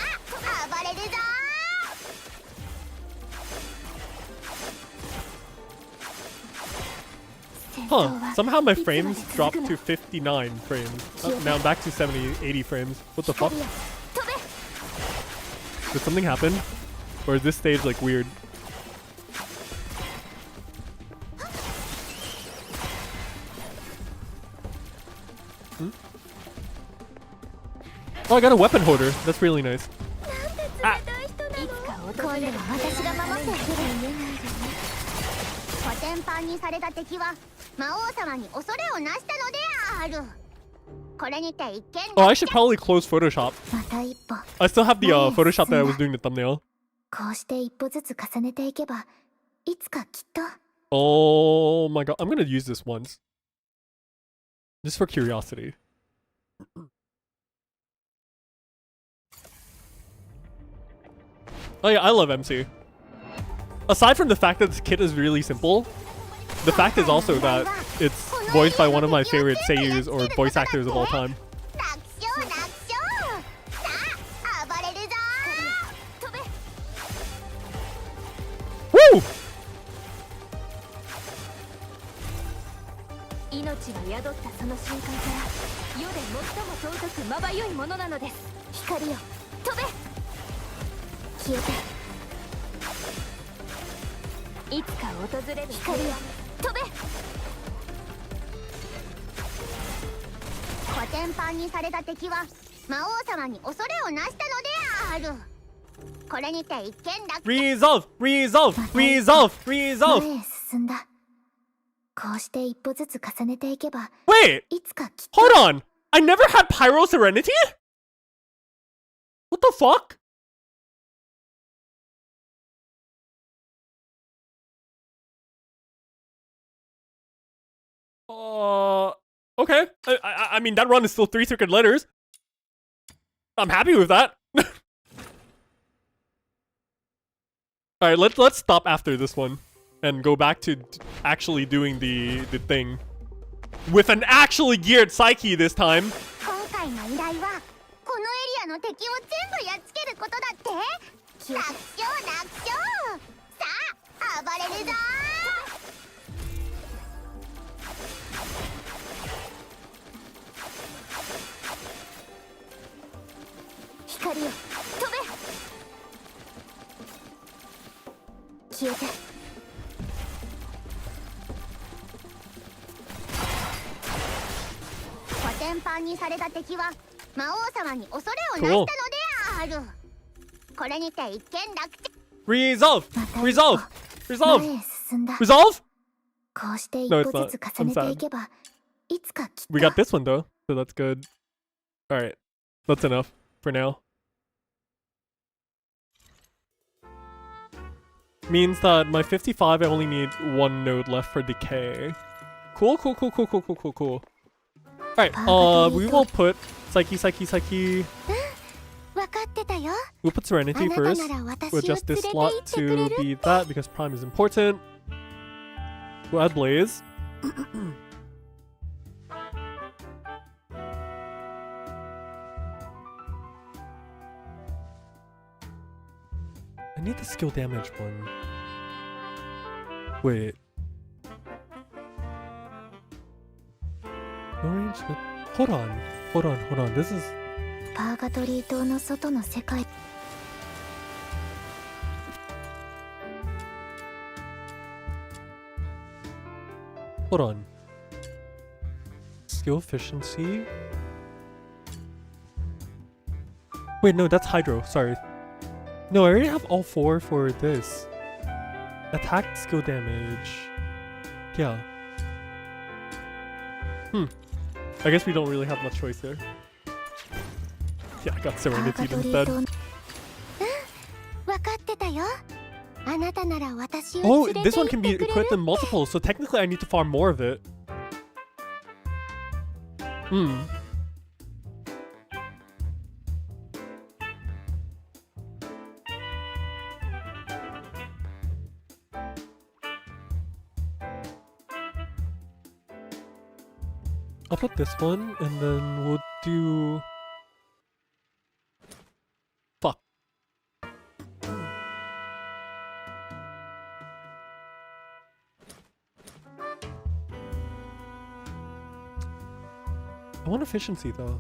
[SPEAKER 2] あ暴れるぞー。
[SPEAKER 1] Huh, somehow my frames dropped to 59 frames. Now I'm back to 70, 80 frames. What the fuck? Did something happen? Or is this stage like weird? Oh, I got a weapon holder. That's really nice. Ah.
[SPEAKER 2] 今度は私が守ってあげる。コテンパンにされた敵は魔王様に恐れをなしたのである。これにて一見
[SPEAKER 1] Oh, I should probably close Photoshop.
[SPEAKER 2] また一歩。
[SPEAKER 1] I still have the Photoshop that I was doing the thumbnail.
[SPEAKER 2] こうして一歩ずつ重ねていけばいつかきっと。
[SPEAKER 1] Oh my god, I'm gonna use this once. Just for curiosity. Oh yeah, I love MC. Aside from the fact that this kit is really simple, the fact is also that it's voiced by one of my favorite seiyus or voice actors of all time.
[SPEAKER 2] 楽勝楽勝。さあ暴れるぞー。飛べ。
[SPEAKER 1] Woo!
[SPEAKER 3] 命は宿ったその瞬間から世で最も尊くまばゆいものなのです。
[SPEAKER 2] 光よ飛べ。消えて。
[SPEAKER 3] いつか訪れる
[SPEAKER 2] 光よ飛べ。コテンパンにされた敵は魔王様に恐れをなしたのである。これにて一見落着。
[SPEAKER 1] Resolve! Resolve! Resolve!
[SPEAKER 2] 前
[SPEAKER 1] Resolve!
[SPEAKER 2] へ進んだ。こうして一歩ずつ重ねていけば
[SPEAKER 1] Wait!
[SPEAKER 2] いつかきっと。
[SPEAKER 1] Hold on! I never had Pyro Serenity? What the fuck? Okay. I mean, that run is still 3 circuit letters. I'm happy with that. Alright, let's stop after this one and go back to actually doing the thing. With an actually geared psyche this time.
[SPEAKER 2] 今回の依頼はこのエリアの敵を全部やっつけることだって。楽勝楽勝。さあ暴れるぞー。光よ飛べ。消えて。コテンパンにされた敵は魔王様に恐れをなしたのである。これにて一件落着。
[SPEAKER 1] Resolve!
[SPEAKER 2] また
[SPEAKER 1] Resolve!
[SPEAKER 2] 前
[SPEAKER 1] Resolve!
[SPEAKER 2] へ進んだ。
[SPEAKER 1] Resolve!
[SPEAKER 2] こうして一
[SPEAKER 1] No,
[SPEAKER 2] 歩
[SPEAKER 1] it's
[SPEAKER 2] ず
[SPEAKER 1] not.
[SPEAKER 2] つ重ね
[SPEAKER 1] I'm
[SPEAKER 2] てい
[SPEAKER 1] sad.
[SPEAKER 2] けば、いつかきっ
[SPEAKER 1] We
[SPEAKER 2] と
[SPEAKER 1] got this one though, so that's good. Alright. That's enough for now. Means that my 55, I only need one node left for decay. Cool. Alright, we will put Psyche.
[SPEAKER 2] 分かってたよ。
[SPEAKER 1] We'll put Serenity
[SPEAKER 2] あなた
[SPEAKER 1] first.
[SPEAKER 2] なら私
[SPEAKER 1] We'll
[SPEAKER 2] を連
[SPEAKER 1] adjust
[SPEAKER 2] れ
[SPEAKER 1] this
[SPEAKER 2] て
[SPEAKER 1] slot
[SPEAKER 2] 行ってくれ
[SPEAKER 1] to
[SPEAKER 2] る
[SPEAKER 1] be that because Prime is important. We'll add Blaze. I need the skill damage one. Wait. No range. Hold on. This is.
[SPEAKER 2] パーガトリー島の外の世界。
[SPEAKER 1] Hold on. Skill efficiency? Wait, no, that's Hydro. Sorry. No, I already have all 4 for this. Attack, skill damage. Yeah. I guess we don't really have much choice there. Yeah, I got
[SPEAKER 2] パー
[SPEAKER 1] Serenity
[SPEAKER 2] ガトリー
[SPEAKER 1] instead.
[SPEAKER 2] 島の。分かってたよ。あなたなら私を
[SPEAKER 1] Oh,
[SPEAKER 2] 連れて
[SPEAKER 1] this
[SPEAKER 2] 行
[SPEAKER 1] one
[SPEAKER 2] って
[SPEAKER 1] can be
[SPEAKER 2] くれ
[SPEAKER 1] equipped
[SPEAKER 2] る
[SPEAKER 1] in multiple, so technically I need to farm more of it. I'll put this one, and then we'll do... Fuck. I want efficiency, though.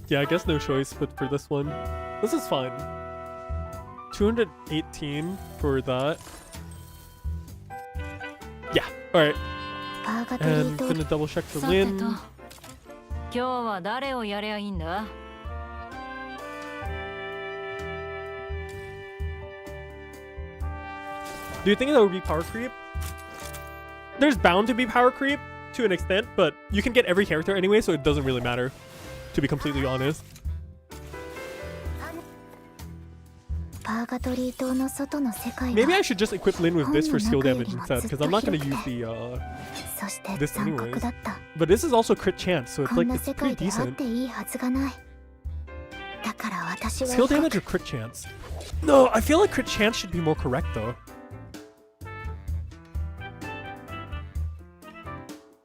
[SPEAKER 1] Yeah, I guess no choice, but for this one, this is fine. 218 for that. Yeah, alright.
[SPEAKER 2] パーガトリ
[SPEAKER 1] And
[SPEAKER 2] ー島
[SPEAKER 1] gonna double check the
[SPEAKER 4] さてと
[SPEAKER 1] win.
[SPEAKER 4] 今日は誰をやりゃいいんだ？
[SPEAKER 1] Do you think that would be power creep? There's bound to be power creep to an extent, but you can get every character anyway, so it doesn't really matter, to be completely honest.
[SPEAKER 2] パーガトリー島の外の世界
[SPEAKER 1] Maybe
[SPEAKER 2] は
[SPEAKER 1] I should just equip Lin with this for skill damage instead, because I'm not gonna use the,
[SPEAKER 2] そして
[SPEAKER 1] this
[SPEAKER 2] 残
[SPEAKER 1] anyways.
[SPEAKER 2] 酷だった
[SPEAKER 1] But this is also crit chance, so it's
[SPEAKER 2] こん
[SPEAKER 1] like,
[SPEAKER 2] な
[SPEAKER 1] it's
[SPEAKER 2] 世界
[SPEAKER 1] pretty
[SPEAKER 2] であっ
[SPEAKER 1] decent.
[SPEAKER 2] ていいはずがないだから私は
[SPEAKER 1] Skill damage or crit chance? No, I feel like crit chance should be more correct though.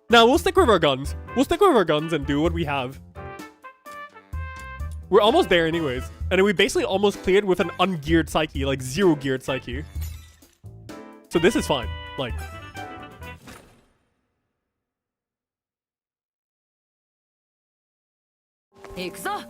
[SPEAKER 1] Now we'll stick with our guns. We'll stick with our guns and do what we have. We're almost there anyways. And we basically almost cleared with an ungeared psyche, like 0 geared psyche. So this is fine. Like,
[SPEAKER 4] 行くぞ。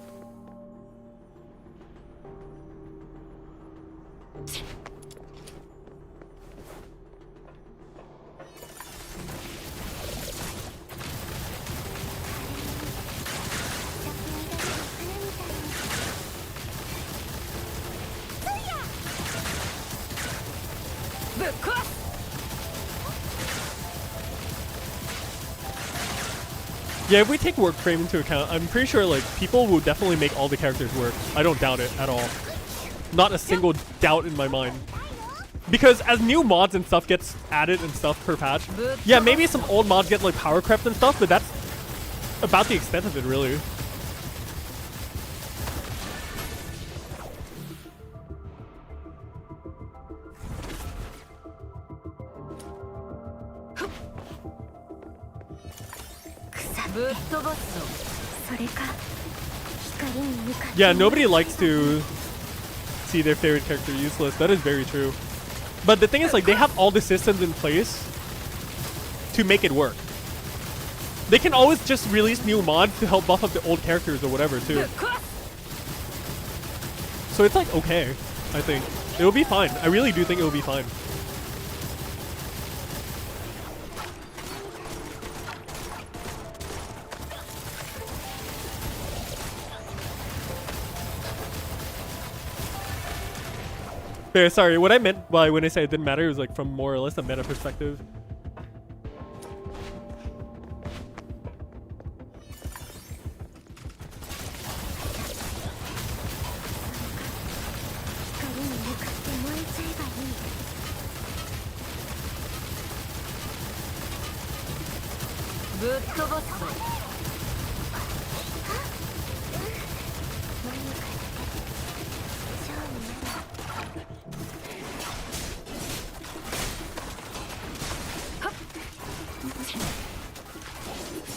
[SPEAKER 4] ぶっ壊す。
[SPEAKER 1] yeah, if we take work frame into account, I'm pretty sure like people will definitely make all the characters work. I don't doubt it at all. Not a single doubt in my mind. Because as new mods and stuff gets added and stuff per patch, yeah, maybe some old mods get like power crept and stuff, but that's about the extent of it really. Yeah, nobody likes to see their favorite character useless. That is very true. But the thing is, like, they have all the systems in place to make it work. They can always just release new mods to help buff up the old characters or whatever, too. So it's like, okay, I think. It'll be fine. I really do think it'll be fine. Okay, sorry, what I meant by when I say it didn't matter, it was like from more or less a meta perspective.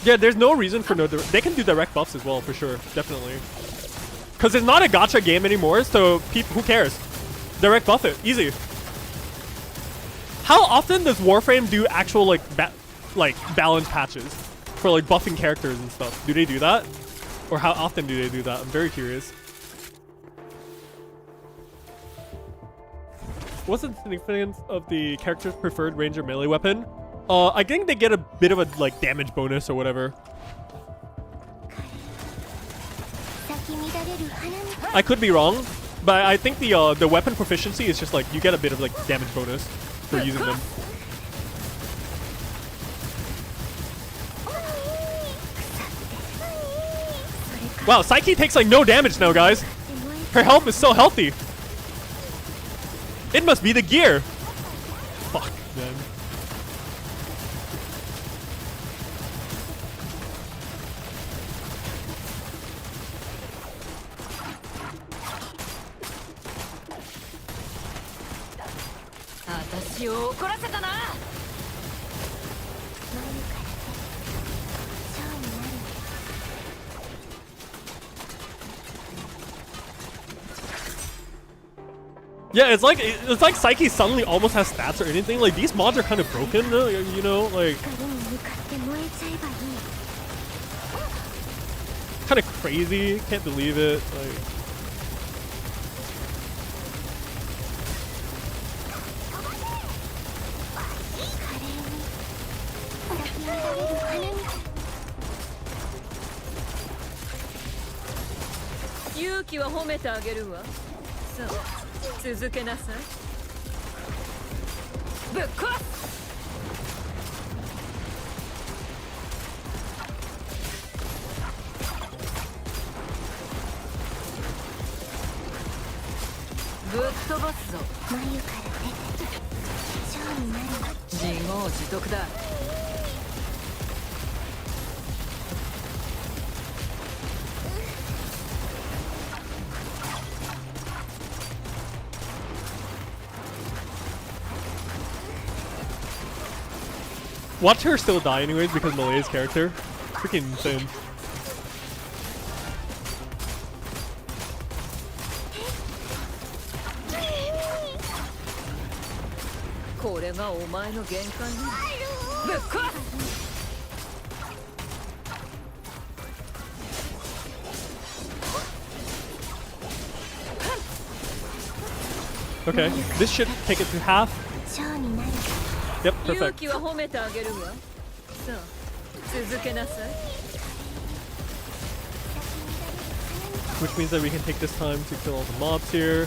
[SPEAKER 1] Yeah, there's no reason for no... They can do direct buffs as well, for sure. Definitely. Because it's not a gacha game anymore, so who cares? Direct buff it. Easy. How often does Warframe do actual, like balance patches? For, like, buffing characters and stuff? Do they do that? Or how often do they do that? I'm very curious. What's the significance of the character's preferred ranger melee weapon? I think they get a bit of a like damage bonus or whatever. I could be wrong, but I think the weapon proficiency is just like you get a bit of like damage bonus for using them. Wow, Psyche takes like no damage now, guys. Her health is so healthy. It must be the gear. Fuck, man. Yeah, it's like Psyche suddenly almost has stats or anything. Like these mods are kind of broken, you know, like kind of crazy. Can't believe it. Like. Watch her still die anyways because Malay's character. Freaking insane. Okay, this should take it to half. Yep, perfect. Which means that we can take this time to kill all the mobs here.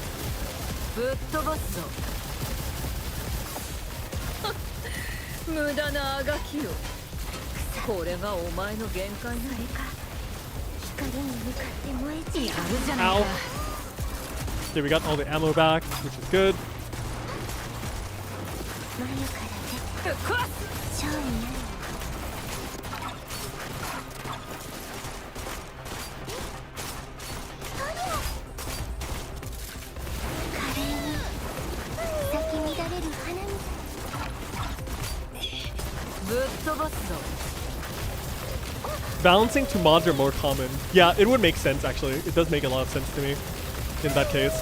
[SPEAKER 1] Ow. Okay, we got all the ammo back, which is good. Balancing two mods are more common. Yeah, it would make sense actually. It does make a lot of sense to me in that case.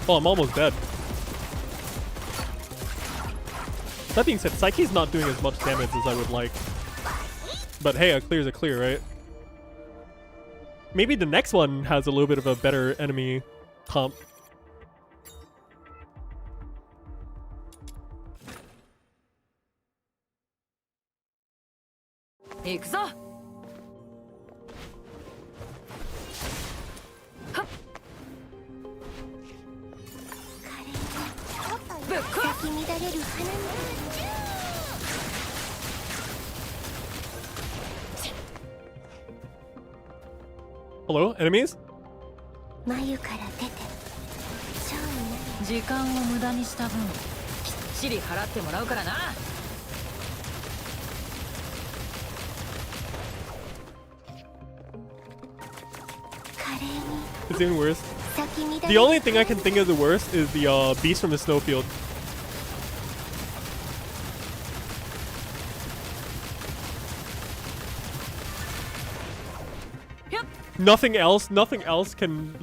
[SPEAKER 1] Oh, I'm almost dead. That being said, Psyche's not doing as much damage as I would like. But hey, a clear is a clear, right? Maybe the next one has a little bit of a better enemy comp.
[SPEAKER 4] 行くぞ。ぶっ壊す。
[SPEAKER 2] 咲き乱れる花に
[SPEAKER 1] Hello, enemies?
[SPEAKER 2] 眉から出てショーになる
[SPEAKER 4] 時間を無駄にした分きっちり払ってもらうからな。
[SPEAKER 2] 華麗に
[SPEAKER 1] It's even worse.
[SPEAKER 2] 咲き乱れ
[SPEAKER 1] The
[SPEAKER 2] る
[SPEAKER 1] only thing I can think of the worst is the beast from the snowfield. Nothing else can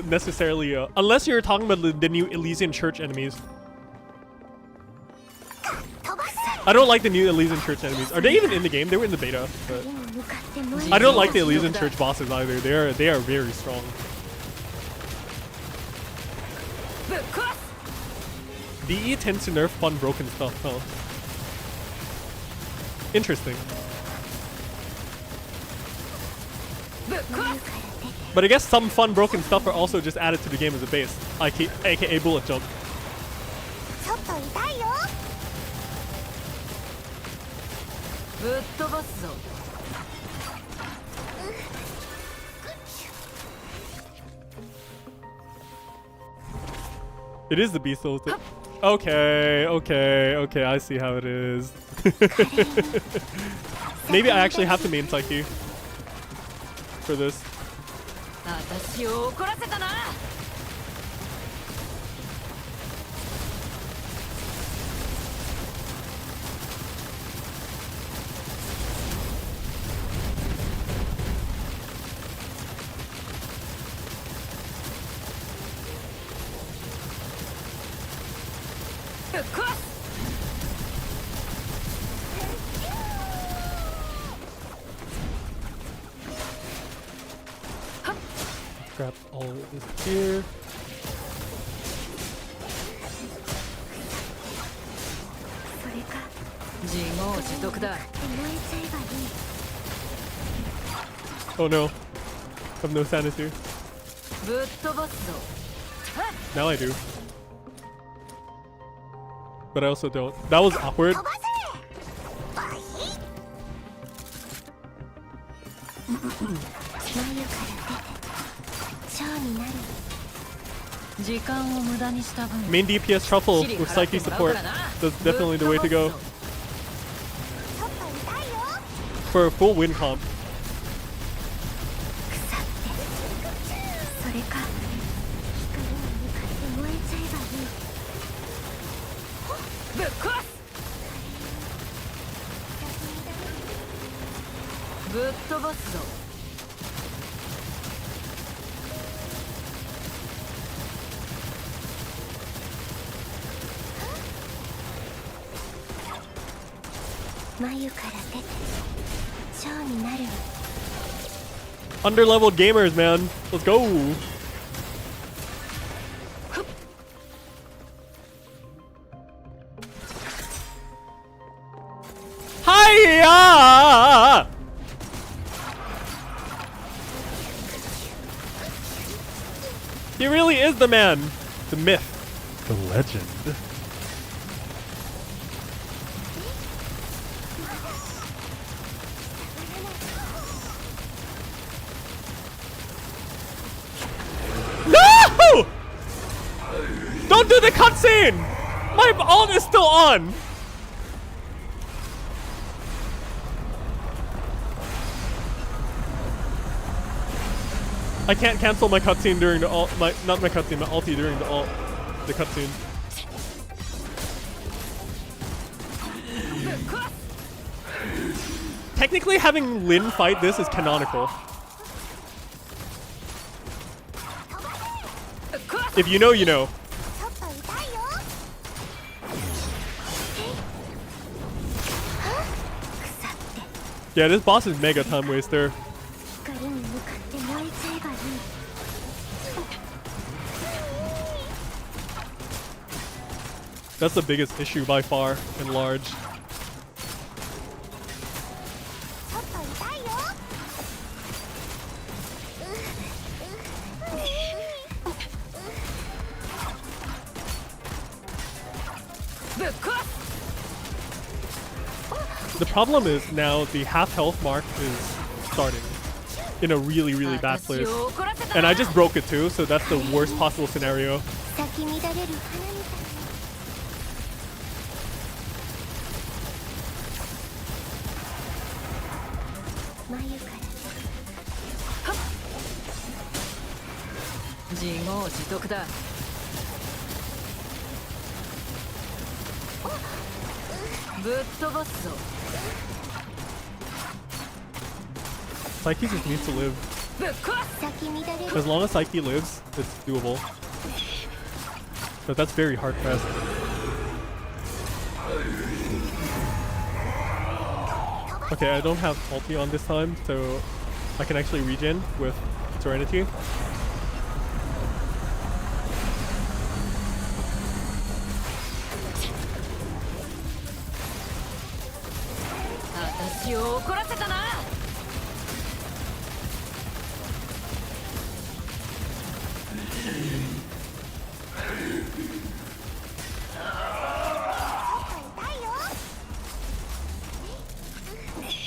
[SPEAKER 1] necessarily, unless you're talking about the new Elysian Church enemies.
[SPEAKER 2] 飛ばす
[SPEAKER 1] I don't like the new Elysian Church enemies. Are they even in the game? They were in the beta, but
[SPEAKER 2] に向かって燃え
[SPEAKER 1] I don't like the Elysian Church bosses either. They are very strong.
[SPEAKER 4] ぶっ壊す。
[SPEAKER 1] DE tends to nerf fun broken stuff, huh? Interesting.
[SPEAKER 4] ぶっ壊す。
[SPEAKER 1] But I guess some fun broken stuff are also just added to the game as a base, aka bullet jump.
[SPEAKER 2] ちょっと痛いよ
[SPEAKER 4] ぶっ飛ばすぞ。
[SPEAKER 1] It is the beast souls. Okay, I see how it is. Maybe I actually have to main psyche for this.
[SPEAKER 4] 私を怒らせたな。 ぶっ壊す。
[SPEAKER 1] Grab all of this here.
[SPEAKER 2] それか
[SPEAKER 4] 自業自得だ。
[SPEAKER 2] 燃えちゃえばいい
[SPEAKER 1] Oh no. I have no sanity.
[SPEAKER 4] ぶっ飛ばすぞ。
[SPEAKER 1] Now I do. But I also don't. That was awkward.
[SPEAKER 2] 飛ばせバヒッ眉から出てショーになる
[SPEAKER 4] 時間を無駄にした分
[SPEAKER 1] Main DPS truffle with psyche support. That's definitely the way to go
[SPEAKER 2] ちょっと痛いよ
[SPEAKER 1] for a full win comp.
[SPEAKER 2] 腐ってそれか光に向かって燃えちゃえばいい
[SPEAKER 4] ぶっ壊す。ぶっ飛ばすぞ。
[SPEAKER 2] 眉から出てショーになる
[SPEAKER 1] Underleveled gamers, man. Let's go. Hiya! He really is the man, the myth, the legend. No! Don't do the cutscene! My ult is still on! I can't cancel my cutscene during the ult. Not my cutscene, my ulti during the ult. The cutscene. Technically, having Lin fight this is canonical. If you know, you know.
[SPEAKER 2] ちょっと痛いよ腐って
[SPEAKER 1] Yeah, this boss is mega time waster.
[SPEAKER 2] 光に向かって燃えちゃえばいい
[SPEAKER 1] That's the biggest issue by far and large.
[SPEAKER 2] ちょっと痛
[SPEAKER 1] The problem is now the half health mark is starting in a really, really bad place. And I just broke it too, so that's the worst possible scenario. Psyche just needs to live. As long as Psyche lives, it's doable. But that's very hard pressed. Okay, I don't have ulti on this time, so I can actually regen with Serenity.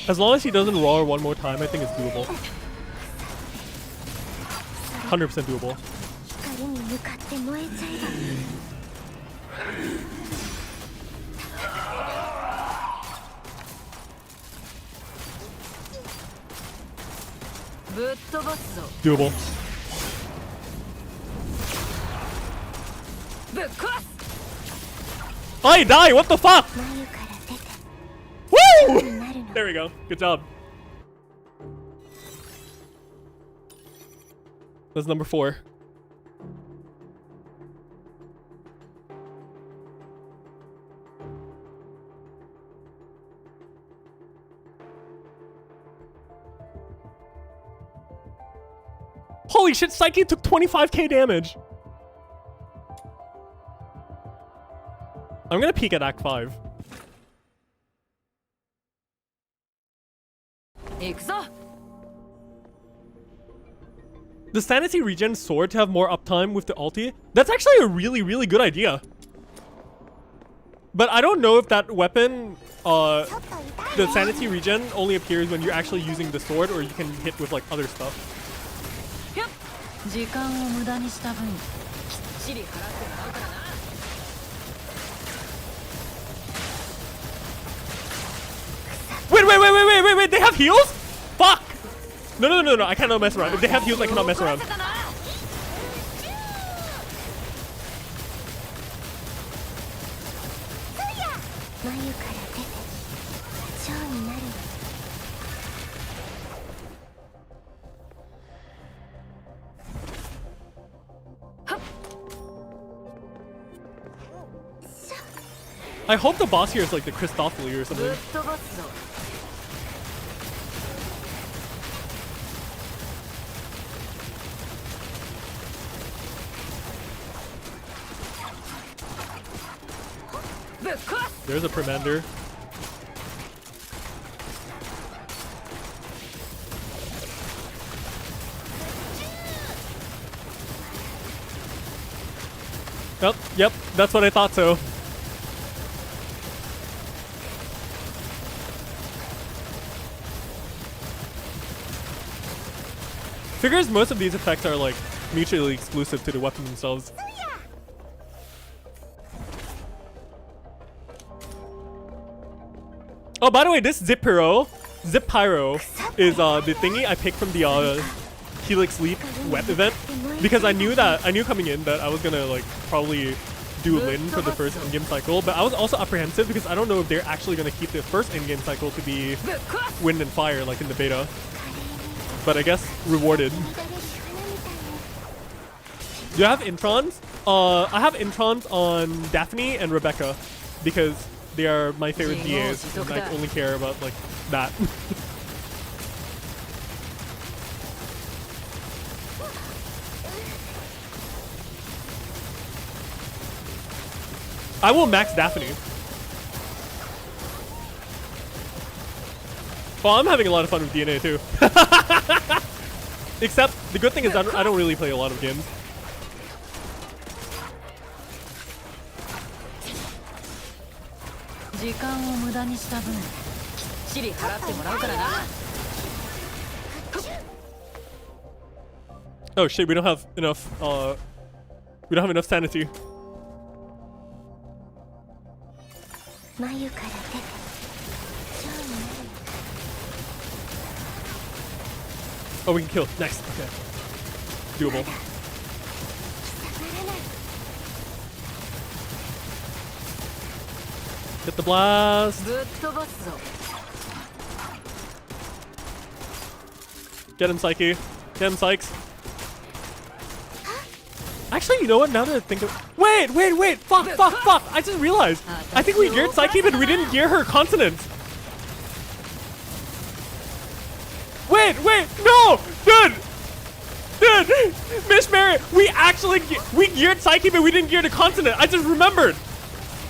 [SPEAKER 1] As long as he doesn't roar one more time, I think it's doable. 100% doable. Doable. I die! What the fuck? Woo! There we go. Good job. That's number 4. Holy shit, Psyche took 25k damage. I'm gonna peek at Act 5. The sanity regen sword to have more uptime with the ulti. That's actually a really, really good idea. But I don't know if that weapon, the sanity regen only appears when you're actually using the sword, or you can hit with like other stuff. Wait, they have heals? Fuck! No, I cannot mess around. If they have heals, I cannot mess around. I hope the boss here is like the Christophily or something. There's a Permander. Yep, that's what I thought so. Figures most of these effects are like mutually exclusive to the weapon themselves. Oh, by the way, this Zip Pyro is the thingy I picked from the Helix Leap web event, because I knew coming in that I was gonna like probably do Lin for the first in-game cycle, but I was also apprehensive because I don't know if they're actually gonna keep the first in-game cycle to be wind and fire like in the beta. But I guess rewarded. Do you have introns? I have introns on Daphne and Rebecca because they are my favorite DAs, and I only care about like that. I will max Daphne. Well, I'm having a lot of fun with DNA too. Except the good thing is I don't really play a lot of games.
[SPEAKER 4] 時間を無駄にした分きっちり払ってもらうからな。
[SPEAKER 1] Oh shit, we don't have enough sanity.
[SPEAKER 2] 眉から出て
[SPEAKER 1] Oh, we can kill. Nice. Okay. Doable. Get the blast.
[SPEAKER 4] ぶっ飛ばすぞ。
[SPEAKER 1] Get him, Psyche. Get him, Sykes. Actually, you know what? Now that I think of... Wait! Fuck! I just realized. I think we geared Psyche, but we didn't gear her continent. Wait! No! Dude! Miss Mary, we geared Psyche, but we didn't gear the continent. I just remembered.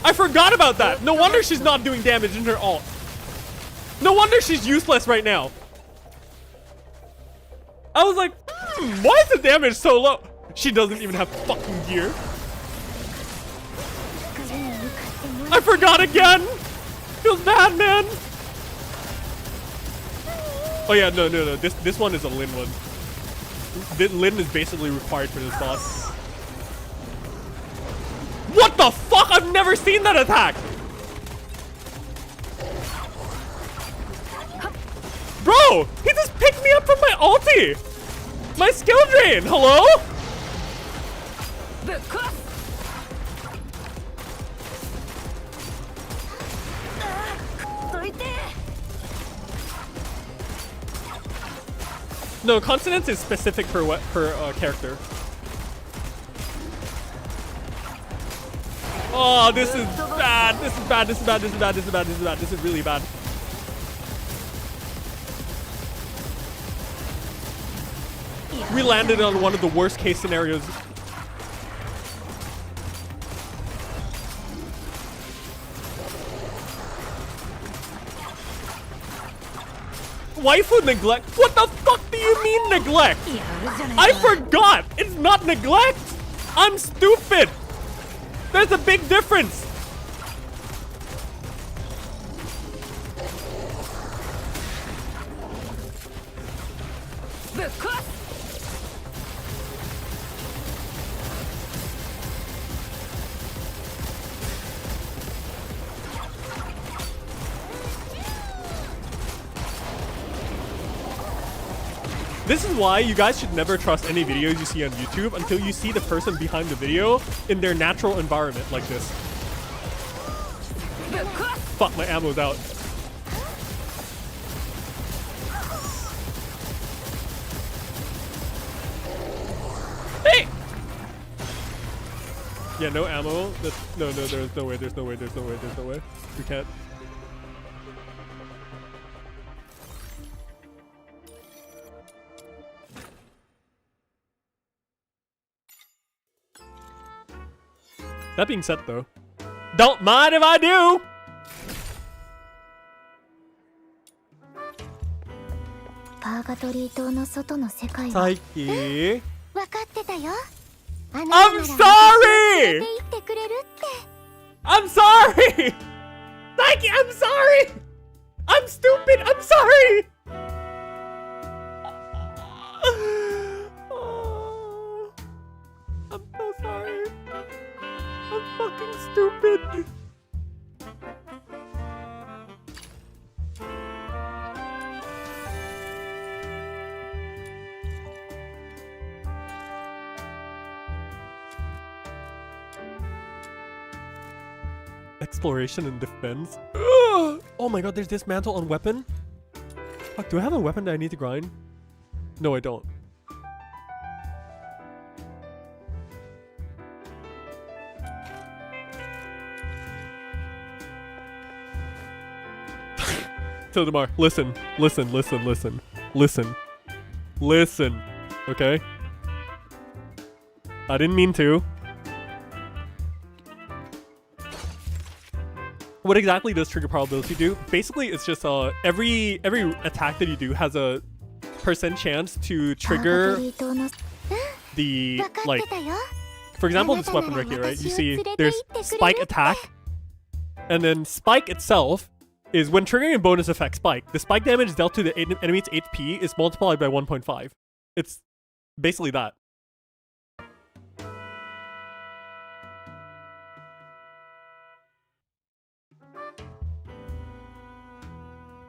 [SPEAKER 1] I forgot about that. No wonder she's not doing damage in her ult. No wonder she's useless right now. I was like, why is the damage so low? She doesn't even have fucking gear. I forgot again. Feels bad, man. Oh yeah, no. This one is a Lin one. Lin is basically required for this boss. What the fuck? I've never seen that attack. Bro, he just picked me up from my ulti. My skill drain. Hello? No, consonants is specific per character. Oh, this is bad. This is really bad. We landed on one of the worst case scenarios. Waifu neglect? What the fuck do you mean neglect? I forgot! It's not neglect! I'm stupid! There's a big difference! This is why you guys should never trust any videos you see on YouTube until you see the person behind the video in their natural environment like this. Fuck, my ammo's out. Hey! Yeah, no ammo. No, there's no way. We can't. That being said, though, don't mind if I do. Psyche. I'm sorry. I'm sorry. Psyche, I'm sorry. I'm stupid. I'm sorry. I'm so sorry. I'm fucking stupid. Exploration and defense. Ugh! Oh my god, there's dismantle on weapon? Fuck, do I have a weapon that I need to grind? No, I don't. Tildamar, listen, okay? I didn't mean to. What exactly does trigger probability do? Basically, it's just every attack that you do has a % chance to trigger the, like, for example, this weapon right here, right? You see there's spike attack, And then spike itself is when triggering a bonus effect spike, the spike damage dealt to the enemy's HP is multiplied by 1.5. It's basically that.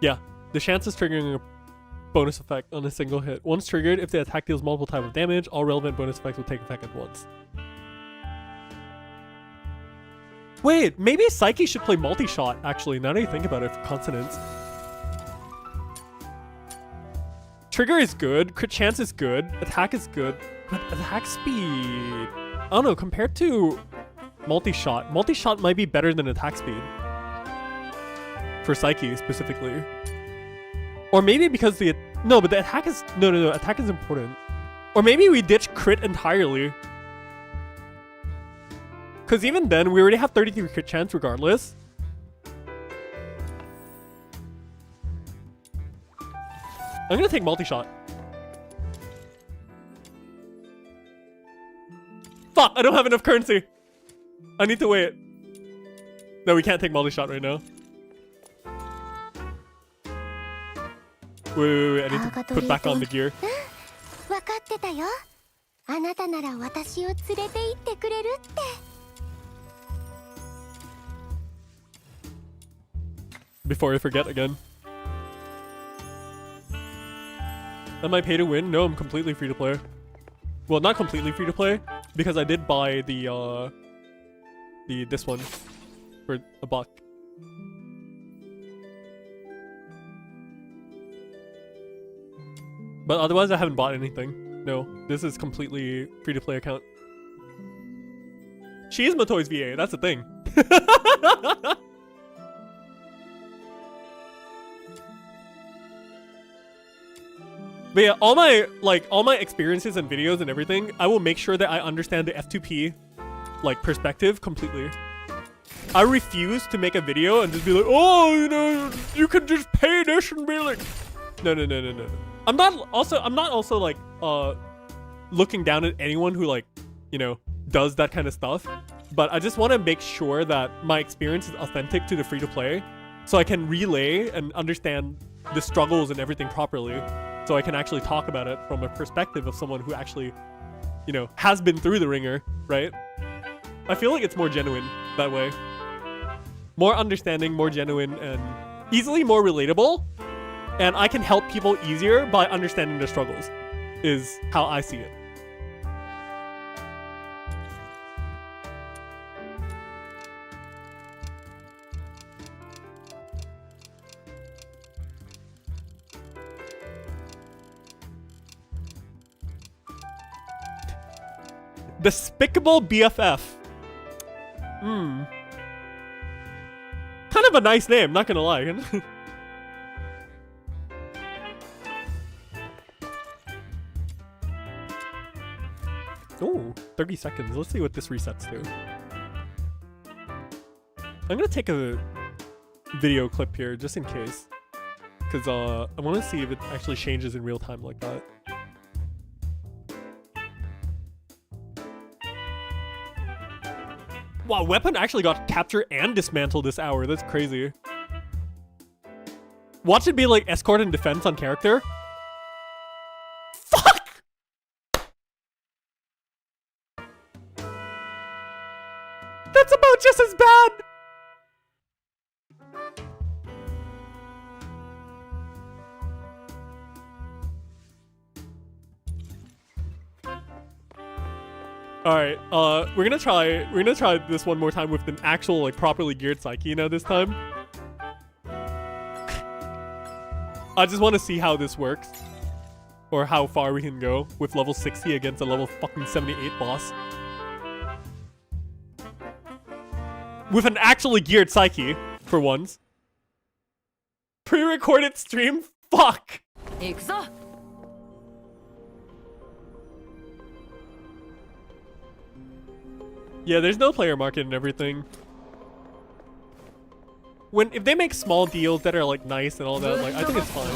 [SPEAKER 1] Yeah, the chance of triggering a bonus effect on a single hit. Once triggered, if the attack deals multiple types of damage, all relevant bonus effects will take effect at once. Wait, maybe Psyche should play multi-shot, actually, now that you think about it, for consonants. Trigger is good, crit chance is good, attack is good, but attack speed... I don't know, compared to multi-shot might be better than attack speed. For Psyche, specifically. Or maybe because the... No, but the attack is... No, attack is important. Or maybe we ditch crit entirely. Because even then, we already have 33 crit chance regardless. I'm gonna take multi-shot. Fuck, I don't have enough currency. I need to wait. No, we can't take multi-shot right now. Wait, I need to put back on the gear. Before I forget again. Am I pay to win? No, I'm completely free to play. Well, not completely free to play, because I did buy the this one for $1. But otherwise, I haven't bought anything. No, this is completely free to play account. She is Matoi's VA. That's the thing. But yeah, all my experiences and videos and everything, I will make sure that I understand the F2P perspective completely. I refuse to make a video and just be like, oh, you know, you can just pay this and be like, no. I'm not also looking down at anyone who does that kind of stuff. But I just want to make sure that my experience is authentic to the free to play, so I can relay and understand the struggles and everything properly. So I can actually talk about it from a perspective of someone who actually, has been through the ringer, right? I feel like it's more genuine that way. More understanding, more genuine, and easily more relatable. And I can help people easier by understanding their struggles, is how I see it. Despicable BFF. Kind of a nice name, not gonna lie. Oh, 30 seconds. Let's see what this resets to. I'm gonna take a video clip here just in case. Because I want to see if it actually changes in real time like that. Wow, weapon actually got captured and dismantled this hour. That's crazy. Watch it be like escort and defense on character. Fuck! That's about just as bad! Alright, we're gonna try this one more time with an actual, properly geared Psyche this time. I just want to see how this works. Or how far we can go with level 60 against a level fucking 78 boss. With an actually geared Psyche, for once. Pre-recorded stream? Fuck! Yeah, there's no player market and everything. If they make small deals that are nice and all that, I think it's fine.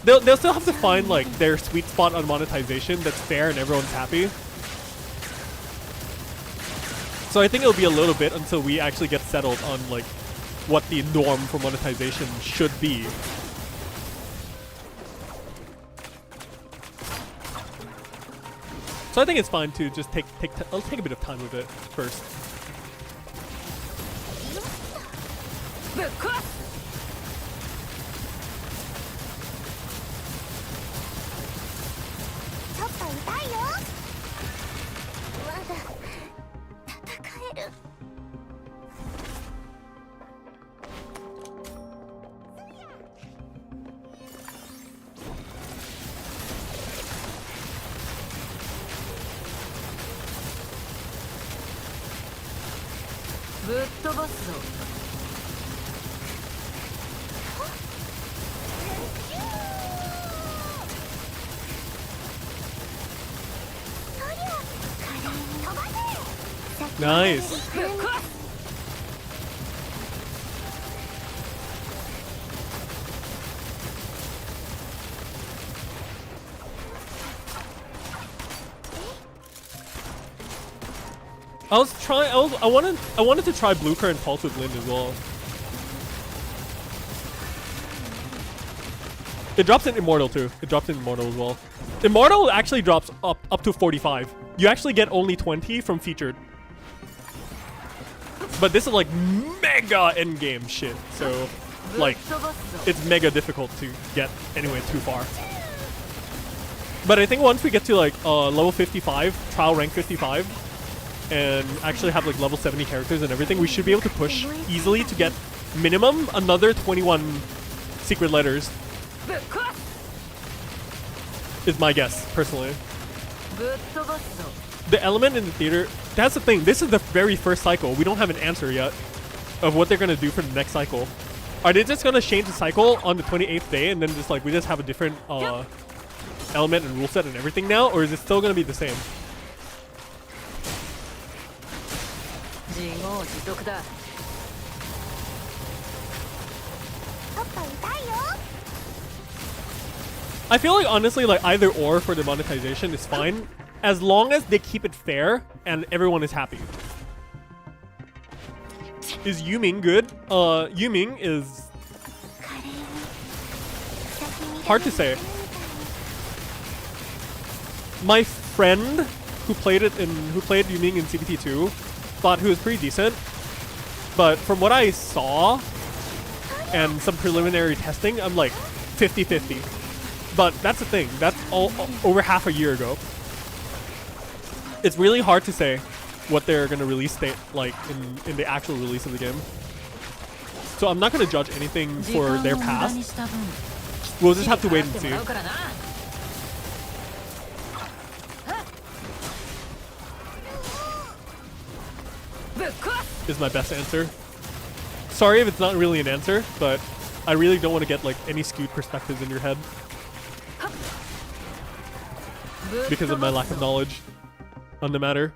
[SPEAKER 1] They'll still have to find their sweet spot on monetization that's fair and everyone's happy. So I think it'll be a little bit until we actually get settled on what the norm for monetization should be. So I think it's fine to just I'll take a bit of time with it first. Nice. I wanted to try Blue Current Pulse with Lyn as well. It drops in Immortal too. It drops in Immortal as well. Immortal actually drops up to 45. You actually get only 20 from featured. But this is like mega endgame shit. So like it's mega difficult to get anywhere too far. But I think once we get to like level 55, trial rank 55, and actually have like level 70 characters and everything, we should be able to push easily to get minimum another 21 secret letters. Is my guess, personally. The element in the theater, that's the thing, this is the very first cycle. We don't have an answer yet of what they're gonna do for the next cycle. Are they just gonna change the cycle on the 28th day and then just like we just have a different element and rule set and everything now, or is it still gonna be the same? I feel like honestly like either or for the monetization is fine as long as they keep it fair and everyone is happy. Is Yuming good? Yuming is hard to say. My friend who played Yuming in CBT2 thought he was pretty decent, but from what I saw and some preliminary testing, I'm like 50-50. But that's the thing, that's all over half a year ago. It's really hard to say what they're gonna release date like in the actual release of the game. So I'm not gonna judge anything for their past. We'll just have to wait and see. Is my best answer. Sorry if it's not really an answer, but I really don't want to get like any skewed perspectives in your head because of my lack of knowledge on the matter.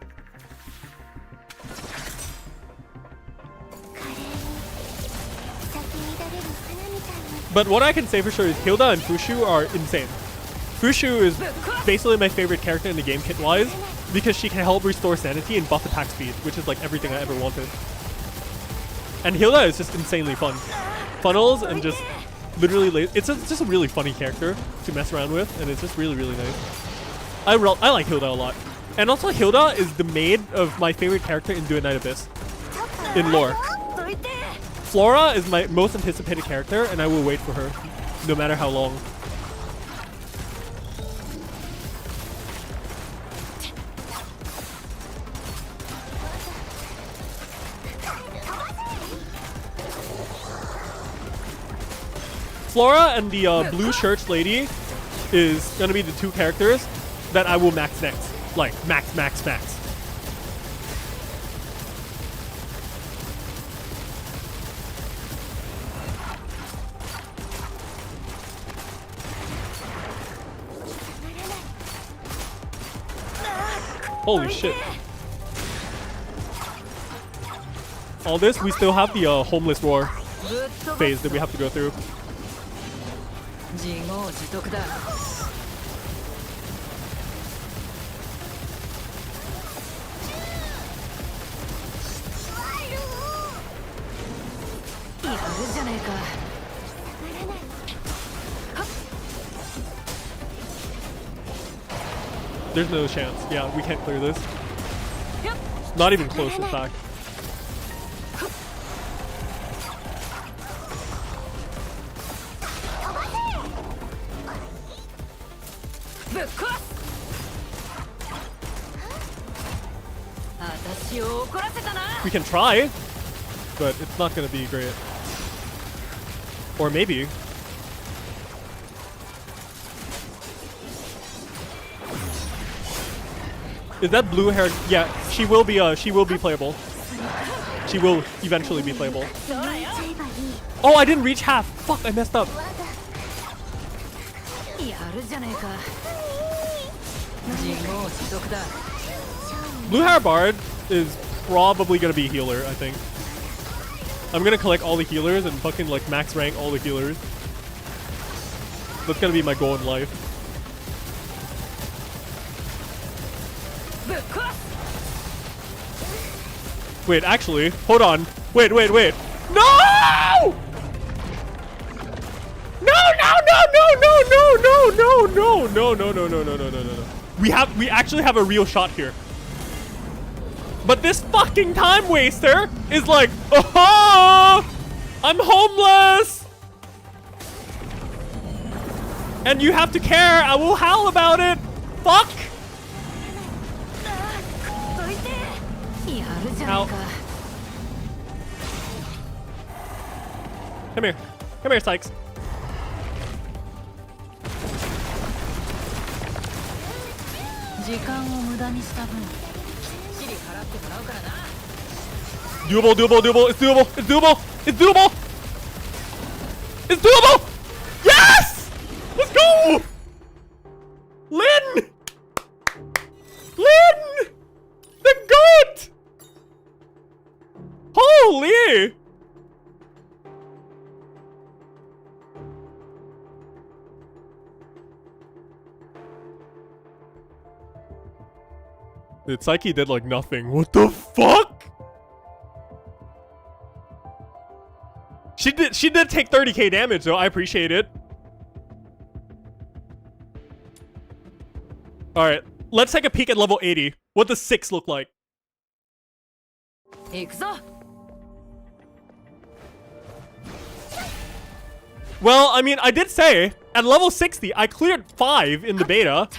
[SPEAKER 1] But what I can say for sure is Hilda and Fushu are insane. Fushu is basically my favorite character in the game kit-wise because she can help restore sanity and buff attack speed, which is like everything I ever wanted. And Hilda is just insanely fun. Funnels and just literally, it's just a really funny character to mess around with, and it's just really, really nice. I like Hilda a lot. And also Hilda is the maid of my favorite character in Duet Night Abyss in lore. Flora is my most anticipated character, and I will wait for her, no matter how long. Flora and the blue shirts lady is gonna be the two characters that I will max next. Like, max. Holy shit. All this, we still have the homeless roar phase that we have to go through.
[SPEAKER 4] ねえか。
[SPEAKER 1] There's no chance. Yeah, we can't clear this. Not even close, in fact. We can try, but it's not gonna be great. Or maybe. Is that blue hair? Yeah, she will be playable. She will eventually be playable. Oh, I didn't reach half. Fuck, I messed up. Blue hair bard is probably gonna be healer, I think. I'm gonna collect all the healers and fucking like max rank all the healers. That's gonna be my goal in life. Wait, actually, hold on. Wait. No! No. We actually have a real shot here. But this fucking time waster is like, oh, I'm homeless. And you have to care. I will howl about it. Fuck. Ow. Come here, Sykes. Doable. It's doable. Yes! Let's go! Lynn! The GOAT! Holy! Dude, Psyche did like nothing. What the fuck? She did take 30k damage though. I appreciate it. Alright, let's take a peek at level 80. What does 6 look like? Well, I mean, I did say at level 60 I cleared 5 in the beta.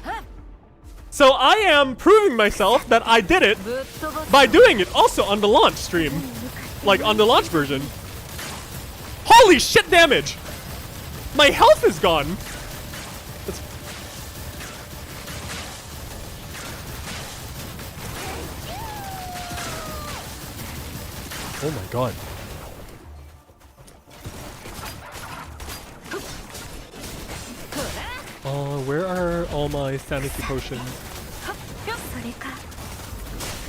[SPEAKER 1] So I am proving myself that I did it by doing it also on the launch stream. Like on the launch version. Holy shit damage! My health is gone! Oh my god. Where are all my sanity potions?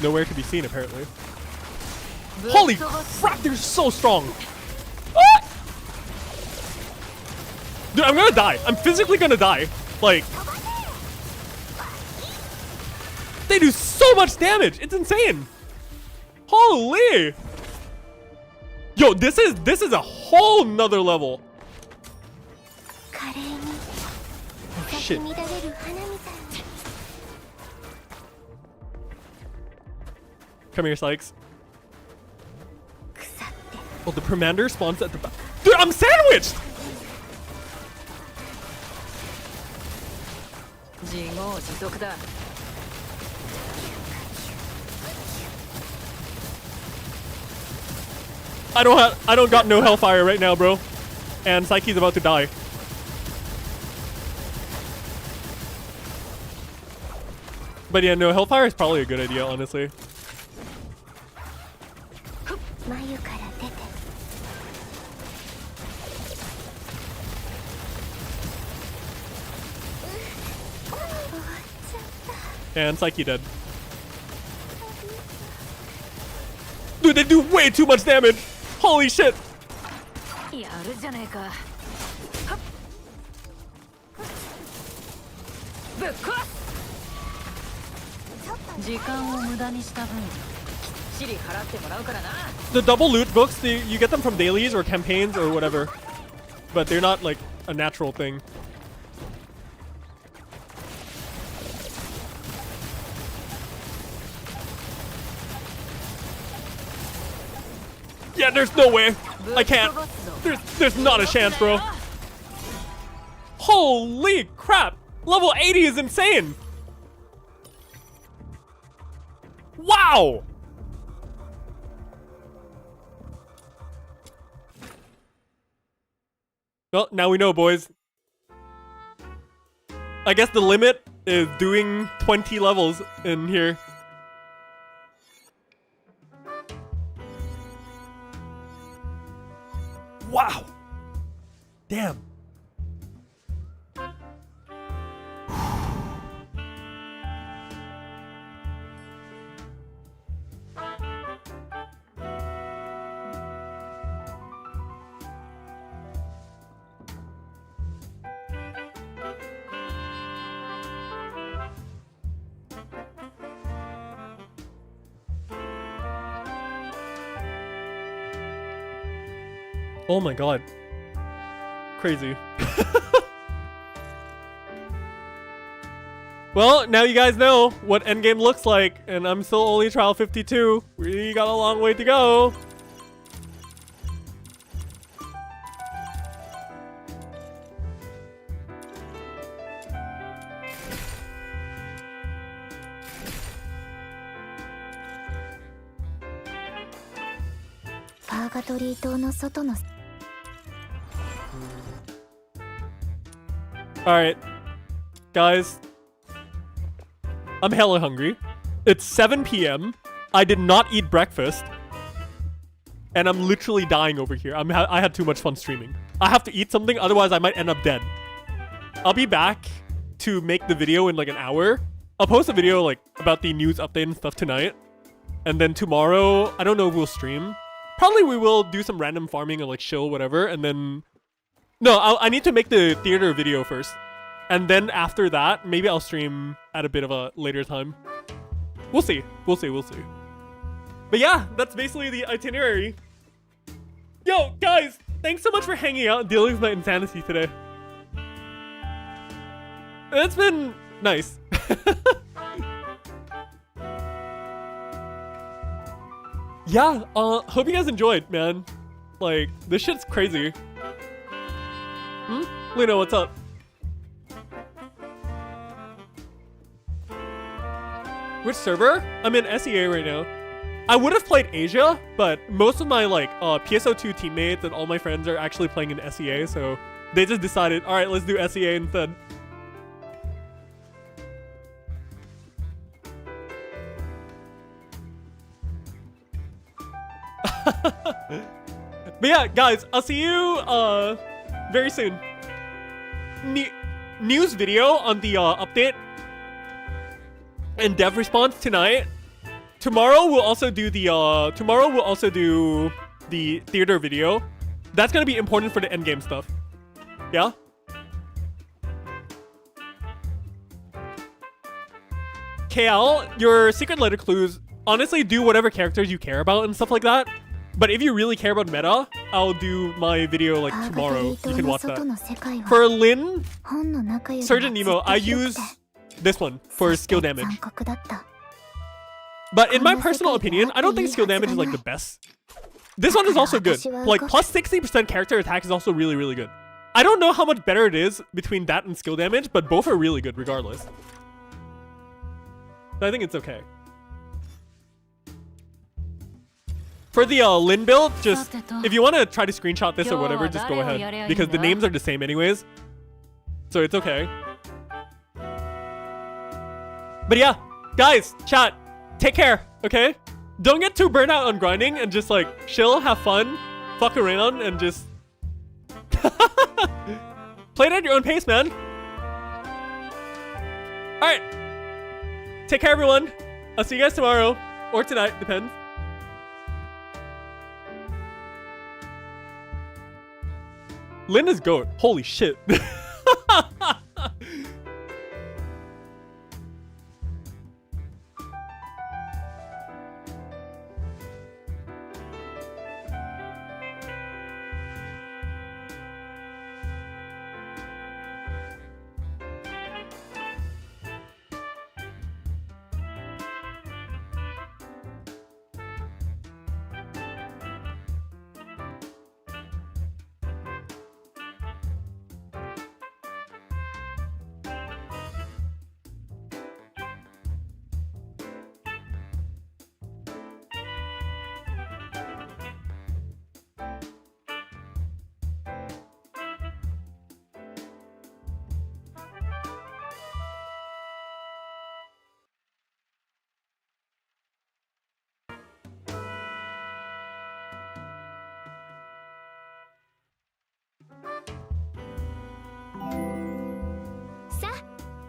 [SPEAKER 1] Nowhere to be seen, apparently. Holy crap, they're so strong! Ah! Dude, I'm gonna die. I'm physically gonna die. Like, they do so much damage. It's insane. Holy! Yo, this is a whole nother level. Oh, shit. Come here, Sykes. Oh, the Permander spawns at the back. Dude, I'm sandwiched! I don't got no hellfire right now, bro. And Psyche's about to die. But yeah, no, hellfire is probably a good idea, honestly. And Psyche dead. Dude, they do way too much damage! Holy shit! The double loot books, you get them from dailies or campaigns or whatever. But they're not like a natural thing. Yeah, there's no way. I can't. There's not a chance, bro. Holy crap! Level 80 is insane! Wow! Well, now we know, boys. I guess the limit is doing 20 levels in here. Wow! Damn. Oh my god. Crazy. Well, now you guys know what Endgame looks like, and I'm still only trial 52. We got a long way to go. Alright, guys, I'm hella hungry. It's 7 p.m. I did not eat breakfast, and I'm literally dying over here. I had too much fun streaming. I have to eat something, otherwise I might end up dead. I'll be back to make the video in like an hour. I'll post a video like about the news update and stuff tonight, and then tomorrow, I don't know if we'll stream. Probably we will do some random farming and like chill, whatever, and then... No, I need to make the theater video first. And then after that, maybe I'll stream at a bit of a later time. We'll see. We'll see. We'll see. But yeah, that's basically the itinerary. Yo, guys, thanks so much for hanging out and dealing with my insanity today. It's been nice. Yeah, hope you guys enjoyed, man. Like, this shit's crazy. Luna, what's up? Which server? I'm in SEA right now. I would have played Asia, but most of my like PSO2 teammates and all my friends are actually playing in SEA, so they just decided, all right, let's do SEA instead. But yeah, guys, I'll see you very soon. News video on the update and dev response tonight. Tomorrow we'll also do the theater video. That's gonna be important for the endgame stuff. Yeah. KL, your secret letter clues, honestly do whatever characters you care about and stuff like that. But if you really care about meta, I'll do my video like tomorrow. You can watch that. For Lin, Sergeant Nemo, I use this one for skill damage. But in my personal opinion, I don't think skill damage is like the best. This one is also good. Like plus 60% character attack is also really, really good. I don't know how much better it is between that and skill damage, but both are really good regardless. So I think it's okay. For the Lin build, just if you want to try to screenshot this or whatever, just go ahead. Because the names are the same anyways. So it's okay. But yeah, guys, chat, take care, okay? Don't get too burnt out on grinding and just like chill, have fun, fuck around, and just play it at your own pace, man. Alright. Take care, everyone. I'll see you guys tomorrow. Or tonight, depends. Lin is GOAT. Holy shit.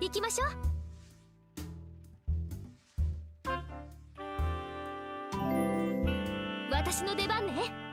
[SPEAKER 3] 行きましょう。私の出番ね。